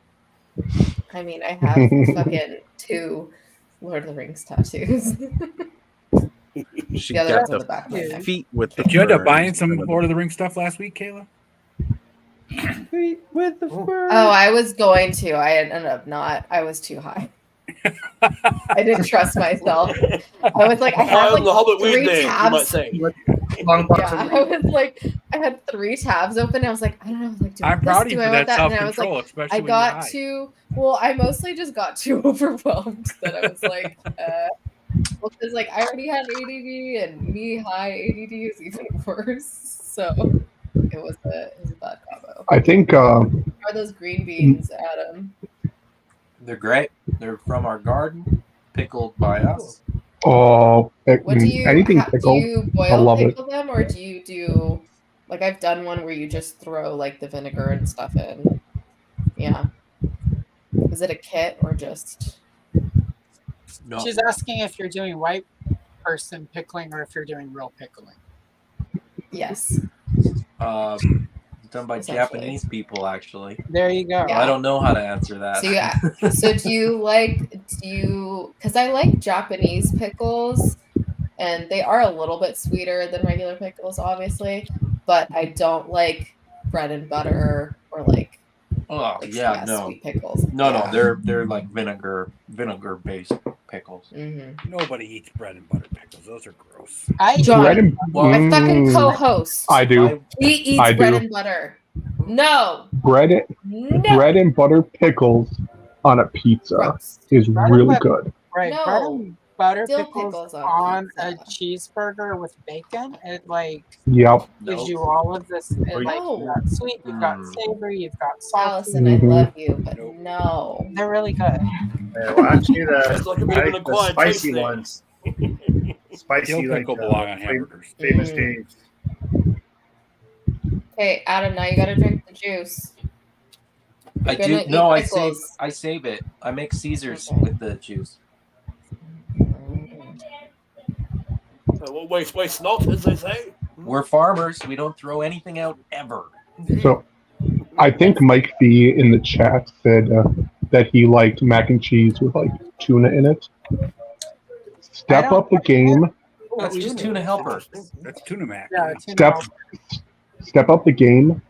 I mean, I have fucking 2 Lord of the Rings tattoos. She The other got one's on the the back of my neck. feet with the Did you end up fur buying some instead of Lord of the Rings stuff last week, Kayla? With the fur. Oh, I was going to. I ended up not. I was too high. I didn't trust myself. I was like, I had like the Hobbit 3 weed there, you might tabs. say. Yeah, I was like, I had 3 tabs open. I was like, I don't know. Like, do I I'm want proud this? of you Do I for want that that? And I was self-control, like, especially I when you're got high. too. Well, I mostly just got too overwhelmed that I was like, well, because like I already had ADD, and me high ADD is even worse. So it was a bad combo. I think. Are those green beans, Adam? They're great. They're from our garden, pickled by us. Oh, What do you anything do? pickled. You I boil love it. pickle them, or do you do like I've done one where you just throw like the vinegar and stuff in? Yeah. Is it a kit or just? No. She's asking if you're doing white person pickling or if you're doing real pickling. Yes. Done by Essentially. Japanese people, actually. There you go. Yeah. I don't know how to answer that. So yeah. So do you because I like Japanese pickles, and they are a little bit sweeter than regular pickles, obviously, but I don't like bread and butter or like no. sweet pickles. No, Yeah. they're like vinegar based pickles. Mm-hmm. Nobody eats bread and butter pickles. Those are gross. John, Bread and- my fucking Mm. co-host. I do. He eats I bread do. and butter. No. Bread and butter pickles on a pizza is really good. Right. No. Bread and butter Dill pickles pickles on on a cheeseburger with bacon. It like Yep. gives you all of this. It, like No. you've got sweet, you've got savory, you've got salty. Allison, I love you, but no. They're really good. Why don't you It's like a bit of an the acquired spicy taste there. ones? Spicy Dill like pickle belong on hamburgers. Famous Mm. Dave's. Okay, Adam, now you gotta drink the juice. I You're do. gonna No, eat I pickles. save it. I make Caesars Okay. with the juice. Well, waste not, as they say. We're farmers. We don't throw anything out ever. So I think Mike B in the chat said that he liked mac and cheese with like tuna in it. Step up the game. That's just tuna helper. That's tuna mac. Yeah, tuna Step up the game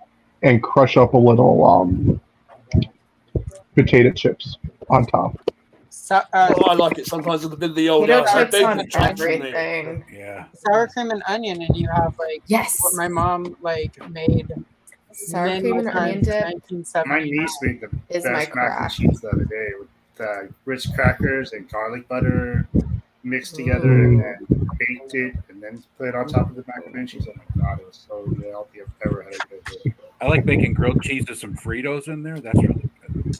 and crush up a little potato chips on top. So, I like it sometimes with a bit of the old Potato chips bacon on chips in there. everything. Yeah. sour cream and onion, and you have like Yes. what my mom like made. Sour many cream and onion times, dip 1970. My niece made the is my best mac and crack. cheese the other day with Ritz crackers and garlic butter, mixed together and then baked it and then put it on top of the macaroni and cheese. Oh my god, it was so healthy. I've never had a good. I like making grilled cheese with some Fritos in there. That's really good.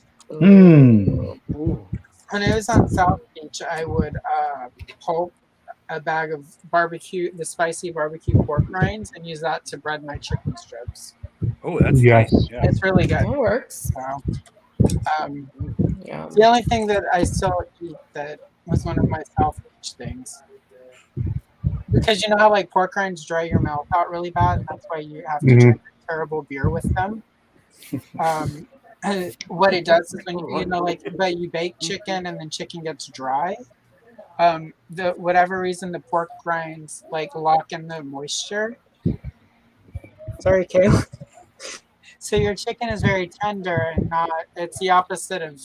When I was on South Beach, I would pulp a bag of the spicy barbecue pork rinds, and use that to bread my chicken strips. Oh, that's Yes. nice. Yeah. It's really good. That works. So, the only thing that I still eat that was one of my South Beach things. Because you know how like pork rinds dry your mouth out really bad, and that's why you have to drink terrible beer with them. What it does is when you bake chicken and then chicken gets dry, whatever reason the pork rinds like lock in the moisture. Sorry, Kayla. So your chicken is very tender and it's the opposite of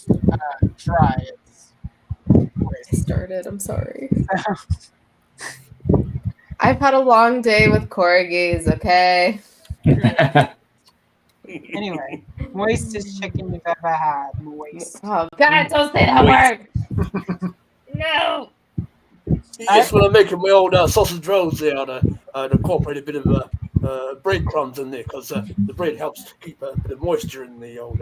dry. I started. I'm sorry. I've had a long day with corgis, okay? Anyway, moistest chicken you've ever had. Moist. Oh, God, don't say that word. No. Yes, when I'm making my old sausage rolls there, I'd incorporate a bit of breadcrumbs in there because the bread helps to keep a bit of moisture in the old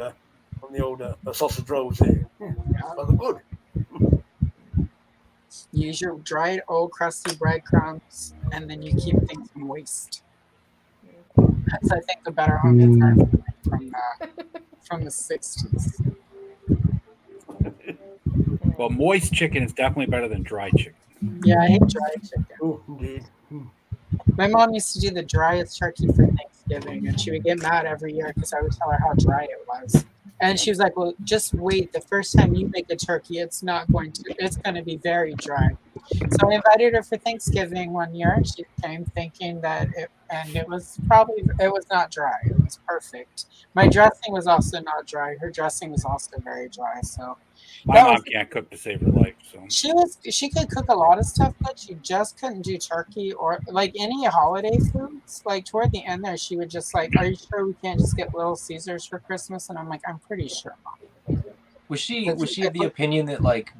sausage rolls there. Rather good. Use your dried old crusty breadcrumbs, and then you keep things moist. That's, I think, the better homemade from the 60s. Well, moist chicken is definitely better than dry chicken. Yeah, I hate dry chicken. Oh, indeed. My mom used to do the driest turkey for Thanksgiving, and she would get mad every year because I would tell her how dry it was. And she was like, well, just wait. The first time you make a turkey, it's going to be very dry. So I invited her for Thanksgiving one year, and she came thinking that it was not dry. It was perfect. My dressing was also not dry. Her dressing was also very dry. So my mom can't cook to save her life. So she could cook a lot of stuff, but she just couldn't do turkey or like any holiday foods. Like toward the end there, she would just like, "Are you sure we can't just get Little Caesars for Christmas?" And I'm like, "I'm pretty sure, Mom." Was she of the opinion that like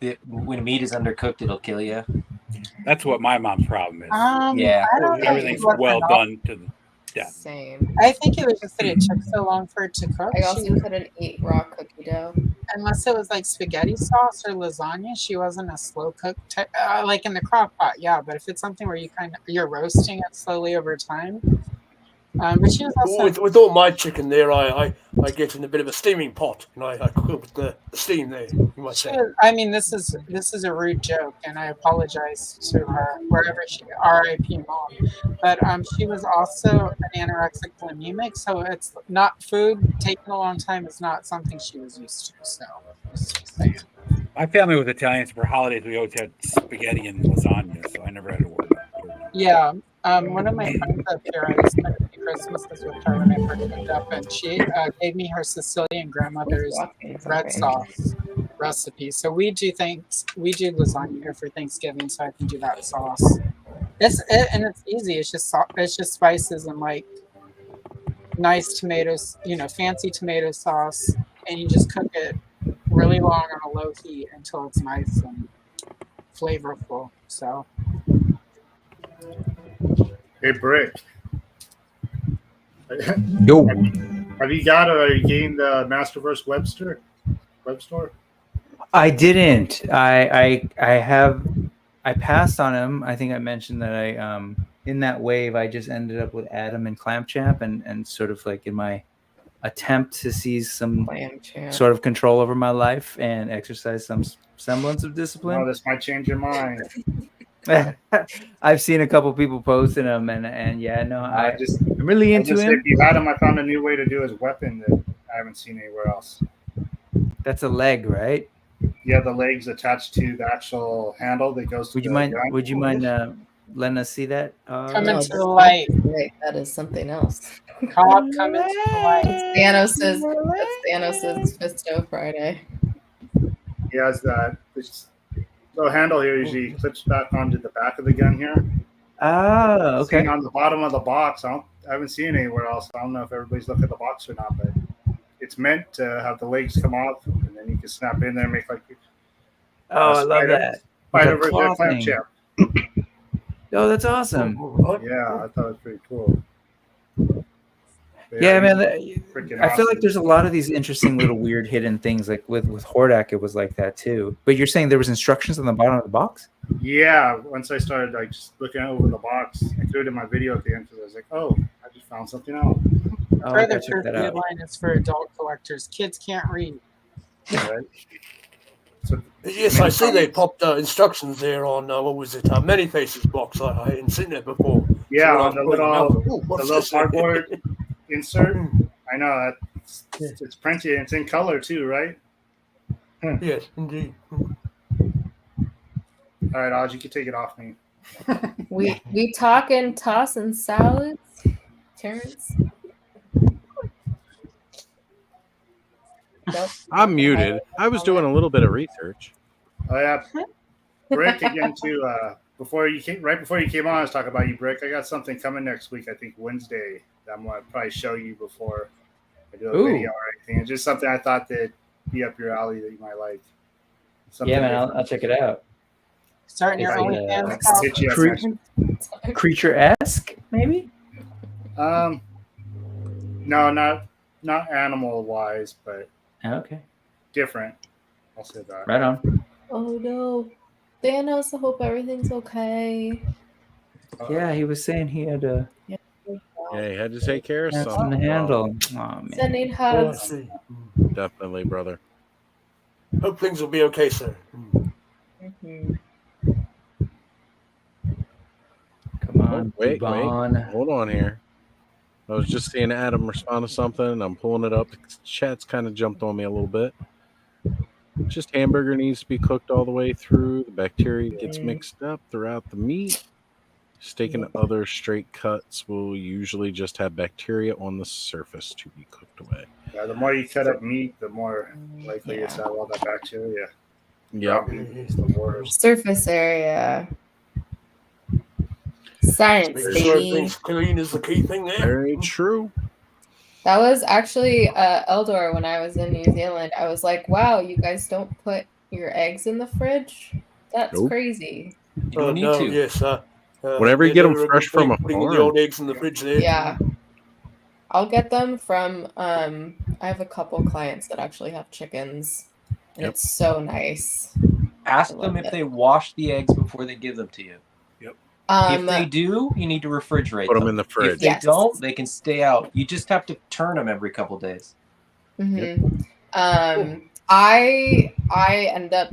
that when meat is undercooked, it'll kill you? That's what my mom's problem is. Yeah, I don't know everything's well done to the death. Same. I think it was just that it took so long for it to cook. I also couldn't eat raw cookie dough. Unless it was like spaghetti sauce or lasagna, she wasn't a slow cook. Like in the crock pot, yeah. But if it's something where you're roasting it slowly over time. But she was also with all my chicken there, I get in a bit of a steaming pot and I cook it with the steam there. You might say. I mean, this is a rude joke, and I apologize to her wherever she R.I.P. Mom. But she was also an anorexic bulimic, so it's not food taking a long time is not something she was used to. So, just saying. My family was Italian, so for holidays we always had spaghetti and lasagna, so I never had to worry about it. Yeah. One of my friends up here, I spent a few Christmases with her when I first moved up, and she gave me her Sicilian grandmother's red sauce recipe. So we do lasagna here for Thanksgiving, so I can do that sauce. And it's easy. It's just spices and like nice tomatoes, fancy tomato sauce, and you just cook it really long on a low heat until it's nice and flavorful. So. Hey, Brick. Yo. Have you got or you gained the Masterverse web store? I didn't. I passed on him. I think I mentioned that I in that wave I just ended up with Adam and Clampchamp and sort of like in my attempt to seize some sort of control over my life and exercise some semblance of discipline. Oh, this might change your mind. I've seen a couple people posting them, and yeah, no, I'm really into him. If you had him, I found a new way to do his weapon that I haven't seen anywhere else. That's a leg, right? Yeah, the leg's attached to the actual handle that goes. Would you mind letting us see that? Come into the light. Wait, that is something else. Come into the light. Thanos' Fisto Friday. He has that. The handle here usually clips back onto the back of the gun here. Oh, okay. On the bottom of the box, I haven't seen it anywhere else. I don't know if everybody's looked at the box or not, but it's meant to have the legs come off, and then you can snap in there and make like. Oh, I love that. Spider-Verse claw clamp thing. champ. Oh, that's awesome. Yeah, I thought it was pretty cool. But Yeah, man. freaking I feel like awesome. there's a lot of these interesting little weird hidden things. Like with Hordak, it was like that too. But you're saying there was instructions on the bottom of the box? Yeah, once I started like just looking over the box, I threw it in my video at the end because I was like, oh, I just found something out. Oh, I Further gotta check proof that the out. line is for adult collectors. Kids can't read. Right? So, Yes, I see they popped instructions there on what was it? Many Faces box. I hadn't seen that before. yeah, So on the little cardboard insert. I know it's printed and it's in color too, right? Yes, indeed. All right, Oz, you can take it off me. We talking tossing salads, Terrence? Nope. I'm muted. I was doing a little bit of research. Oh yeah, Brick again too. Right before you came on, I was talking about you, Brick. I got something coming next week. I think Wednesday. That I'm gonna probably show you before I do a video or anything. It's just something I thought that'd be up your alley that you might like. Something Yeah, man, I'll check it out. Starting your OnlyFans. Creature-esque, maybe? No, not animal wise, but okay, different. I'll say that. Right on. Oh no, Thanos! I hope everything's okay. Yeah, he was saying he had a Yeah, he had to take care of something something. to handle. Oh man, Sending hugs. Definitely, brother. Hope things will be okay, sir. Mm-hmm. Come on, Wait, Bon. hold on here. I was just seeing Adam respond to something, and I'm pulling it up. The chat's kind of jumped on me a little bit. Just hamburger needs to be cooked all the way through. The bacteria gets mixed up throughout the meat. Steak and other straight cuts will usually just have bacteria on the surface to be cooked away. Yeah, the more you cut up meat, the more likely it's to have all that bacteria. Yep. It's the worst. Surface area. Science, Making sure baby. everything's clean is the key thing there. Very true. That was actually Eldor when I was in New Zealand. I was like, wow, you guys don't put your eggs in the fridge? That's Nope. crazy. You don't need no, to. Yes. Whenever you get them fresh from a putting the farm. old eggs in the fridge there. Yeah. I'll get them from I have a couple clients that actually have chickens. And Yep. it's so nice. Ask I them love if it. they wash the eggs before they give them to you. Yep. If they do, you need to refrigerate Put 'em them in the If fridge. they Yes. don't, they can stay out. You just have to turn them every couple days. Mm-hmm. I end up,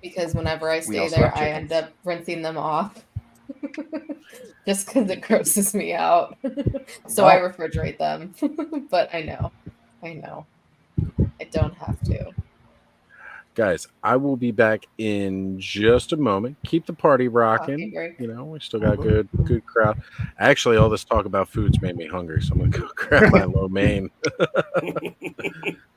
because whenever I stay also there, have I end up rinsing them off. Just because it grosses me out. So I refrigerate them. But I know. I don't have to. Guys, I will be back in just a moment. Keep the party rocking. Okay, great. You know, we still got a good crowd. Actually, all this talk about food's made me hungry, so I'm gonna go grab my lo mein.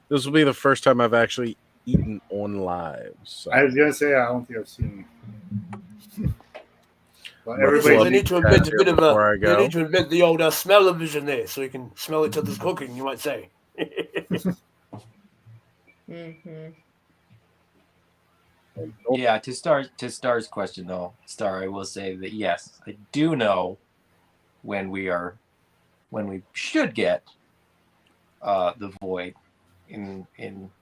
This will be the first time I've actually eaten on live. So. I was gonna say I don't think I've seen. Well, Much everybody love They need to you invent guys a bit of before I a. go. They need to invent the old smell-o-vision there, so you can smell each other's cooking. You might say. Mm-hmm. Yeah, to Star's question though, Star, I will say that yes, I do know when we should get the void in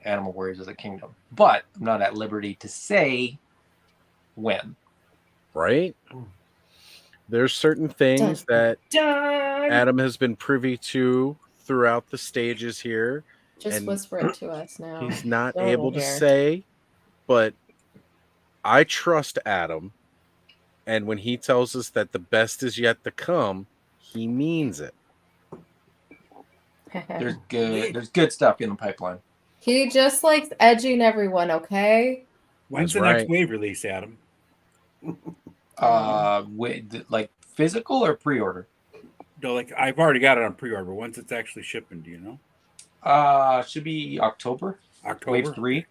Animal Warriors of the Kingdom, but I'm not at liberty to say when. Right? There's certain things that Dun. Adam has been privy to throughout the stages here. Just and whisper it to us now. He's not No one able will to hear. say, but I trust Adam. And when he tells us that the best is yet to come, he means it. There's good stuff in the pipeline. He just likes edging everyone, okay? When's That's the next right. wave release, Adam? Like physical or pre-order? No, like I've already got it on pre-order. Once it's actually shipping, do you know? Should be October. October. Wave 3.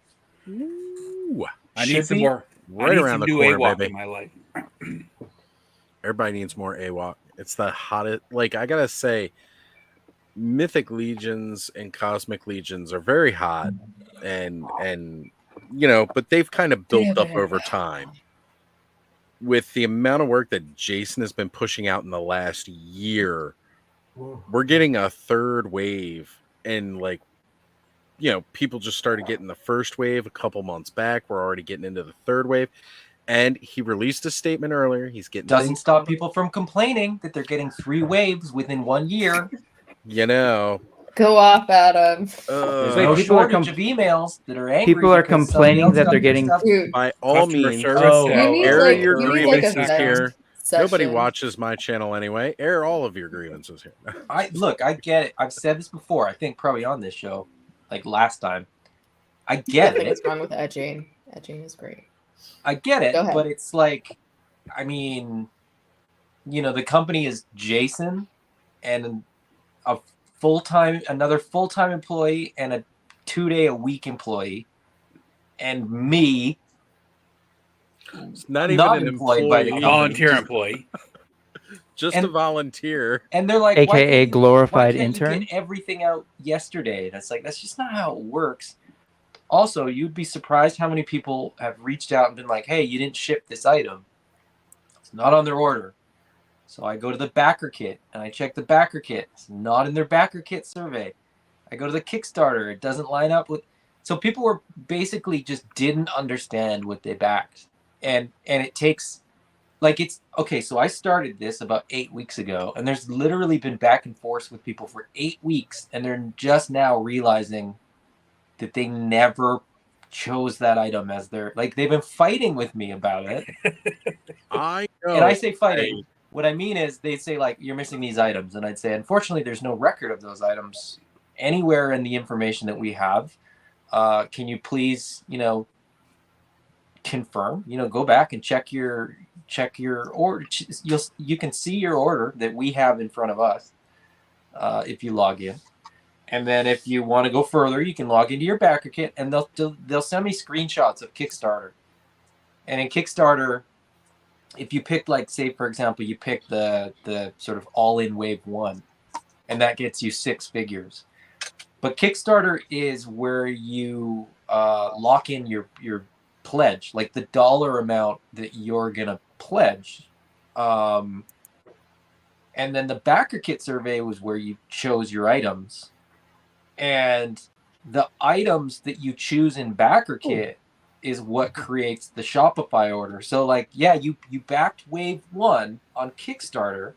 Ooh, I Should need some be more. right I need around some the new corner, AWOC baby. in my life. Everybody needs more AWOC. It's the hottest. Like, I gotta say, Mythic Legions and Cosmic Legions are very hot, and you know, but they've kind of built up over time. with the amount of work that Jason has been pushing out in the last year, we're getting a third wave, and like, you know, people just started getting the first wave a couple months back. We're already getting into the third wave. And he released a statement earlier. He's getting doesn't stop people from complaining that they're getting 3 waves within 1 year. You know, Go off, Adam. There's no shortage of emails that are angry. People are because somebody complaining else that got they're their getting stuff. by all means, air your grievances here. Nobody watches my channel anyway. Air all of your grievances here. I get it. I've said this before. I think probably on this show, like last time. I get I think it. it's wrong with edging. Edging is great. I get it, Go ahead. but it's like, I mean, you know, the company is Jason and another full-time employee and a 2-day-a-week employee, and me, It's not even an employed by the employee. company. Volunteer employee. Just a volunteer. And they're like, AKA glorified why can't intern. you get everything out yesterday? And it's like, that's just not how it works. Also, you'd be surprised how many people have reached out and been like, hey, you didn't ship this item. It's not on their order. So I go to the backer kit and I check the backer kit. It's not in their backer kit survey. I go to the Kickstarter. It doesn't line up with. So people were basically just didn't understand what they backed. And it takes, like, it's, okay, so I started this about 8 weeks ago, and there's literally been back and forth with people for 8 weeks, and they're just now realizing that they never chose that item as their, like, they've been fighting with me about it. I know. And I say fighting. What I mean is they say, like, you're missing these items. And I'd say, unfortunately, there's no record of those items anywhere in the information that we have. Can you please, you know, confirm, you know, go back and check your order. You can see your order that we have in front of us if you log in. And then if you want to go further, you can log into your backer kit, and they'll send me screenshots of Kickstarter. And in Kickstarter, if you pick, like, say, for example, you pick the sort of all-in wave 1, and that gets you 6 figures. But Kickstarter is where you lock in your pledge, like the dollar amount that you're going to pledge. And then the backer kit survey was where you chose your items. And the items that you choose in backer kit is what creates the Shopify order. So, like, yeah, you backed wave 1 on Kickstarter.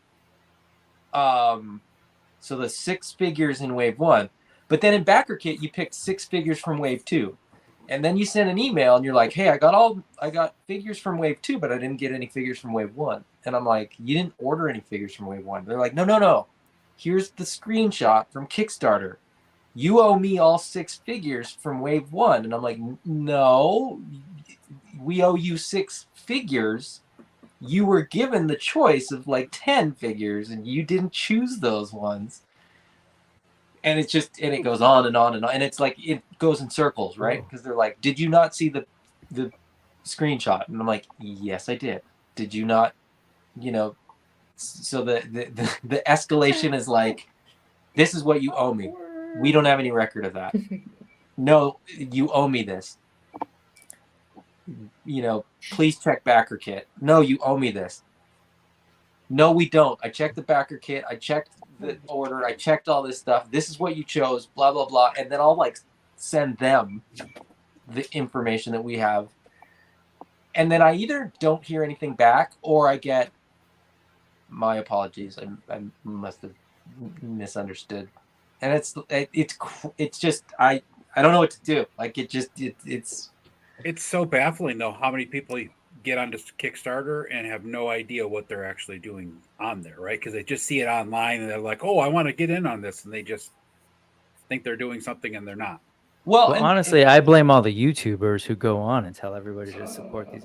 So the 6 figures in wave 1, but then in backer kit, you picked 6 figures from wave 2. And then you send an email and you're like, hey, I got figures from wave 2, but I didn't get any figures from wave 1. And I'm like, you didn't order any figures from wave 1. They're like, no. Here's the screenshot from Kickstarter. You owe me all 6 figures from wave 1. And I'm like, no, we owe you 6 figures. You were given the choice of like 10 figures and you didn't choose those ones. And it's just, and it goes on and on and on. And it's like, it goes in circles, right? Because they're like, did you not see the screenshot? And I'm like, yes, I did. Did you not, you know? So the escalation is like, this is what you owe me. We don't have any record of that. No, you owe me this. You know, please check backer kit. No, you owe me this. No, we don't. I checked the backer kit. I checked the order. I checked all this stuff. This is what you chose, blah, blah, blah. And then I'll like send them the information that we have. And then I either don't hear anything back or I get, my apologies. I must have misunderstood. And it's just, I don't know what to do. Like it's so baffling though how many people get onto Kickstarter and have no idea what they're actually doing on there, right? Because they just see it online and they're like, "Oh, I want to get in on this," and they just think they're doing something and they're not. Well, honestly, I blame all the YouTubers who go on and tell everybody to support these.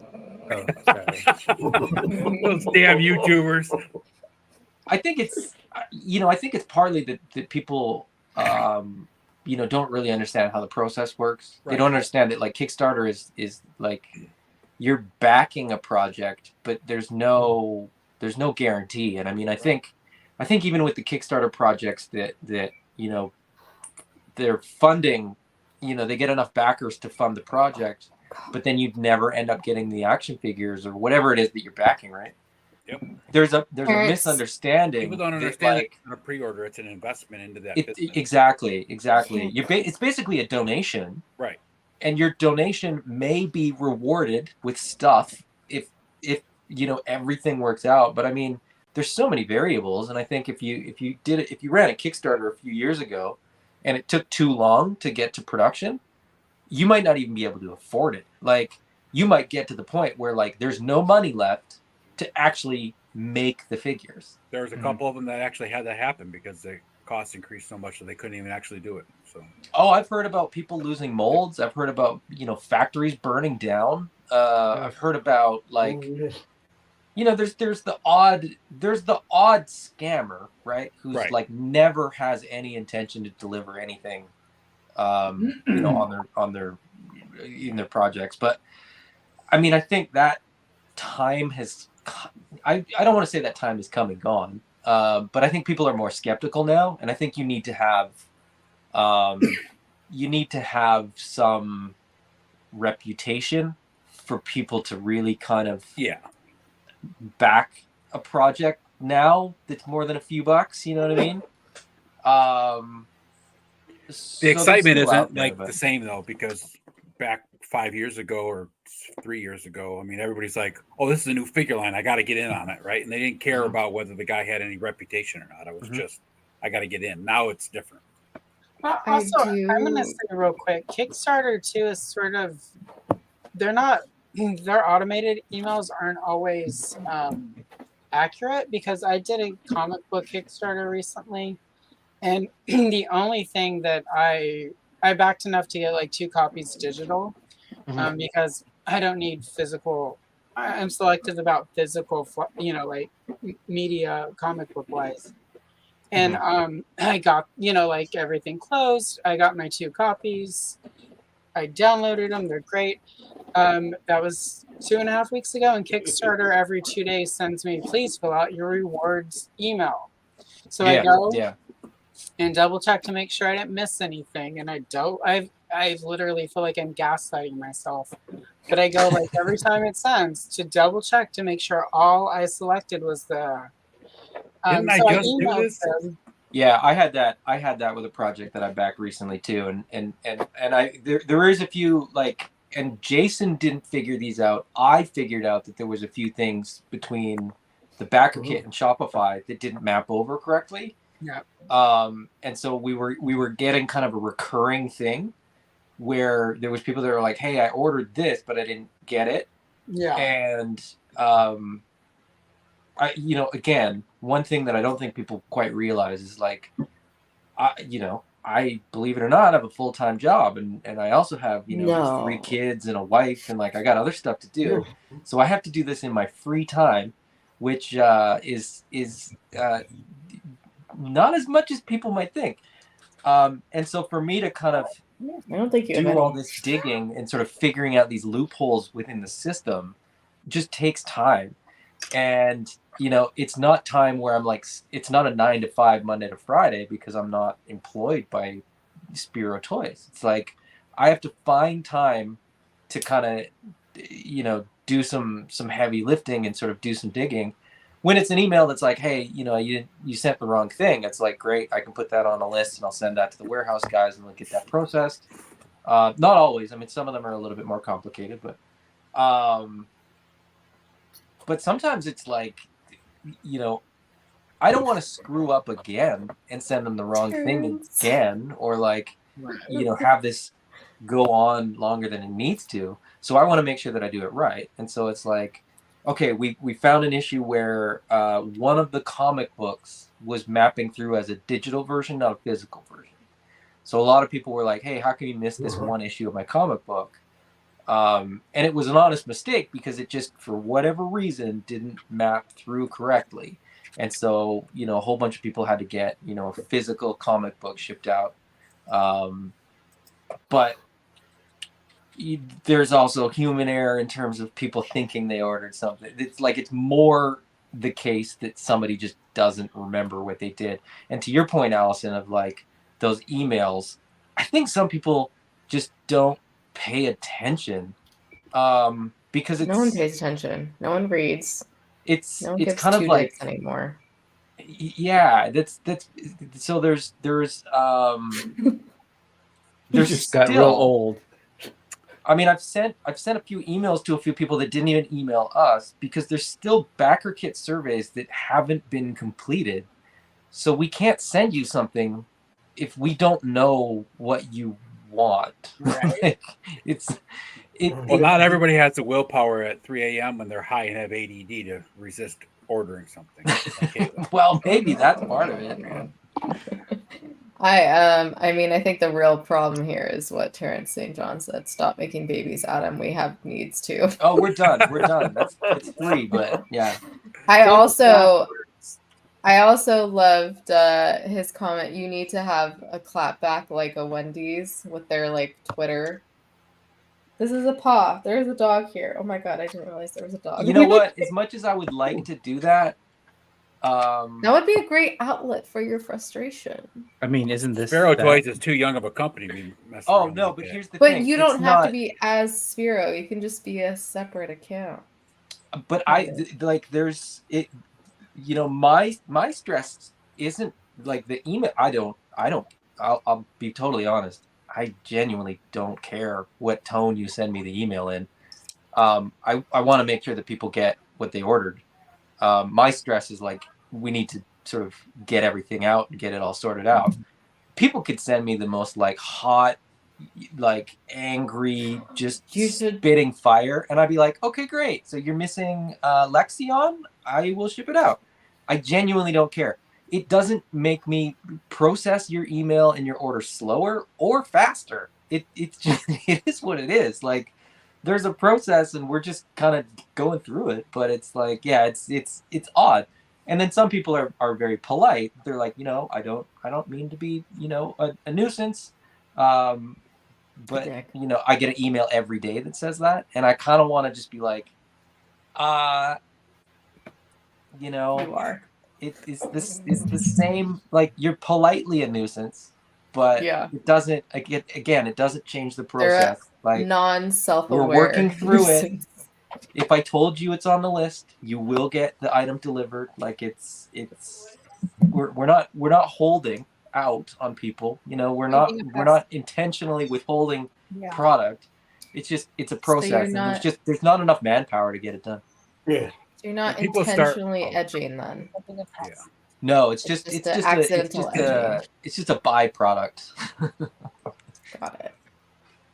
Oh, sorry. Those damn YouTubers. I think it's, I think it's partly that people, don't really understand how the process works. Right. They don't understand that like Kickstarter is like you're backing a project, but there's no guarantee. And I mean, I think even with the Kickstarter projects that they're funding, they get enough backers to fund the project. but then you'd never end up getting the action figures or whatever it is that you're backing, right? Yep. There's a misunderstanding. People don't that, understand like, that a pre-order, it's an investment into that business. Exactly. It's basically a donation, right? And your donation may be rewarded with stuff if everything works out. But I mean, there's so many variables, and I think if you ran a Kickstarter a few years ago, and it took too long to get to production, you might not even be able to afford it. Like, you might get to the point where like there's no money left to actually make the figures. There was a couple of them that actually had that happen because the costs increased so much that they couldn't even actually do it. So I've heard about people losing molds. I've heard about factories burning down. I've heard about like there's the odd scammer, right? Who's like never has any intention to deliver anything on their projects. But I mean, I think that time has I don't want to say that time is come and gone, but I think people are more skeptical now, and I think you need to have some reputation for people to really kind of back a project now that's more than a few bucks. You know what I mean? The excitement isn't the same though, because back 5 years ago or 3 years ago, I mean, everybody's like, "Oh, this is a new figure line. I got to get in on it," right? And they didn't care about whether the guy had any reputation or not. It was just, "I got to get in." Now it's different. Also, I'm going to say real quick, Kickstarter too is sort of, their automated emails aren't always accurate, because I did a comic book Kickstarter recently, and the only thing that I backed enough to get like 2 copies digital, because I don't need physical. I'm selective about physical, like media, comic book wise. And I got, like everything closed. I got my 2 copies. I downloaded them. They're great. That was 2.5 weeks ago, and Kickstarter every 2 days sends me, "Please fill out your rewards email." So I go and double check to make sure I didn't miss anything. And I don't. I literally feel like I'm gaslighting myself. But I go like every time it sends to double check to make sure all I selected was there. Didn't I just do this? Yeah, I had that with a project that I backed recently too, and there is a few, like, and Jason didn't figure these out. I figured out that there was a few things between the backer kit and Shopify that didn't map over correctly. Yeah. And so we were getting kind of a recurring thing where there was people that were like, "Hey, I ordered this, but I didn't get it." Yeah. And again, one thing that I don't think people quite realize is like, I believe it or not, have a full-time job, and I also have 3 kids and a wife, and like I got other stuff to do, so I have to do this in my free time, which is not as much as people might think. And so for me to kind of I don't think you do all this digging and sort of figuring out these loopholes within the system just takes time. And it's not time where I'm like, it's not a 9 to 5 Monday to Friday, because I'm not employed by Spiro Toys. It's like I have to find time to kind of do some heavy lifting and sort of do some digging. When it's an email that's like, "Hey, you sent the wrong thing," it's like, great, I can put that on a list and I'll send that to the warehouse guys and they'll get that processed. Not always. I mean, some of them are a little bit more complicated, but sometimes it's like, I don't want to screw up again and send them the wrong thing again, or like, have this go on longer than it needs to. So I want to make sure that I do it right. And so it's like, okay, we found an issue where one of the comic books was mapping through as a digital version, not a physical version. So a lot of people were like, "Hey, how can you miss this one issue of my comic book?" And it was an honest mistake, because it just, for whatever reason, didn't map through correctly. And so, a whole bunch of people had to get, a physical comic book shipped out. But there's also human error in terms of people thinking they ordered something. It's like, it's more the case that somebody just doesn't remember what they did. And to your point, Allison, of like those emails, I think some people just don't pay attention because no one pays attention. No one reads. It's no one it's gives kind of two like dicks anymore. Yeah, that's so there's He just got real old. I mean, I've sent a few emails to a few people that didn't even email us because there's still backer kit surveys that haven't been completed. So we can't send you something if we don't know what you want. Right. Well, not everybody has the willpower at 3 a.m. when they're high and have ADD to resist ordering something. Well, maybe that's part of it. I mean, I think the real problem here is what Terrence St. John said. Stop making babies, Adam. We have needs too. Oh, we're done. We're done. It's 3, but yeah. I also loved his comment. You need to have a clapback like a Wendy's with their like Twitter. This is a paw. There's a dog here. Oh my god, I didn't realize there was a dog. You know what? As much as I would like to do that, that would be a great outlet for your frustration. I mean, isn't this Sparrow Toys is too young of a company to be messing Oh around no, like but that. here's the But thing. you don't it's have not, to be as Spiro. You can just be a separate account. But like there's it. You know, my stress isn't like the email. I'll be totally honest. I genuinely don't care what tone you send me the email in. I want to make sure that people get what they ordered. My stress is like we need to sort of get everything out and get it all sorted out. People could send me the most like hot, like angry, just spitting fire, and I'd be like, okay, great. So you're missing Lexion? I will ship it out. I genuinely don't care. It doesn't make me process your email and your order slower or faster. It's just it is what it is. Like there's a process and we're just kind of going through it, but it's like, yeah, it's odd. And then some people are very polite. They're like, I don't mean to be, a nuisance. But I get an email every day that says that, and I kind of want to just be like, you are. It's the same. Like you're politely a nuisance, but it doesn't. It doesn't change the process. Like non-self-aware. We're working through it. If I told you it's on the list, you will get the item delivered. Like we're not holding out on people. We're not intentionally withholding product. It's a process, and there's not enough manpower to get it done. Yeah. So you're not intentionally edging then. Yeah. No, it's just edging. it's just a byproduct. Got it.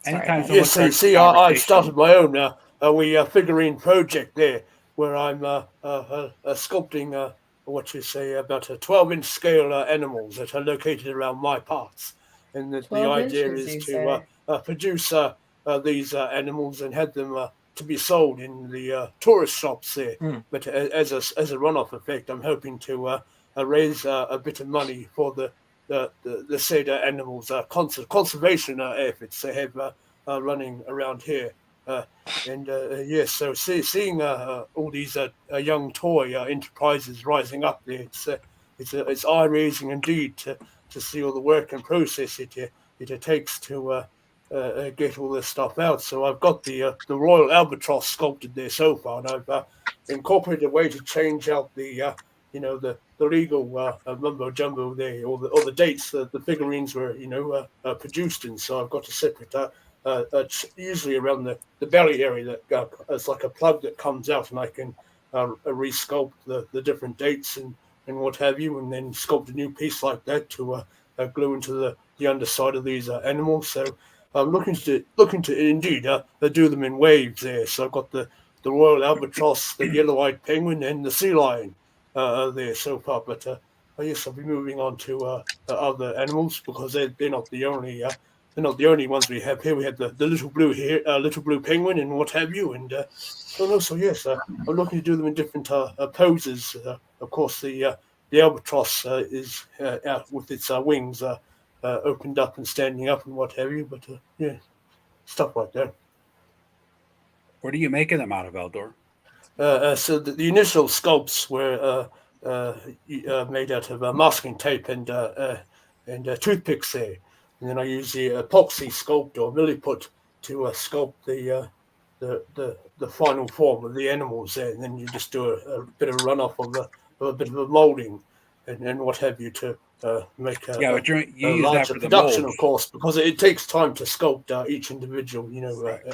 Anytime Yes, see, I started my own figurine project there, where I'm sculpting about 12-inch scale animals that are located around my parts, and the idea is to produce these animals and have them to be sold in the tourist shops there. But as a runoff effect, I'm hoping to raise a bit of money for the said animals conservation efforts they have running around here. Yes, so seeing all these young toy enterprises rising up there, it's eye-raising indeed to see all the work and process it takes to get all this stuff out. So I've got the Royal Albatross sculpted there so far, and I've incorporated a way to change out the legal mumbo jumbo there, or the dates that the figurines were produced in. So I've got a separate usually around the belly area that it's like a plug that comes out, and I can resculpt the different dates and what have you, and then sculpt a new piece like that to glue into the underside of these animals. So I'm looking to indeed do them in waves there. So I've got the Royal Albatross, the yellow-eyed penguin, and the sea lion there so far. But yes, I'll be moving on to other animals because they're not the only. They're not the only ones we have here. We have the little blue here, little blue penguin, and what have you. And so yes, I'm looking to do them in different poses. Of course, the albatross is out with its wings opened up and standing up and what have you. But yeah, stuff like that. What are you making them out of, Eldor? So the initial sculpts were made out of masking tape and toothpicks there. And then I use the epoxy sculpt or milliput to sculpt the final form of the animals there, and then you just do a bit of runoff of a bit of a molding and what have you to make a but you use that larger for the production, mold. of course, because it takes time to sculpt each individual,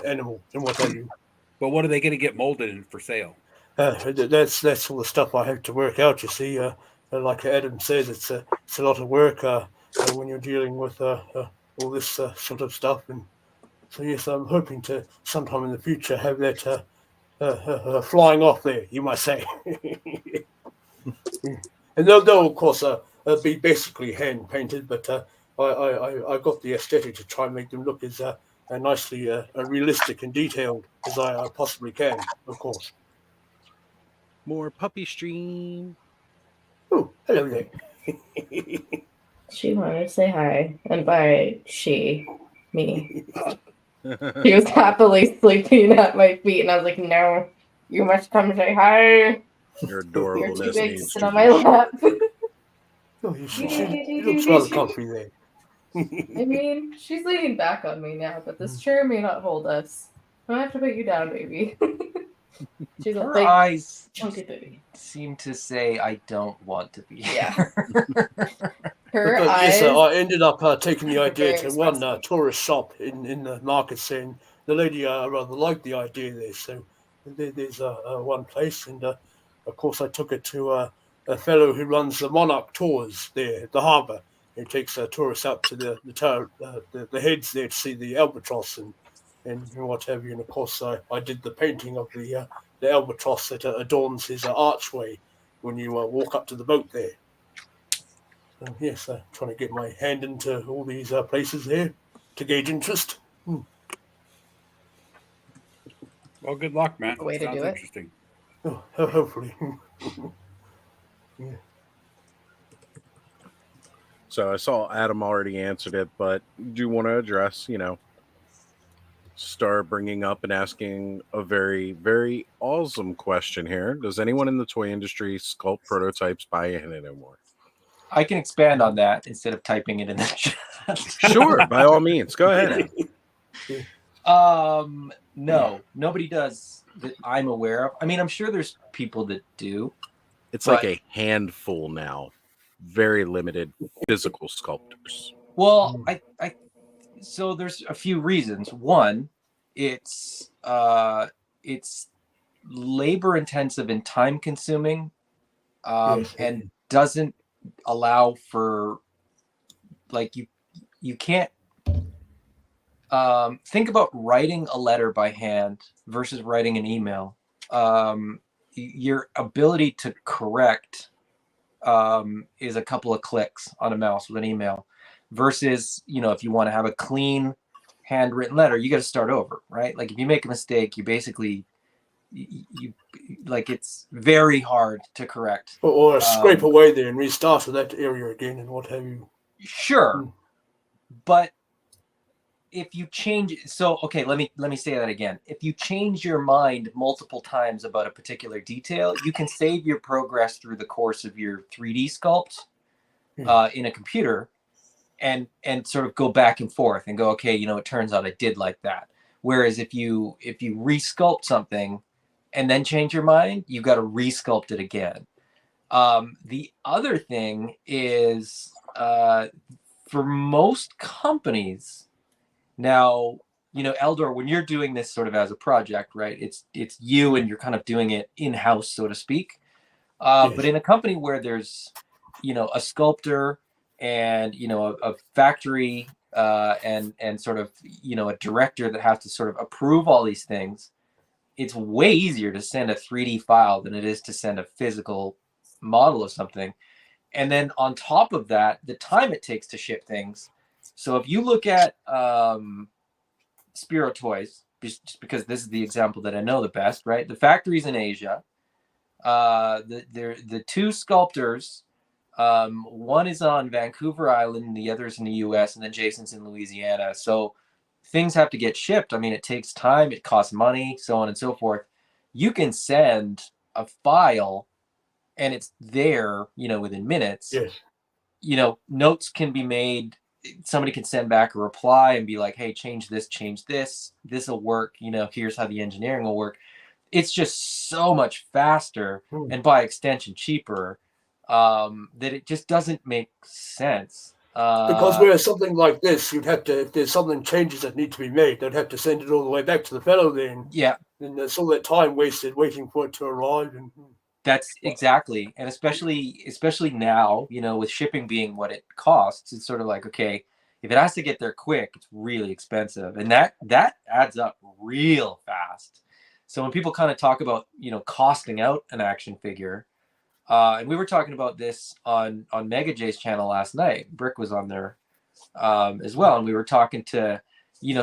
animal and what have you. But what are they going to get molded in for sale? That's all the stuff I have to work out. You see, like Adam says, it's a lot of work when you're dealing with all this sort of stuff. And so yes, I'm hoping to sometime in the future have that flying off there, you might say. And they'll of course be basically hand painted, but I got the aesthetic to try and make them look as nicely realistic and detailed as I possibly can, of course. More puppy stream. Oh, hello there. She wanted to say hi, and by she, me. She was happily sleeping at my feet, and I was like, "No, you must come say hi. Your adorable. You're too big to sit on my lap." Oh, she looks rather comfy there. I mean, she's leaning back on me now, but this chair may not hold us. I'm gonna have to put you down, baby. She's a Her big, eyes chunky baby. seem to say, "I don't want to be." Yeah. Her eyes. Yes, I ended up taking the idea very to one tourist shop in the market, saying the lady rather liked the idea there. So there's one place, and of course I took it to a fellow who runs the Monarch Tours there at the harbour. He takes tourists up to the heads there to see the albatross and what have you. And of course I did the painting of the albatross that adorns his archway when you walk up to the boat there. So yes, trying to get my hand into all these places here to gauge interest. Well, good luck, man. Way to Sounds do it. interesting. Oh, hopefully. Yeah. So I saw Adam already answered it, but do you want to address, start bringing up and asking a very, very awesome question here. Does anyone in the toy industry sculpt prototypes by hand anymore? I can expand on that instead of typing it in the chat. Sure, by all means. Go ahead. No, nobody does that I'm aware of. I mean, I'm sure there's people that do. It's like a handful now. Very limited physical sculptors. Well, so there's a few reasons. One, it's labor intensive and time consuming, and doesn't allow for, like, you can't think about writing a letter by hand versus writing an email. Your ability to correct is a couple of clicks on a mouse with an email versus, if you want to have a clean handwritten letter, you got to start over, right? Like if you make a mistake, you basically, it's very hard to correct. Or scrape away there and restart to that area again and what have you. Sure. But if you change, okay, let me say that again. If you change your mind multiple times about a particular detail, you can save your progress through the course of your 3D sculpt in a computer and sort of go back and forth and go, okay, it turns out I did like that. Whereas if you resculpt something and then change your mind, you got to resculpt it again. The other thing is, for most companies now, Eldor, when you're doing this sort of as a project, right, it's you and you're kind of doing it in-house, so to speak. But in a company where there's, a sculptor and, a factory and sort of, a director that has to sort of approve all these things, it's way easier to send a 3D file than it is to send a physical model of something. And then on top of that, the time it takes to ship things. So if you look at Spiro Toys, just because this is the example that I know the best, right? The factory's in Asia. The two sculptors, one is on Vancouver Island, the other's in the US, and then Jason's in Louisiana. So things have to get shipped. I mean, it takes time, it costs money, so on and so forth. You can send a file and it's there, within minutes. Yes. Notes can be made. somebody can send back a reply and be like, hey, change this, this will work, here's how the engineering will work. It's just so much faster and by extension cheaper, that it just doesn't make sense. Because where something like this, you'd have to, if there's something changes that need to be made, they'd have to send it all the way back to the fellow then. Yeah. And there's all that time wasted waiting for it to arrive. And that's exactly. And especially now, with shipping being what it costs, it's sort of like, okay, if it has to get there quick, it's really expensive. And that adds up real fast. So when people kind of talk about, costing out an action figure, and we were talking about this on Mega J's channel last night. Brick was on there as well, and we were talking to,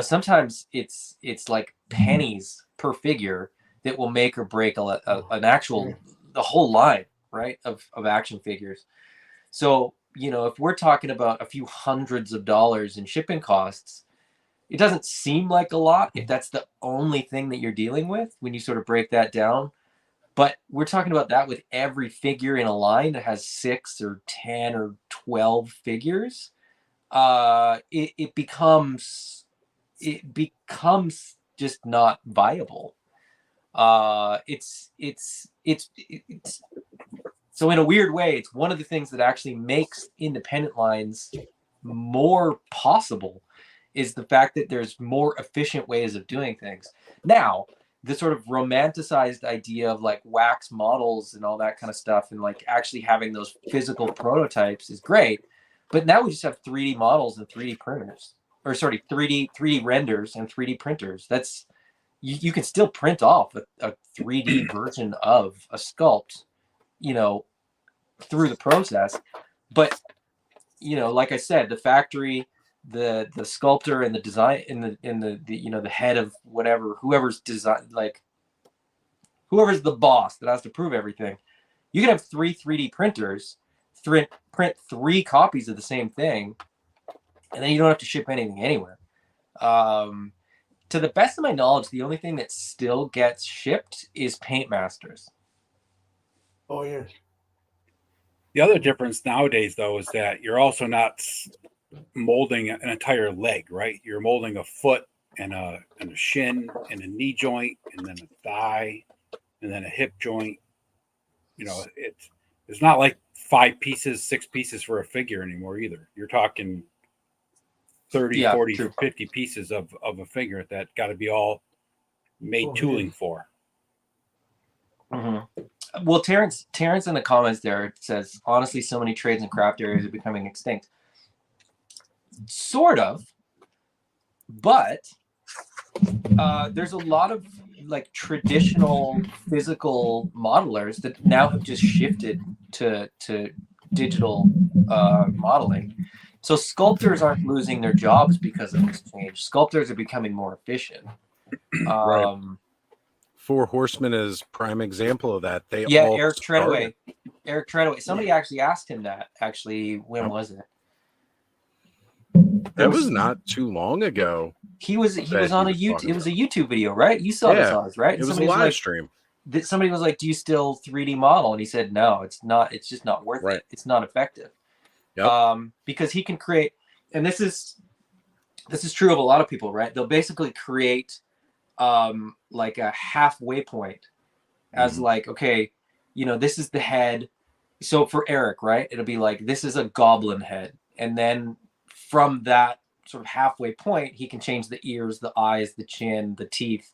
sometimes it's like pennies per figure that will make or break an actual the whole line, right, of action figures. So if we're talking about a few hundreds of dollars in shipping costs, it doesn't seem like a lot if that's the only thing that you're dealing with when you sort of break that down. But we're talking about that with every figure in a line that has 6 or 10 or 12 figures. It becomes just not viable. It's so in a weird way, it's one of the things that actually makes independent lines more possible, is the fact that there's more efficient ways of doing things. Now, the sort of romanticized idea of like wax models and all that kind of stuff, and like actually having those physical prototypes is great. But now we just have 3D models and 3D printers, or sorry, 3D renders and 3D printers. That's, you can still print off a 3D version of a sculpt, through the process. But, like I said, the factory, the sculptor and the design in the head of whatever, whoever's design, like whoever's the boss that has to prove everything, you can have 3 3D printers print 3 copies of the same thing, and then you don't have to ship anything anywhere. To the best of my knowledge, the only thing that still gets shipped is Paint Masters. Oh yes. The other difference nowadays, though, is that you're also not molding an entire leg, right? You're molding a foot and a shin and a knee joint and then a thigh and then a hip joint. It's not like 5 pieces, 6 pieces for a figure anymore either. You're talking 30, 40, true. 50 pieces of a figure that got to be all made tooling for. Mm-hmm. Well, Terrence in the comments there says, honestly, so many trades and craft areas are becoming extinct. Sort of, but there's a lot of like traditional physical modelers that now have just shifted to digital modeling. So sculptors aren't losing their jobs because of this change. Sculptors are becoming more efficient. Right. Four Horsemen is prime example of that. Eric Treadaway. Somebody actually asked him that. Actually, when was it? That was not too long ago. He was on a YouTube. It was a YouTube video, right? You saw this on us, right? It was a live stream. Somebody was like, "Do you still 3D model?" And he said, "No, it's not. It's just not worth it. It's not effective." Yep. Because he can create, and this is true of a lot of people, right? They'll basically create like a halfway point as like, okay, this is the head. So for Eric, right, it'll be like, this is a goblin head, and then from that sort of halfway point, he can change the ears, the eyes, the chin, the teeth,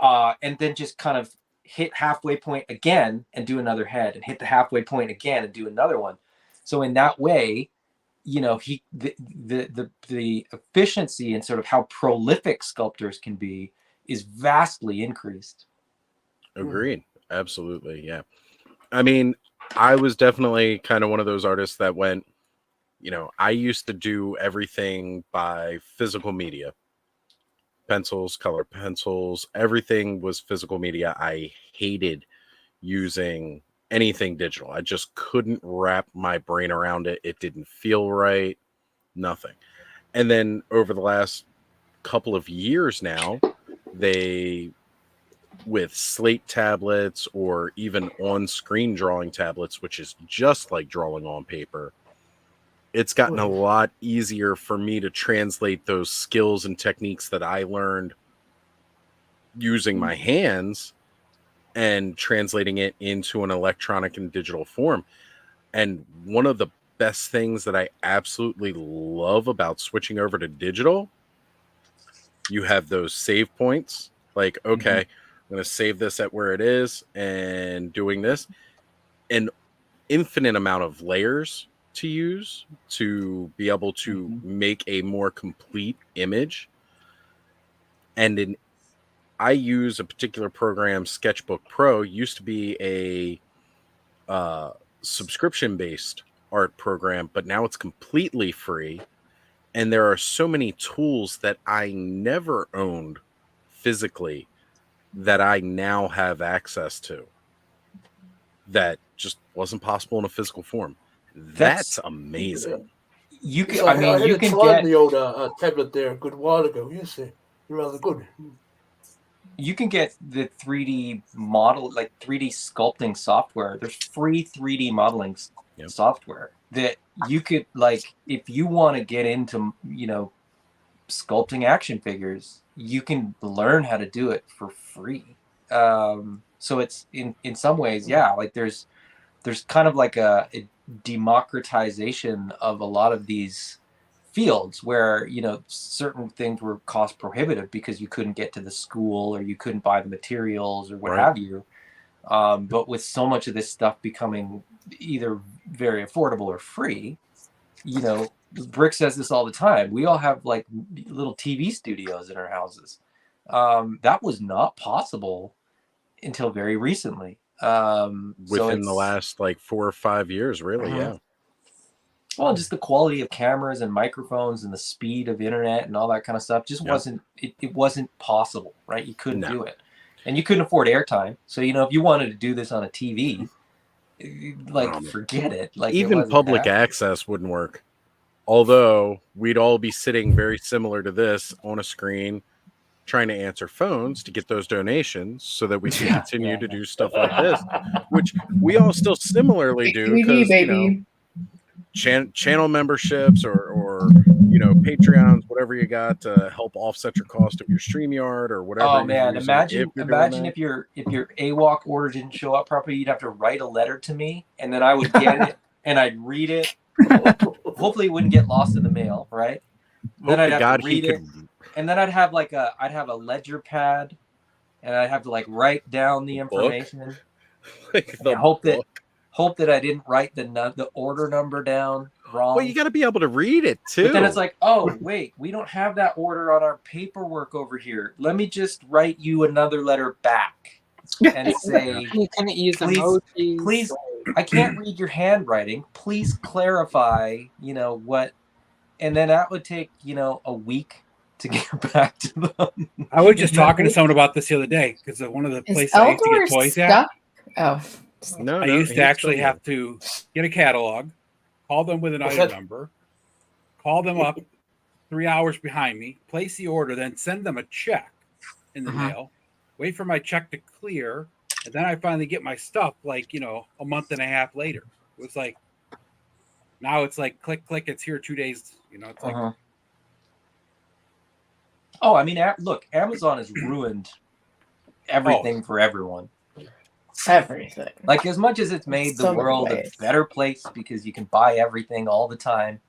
and then just kind of hit halfway point again and do another head, and hit the halfway point again and do another one. So in that way, the efficiency and sort of how prolific sculptors can be is vastly increased. Agreed. Absolutely. Yeah. I mean, I was definitely kind of one of those artists that went, I used to do everything by physical media. Pencils, color pencils, everything was physical media. I hated using anything digital. I just couldn't wrap my brain around it. It didn't feel right. Nothing. And then over the last couple of years now, with slate tablets or even on-screen drawing tablets, which is just like drawing on paper, it's gotten a lot easier for me to translate those skills and techniques that I learned using my hands and translating it into an electronic and digital form. And one of the best things that I absolutely love about switching over to digital, you have those save points. Like, okay, I'm going to save this at where it is and doing this. An infinite amount of layers to use to be able to make a more complete image. And I use a particular program, Sketchbook Pro. Used to be a subscription-based art program, but now it's completely free. And there are so many tools that I never owned physically that I now have access to that just wasn't possible in a physical form. That's amazing. You can, I mean, you can get the old tablet there a good while ago. Yes, rather good. You can get the 3D model, like 3D sculpting software. There's free 3D modeling software that you could, like, if you want to get into, you know, sculpting action figures, you can learn how to do it for free. So it's in some ways, yeah, like there's kind of like a democratization of a lot of these fields where, you know, certain things were cost prohibitive because you couldn't get to the school or you couldn't buy the materials or what have you. But with so much of this stuff becoming either very affordable or free, you know, Brick says this all the time. We all have like little TV studios in our houses. That was not possible until very recently. Within the last like 4 or 5 years, really. Yeah. Well, just the quality of cameras and microphones and the speed of internet and all that kind of stuff just wasn't, it wasn't possible, right? You couldn't do it. And you couldn't afford airtime. So, you know, if you wanted to do this on a TV, like, forget it. Like, even public access wouldn't work. Although we'd all be sitting very similar to this on a screen, trying to answer phones to get those donations so that we can continue to do stuff like this, which we all still similarly do. Because, you know, channel memberships or you know, Patreons, whatever you got to help offset your cost of your StreamYard or whatever. Oh man, imagine if your AWOC order didn't show up properly, you'd have to write a letter to me, and then I would get it and I'd read it. Hopefully, it wouldn't get lost in the mail, right? Then I'd have to read it, and then I'd have like a ledger pad, and I'd have to like write down the information. Hope that I didn't write the order number down wrong. Well, you got to be able to read it too. But then it's like, oh wait, we don't have that order on our paperwork over here. Let me just write you another letter back and say, you can use emojis. Please, I can't read your handwriting. Please clarify, you know what? And then that would take, you know, a week to get back to them. I was just talking to someone about this the other day because one of the places I used to get toys at. I used to actually have to get a catalog, call them with an item number, call them up 3 hours behind me, place the order, then send them a check in the mail, wait for my check to clear, and then I finally get my stuff like, you know, a month and a half later. It was like, now it's like click, it's here 2 days. You know, it's like. Oh, I mean, look, Amazon has ruined everything for everyone. Everything. Like, as much as it's made the world a better place because you can buy everything all the time,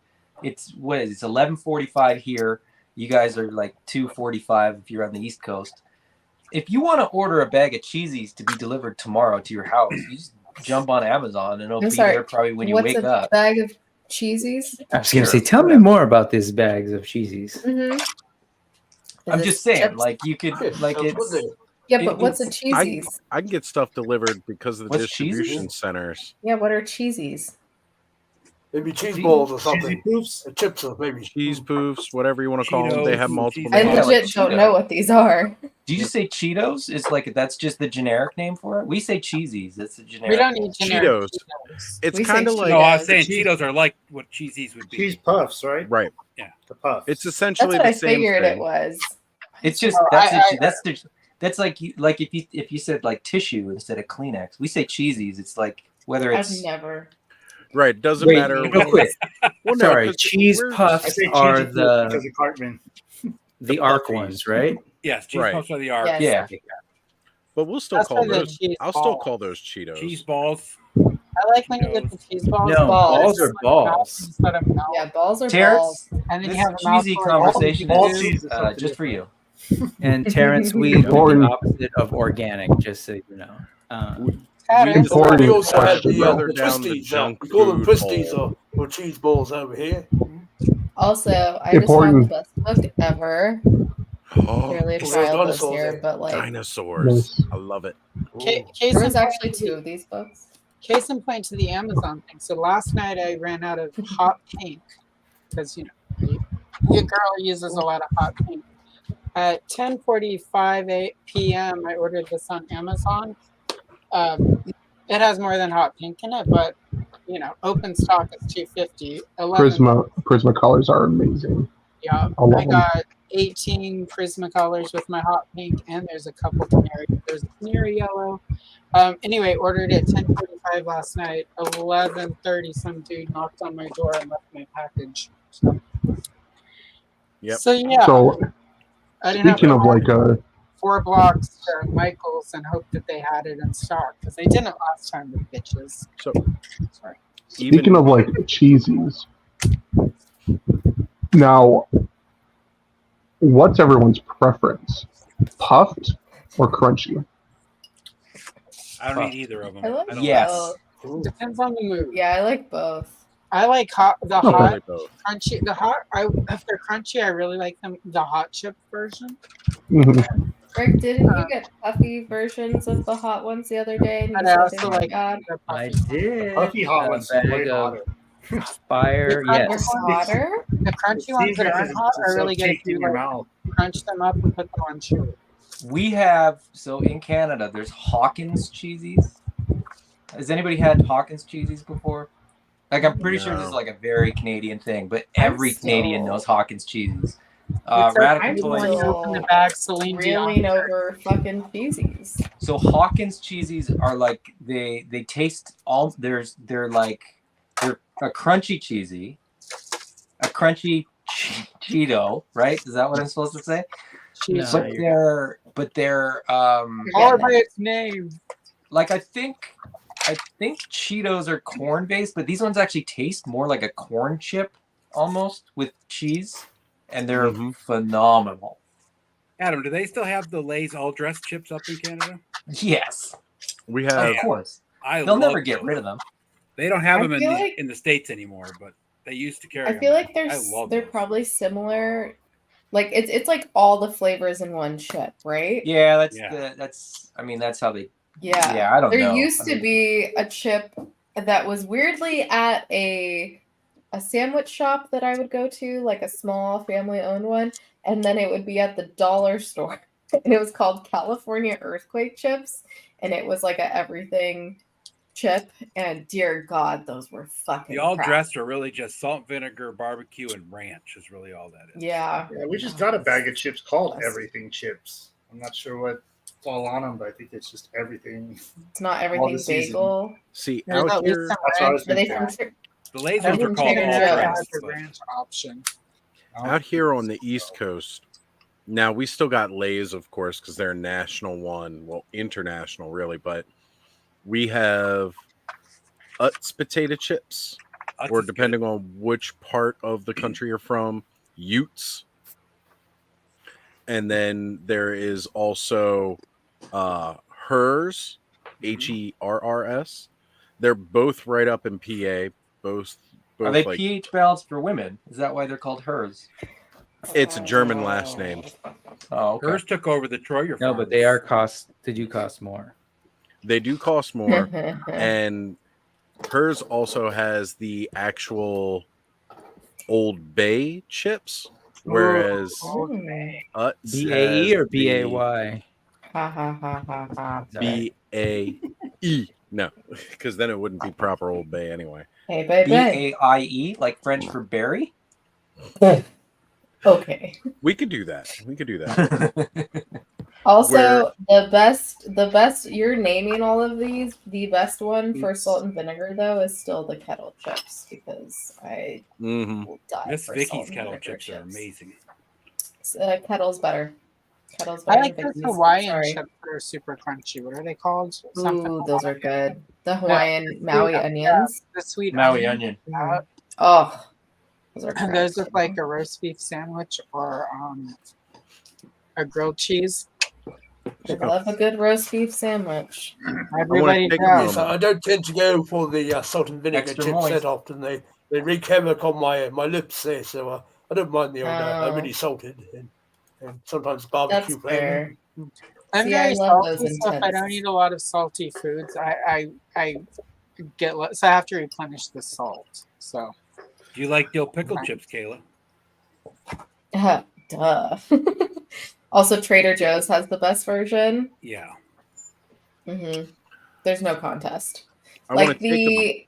it's 11:45 here. You guys are like 2:45 if you're on the East Coast. If you want to order a bag of cheesies to be delivered tomorrow to your house, you just jump on Amazon and it'll be there probably when you wake up. What's a bag of cheesies? I was going to say, tell me more about these bags of cheesies. I'm just saying, like, you could, like, it's. Yeah, but what's a cheesies? I can get stuff delivered because of the distribution centers. Yeah, what are cheesies? Maybe cheese balls or something. Poofs, chips or maybe cheese poofs, whatever you want to call them. They have multiple. I legit don't know what these are. Do you just say Cheetos? It's like that's just the generic name for it. We say cheesies. That's the generic. We don't need generic Cheetos. It's kind of like. No, I was saying Cheetos are like what cheesies would be. Cheese puffs, right? Right. Yeah, the puffs. It's essentially that's what the I same figured thing. it was. It's just that's like if you said like tissue instead of Kleenex. We say cheesies. It's like whether it's I've never. Right. Doesn't Wait, matter. real quick. Well, no, Sorry, 'cause cheese we're- I puffs say are cheesy the because of Cartman. the arc ones, right? Yes, cheese Right. puffs are the arc. Yes. Yeah. But we'll still That's call for the those. cheese I'll still balls. call those Cheetos. Cheese balls. I like when you get the cheese balls. No, balls It's are like balls. instead of milk. Yeah, balls are Terrence, balls. And then this you have a cheesy mouthful of conversation Ball is cheese is something just for you. And Terrence, we do the Important. opposite of organic, just so you know. Terrence. Important We also have question, the though. twisties. junk We call them food twisties or cheese balls over here. Also, I just found the best book ever. Clearly a Oh, child this dinosaurs year, in. but like Dinosaurs. I love it. Case there in was actually point- 2 of these books. Case in point to the Amazon thing. So last night I ran out of hot pink because your girl uses a lot of hot pink. At 10:45 p.m. I ordered this on Amazon. It has more than hot pink in it, but open stock is $250. Prisma colors are amazing. Yeah, I love I them. got 18 Prismacolors with my hot pink, and there's a couple canary. There's a canary yellow. Anyway, ordered it 10:45 last night. 11:30, some dude knocked on my door and left my package. So, Yep. So yeah. So, I didn't have speaking to of walk like a 4 blocks to Michael's and hope that they had it in stock because they didn't last time with bitches. So, sorry. speaking of like cheesies, now, what's everyone's preference? Puffed or crunchy? I don't eat either of them. I like I don't Yes. both. Depends on the mood. Yeah, I like both. I like the Not hot really both. crunchy. If they're crunchy, I really like them. The hot chip version. Mhm. Rick, didn't you get puffy versions of the hot ones the other day? And you And said I they also were like bad? the I puffy. did. Puffy hot a ones bag way of hotter. fire. The Yes. Hotter? The crunchy ones that aren't hot are really good if in you your like mouth. crunch them up and put them on chewy. We have, so in Canada, there's Hawkins cheesies. Has anybody had Hawkins cheesies before? Like, I'm pretty sure this is like a very Canadian thing, but every Canadian knows Hawkins cheesies. Radical Toys. Open the bag, Celine Dion. Reeling over fucking feces. So Hawkins cheesies are like they taste all they're a crunchy cheesy, a crunchy Cheeto, right? Is that what I'm supposed to say? No, But they're Call it by its name. like I think Cheetos are corn based, but these ones actually taste more like a corn chip almost with cheese, and they're phenomenal. Adam, do they still have the Lay's all dressed chips up in Canada? Yes, we have. Of course, I they'll love never get those. rid of them. They don't have I them feel like- in the States anymore, but they used to carry I them. feel like I love they're those. probably similar. Like it's like all the flavors in one chip, right? Yeah, Yeah. that's how they. Yeah. Yeah, I don't know. There used I to mean- be a chip that was weirdly at a sandwich shop that I would go to, like a small family-owned one, and then it would be at the dollar store. And it was called California Earthquake Chips, and it was like a everything chip, and dear God, those were fucking The all crap. dressed are really just salt, vinegar, barbecue, and ranch is really all that is. Yeah. Yeah, we just got a bag of chips called Everything Chips. I'm not sure what's all on them, but I think it's just everything. It's not All everything the season. bagel. See, There's out at least here, some That's what I was ranch. Are they thinking. from The Lay's I ones are think called Trader all Joe's dressed. has the but- ranch option. out here on the East Coast, now we still got Lay's, of course, because they're a national one. Well, international, really, but we have Utz potato chips, Utz or is good. depending on which part of the country you're from, Utes. And then there is also Hers, Herrs. They're both right up in PA. Both Are they like pH balanced for women? Is that why they're called hers? it's a German last name. Oh, okay. Hers took over the Troyer. No, but they do cost more. They do cost more, and hers also has the actual Old Bay chips, whereas Utz BAE has or the BAY? Ha ha ha ha ha. BAE. No, because then it wouldn't be proper Old Bay anyway. Hey, baby. BAIE, like French for berry? Okay. We could do that. We could do that. Also, the best. You're naming all of these. The best one for salt and vinegar, though, is still the kettle chips because I will die Miss for Vicky's salt and kettle vinegar chips are amazing. Kettle's better. Kettle's I better like than those Vicky's. Hawaiian Sorry. chips that are super crunchy. What are they called? Ooh, those are good. The Yeah, Hawaiian the Maui sweet, onions. the sweet Maui onion. Oh, those are And those crack. with like a roast beef sandwich or a grilled cheese. I love a good roast beef sandwich. Everybody Yes, I don't tend to go for the salt and vinegar Extra chips moist. that often. They wreak havoc on my lips there, so I don't mind the old Oh. really salted and sometimes barbecue That's flavor. fair. I'm See, I very love salty, those so if I intense. don't eat a lot of salty foods, I get so I have to replenish the salt. So Do you like dill pickle chips, Kayla? Duh. Also, Trader Joe's has the best version. Yeah. There's no contest. I wanna Like take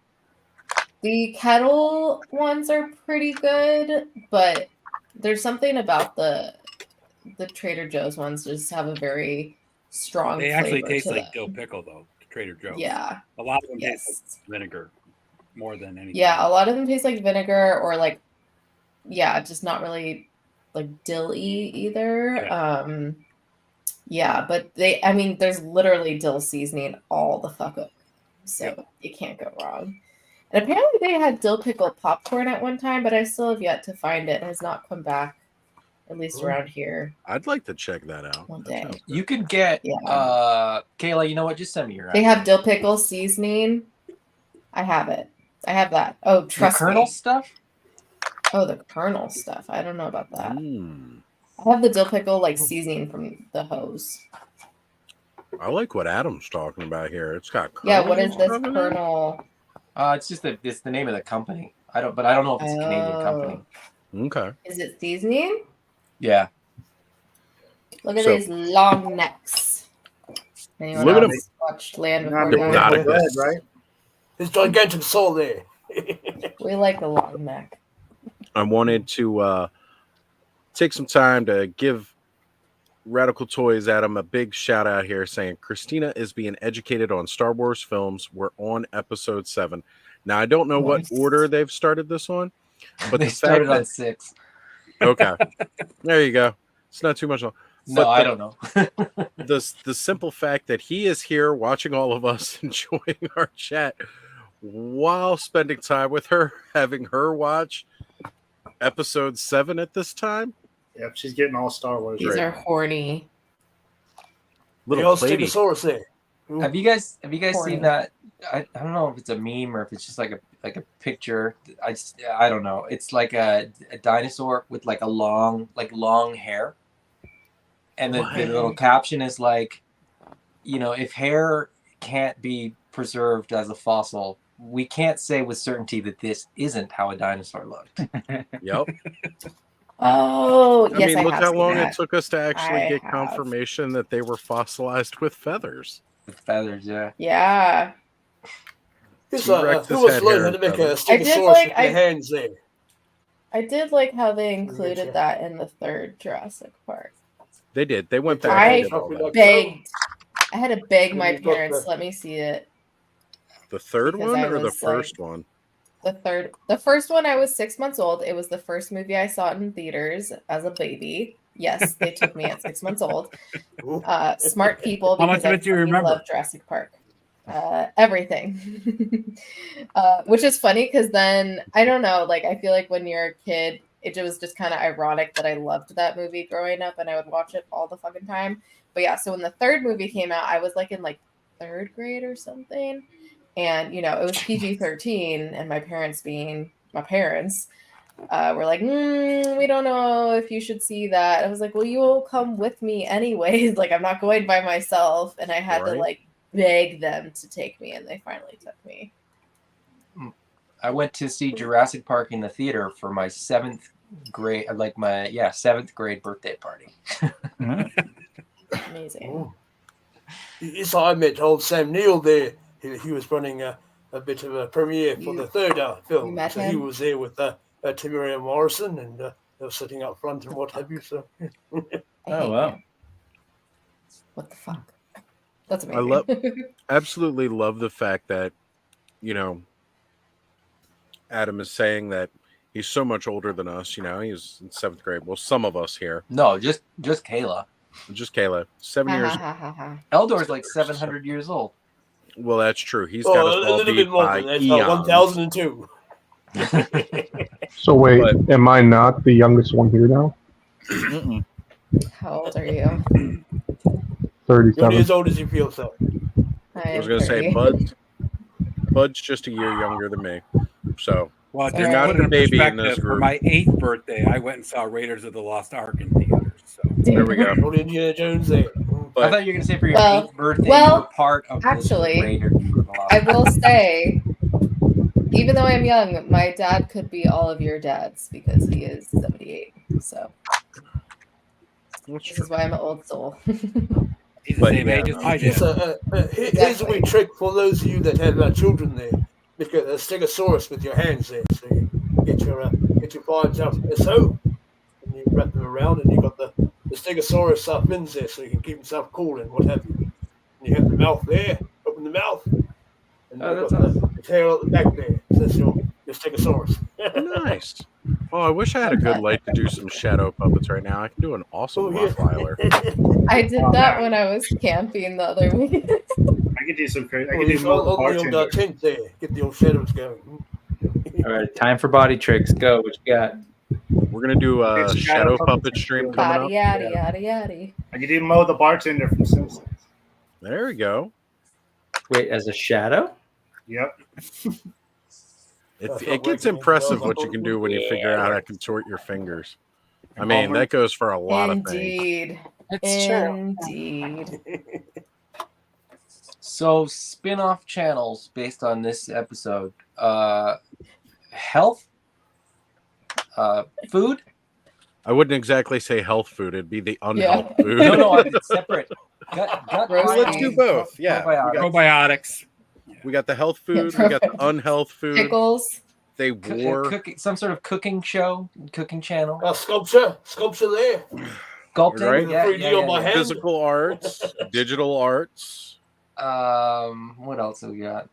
the kettle ones are pretty good, but there's something about the Trader Joe's ones just have a very strong They actually flavor taste to like them. dill pickle, though. Trader Joe's. Yeah. A lot of them taste Yes. like vinegar more than anything. Yeah, a lot of them taste like vinegar or like, yeah, just not really like dill-y either. Yeah, but I mean, there's literally dill seasoning all the fuck up. So you can't go wrong. And apparently they had dill pickle popcorn at one time, but I still have yet to find it. It has not come back, at least around here. I'd like to check that out. One day. You could get Kayla, you know what? Just send me your They address. have dill pickle seasoning. I have it. I have that. Oh, trust the Colonel me. stuff? Oh, the Colonel stuff. I don't know about that. Mm. I have the dill pickle like seasoning from the hose. I like what Adam's talking about here. It's got Yeah, kernels what is and this stuff in there? Colonel? It's just it's the name of the company. I don't know if it's a Canadian company. Okay. Is it seasoning? Yeah. Look at So- these long necks. Anyone Look at else watched Land Before Not Time? the bread, right? It's gigantic soul there. We like a long neck. I wanted to take some time to give Radical Toys Adam a big shout out here saying Christina is being educated on Star Wars films. We're on episode 7. Now, I don't know what order they've started this on, but They the fact started on that 6. Okay. There you go. It's not too much long. No, I don't know. the simple fact that he is here watching all of us enjoying our chat while spending time with her, having her watch episode 7 at this time. Yep, she's getting all Star Wars. These are horny. Little Platy. there. Have you guys Horny. seen that? I don't know if it's a meme or if it's just like a picture. I don't know. It's like a dinosaur with like a long hair, and the little caption is like, if hair can't be preserved as a fossil, we can't say with certainty that this isn't how a dinosaur looked. Yep. Oh, I yes, mean, I look have how seen long that. it took us to actually I get have. confirmation that they were fossilized with feathers. With feathers, yeah. Yeah. Who T-Rex was had learning hair how to make and a feathers. I did stegosaurus like- with their hands there? I did like how they included that in the third Jurassic Park. They did. They went back I and did all that. begged. I had to beg my You've got parents the- let me see it. The third Because one I or the was, first one? The first one, I was 6 months old. It was the first movie I saw in theaters as a baby. Yes, they took me at 6 months old. Smart people, How much because of it do you I fucking remember? love Jurassic Park. Everything. Which is funny because then, I don't know, like, I feel like when you're a kid, it was just kind of ironic that I loved that movie growing up and I would watch it all the fucking time. But yeah, so when the third movie came out, I was like in like 3rd grade or something. And, it was PG-13, and my parents being my parents were like, we don't know if you should see that. I was like, well, you will come with me anyways. Like, I'm not going by myself. And I had to Right. like beg them to take me, and they finally took me. I went to see Jurassic Park in the theater for my 7th grade, seventh grade birthday party. Amazing. Yes, I met old Sam Neill there. He was running a bit of a premiere for the third film. You met So he him? was there with Timmy Morrison, and they were sitting up front and what have you. So Oh wow. What the fuck? That's amazing. Absolutely love the fact that, Adam is saying that he's so much older than us. He's in 7th grade. Well, some of us here. No, just Kayla. Just Kayla. 7 years. Eldor's like 700 years old. Well, that's true. He's got us all beat by eons. 1002. So wait, am I not the youngest one here now? How old are you? 37. You're as old as you feel, so. I was going to say, Bud's just a year younger than me. So, well, you're not the baby in this For group. my 8th birthday, I went and saw Raiders of the Lost Ark in theaters. So. There we go. Old Indiana Jones there. I thought you were going to say for your 8th birthday, you were part of actually, the Raiders of the Lost I will say, even though I'm young, my dad could be all of your dads because he is 78. So this is why I'm an old soul. He's the same age as my dad. Here's a wee trick for those of you that have children there. Make a stegosaurus with your hands there, so you get your vines out so, and you wrap them around, and you got the stegosaurus fins there, so you can keep himself cool and what have you. And you have the mouth there, open the mouth, and you've got the tail at the back there. So that's your stegosaurus. Nice. Oh, I wish I had a good light to do some shadow puppets right now. I can do an awesome Rottweiler. I did that when I was camping the other week. I could do some crazy. I could do on multiple the old tent there. Get the old shadows going. All right, time for body tricks. Go. What you got? We're gonna do a shadow puppet stream coming up. Yada yada yada. I could even Mo the bartender from Simpsons. There we go. Wait, as a shadow? Yep. It gets impressive what you can do when you figure out how to contort your fingers. I mean, that goes for a lot of things. Indeed. It's true. Indeed. So, spin-off channels based on this episode. Health? Food? I wouldn't exactly say health food. It'd be the unhealth food. No, it's separate. Gut Let's do both. Yeah. Probiotics. We got the health food. We got the unhealth food. Pickles. They wore some sort of cooking show, cooking channel. Sculpture there. Sculpting, right? Yeah. Physical arts, digital arts. What else have we got?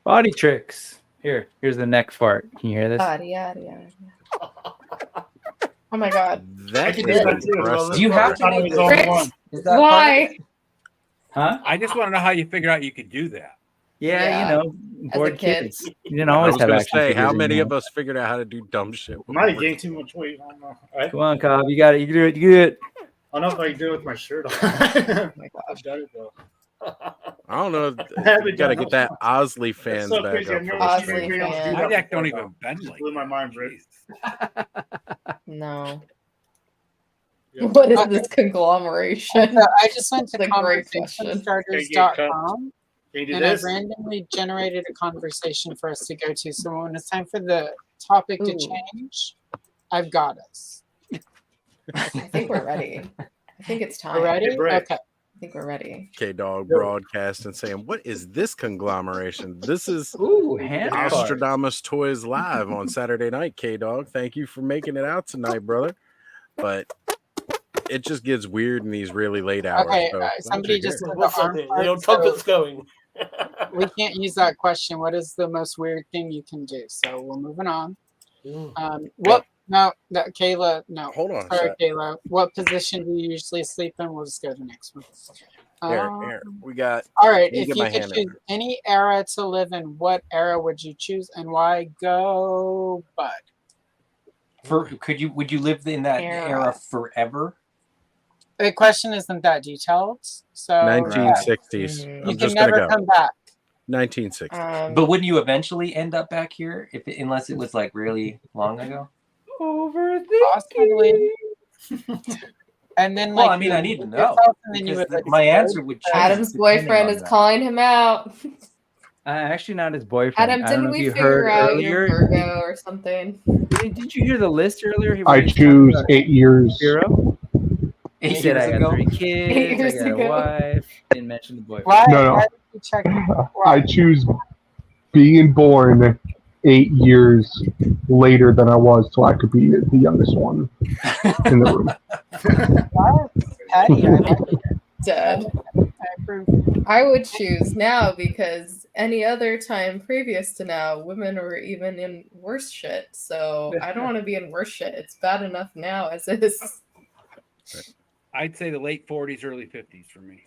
Body tricks. Here's the neck fart. Can you hear this? Yada yada yada. Oh my god. That is impressive. Do you have to make this? Is that Why? Huh? I just want to know how you figured out you could do that. Yeah, bored kids. You didn't always have action say, figures how in many there. of us figured out how to do dumb shit? I might have gained too much weight. I don't know. Come on, Cobb. You got it. You can do it. You can do it. I don't know if I can do it with my shirt on. Oh my God, I've done it though. I don't know. You got to get that Osley fans so back crazy. up. I've never first. seen anybody else do My that neck don't before, even bend like blew my mind, Britt. No. Yeah. What is this conglomeration? So I just went to That's a great question. conversationstarters.com Can you do and this? I've randomly generated a conversation for us to go to. So when it's time for the topic to change, I've got us. I think we're ready. I think it's time. We're ready? Okay. I think we're ready. K-Dog broadcast and saying, what is this conglomeration? This is hand Ozstradamus Toyz live on Saturday night, K-Dog. Thank you for making it out tonight, brother. But it just gets weird in these really late hours. Okay, so somebody just said What's the up arm there? part, The old trumpet's going. we can't use that question. What is the most weird thing you can do? So we're moving on. What? No, that Kayla. No, hold on. Sorry, Kayla. What position do you usually sleep in? We'll just go to the next one. Here. We got. All right. If If you could choose any era to live in, what era would you choose and why? Go, Bud. Would you live in that era forever? The question isn't that detailed, so 1960s. you I'm can just never gonna go. come back. 1960s. But wouldn't you eventually end up back here unless it was like really long ago? Possibly. And then, Well, like, I mean, I need to know. And then you because would, like, my answer would change. Adam's depending boyfriend on is that. calling him out. Actually, not his boyfriend. Adam, I don't didn't know if we you figure heard out earlier. you're Virgo or something? Did you hear the list earlier? I choose 8 years. Zero. He said I got 3 8 kids. years I got a ago. wife. Didn't mention the boyfriend. Why? No. Why did you check? I choose being born 8 years later than I was, so I could be the youngest one in the room. Petty, I like it. Dead. I approve. I would choose now because any other time previous to now, women were even in worse shit. So I don't want to be in worse shit. It's bad enough now as is. I'd say the late 40s, early 50s for me.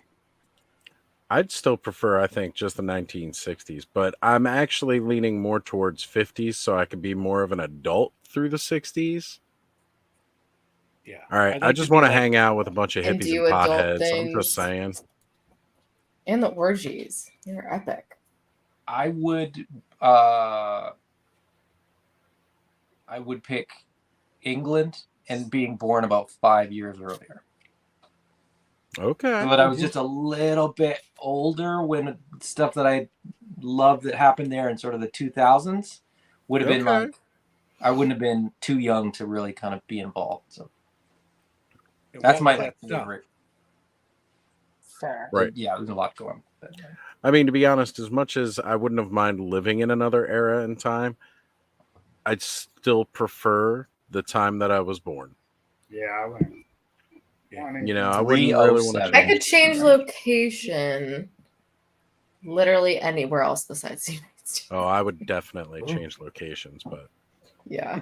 I'd still prefer, I think, just the 1960s, but I'm actually leaning more towards 50s so I could be more of an adult through the 60s. Yeah. All right. I'd I like just to be want to like- hang out with a bunch of And hippies do and adult potheads. I'm things. just saying. And the orgies. They're epic. I would pick England and being born about 5 years earlier. Okay. So that I was just a little bit older when stuff that I loved that happened there in sort of the 2000s would have been like, I wouldn't have been too young to really kind of be involved. So that's my favorite. Fair. Right. Yeah, there's a lot going on. I mean, to be honest, as much as I wouldn't have mind living in another era and time, I'd still prefer the time that I was born. Yeah, I went. You know, I wouldn't really want to. I could change location literally anywhere else besides the United States. Oh, I would definitely change locations, but Yeah.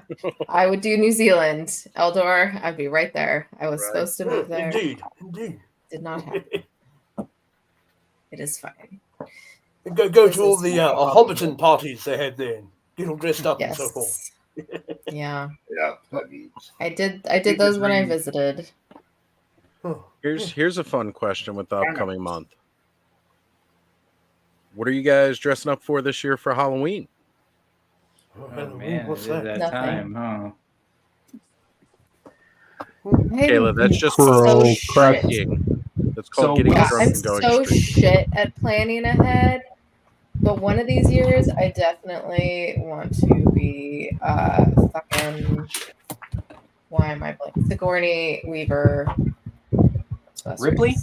I would do New Zealand. Eldor, I'd be right there. I was supposed to move there. Indeed. Did not happen. It is fine. Go to all the Hobbiton parties they had then. Get all dressed up and so Yes. forth. Yeah. Yeah. I did those when I visited. here's a fun question with the upcoming month. What are you guys dressing up for this year for Halloween? Oh man, What's it is that? that time, huh? Kayla, that's just so cracking. That's called getting Yeah, drunk I'm and going so straight. shit at planning ahead. But one of these years, I definitely want to be fucking. Why am I blank? Sigourney Weaver. Ripley?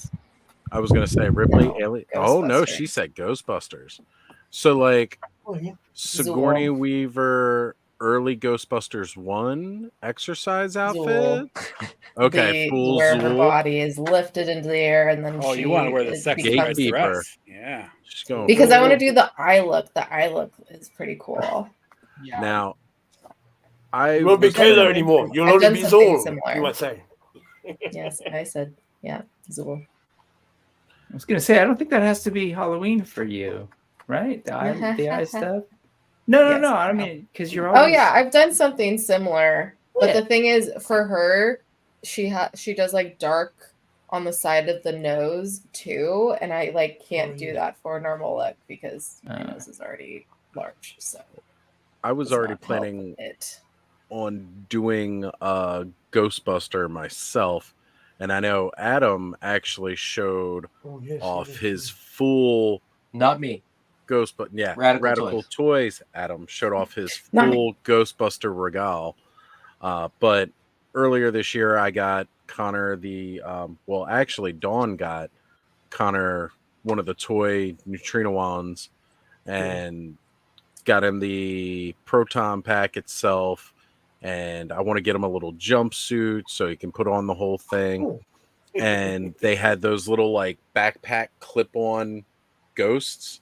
I was gonna say Ripley. No, Alien. Oh no, Ghostbuster. she said Ghostbusters. So like yeah. Sigourney Zool. Weaver, early Ghostbusters 1 exercise outfit. Okay, full where her Zool. body is lifted into the air and then Oh, she you want to wear the it sexy becomes- Gatekeeper. dress. Yeah. She's going because I want to full do the eye look. The eye look is pretty cool. Yeah. Now. I You won't be was Kayla gonna- anymore. You'll I've only done be something Zool. similar. You might say. Yes, I said yeah, Zool. I was gonna say I don't think that has to be Halloween for you, right? The eye stuff. No, Yes. no. I mean, because you're Oh always. yeah, I've done something similar. But Yeah. the thing is, for her, she does like dark on the side of the nose too, and I like can't do that for a normal look because my nose is already large. So I was does already not help planning it. on doing a Ghostbuster myself, and I know Adam actually showed off his full. Not me. Yeah, Radical Toys. Adam showed off his Not full Ghostbuster regal. But earlier this year, I got Connor actually Dawn got Connor one of the toy neutrino wands and got him the proton pack itself. And I want to get him a little jumpsuit so he can put on the whole thing. And they had those little like backpack clip-on ghosts.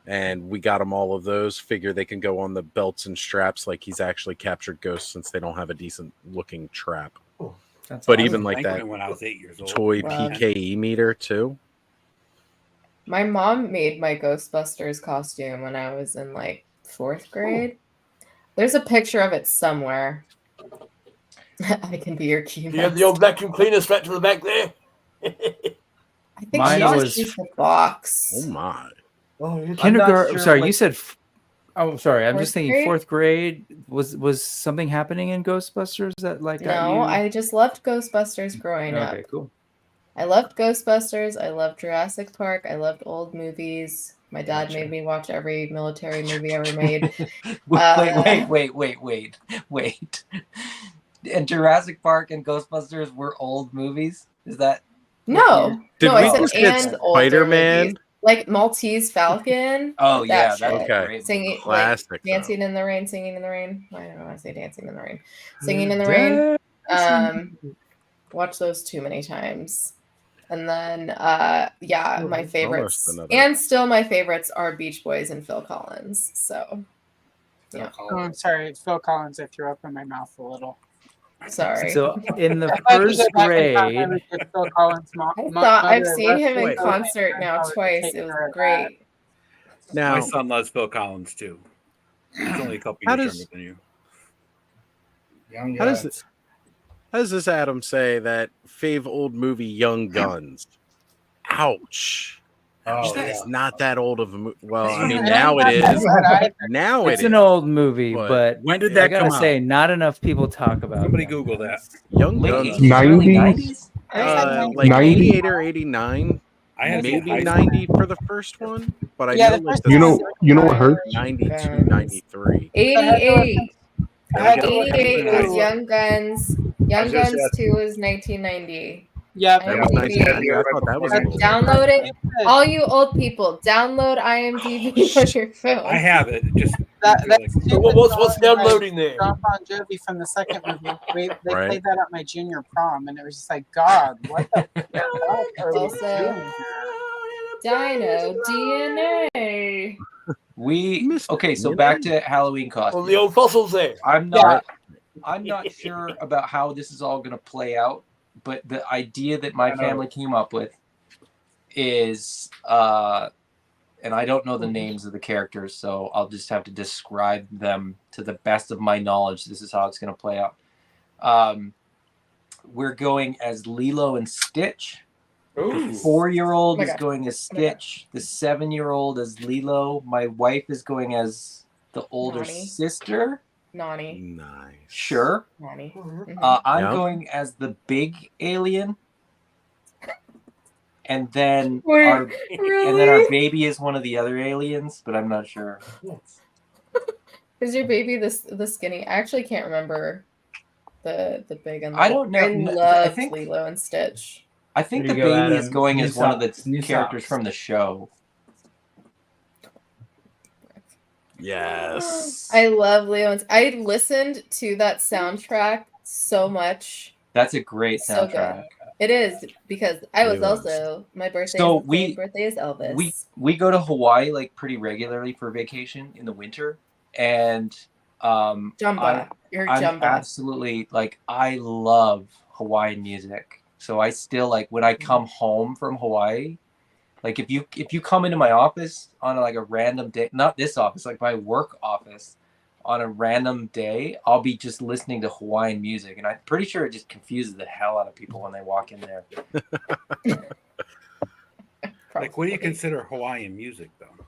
And we got him all of those. Figure they can go on the belts and straps like he's actually captured ghosts since they don't have a decent looking trap. But even like that when I was 8 years old. toy Wow. PKE meter too. My mom made my Ghostbusters costume when I was in like 4th grade. There's a picture of it somewhere. I can be your key. Do you have the old vacuum cleaner strapped to the back there? I think Mine she just was- used the box. Oh my. Kindergarten. sure, sorry, like- you said. I'm sorry. I'm just Fourth thinking grade? 4th grade. Was something happening in Ghostbusters that like got No, you? I just loved Ghostbusters growing up. Okay, cool. I loved Ghostbusters. I loved Jurassic Park. I loved old movies. My dad made me watch every military movie ever made. Wait. And Jurassic Park and Ghostbusters were old movies? Is that? No, Did no, we I said just get and older Spider-Man? movies. Like Maltese Falcon. Oh, yeah, that that was shit. Okay. great. Singing, Classic, like though. dancing in the rain, singing in the rain. I don't want to say dancing in the rain, singing in the rain. Watch those too many times. And then, my favorites, another. and still my favorites are Beach Boys and Phil Collins. So, yeah. Oh, I'm sorry, Phil Collins. I threw up in my mouth a little. Sorry. So in the If I could first go back in time, I grade, would give Phil Collins I thought I've seen him in concert now twice. It was great. Now, my son loves Phil Collins too. He's only a couple How years does- younger than you. Young how does Guns. how does this Adam say that fave old movie Young Guns? Ouch. Oh, It's yeah. not that old of a movie. Well, I mean, It's now not it that is. bad either. Now it's it an is. old movie, But but when did I that gotta come say, out? not enough people talk about. Somebody Young Google Guns. that. Young Late Guns, 80s, early 90s? 90s? like 90s? 88 or 89, I had to be maybe high school. 90 for the first one, but I Yeah, know the like first the You one. know, you know what hurts? 92, 93. 88. I had to look 88 into- was Young Guns. Young Guns 2 was 1990. Yep. That was IMDb. 1990. I thought that was a little. Download it. All you old people, download IMDb on your phone. I have it. Just That like, stupid What's song by downloading there? John Bon Jovi from the second movie. They Right. played that at my junior prom, and it was just like, God, what the fuck are we Also, doing? Dino DNA. Okay, so back to Halloween costumes. Well, the old fossils there. I'm not sure about how this is all going to play out, but the idea that my family came up with is, and I don't know the names of the characters, so I'll just have to describe them to the best of my knowledge. This is how it's going to play out. We're going as Lilo and Stitch. Ooh. 4-year-old Oh my is God. going as Stitch. The 7-year-old as Lilo. My wife is going as the older Nani. sister. Nani. Nice. Sure. Nani. I'm Yeah. going as the big alien. And then Wait, our really? and then our baby is one of the other aliens, but I'm not sure. Is your baby the skinny? I actually can't remember the big and I don't know. I No, I loved think- Lilo and Stitch. I think There the you go, baby is Adam. going New as one of socks. the New characters socks. from the show. Yes. I love Lilo and I listened to that soundtrack so much. That's a great So soundtrack. good. It is because I was Lilo and also my birthday. So is the same birthday as Elvis. We go to Hawaii like pretty regularly for vacation in the winter, and Jumba. You're I'm Jumba. absolutely like I love Hawaiian music. So I still like when I come home from Hawaii, like if you come into my office on like a random day, not this office, like my work office, on a random day, I'll be just listening to Hawaiian music, and I'm pretty sure it just confuses the hell out of people when they walk in there. Like, what do you consider Hawaiian music, though?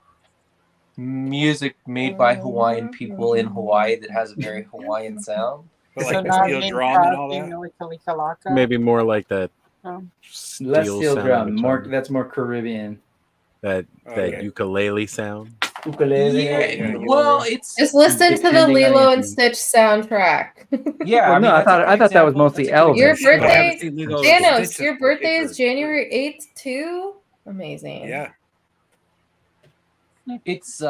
Music made by Hawaiian people in Hawaii that has a very Hawaiian sound. But So like the now steel Bing drum and all Crosby, that. Millie Kalikalaka. Maybe more like that. Less steel sound drum, guitar. that's more Caribbean. That Okay. ukulele sound. Ukulele. Yeah, well, it's Just listen to the Depending on Lilo your and Stitch soundtrack. yeah. Well, no, I that's a thought good that was example. mostly That's a good Elvis. Your example. I haven't birthday, seen Lilo and Janos, Stitch your since birthday is Paper. January 8th too? Amazing. Yeah. It's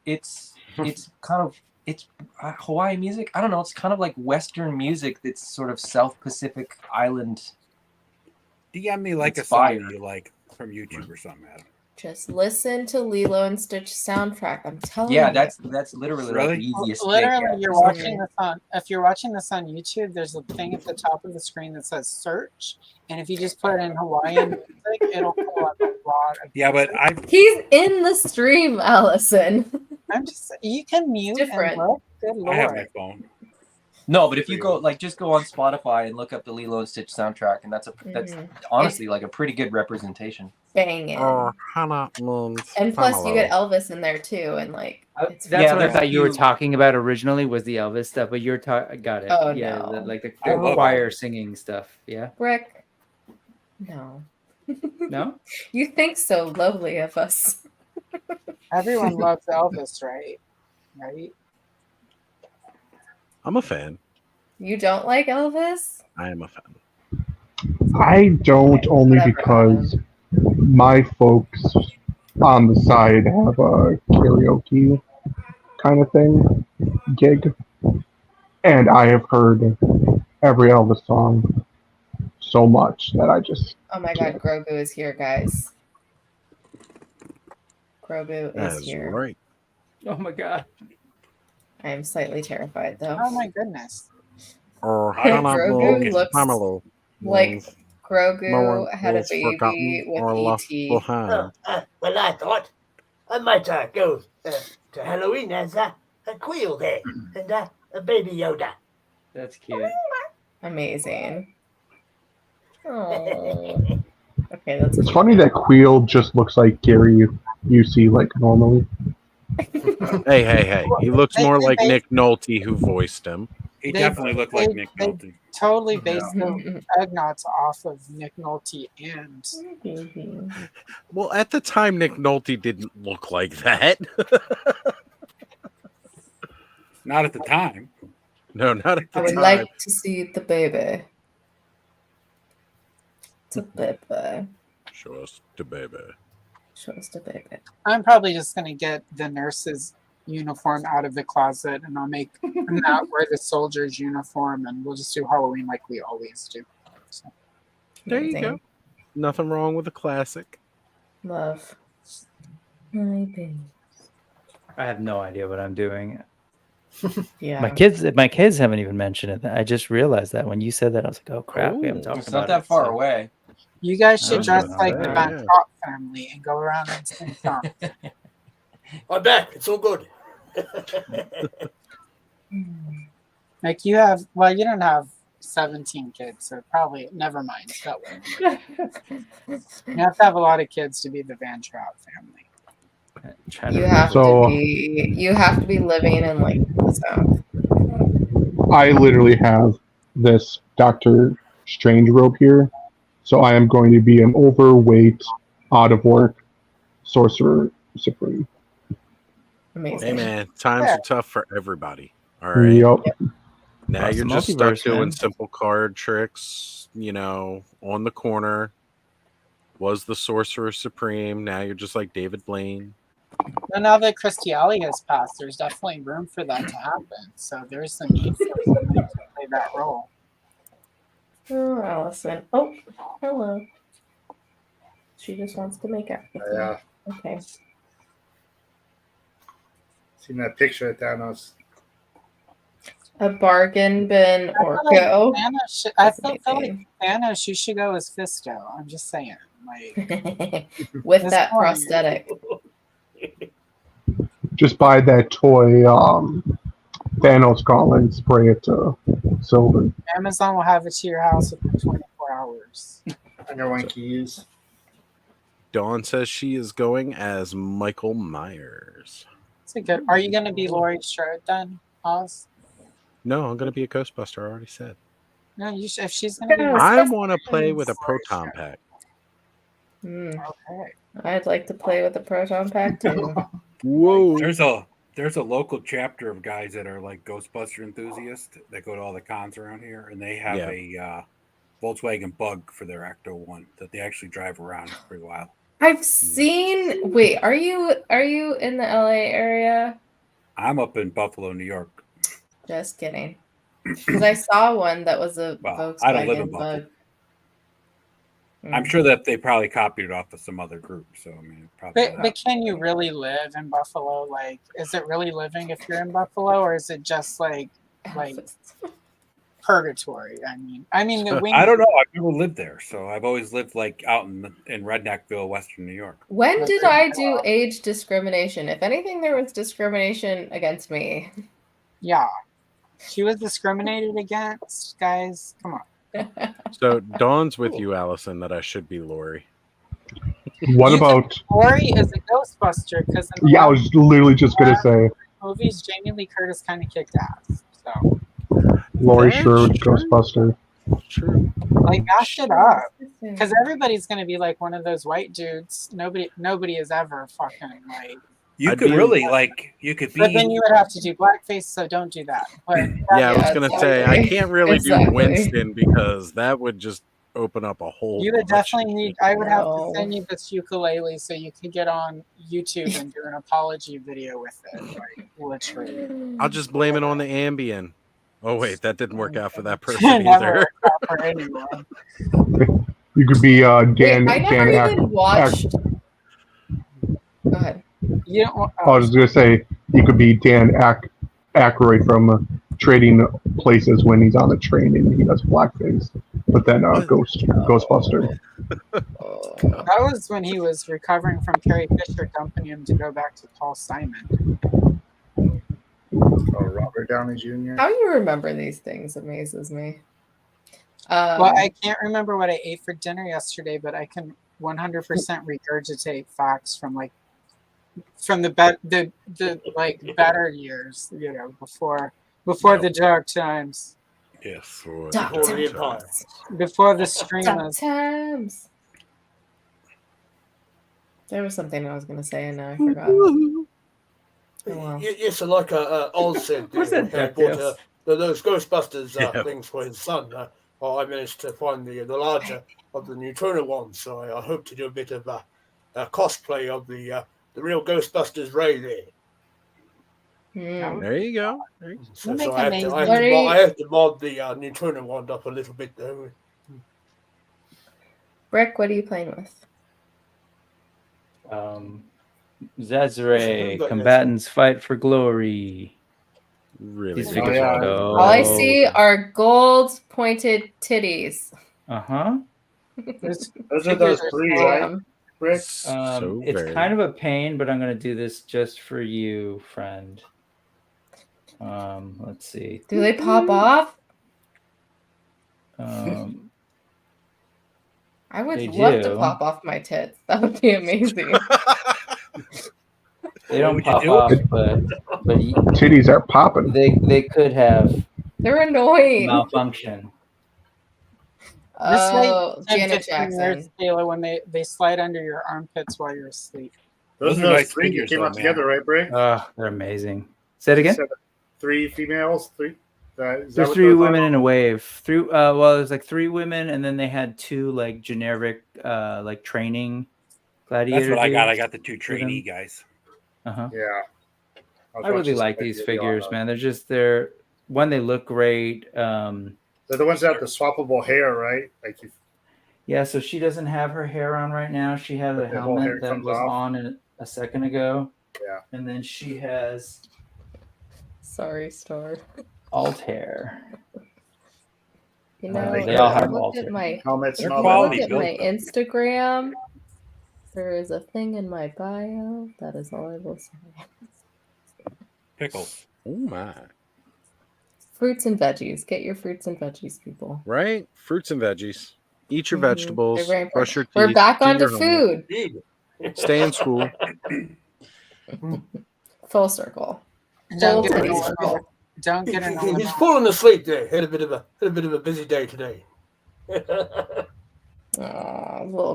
it's kind of it's Hawaiian music. I don't know. It's kind of like Western music that's sort of South Pacific Island. DM me like Inspired. a song you like from YouTube or something, Adam. Just listen to Lilo and Stitch soundtrack. I'm telling Yeah, you. that's literally like Really? the easiest thing. Literally, Yeah. you're watching this on. If you're watching this on YouTube, there's a thing at the top of the screen that says "search," and if you just put in Hawaiian music, it'll pull up a lot of. Yeah, but I He's in the stream, Allison. I'm just. You can mute Different. and look. Good I have my lord. phone. No, but if you go just go on Spotify and look up the Lilo and Stitch soundtrack, and that's honestly like a pretty good representation. Banging. Hannah Moons. And plus, you get Elvis in there too, and like it's That's Yeah, what I there's thought you were few- talking about originally was the Elvis stuff, but you're got it. Oh, yeah, no. like the I love choir singing stuff. Yeah. Rick. No, No. you think so lovely of us. Everyone loves Elvis, right? Right. I'm a fan. You don't like Elvis? I am a fan. I don't only Whatever. because my folks on the side have a karaoke kind of thing gig, and I have heard every Elvis song so much that I just. Oh my god, Grogu is here, guys. Grogu is here. Right. Oh my god. I am slightly terrified though. Oh my goodness. Grogu looks like Grogu No had a one's baby forgotten with or left ET. behind. Well, I thought I might go to Halloween as a Queel there and a baby Yoda. That's cute. Amazing. Oh. Okay, that's It's funny that Queel just looks like Gary you see like normally. Hey. He looks more like Nick Nolte, who voiced him. He definitely looked like Nick Nolte. Totally based the Ugnaughts off of Nick Nolte and. Well, at the time, Nick Nolte didn't look like that. Not at the time. No, not at the I would time. like to see the baby. The baby. Show us the baby. Show us the baby. I'm probably just gonna get the nurse's uniform out of the closet, and I'll make Matt wear the soldier's uniform, and we'll just do Halloween like we always do. So. There you go. Nothing wrong with a classic. Love. My baby. I have no idea what I'm doing. Yeah. My kids haven't even mentioned it. I just realized that when you said that, I was like, "Oh crap, we haven't talked It's about not that it." far away. You guys should dress Oh, like the yeah. Van Trott family and go around and sing songs. I'm back. It's all good. Like you don't have 17 kids, so probably never mind. That one. You have to have a lot of kids to be the Van Trott family. You have to be living in like the South. I literally have this Doctor Strange robe here, so I am going to be an overweight, out of work sorcerer supreme. Amazing. Hey man, times are tough for everybody. All right. Yep. Now Across you're the just stuck multiverse, doing man. simple card tricks, on the corner. Was the sorcerer supreme. Now you're just like David Blaine. And now that Christiali has passed, there's definitely room for that to happen. So there's the need for somebody to play that role. Oh, Allison. Oh, hello. She just wants to make out with me. Yeah. Okay. Seen that picture of Thanos. A bargain bin or go. I feel like Thanos, you should go as Fisto. I'm just saying. Like with this that point. prosthetic. Just buy that toy Thanos gauntlet and spray it to silver. Amazon will have it to your house within 24 hours. I know one keys. Dawn says she is going as Michael Myers. It's a good. Are you going to be Laurie Strode then, Oz? No, I'm going to be a Ghostbuster. I already said. No, you should, if she's going to be. I want to play with a proton pack. Okay. I'd like to play with the proton pack too. Whoa. There's a local chapter of guys that are like Ghostbuster enthusiasts that go to all the cons around here, and they have a Volkswagen Bug for their Ecto 1 that they actually drive around. It's pretty wild. I've seen. Wait, are you in the LA area? I'm up in Buffalo, New York. Just kidding. Because I saw one that was a Volkswagen I don't live in Buffalo. Bug. I'm sure that they probably copied it off of some other group. So I mean, probably. But can you really live in Buffalo? Like, is it really living if you're in Buffalo, or is it just like purgatory? I mean, the wing. I don't know. I've never lived there, so I've always lived like out in Redneckville, Western New York. When did I do age discrimination? If anything, there was discrimination against me. Yeah, she was discriminated against, guys. Come on. So Dawn's with you, Allison, that I should be Lori. What about? Laurie is a Ghostbuster because Yeah, I was literally just gonna say movies, Jamie Lee Curtis kind of kicked ass. So Laurie Strode, Ghostbuster. True. like mash it up because everybody's gonna be like one of those white dudes. Nobody is ever fucking like. You could really like. You could be. But then you would have to do blackface, so don't do that. But Yeah, I was gonna say I can't really do Exactly. Winston because that would just open up a whole. you would bunch of definitely need. I would have to send you this ukulele so you could get on YouTube and do an apology video with it. Like literally. I'll just blame it on the Ambien. Oh wait, that didn't work out for that person Never either. for anyone. You could be Dan. Wait, I never Dan even watched. Go ahead. You don't. I was gonna say you could be Dan Aykroyd from Trading Places when he's on the train and he does blackface, but then Ghostbuster. That was when he was recovering from Carrie Fisher dumping him to go back to Paul Simon. Robert Downey Jr. How you remember these things amazes me. Well, I can't remember what I ate for dinner yesterday, but I can 100% regurgitate facts from the better years, before the dark times. Yes. Before the stream Dark was. times. There was something I was going to say, and now I forgot. Wow. Yes, like Oz said, What's that, he bought DuckTales? those Ghostbusters things for his son. I managed to find the larger of the Neutrona ones, so I hope to do a bit of a cosplay of the real Ghostbusters Ray there. There you go. So I have to mod the Neutrona wand up a little bit though. Rick, what are you playing with? Zazare, combatants fight for glory. Really? These figures are All I see are gold pointed titties. Uh-huh. Those are those three, right? Rick? It's kind of a pain, but I'm going to do this just for you, friend. Let's see. Do they pop off? I would love to pop off my tits. That would be amazing. They don't pop off, but titties are popping. They could have. They're annoying. Malfunction. Oh, Janet 15 Jackson. years, Taylor, when they slide under your armpits while you're asleep. Those are nice three that figures, came though, out together, right, Bray? They're amazing. Say it again. 3 females, 3. There's 3 women in a wave. There's like 3 women, and then they had 2 like generic like training gladiator. That's what I got. dudes I got the 2 trainee guys. Uh-huh. Yeah. I really like these figures, man. They're they look great. They're the ones that have the swappable hair, right? Yeah, so she doesn't have her hair on right now. She has a helmet that was on a second ago. Yeah. And then she has Sorry, Star. alt hair. You know, they all have I looked alt at hair. my quality Instagram. There is a thing in my bio. That is all I will say. Pickles. Oh my. Fruits and veggies. Get your fruits and veggies, people. Right? Fruits and veggies. Eat your vegetables. They're very Brush your teeth. We're back do onto your homework, food. Stay in school. Full circle. Don't Full get titty an circle. Don't get an He's fallen asleep there. Had a bit of a busy day today. Little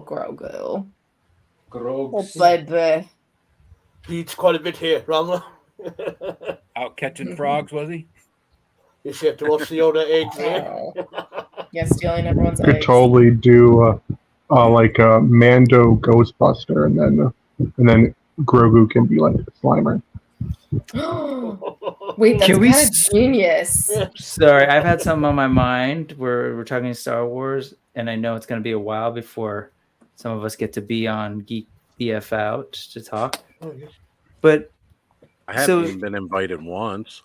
Grogu. Grogu. Oh, baby. He eats quite a bit here, Ramla. Out catching frogs, was he? You have to watch the older eggs there. Yeah, stealing everyone's Could eggs. totally do like a Mando Ghostbuster, and then Grogu can be like Slimer. Wait, that's Can we kind of genius. Sorry, I've had something on my mind where we're talking Star Wars, and I know it's going to be a while before some of us get to be on Geek BF Out to talk. But I haven't even been invited once.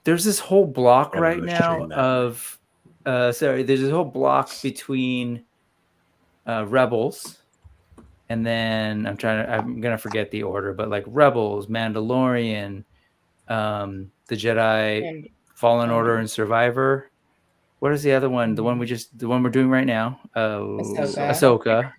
There's this whole block Gotta right go now train that of there's this whole block between Rebels, and then I'm gonna forget the order, but like Rebels, Mandalorian, the Jedi Fallen Order, and Survivor. What is the other one? The one we're doing right now. Ahsoka.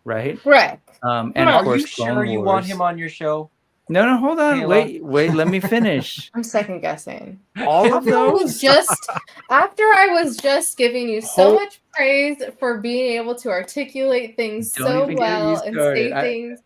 Right? Correct. And Are of course, you sure Clone you Wars. want him on your show? No, hold on. Kayla? Wait, let me finish. I'm second guessing. All of After those? I was just giving you so much praise for being able to articulate things Don't so even get me well and say started. things.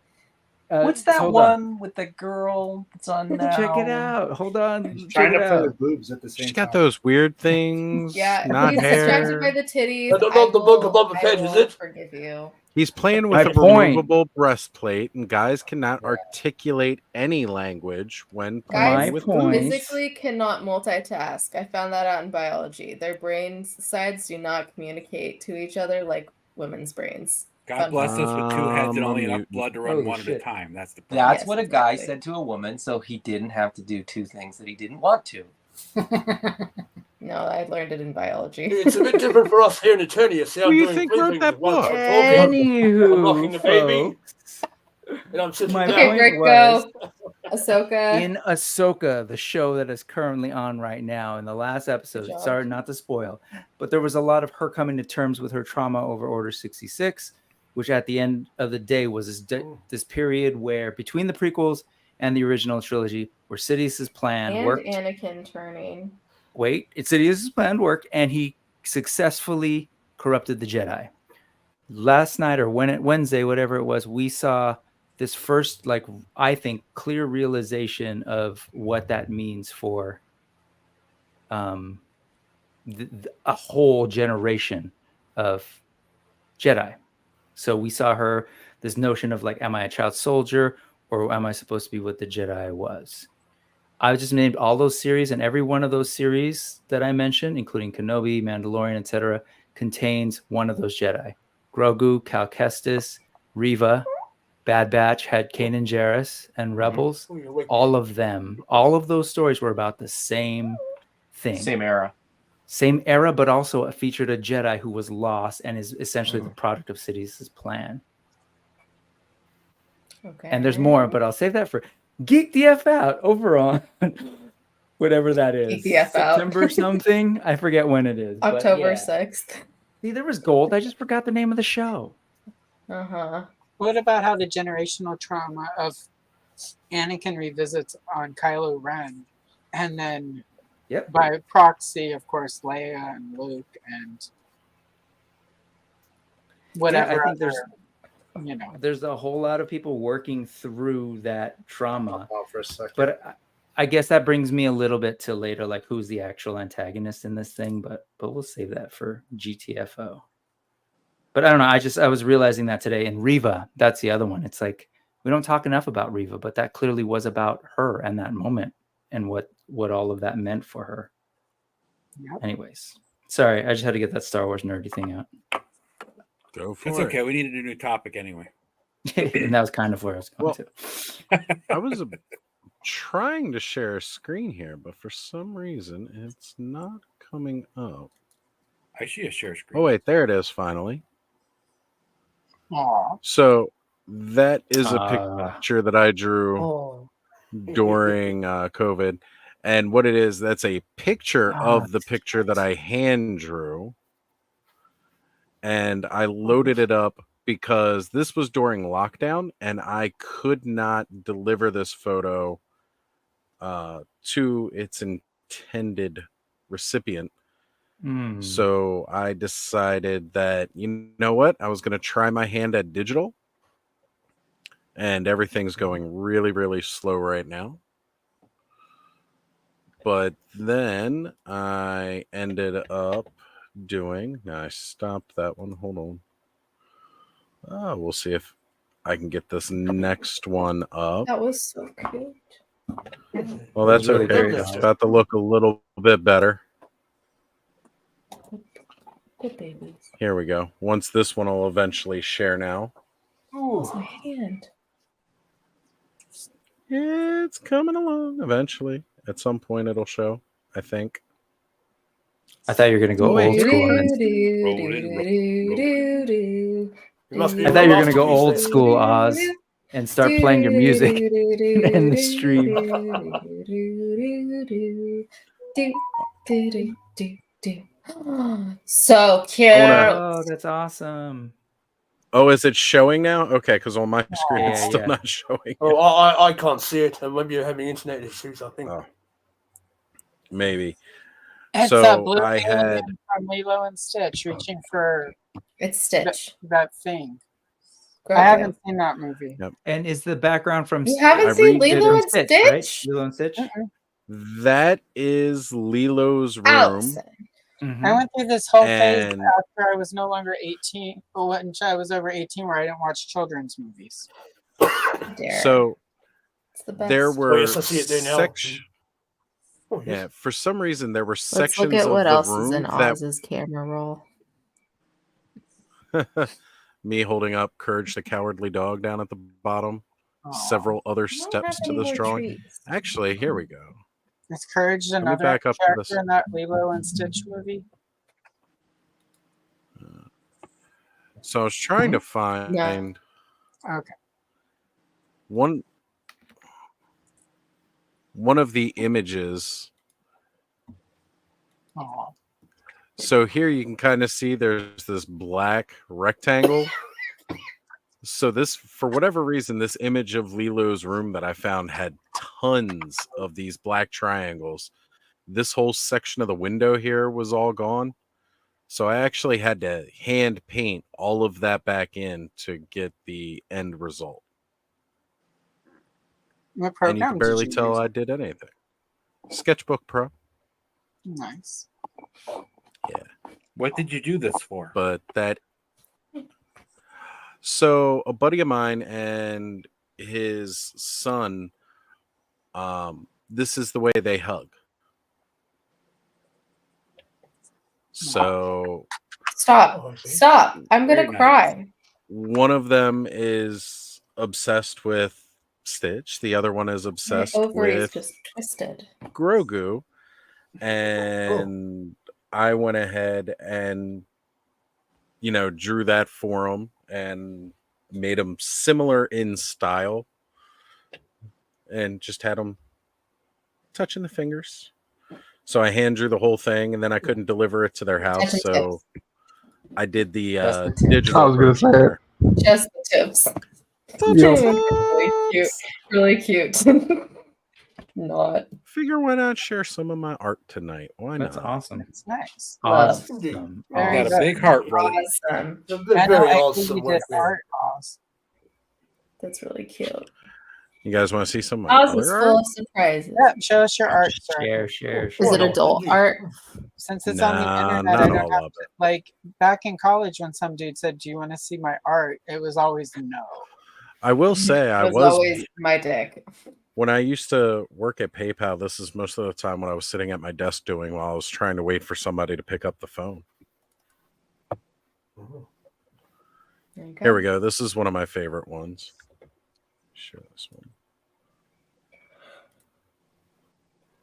What's that hold one with the girl that's on now? Check it out. Hold on. He's Check trying it to play out. the boobs at the same She's time. got those weird things. Yeah, if not he's distracted hair. by the titties, I don't know the book above the page, is it? forgive you. He's playing with My a point. removable breastplate, and guys cannot articulate any language when Guys playing with boobs. physically cannot multitask. I found that out in biology. Their brain sides do not communicate to each other like women's brains. God bless us with two heads and I'm a only enough mutant. blood to run Holy one at a shit. time. That's the problem. That's Yes, what a guy exactly. said to a woman, so he didn't have to do two things that he didn't want to. No, I learned it in biology. It's a bit different for us here in Eternia. See, Who I'm do you doing think three wrote things that at once. book? I'm talking, I'm Anywho, rocking the baby, folks, and I'm sitting my down. Okay, point Rick, was go. Ahsoka. in Ahsoka, the show that is currently on right now, in the last episode, job. sorry not to spoil, but there was a lot of her coming to terms with her trauma over Order 66, which at the end of the day was this period where between the prequels and the original trilogy, where Sidious's plan And worked. Anakin turning. Sidious's plan worked, and he successfully corrupted the Jedi. Last night or Wednesday, whatever it was, we saw this first, like, I think, clear realization of what that means for a whole generation of Jedi. So we saw her, this notion of like, am I a child soldier or am I supposed to be what the Jedi was? I just named all those series, and every one of those series that I mentioned, including Kenobi, Mandalorian, etc., contains one of those Jedi. Grogu, Cal Kestis, Reva, Bad Batch had Kanan Jarrus, and Rebels. All of them, all of those stories were about the same thing. Same era. Same era, but also featured a Jedi who was lost and is essentially the product of Sidious's plan. Okay. And there's more, but I'll save that for Geek the F Out over on whatever that is. Geek the F Out. September something. I forget when it is. but October yeah. 6th. See, there was gold. I just forgot the name of the show. Uh-huh. What about how the generational trauma of Anakin revisits on Kylo Ren, and then by proxy, of course, Leia and Luke and whatever. Yeah, I think other, there's a whole lot of people working through that trauma. For a second. But I guess that brings me a little bit to later, like who's the actual antagonist in this thing. But we'll save that for GTFO. But I don't know. I was realizing that today. And Reva, that's the other one. It's like we don't talk enough about Reva, but that clearly was about her and that moment and what all of that meant for her. Yep. Anyways, sorry, I just had to get that Star Wars nerdy thing out. Go for It's it. okay. We needed a new topic anyway. And that was kind of where I was going to. I was trying to share a screen here, but for some reason it's not coming up. I see a share screen. Oh wait, there it is finally. Aww. So that is a picture that I drew during COVID. And what it is, that's a picture of the picture that I hand drew. And I loaded it up because this was during lockdown and I could not deliver this photo to its intended recipient. So I decided that, you know what, I was going to try my hand at digital, and everything's going really, really slow right now. But then I ended up I stopped that one. Hold on. We'll see if I can get this next one up. That was so cute. Well, that's really okay. great. It's about to look a little bit better. Good babies. Here we go. Once this one will eventually share now. It's my hand. It's coming along eventually. At some point it'll show, I think. I thought you were going to go old school. I thought you were going to go old school, Oz, and start playing your music in the stream. So cute. Oh, that's awesome. Oh, is it showing now? Okay, because on my screen it's yeah, still yeah. not showing. Oh, I can't see it. And maybe you're having internet issues, I think. Maybe. It's So blue I had from Lilo and Stitch reaching for it's Stitch. that thing. I haven't seen that movie. Yep. And is the background from You haven't seen Lilo and Stitch? right? Lilo and Stitch. That is Lilo's room. Allison. I went through this whole phase And- after I was no longer 18, or when I was over 18, where I didn't watch children's movies. So the best. there Oh, were yes, I see it there now. sections. Oh, yes. Yeah, for some reason there were Let's sections look at of what the else is room in that Oz's camera roll. me holding up Courage the Cowardly Dog down at the bottom. Several other steps to any this more drawing. treats. Actually, here we go. Is Courage me another back up to character this. in that Lilo and Stitch movie? So I was trying to find Okay. one of the images. Aw. So here you can kind of see there's this black rectangle. So this, for whatever reason, this image of Lilo's room that I found had tons of these black triangles. This whole section of the window here was all gone. So I actually had to hand paint all of that back in to get the end result. What And you program can did barely you tell use? I did anything. Sketchbook Pro. Nice. Yeah. What did you do this for? But that. So a buddy of mine and his son, this is the way they hug. So Stop. Stop. I'm going to cry. one of them is obsessed with Stitch. The other one is obsessed Ovaries with just twisted. Grogu. And I went ahead and, drew that for him and made them similar in style and just had them touching the fingers. So I hand drew the whole thing and then I couldn't deliver it to their house. Touching So I did the Just the tips. digital. I was gonna version say it. there. Just the tips. Yeah. Really cute. Not. Figure why not share some of my art tonight? Why That's not? awesome. It's nice. Awesome. You got a big heart, brother. Awesome. I know, Very I awesome you work did there. art, Oz. That's really cute. You guys want to see some of my Oz is other full art? of surprises. Yeah, show us your art, sir. Share. Is it adult art? Since it's on the Nah, internet, not I don't all have of to. Like back in college, when some dude said, "Do you want to see my art?" It was always no. I will say I It was was always my dick. when I used to work at PayPal. This is most of the time what I was sitting at my desk doing while I was trying to wait for somebody to pick up the phone. There you go. Here we go. This is one of my favorite ones. Share this one.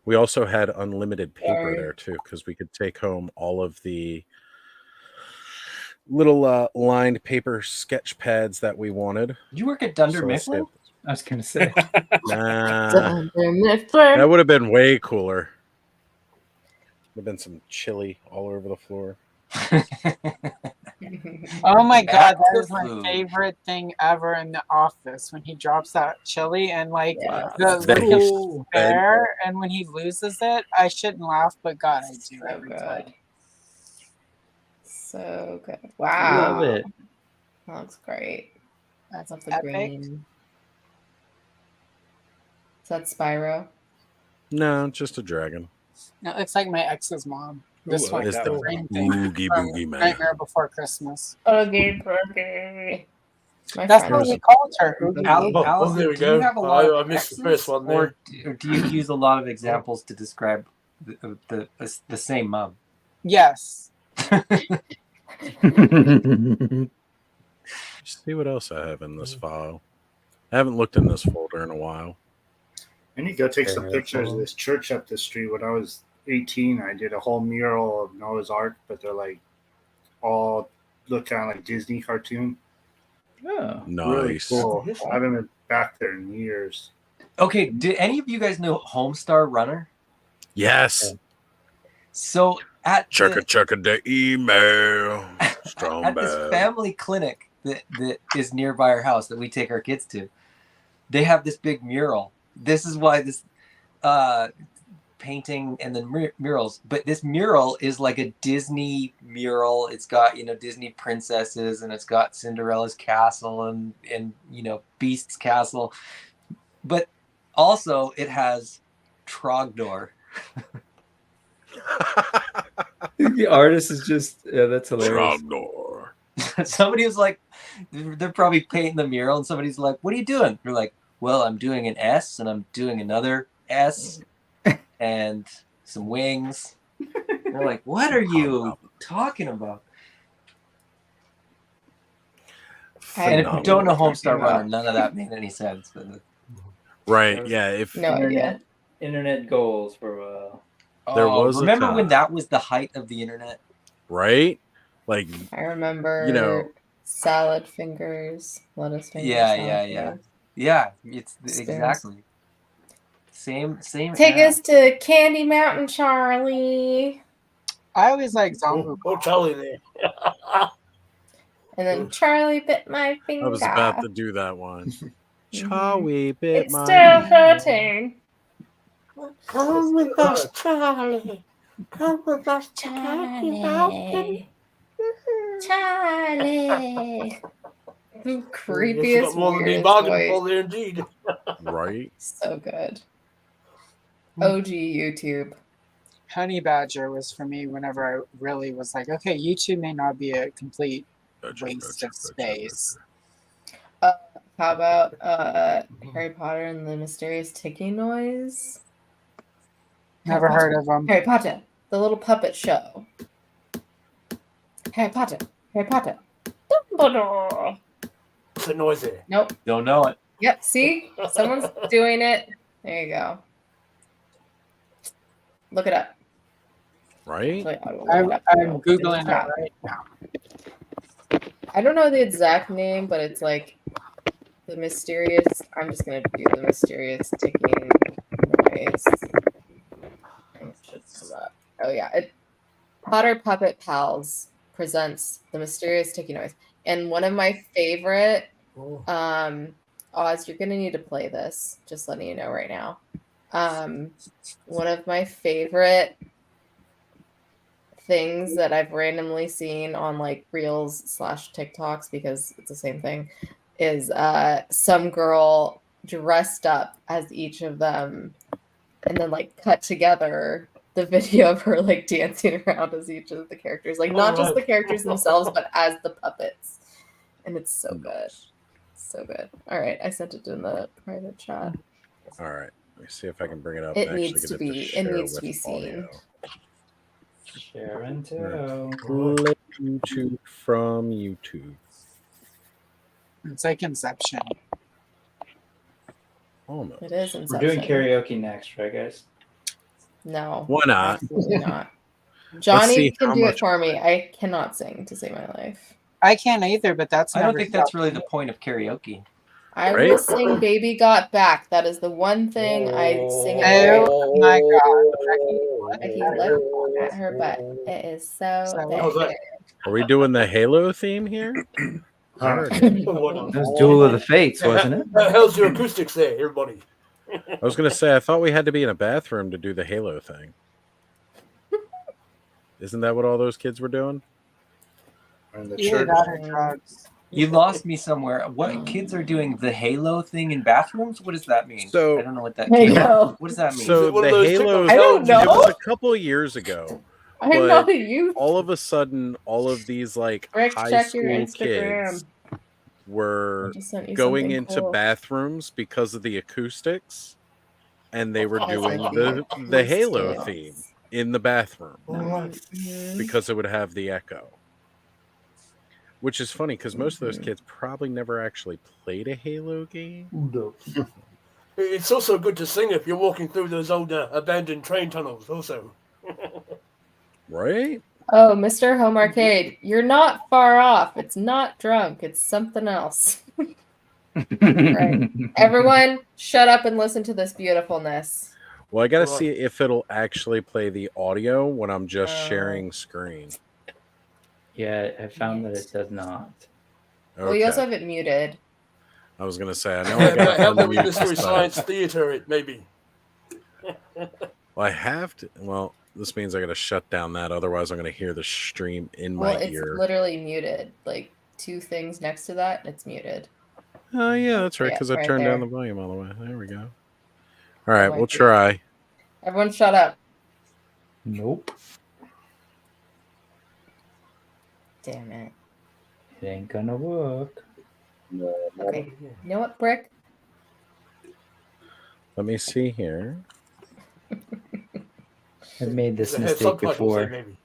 We also had unlimited paper Sorry. there too, because we could take home all of the little lined paper sketch pads that we wanted. You work at Dunder So let's see Mifflin? if- I was gonna say. Nah, Dunder that Mifflin. would have been way cooler. Would have been some chili all over the floor. Oh my god, that is to my food. favorite thing ever in The Office, when he drops that chili and like Yeah. the That little he's- bear, and when he loses it, I shouldn't laugh, but God, I do So every good. time. So good. Wow. Love it. That looks great. That's Love the epic. green. Is that Spyro? No, just a dragon. No, it's like my ex's mom. This I one like is that the one. green thing Oogie from boogie man. Nightmare Before Christmas. Okay, okay. My That's friend what was we called her. Allison, there we do you go. have a lot of I missed the X's, first one there. or do you use a lot of examples to describe the same mom? Yes. See what else I have in this file. I haven't looked in this folder in a while. I need to go take some Very pictures cool. of this church up the street. When I was 18, I did a whole mural of Noah's Ark, but they're like all look kind of like Disney cartoon. Oh. Really Nice. cool. I haven't been back there in years. Okay, did any of you guys know Homestar Runner? Yes. So at Checka the email. Strong at this bad. family clinic that is nearby our house that we take our kids to, they have this big mural. This is why this painting and then murals, but this mural is like a Disney mural. It's got, you know, Disney princesses, and it's got Cinderella's castle and you know, Beast's castle, but also it has Trogdor. The artist is just, yeah, that's hilarious. Trogdor. Somebody was like, they're probably painting the mural, and somebody's like, what are you doing? They're like, well, I'm doing an S, and I'm doing another S, and some wings. And they're like, what are you talking about? And if you don't know Homestar Runner, none of that made any sense. But Right? Yeah. If internet goals for there was remember a time, when that was the height of the internet? right? Like, I remember, you know, salad fingers, lettuce fingers. Yeah. It's exactly same. Take us to Candy Mountain, Charlie. I always like zombie. Oh, Charlie there. And then Charlie bit my finger. I was about to do that one. Charlie bit It's my still finger. hurting. Come with us, Charlie. Come with us to Candy Mountain. Charlie. The Yes, creepiest, got more than weirdest bargain voice. for there, indeed. Right? So good. OG YouTube. Honey Badger was for me whenever I really was like, okay, YouTube may not be a complete waste of space. How about Harry Potter and the Mysterious Ticking Noise? Never heard of them. Harry Potter, the little puppet show. Harry Potter, Dumbledore. What's the noise there? Nope. Don't know it. Yep. See, someone's doing it. There you go. Look it up. Right? I'm Googling it right now. I don't know the exact name, but it's like the mysterious. I'm just gonna do the mysterious ticking noise. It should come up. Oh yeah, Potter Puppet Pals presents the mysterious ticking noise, and one of my favorite. Oz, you're gonna need to play this. Just letting you know right now. One of my favorite things that I've randomly seen on like Reels / TikToks, because it's the same thing, is some girl dressed up as each of them and then like cut together the video of her like dancing around as each of the characters, like not just the characters themselves, but as the puppets. And it's so good. So good. All right, I sent it in the private chat. All right. Let me see if I can bring it up. It and actually needs get to be. It share needs to with be seen. audio. Share and tell. Play YouTube from YouTube. It's like Inception. Almost. It is We're Inception. doing karaoke next, right, guys? No. Why not? Absolutely not. Let's Johnny see can how do it much- for me. I cannot sing to save my life. I can't either, but that's I don't never think that's really the point of karaoke. I Right? will sing Baby Got Back. That is the one thing I sing at Oh my god. Becky looked at her butt. It is so thick. Are we doing the Halo theme here? That was Duel of the Fates, wasn't it? How's your acoustics there, everybody? I was going to say, I thought we had to be in a bathroom to do the Halo thing. Isn't that what all those kids were doing? Either that or drugs. You lost me somewhere. What kids are doing the Halo thing in bathrooms? What does that mean? So- I don't know what that I means. know. What does that mean? So the Halo, I don't know. it was a couple of years ago. I'm but not a youth. all of a sudden, all of these like Rick, high check school your Instagram. kids were I just sent you going something into cool. bathrooms because of the acoustics, and they were Oh, doing I love the Halo acoustics. theme in the bathroom Mhm. because it would have the echo. Which is funny because most of those kids probably never actually played a Halo game. It's also good to sing if you're walking through those old abandoned train tunnels, also. Right? Oh, Mr. Home Arcade, you're not far off. It's not drunk. It's something else. Right. Everyone, shut up and listen to this beautifulness. Well, I got to see if it'll actually play the audio when I'm just Oh. sharing screen. Yeah, I found that it does not. Well, you also have it muted. I was going to say, I know I How got about unmute Mystery this Science time. Theater it, maybe? Well, I have to. Well, this means I got to shut down that. Otherwise, I'm going to hear the stream in Well, my it's ear. literally muted. Like 2 things next to that, and it's muted. Oh, yeah, that's right. Yeah, Because I right turned there. down the volume all the way. There we go. All right, we'll try. Everyone, shut up. Nope. Damn it. It ain't gonna work. Okay. You know what, Brick? Let me see here. I've made this There's a mistake subtitles there, before. maybe.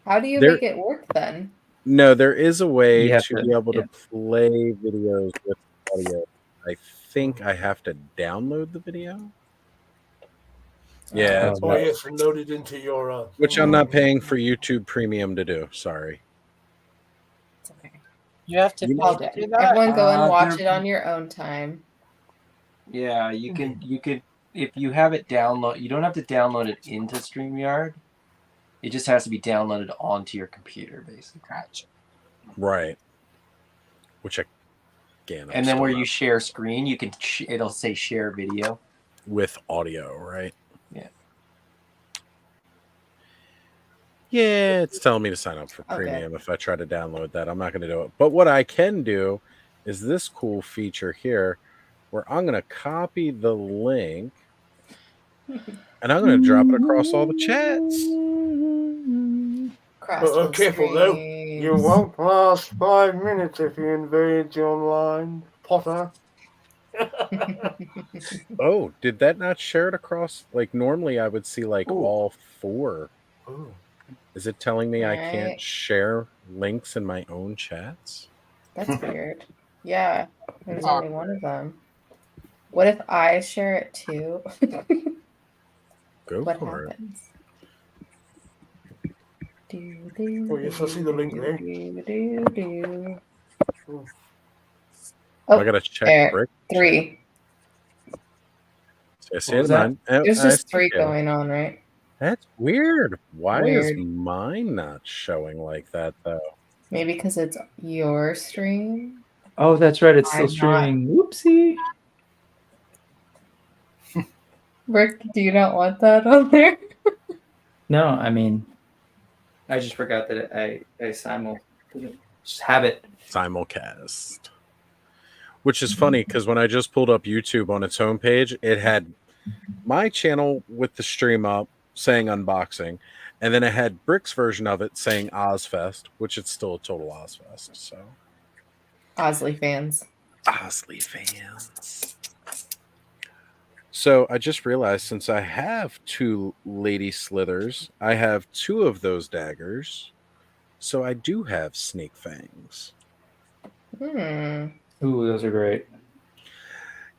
How do you There- make it work then? No, there is a way You have to to- be able yeah. to play videos with audio. I think I have to download the video. Yeah, it's Oh, yes, and load it into your. which I'm not paying for YouTube Premium to do. Sorry. You have to You pay All to day. do that. Everyone go and watch there- it on your own time. Yeah, you could if you have it download. You don't have to download it into StreamYard. It just has to be downloaded onto your computer, basically. Gotcha. Right. Which again, And then where you share screen, you can it'll say share video with audio, right? Yeah. Yeah, it's telling me to sign up for Okay. premium. If I try to download that, I'm not going to do it. But what I can do is this cool feature here where I'm going to copy the link and I'm going to drop it across all the chats. Careful though. You won't last 5 minutes if you invade your line, Potter. Oh, did that not share it across? Like normally I would see like all 4. Ooh. Is it telling me I Right. can't share links in my own chats? That's weird. Yeah, there's only one of them. What if I share it too? Go What for happens? Oh, yes, I see the link there. Oh, I gotta check there. Brick. 3. So I see What it was that? mine. There's I just see 3 it. going on, right? That's weird. Why Weird. is mine not showing like that though? Maybe because it's your stream. Oh, that's right. It's still I'm streaming. Whoopsie. Rick, do you not want that on there? No, I mean, I just forgot that I just have it. Simulcast. Which is funny because when I just pulled up YouTube on its homepage, it had my channel with the stream up saying unboxing, and then it had Brick's version of it saying Ozfest, which it's still a total Ozfest. So Osley fans. Osley fans. So I just realized since I have 2 Lady Slithers, I have 2 of those daggers. So I do have snake fangs. Hmm. Ooh, those are great.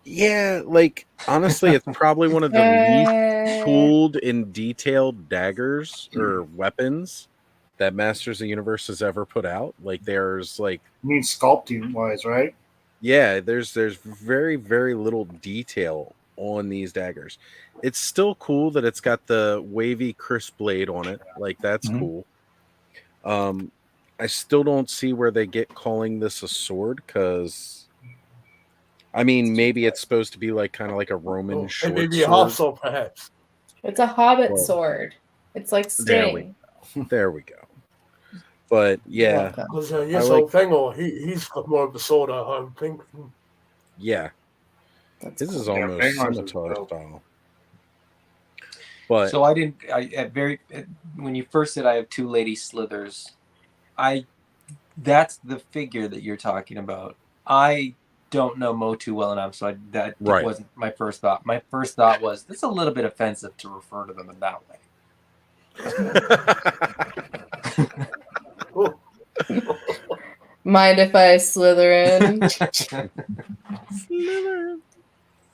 Yeah, like honestly, it's probably one of the least tooled and detailed daggers or weapons that Masters of the Universe has ever put out. Like there's like You mean sculpting wise, right? yeah, there's very, very little detail on these daggers. It's still cool that it's got the wavy crisp blade on it. Like that's cool. I still don't see where they get calling this a sword because I mean maybe it's supposed to be like kind of like a Roman short Maybe a sword. half sword, perhaps. It's a hobbit Well, sword. It's like There we Sting. go. There we go. But yeah, Because I yes, like old Fengor, he's got more of the sword, I would think. yeah. This is Yeah, almost Fengor's is scimitar dope. style. But So I didn't. When you first said I have 2 Lady Slithers, that's the figure that you're talking about. I don't know Mo too well enough, so that Right. wasn't my first thought. My first thought was that's a little bit offensive to refer to them in that way. Mind if I slither in?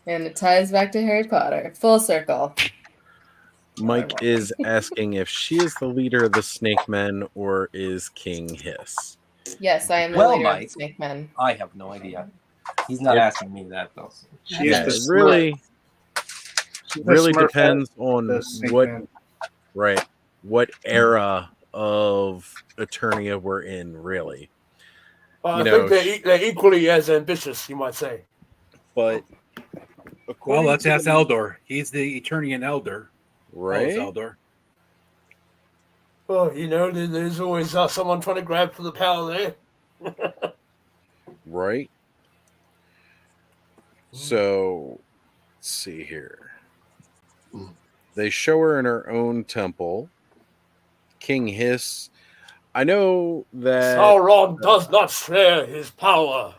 And it ties back to Harry Potter. Full circle. Mike is asking if she is the leader of the Snake Men or is King Hiss. Yes, I am the Well, leader of Mike, the Snake Men. I have no idea. He's not Yeah. asking me that though. Yeah, it really depends on what era of Eternia we're in, really. I think they're equally as ambitious, you might say. But Well, let's ask Eldor. He's the Eternian Elder. Right. Eldor. Well, there's always someone trying to grab for the power there. Right. So, let's see here. They show her in her own temple. King Hiss. I know that Sauron does not share his power.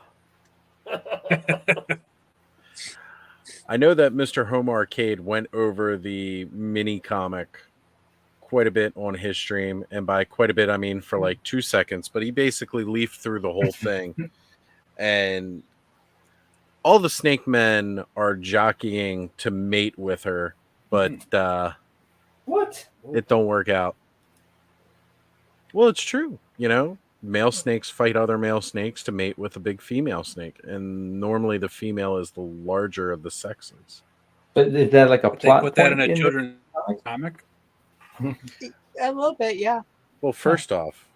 I know that Mr. Home Arcade went over the mini comic quite a bit on his stream, and by quite a bit I mean for like 2 seconds, but he basically leafed through the whole thing. And all the snake men are jockeying to mate with her, but what? It don't work out. Well, it's true, male snakes fight other male snakes to mate with a big female snake, and normally the female is the larger of the sexes. But is that like a plot? They put that in a children's comic? A little bit, yeah. Well, first off,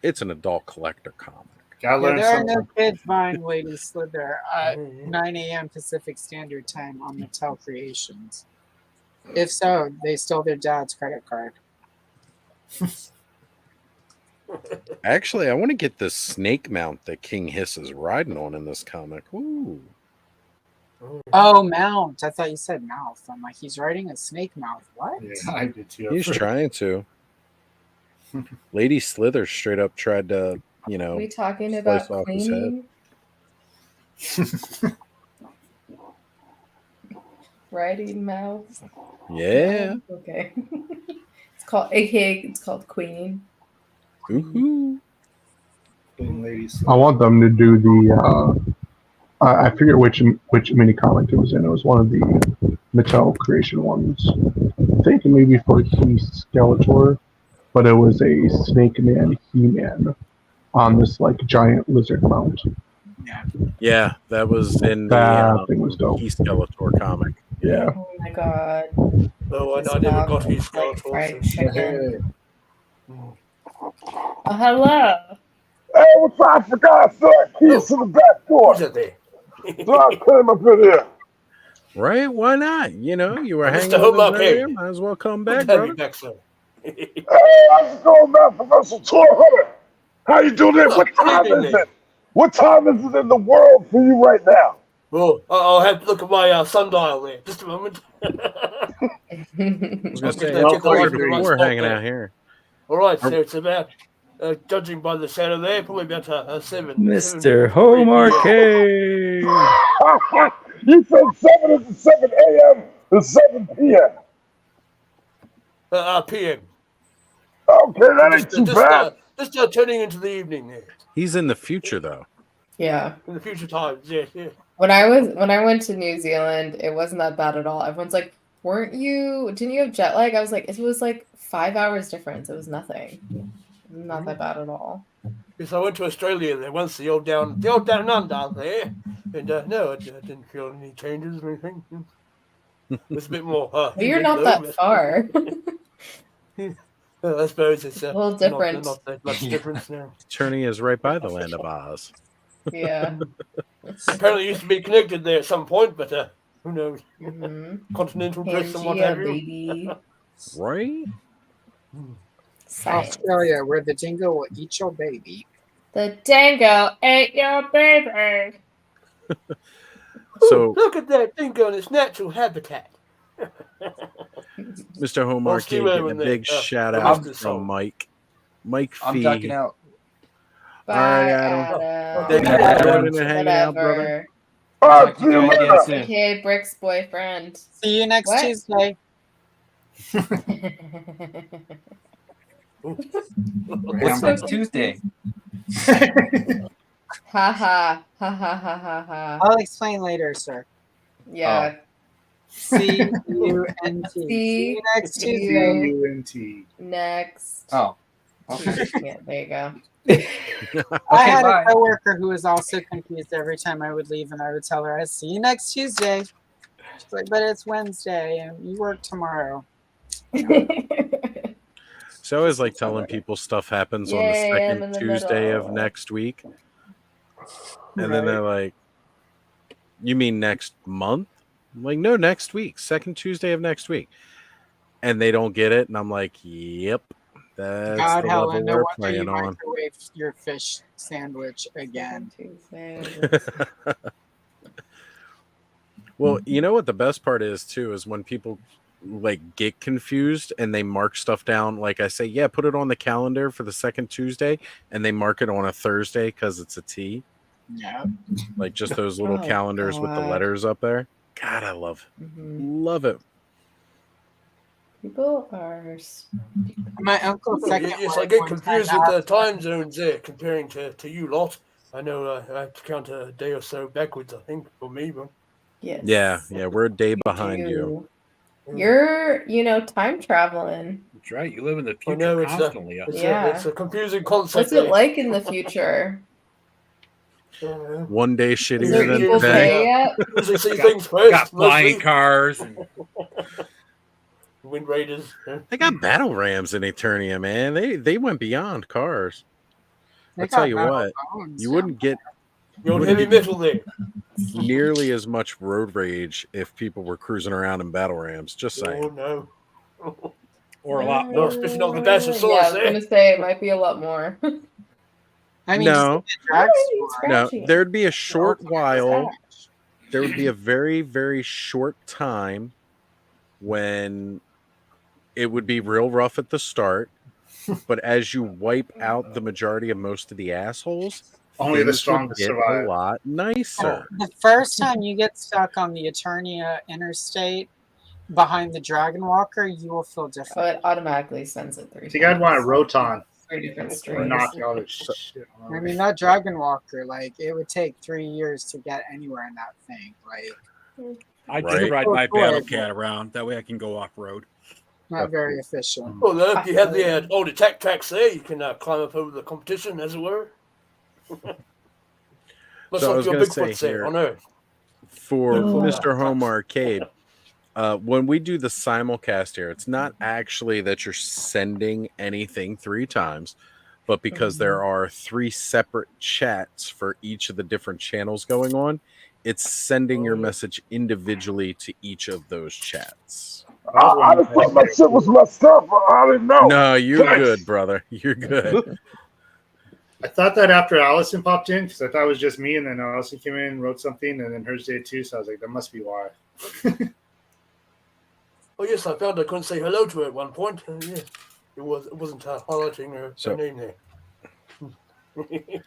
it's an adult collector comic. Yeah, there are no kids buying Lady Slither at 9 a.m. Pacific Standard Time on Mattel Creations. If so, they stole their dad's credit card. Actually, I want to get this snake mount that King Hiss is riding on in this comic. Ooh. Oh, mount. I thought you said mouth. I'm like, he's riding a snake mouth. What? Yeah, I did too. He's trying to. Lady Slither straight up tried to, Are we talking slice about off his head. cleaning? Riding mouths? Yeah. Okay. It's called queening. Ooh. I want them to do the. I forget which mini comic it was in. It was one of the Mattel creation ones. I think maybe for Skeletor, but it was a Snake Man He-Man on this like giant lizard mount. Yeah, that was in That thing was dope. Skeletor comic. Yeah. Oh my god. Oh, This I never dog got his looks like Skeletor. fried chicken. Oh, hello. Hey, what's up? I forgot, sir. Keys to the back door. So I came up in here. Right? Why not? You were Mr. hanging Home with us Arcade. earlier. Might as well come back, Good to have you brother. back, sir. Hey, how's it going, man? Professor Toy Hunter. How you doing there? What time is it? What time is it in the world for you right now? Well, I'll have to look at my sundial there. Just a moment. I was going to say, Get it's the light quarter in the right before spot hanging there. out here. All right, so it's about, judging by the shadow there, probably about 7. Mr. Home Arcade. You said 7 is 7 a.m. to 7 p.m. PM. Okay, that ain't too bad. Just turning into the evening there. He's in the future, though. Yeah. In the future times, yeah. When I went to New Zealand, it wasn't that bad at all. Everyone's like, didn't you have jet lag? I was like, it was like 5 hours difference. It was nothing. Not that bad at all. Yes, I went to Australia there once, the old down under there, and no, I didn't feel any changes or anything. It was a bit more. Well, you're not that far. I suppose it's a little different. Not that much difference now. Turning is right by the land of Oz. Yeah. Apparently, it used to be connected there at some point, but who knows? Mm-hmm. Continental drifts and what have you. Baby. Right? Science. Australia, where the dingo will eat your baby. The dingo ate your baby. So look at that dingo in its natural habitat. Mr. Home Well, Arcade Steve getting a Irwin big there. shout I'm out just from so- Mike. Mike Fee. I'm ducking out. All right, Adam. Thank you for joining and hanging out, brother. Talk to you guys again soon. Okay, Brick's boyfriend. See you next What? Tuesday. What's next Tuesday? Ha ha ha ha ha ha ha. I'll explain later, sir. Yeah. C-U-N-T. See you next Tuesday. C-U-N-T. Next. Oh. Okay. Yeah, there you go. I had bye. a coworker who was also confused every time I would leave, and I would tell her, "I see you next Tuesday." She's like, "But it's Wednesday, and you work tomorrow." So I always like telling people stuff happens on the Yay, I'm in second the Tuesday of middle. next week. And then they're like, you mean next month? I'm like, no, next week, second Tuesday of next week. And they don't get it. And I'm like, yep, that's God, the Helen, level no we're wonder you playing on. microwave your fish sandwich again. Well, you know what the best part is too is when people like get confused and they mark stuff down. Like I say, yeah, put it on the calendar for the second Tuesday, and they mark it on a Thursday because it's a T. Yeah. Like just those little calendars with the letters up there. God, I love it. People are. My uncle's second Yes, I wife get once confused had with the asked- time zones there comparing to you lot. I know I have to count a day or so backwards, I think, for me. But... Yes. Yeah, we're a day behind you. You're, time traveling. That's right. You live in the I future know constantly. it's a confusing concept. What's it like in the future? One day shittier there than equal today. pay yet? Usually see things first. Got flying cars. And... Wind Raiders. They got battle rams in Eternia, man. They went beyond cars. They I'll tell got you metal what, bones, you wouldn't get You're on heavy metal there. nearly as much road rage if people were cruising around in battle rams. Just saying. Oh no. Or a lot more. more. Especially not the Yeah, Bastard I was there. gonna say it might be a lot more. I mean, No, no, scratchy. there'd be a short while. There would be a very, very short time when it would be real rough at the start, but as you wipe out the majority of most of the assholes, Only the things would strongest get survive. a lot nicer. The first time you get stuck on the Eternia interstate behind the Dragon Walker, you will feel different. Oh, it automatically sends it 3 I think I'd want a times. Roton. 3 different Or strings. knock all this shit. I mean, that Dragon Walker, like, it would take 3 years to get anywhere in that thing. Like, I just ride my battle cat around. That way I can go off road. not very efficient. Well, if you have the old attack tracks there, you can climb up over the competition, as it were. Much So I like was your going to say Bigfoot there here, on Earth. for Yeah. Mr. Home Arcade, when we do the simulcast here, it's not actually that you're sending anything 3 times, but because there are 3 separate chats for each of the different channels going on, it's sending your message individually to each of those chats. I just thought my shit was messed up. I didn't know. No, you're Thanks. good, brother. You're good. I thought that after Allison popped in, because I thought it was just me, and then Allison came in, wrote something, and then hers did too. So I was like, that must be why. Oh yes, I found I couldn't say hello to her at one point. Yeah, it wasn't highlighting her name there.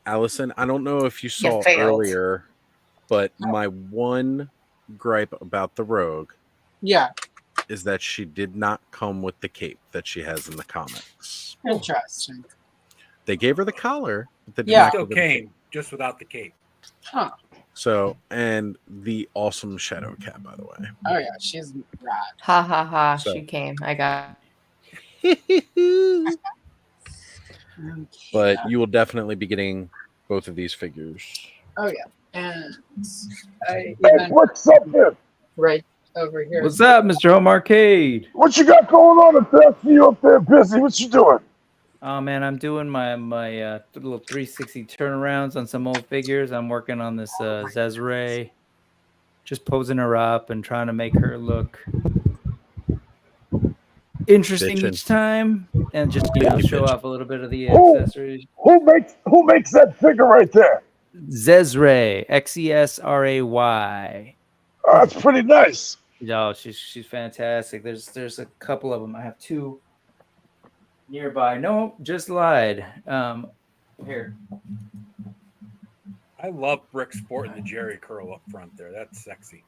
Allison, I don't know if you saw failed. earlier, but my one gripe about the Rogue Yeah, is that she did not come with the cape that she has in the comics. interesting. They gave her the collar, but they did Yeah. not Still give her the cape. came, just without the cape. Huh. So, and the awesome shadow cat, by the way. Oh, yeah, she's rad. Ha ha ha! So- She came. I got. But you will definitely be getting both of these figures. Oh, yeah. And I Hey, even what's up there? right over here. What's up, Mr. Home Arcade? What you got going on up there? I see you up there busy. What you doing? Oh man, I'm doing my little 360 turnarounds on some old figures. I'm working on this Zezre, just posing her up and trying to make her look interesting Bitchin'. each time, and just show off a little bit of the Who? accessories. Who makes that figure right there? Zezre, Xesray. Oh, that's pretty nice. No, she's fantastic. There's a couple of them. I have 2 nearby. No, just lied. Here. I love Brick sporting the Jerry curl up front there. That's sexy.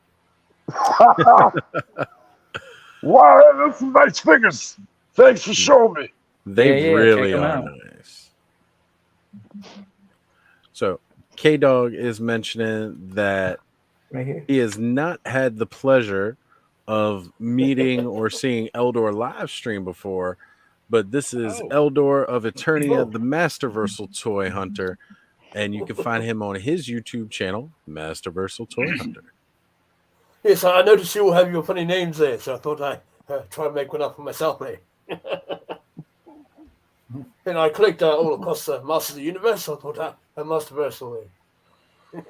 Wow, that's some nice figures. Thanks for showing me. They Yeah, really check 'em are out. nice. So, K Dog is mentioning that Right here. he has not had the pleasure of meeting or seeing Eldor live stream before, but this is Eldor of Eternia, the Masterversal Toy Hunter, and you can find him on his YouTube channel, Masterversal Toy Hunter. Yes, I noticed you all have your funny names there, so I thought I'd try and make one up for myself there. And I clicked all across the Masters of the Universe, so I thought I Masterversal there.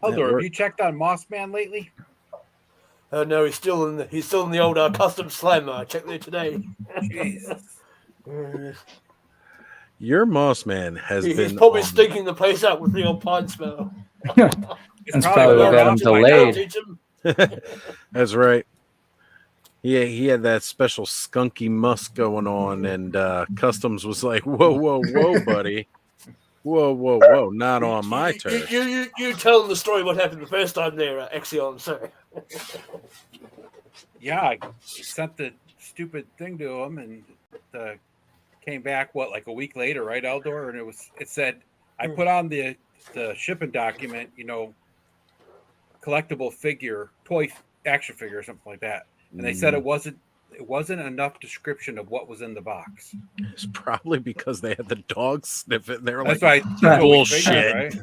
Eldor, have you checked on Moss Man lately? No, he's still in the old custom slammer. I checked there today. Jesus. Your Moss Man has He's been probably on- stinking the place out with the old pine smell. That's probably what got him delayed. That's right. Yeah, he had that special skunky musk going on, and Customs was like, "Whoa, whoa, whoa, buddy, whoa, not on my turf." You tell him the story what happened the first time there, Exion, sir. Yeah, I sent the stupid thing to him, and came back like a week later, right, Eldor? And it said I put on the shipping document, collectible figure, toy action figure, or something like that, and they said it wasn't enough description of what was in the box. It's probably because they had the dog sniff it. And they were That's like, right. "Bullshit."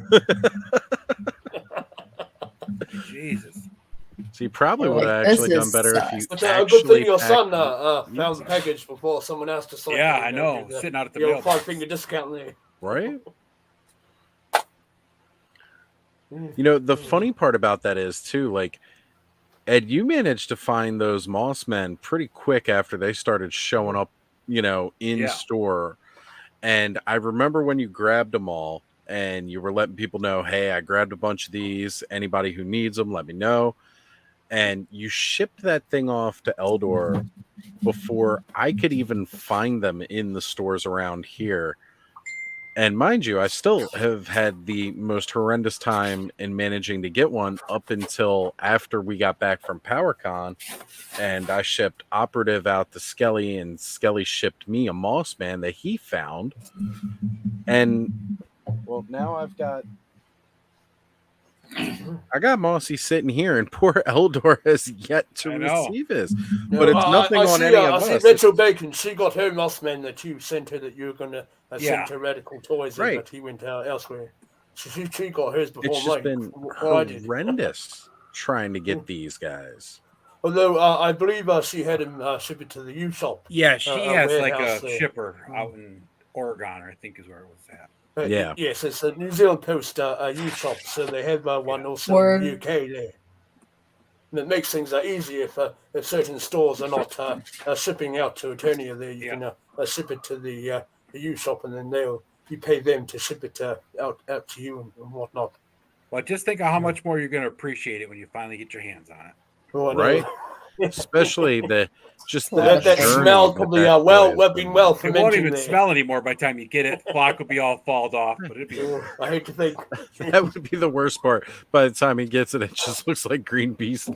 Jesus. So you probably would have Like, actually this done is better if sus. you But a good actually thing your packed son it. found the package before someone else decided. Yeah, I know. Sitting out at the old mailbox. 5-finger discount there. Right? The funny part about that is too, like, Ed, you managed to find those Moss Men pretty quick after they started showing up, in store. And I remember when you grabbed them all and you were letting people know, "Hey, I grabbed a bunch of these. Anybody who needs them, let me know." And you shipped that thing off to Eldor before I could even find them in the stores around here. And mind you, I still have had the most horrendous time in managing to get one up until after we got back from PowerCon, and I shipped Operative out to Skelly, and Skelly shipped me a Moss Man that he found. And well, now I got Mossy sitting here, and poor Eldor has yet to receive his. But it's nothing on any of us. I see Rachel Bacon. She got her Mossman that you sent her that you were going to send her Radical Toys, Right. but he went elsewhere. She got hers before It's just mine. been What I did. horrendous trying to get these guys. Although I believe she had him ship it to the U shop. Yeah, she has like warehouse a there. shipper out in Oregon, I think is where it was at. Yeah. Yes, it's a New Zealand Post U shop, so they have one also Word. in the UK there. And it makes things easier if certain stores are not shipping out to Eternia there. You can ship it to the U shop, and then you pay them to ship it out to you and whatnot. Well, just think of how much more you're going to appreciate it when you finally get your hands on it. Oh, I know. Right? Especially that smell journey probably that being well It won't fermented even there. smell anymore by the time you get it. Flock will be all falled off, but it'd be. I hate to think. That would be the worst part. By the time he gets it, it just looks like green beast.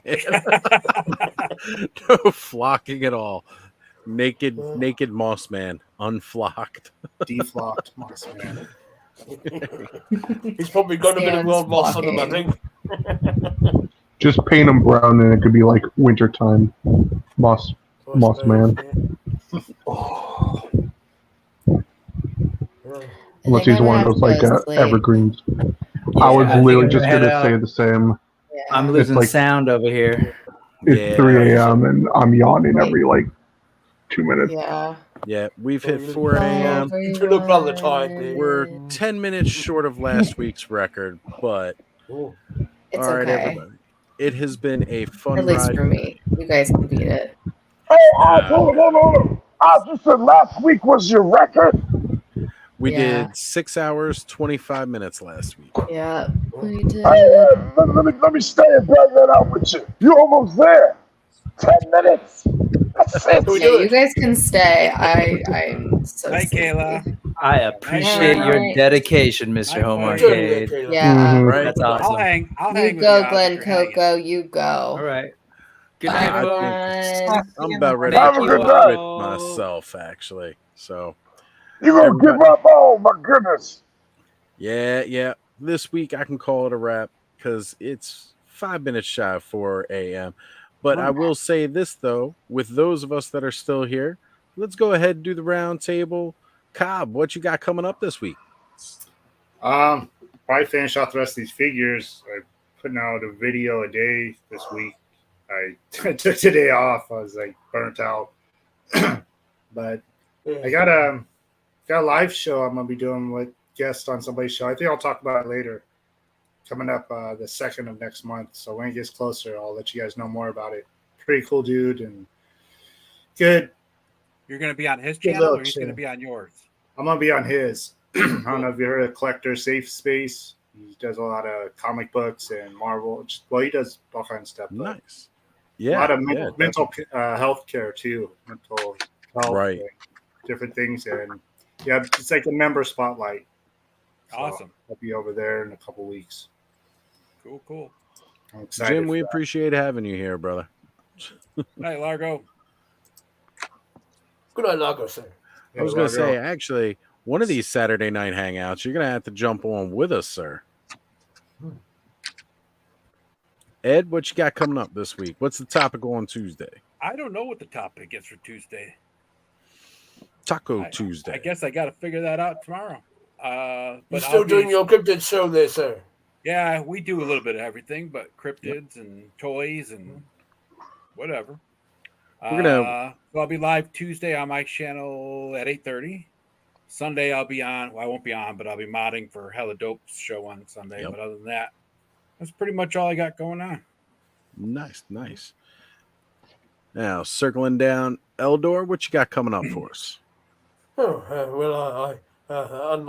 No flocking at all. Naked Moss Man, unflocked. Deflocked Moss Man. He's probably got a bit of world moss on him, I think. Just paint them brown and it could be like wintertime moss man. Unless he's one of those like evergreens. I was literally just gonna say the same. I'm It's losing like- sound over here. It's 3 a.m. and I'm yawning every like 2 minutes. Yeah. Yeah, we've hit 4 a.m. You two look rather tired there. We're 10 minutes short of last week's record, but It's all right, okay. everybody. It has been a fun At least ride. for me. You guys can beat it. Hey, hold on. I just said last week was your record. We Yeah. did 6 hours, 25 minutes last week. Yeah, we did. Hey, let me stay and bring that out with you. You're almost there. 10 minutes. That's it. Yeah, you guys can stay. I'm so Hi, sleepy. Kayla. I appreciate your Alright. dedication, Mr. Home Enjoy Arcade. it, Kayla. Yeah. Right? That's I'll awesome. hang. I'll You hang with go, you. Glenn Coco. You go. All right. Good Bye, night, folks. everyone. I'm about ready Have to a good quit night. myself, actually. So, You gonna give up? Oh my goodness. yeah. This week I can call it a wrap because it's 5 minutes shy of 4 a.m. But I will say this, though, with those of us that are still here, let's go ahead and do the round table. Cobb, what you got coming up this week? Probably finish off the rest of these figures. I'm putting out a video a day this week. I took today off. I was like burnt out. But I got a live show I'm gonna be doing with guests on somebody's show. I think I'll talk about it later. coming up the 2nd of next month. So when it gets closer, I'll let you guys know more about it. Pretty cool dude and good. You're going to be on his Good channel, or looks, he's going to yeah. be on yours? I'm going to be on his. I don't know if you heard of Collector Safe Space. He does a lot of comic books and Marvel. Well, he does all kinds of stuff. Nice. A Yeah. lot of yeah, mental health care too. Mental health. Right. And different things. And yeah, it's like a member spotlight. So Awesome. I'll be over there in a couple weeks. Cool. I'm excited. Jim, we for that. appreciate having you here, brother. Night, Largo. Good night, Largo, sir. I was going to say, actually, one of these Saturday night hangouts, you're going to have to jump on with us, sir. Ed, what you got coming up this week? What's the topic on Tuesday? I don't know what the topic is for Tuesday. Taco Tuesday. I guess I got to figure that out tomorrow. You're But still doing your cryptid show there, sir? Yeah, we do a little bit of everything, but cryptids and toys and whatever. We're gonna. So I'll be live Tuesday on my channel at 8:30. Sunday I'll be on. Well, I won't be on, but I'll be modding for Hella Dope's show on Sunday. But other than that, that's pretty much all I got going on. Nice. Now, circling down, Eldor, what you got coming up for us? Oh, well,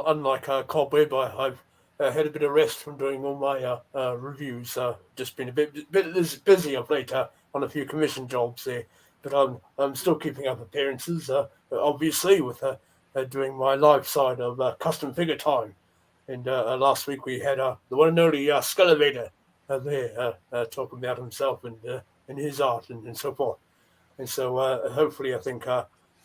unlike Cobweb, I've had a bit of rest from doing all my reviews. Just been a bit busy of late on a few commission jobs there. But I'm still keeping up appearances, obviously, with doing my live side of custom figure time. And last week we had the one and only Scullavator there talking about himself and his art and so forth. And so hopefully, I think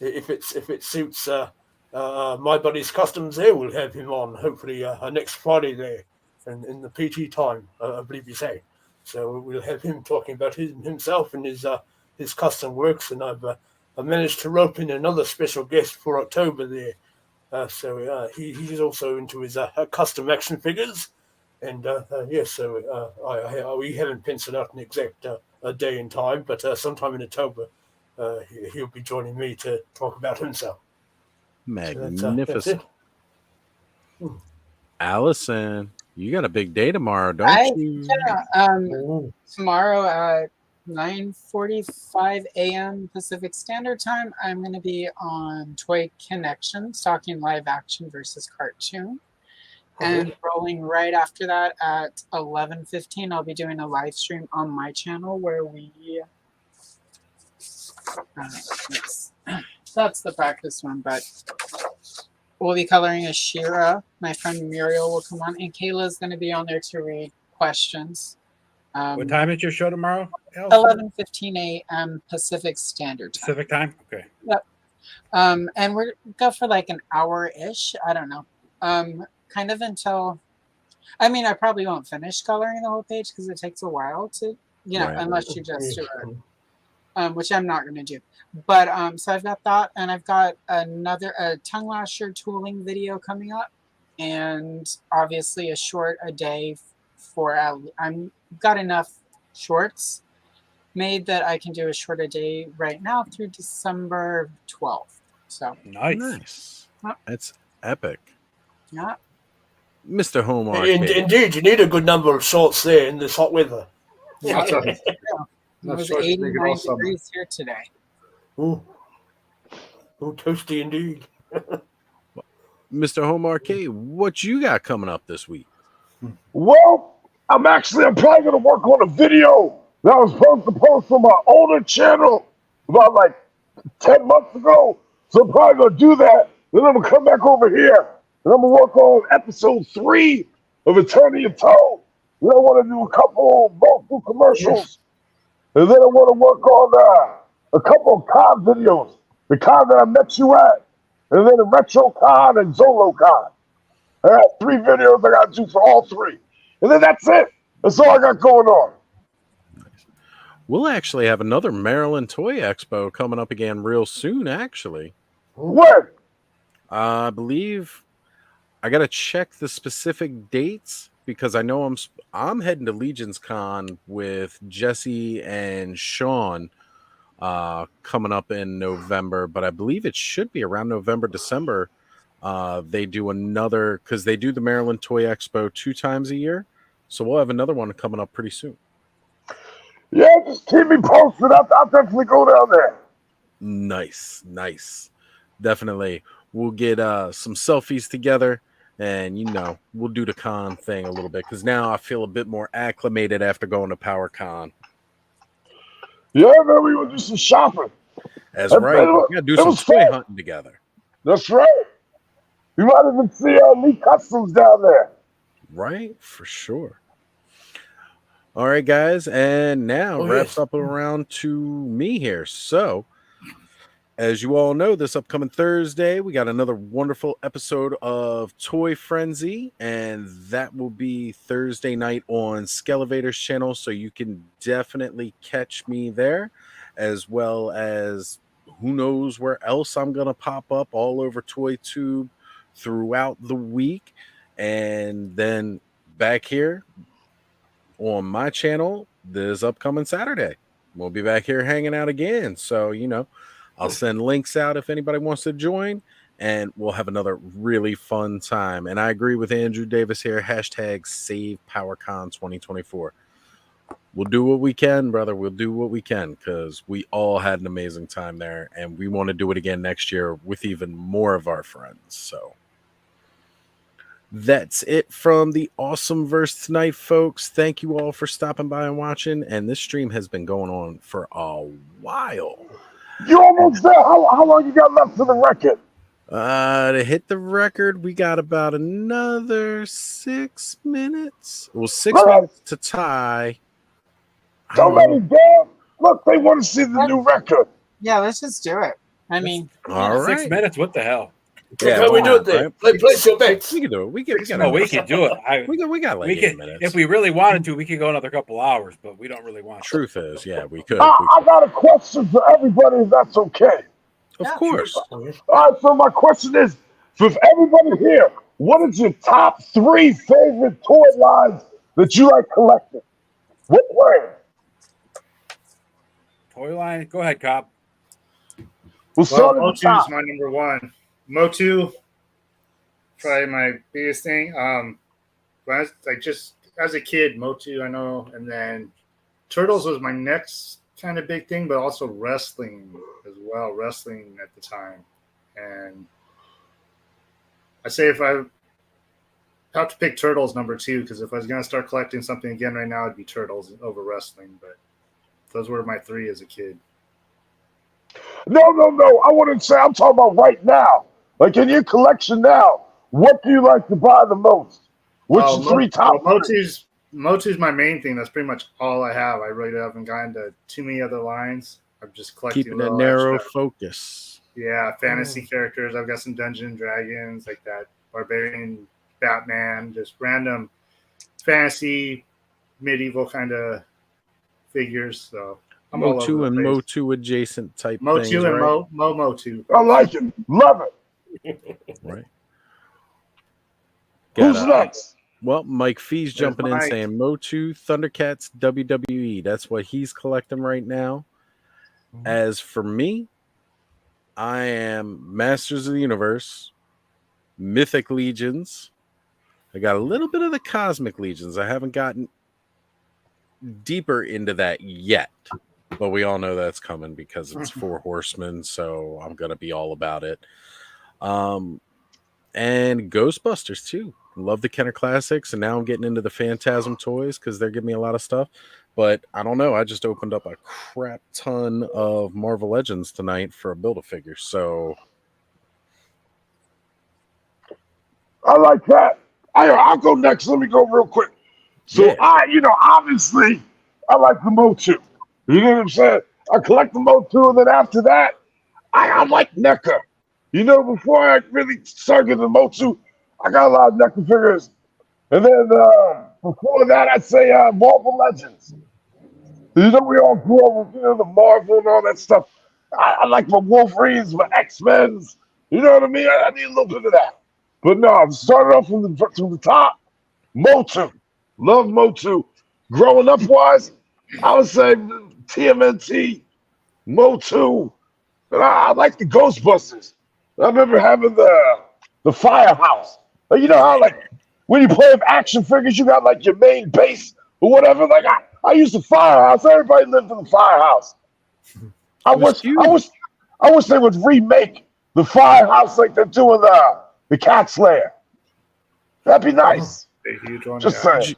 if it suits my buddy's customs there, we'll have him on hopefully next Friday there, and in the PT time, I believe you say. So we'll have him talking about himself and his custom works, and I've managed to rope in another special guest for October there. So he's also into his custom action figures, and so we haven't penciled out an exact day and time, but sometime in October he'll be joining me to talk about himself. Magnificent. So Allison, you got a big day tomorrow, don't you? Yeah, tomorrow at 9:45 a.m. Pacific Standard Time, I'm going to be on Toy Connections talking live action versus cartoon. And rolling right after that at 11:15, I'll be doing a live stream on my channel where we... that's the practice one, but we'll be coloring a She-Ra. My friend Muriel will come on, and Kayla's going to be on there to read questions. What time is your show tomorrow? 11:15 a.m. Pacific Standard Time. Pacific time? Okay. Yep. And we're go for like an hour-ish. I don't know. Kind of until... I mean, I probably won't finish coloring the whole page because it takes a while to, unless you just do it. Which I'm not going to do. But so I've got that, and I've got a tongue lasher tooling video coming up, and obviously a day for I'm got enough shorts made that I can do a short a day right now through December 12th. So nice. That's epic. Yeah. Mr. Home Indeed, you need a good number of shorts there in this hot weather. Yeah. It was 89 degrees here today. Oh, toasty indeed. Mr. Home Arcade, what you got coming up this week? Well, I'm probably going to work on a video that I was supposed to post on my older channel about like 10 months ago. So I'm probably going to do that. Then I'm going to come back over here and I'm going to work on episode 3 of Attorney of Toe. Then I want to do a couple vocal commercials. And then I want to work on a couple of con videos. The con that I met you at, and then a retro con and Zolo con. I got 3 videos I got to do for all 3. And then that's it. That's all I got going on. We'll actually have another Maryland Toy Expo coming up again real soon, actually. When? I believe I got to check the specific dates because I know I'm heading to Legion's Con with Jesse and Sean coming up in November, but I believe it should be around November, December. They do another, because they do the Maryland Toy Expo 2 times a year. So we'll have another one coming up pretty soon. Yeah, just keep me posted. I'll definitely go down there. Nice. Definitely. We'll get some selfies together, and we'll do the con thing a little bit because now I feel a bit more acclimated after going to PowerCon. Yeah, man, we were just some shopping. That's right. We gotta do some toy hunting together. That's right. You might even see Lee Customs down there. Right, for sure. All right, guys, and now wraps up around to me here. So, as you all know, this upcoming Thursday, we got another wonderful episode of Toy Frenzy, and that will be Thursday night on Skelevator's channel, so you can definitely catch me there, as well as who knows where else I'm going to pop up all over ToyTube throughout the week, and then back here on my channel this upcoming Saturday. We'll be back here hanging out again, so, I'll send links out if anybody wants to join, and we'll have another really fun time. And I agree with Andrew Davis here. Hashtag Save PowerCon 2024. We'll do what we can, brother. We'll do what we can because we all had an amazing time there, and we want to do it again next year with even more of our friends. So that's it from the Awesome Verse tonight, folks. Thank you all for stopping by and watching. And this stream has been going on for a while. You almost there. How long you got left for the record? To hit the record, we got about another 6 minutes. Well, 6 minutes to tie. Don't let me down. Look, they want to see the new record. Yeah, let's just do it. I mean, all right. 6 minutes. What the hell? Yeah, how we do it then? Right? Place your bets. We can do it. We can we can do it. We got like 8 minutes. If we really wanted to, we could go another couple hours, but we don't really want to. Truth is, yeah, we could. I got a question for everybody, if that's okay. Of course. All right, so my question is, for everybody here, what is your top 3 favorite toy lines that you like collecting? What brand? Toy line? Go ahead, Cobb. Motu is my number one. Motu, probably my biggest thing. Just as a kid, Motu, I know, and then Turtles was my next kind of big thing, but also wrestling as well. Wrestling at the time, and I say if I have to pick Turtles number 2, because if I was gonna start collecting something again right now, it'd be Turtles over wrestling. But those were my 3 as a kid. No. I wouldn't say. I'm talking about right now. Like in your collection now, what do you like to buy the most? What's your 3 top? Motu's my main thing. That's pretty much all I have. I really haven't gotten to too many other lines. I'm just collecting keeping a narrow extra focus. Yeah, fantasy characters. I've got some Dungeons and Dragons like that. Barbarian, Batman, just random fantasy, medieval kind of figures. So I'm Motu and Motu adjacent type Motu things, and right? Motu. I like it. Love it. Right. Who's next? Well, Mike Fee's jumping in saying Motu, Thundercats, WWE. That's what he's collecting right now. As for me, I am Masters of the Universe, Mythic Legions. I got a little bit of the Cosmic Legions. I haven't gotten deeper into that yet, but we all know that's coming because it's 4 Horsemen, so I'm going to be all about it. And Ghostbusters, too. Love the Kenner Classics, and now I'm getting into the Phantasm toys because they're giving me a lot of stuff. But I don't know. I just opened up a crap ton of Marvel Legends tonight for a Build-A-Figure. So I like that. I'll go next. Let me go real quick. So obviously, I like the Motu. You know what I'm saying? I collect the Motu, and then after that, I like NECA. Before I really started getting the Motu, I got a lot of NECA figures. And then before that, I'd say Marvel Legends. We all grew up with the Marvel and all that stuff. I like my Wolverines, my X-Men's. You know what I mean? I need a little bit of that. But no, I'm starting off from the top. Motu. Love Motu. Growing up wise, I would say TMNT, Motu. And I like the Ghostbusters. I remember having the Firehouse. You know how when you play with action figures, you got like your main base or whatever. Like I used the firehouse. Everybody lived in the firehouse. I wish they would remake the firehouse like they're doing the Cat Slayer. That'd be nice. Just saying.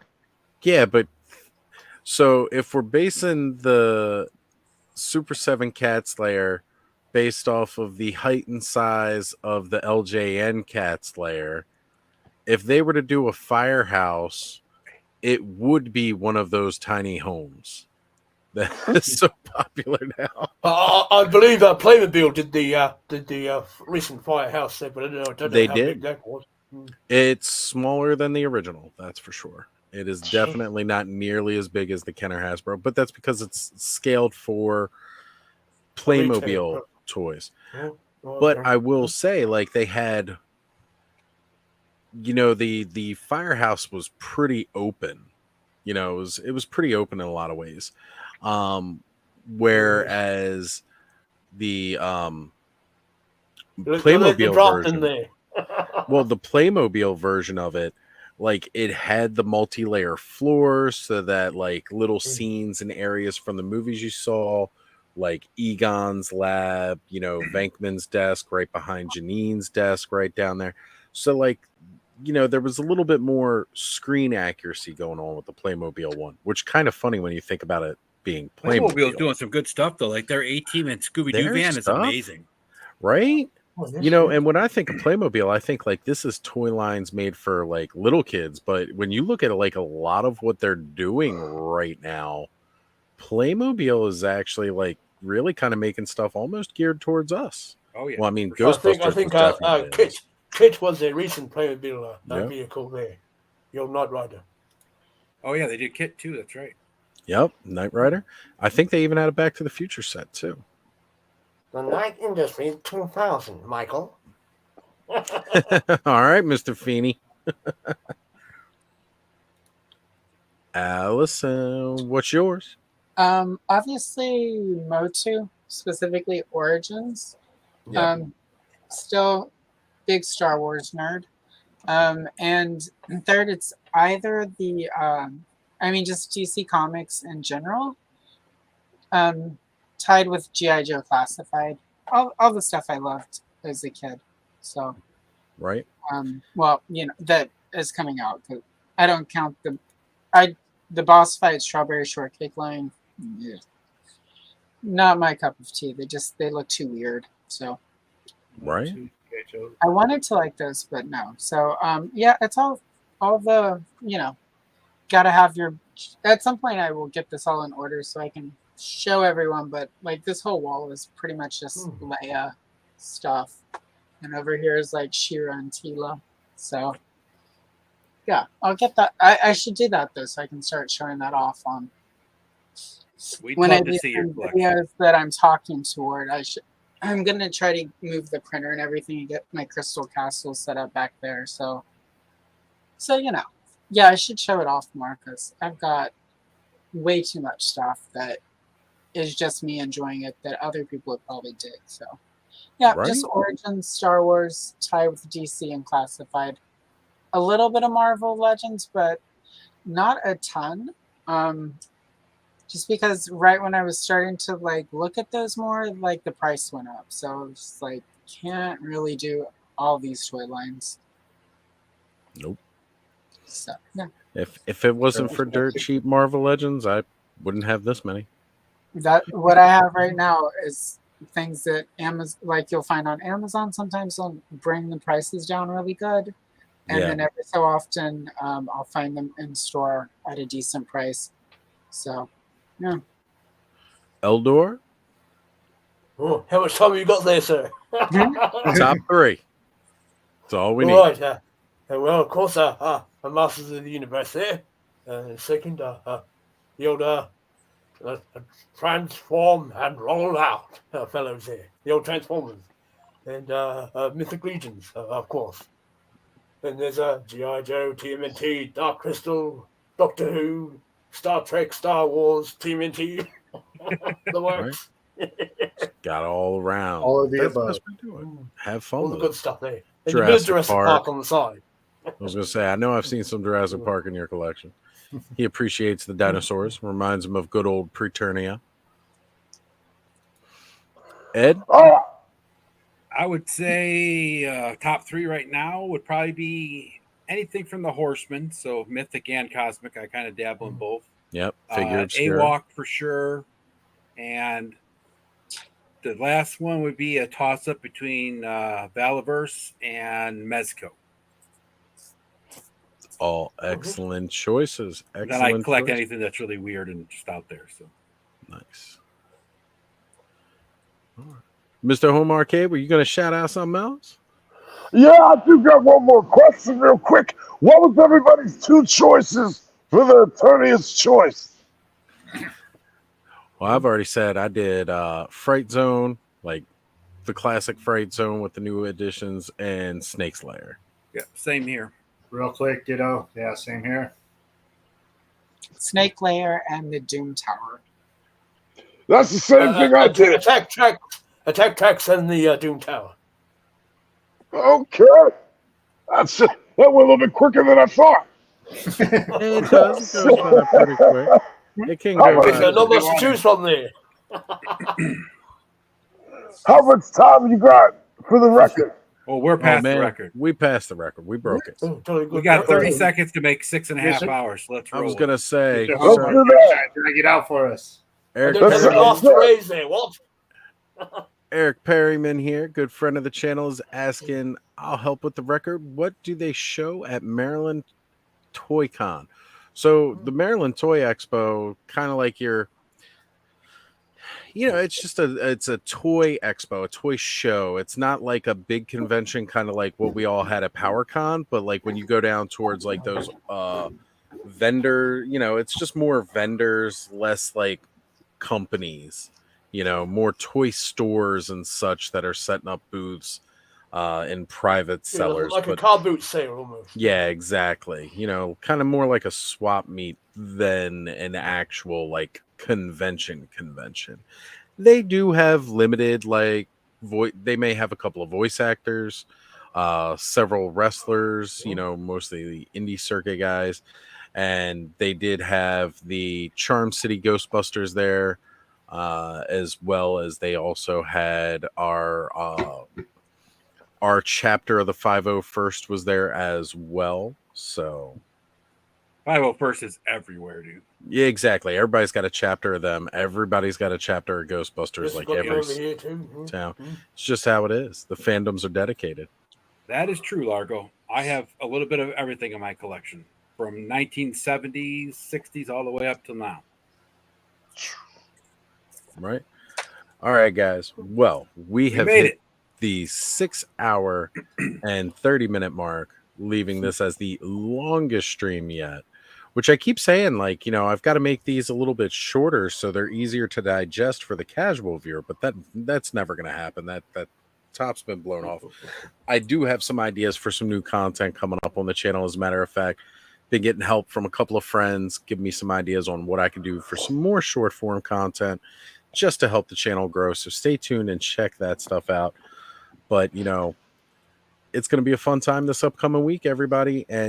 Yeah, but so if we're basing the Super 7 Cat Slayer based off of the height and size of the LJN Cat Slayer, if they were to do a firehouse, it would be one of those tiny homes that is so popular now. I believe Playmobil did the recent firehouse set, but I don't know They how did. big that was. It's smaller than the original, that's for sure. It is definitely not nearly as big as the Kenner Hasbro, but that's because it's scaled for Playmobil toys. But I will say, like, they had, the firehouse was pretty open. It was pretty open in a lot of ways. Whereas the Playmobil version, the Playmobil version of it, like, it had the multi-layer floors, so that like little scenes and areas from the movies you saw, like Egon's lab, Venkman's desk right behind Janine's desk right down there. So like, there was a little bit more screen accuracy going on with the Playmobil one, which kind of funny when you think about it being Playmobil. Playmobil's doing some good stuff though. Like their A-Team and Scooby-Doo van is amazing. Right? And when I think of Playmobil, I think like this is toy lines made for like little kids. But when you look at like a lot of what they're doing right now, Playmobil is actually like really kind of making stuff almost geared towards us. Oh yeah. Well, I mean, Ghostbusters. I think was definitely Kit was a recent Playmobil Yep. vehicle there. Your Knight Rider. Oh yeah, they did Kit too. That's right. Yep, Knight Rider. I think they even had a Back to the Future set too. The Night Industry 2000, Michael. All right, Mr. Feeney. Allison, what's yours? Obviously Motu, specifically Origins. Yep. Still big Star Wars nerd. And third, it's either the just DC Comics in general, tied with G.I. Joe Classified. All the stuff I loved as a kid. So right. That is coming out. I don't count the boss fight, Strawberry Shortcake line. Yeah. Not my cup of tea. They look too weird. So right. I wanted to like those, but no. So it's all the gotta have your. At some point, I will get this all in order so I can show everyone. But like this whole wall is pretty much just Leia stuff, and over here is like Shira and Tila. So yeah, I'll get that. I should do that though, so I can start showing that off on. When I do some videos that I'm talking toward, I'm gonna try to move the printer and everything and get my Crystal Castle set up back there. So I should show it off more because I've got way too much stuff that is just me enjoying it that other people would probably dig. So just Origins, Star Wars, tied with DC and Classified. A little bit of Marvel Legends, but not a ton. Just because right when I was starting to like look at those more, like the price went up. So it's like can't really do all these toy lines. Nope. So yeah. If it wasn't for dirt cheap Marvel Legends, I wouldn't have this many. That what I have right now is things that Amazon, like you'll find on Amazon. Sometimes they'll bring the prices down really good, and then every so often I'll find them in store at a decent price. So. Yeah. Eldor? Oh, how much time have you got there, sir? Top 3. That's all we need. Right. Well, of course, a Masters of the Universe there. Second, the old Transform and Roll Out fellows there. The old Transformers. And Mythic Legions, of course. Then there's G.I. Joe, TMNT, Dark Crystal, Doctor Who, Star Trek, Star Wars, TMNT, the works. Got all around. All of the That's above. what we're doing. Have fun. All the with good it. stuff there. And the Jurassic Park on the side. I was going to say, I know I've seen some Jurassic Park in your collection. He appreciates the dinosaurs. Reminds him of good old Preternia. Ed? I would say top 3 right now would probably be anything from the Horsemen. So mythic and cosmic. I kind of dabble in both. Yep. Figure obscure. A-Walk for sure. And the last one would be a toss-up between Valaverse and Mezco. All excellent choices. Excellent. Then I collect choices. anything that's really weird and just out there. So nice. All right. Mr. Home Arcade, were you going to shout out something else? Yeah, I do got one more question real quick. What was everybody's 2 choices for the Eternia's choice? Well, I've already said I did Fright Zone, like the classic Fright Zone with the new additions, and Snake's Lair. Yeah, same here. Real quick, ditto. Yeah, same here. Snake Lair and the Doom Tower. That's the same thing I did. Attack tracks and the Doom Tower. Okay. That went a little bit quicker than I thought. It does. It goes by pretty quick. It can go There's not much to choose from there. How much time you got for the record? Well, we're past the record. We passed the record. We broke it. We got 30 seconds to make 6.5 hours. Let's roll. I was going to say. Drag it out for us. Eric, Eric Perryman here, good friend of the channel, is asking, I'll help with the record. What do they show at Maryland Toy Con? So the Maryland Toy Expo, kind of like your, it's just it's a toy expo, a toy show. It's not like a big convention, kind of like what we all had at PowerCon, but like when you go down towards like those vendor, it's just more vendors, less like companies, more toy stores and such that are setting up booths in private sellers. Like a car boot sale almost. Yeah, exactly. Kind of more like a swap meet than an actual like convention. They do have limited like they may have a couple of voice actors, several wrestlers, mostly the indie circuit guys. And they did have the Charm City Ghostbusters there, as well as they also had our chapter of the 501st was there as well. So 501st is everywhere, dude. Yeah, exactly. Everybody's got a chapter of them. Everybody's got a chapter of Ghostbusters, like every town. It's just how it is. The fandoms are dedicated. That is true, Largo. I have a little bit of everything in my collection, from 1970s, 60s, all the way up till now. Right. All right, guys. Well, we have made hit it. The 6 hour and 30-minute mark, leaving this as the longest stream yet, which I keep saying, like, I've got to make these a little bit shorter so they're easier to digest for the casual viewer, but that's never going to happen. That top's been blown off. I do have some ideas for some new content coming up on the channel. As a matter of fact, been getting help from a couple of friends, giving me some ideas on what I can do for some more short form content just to help the channel grow. So stay tuned and check that stuff out. But, it's going to be a fun time this upcoming week, everybody. And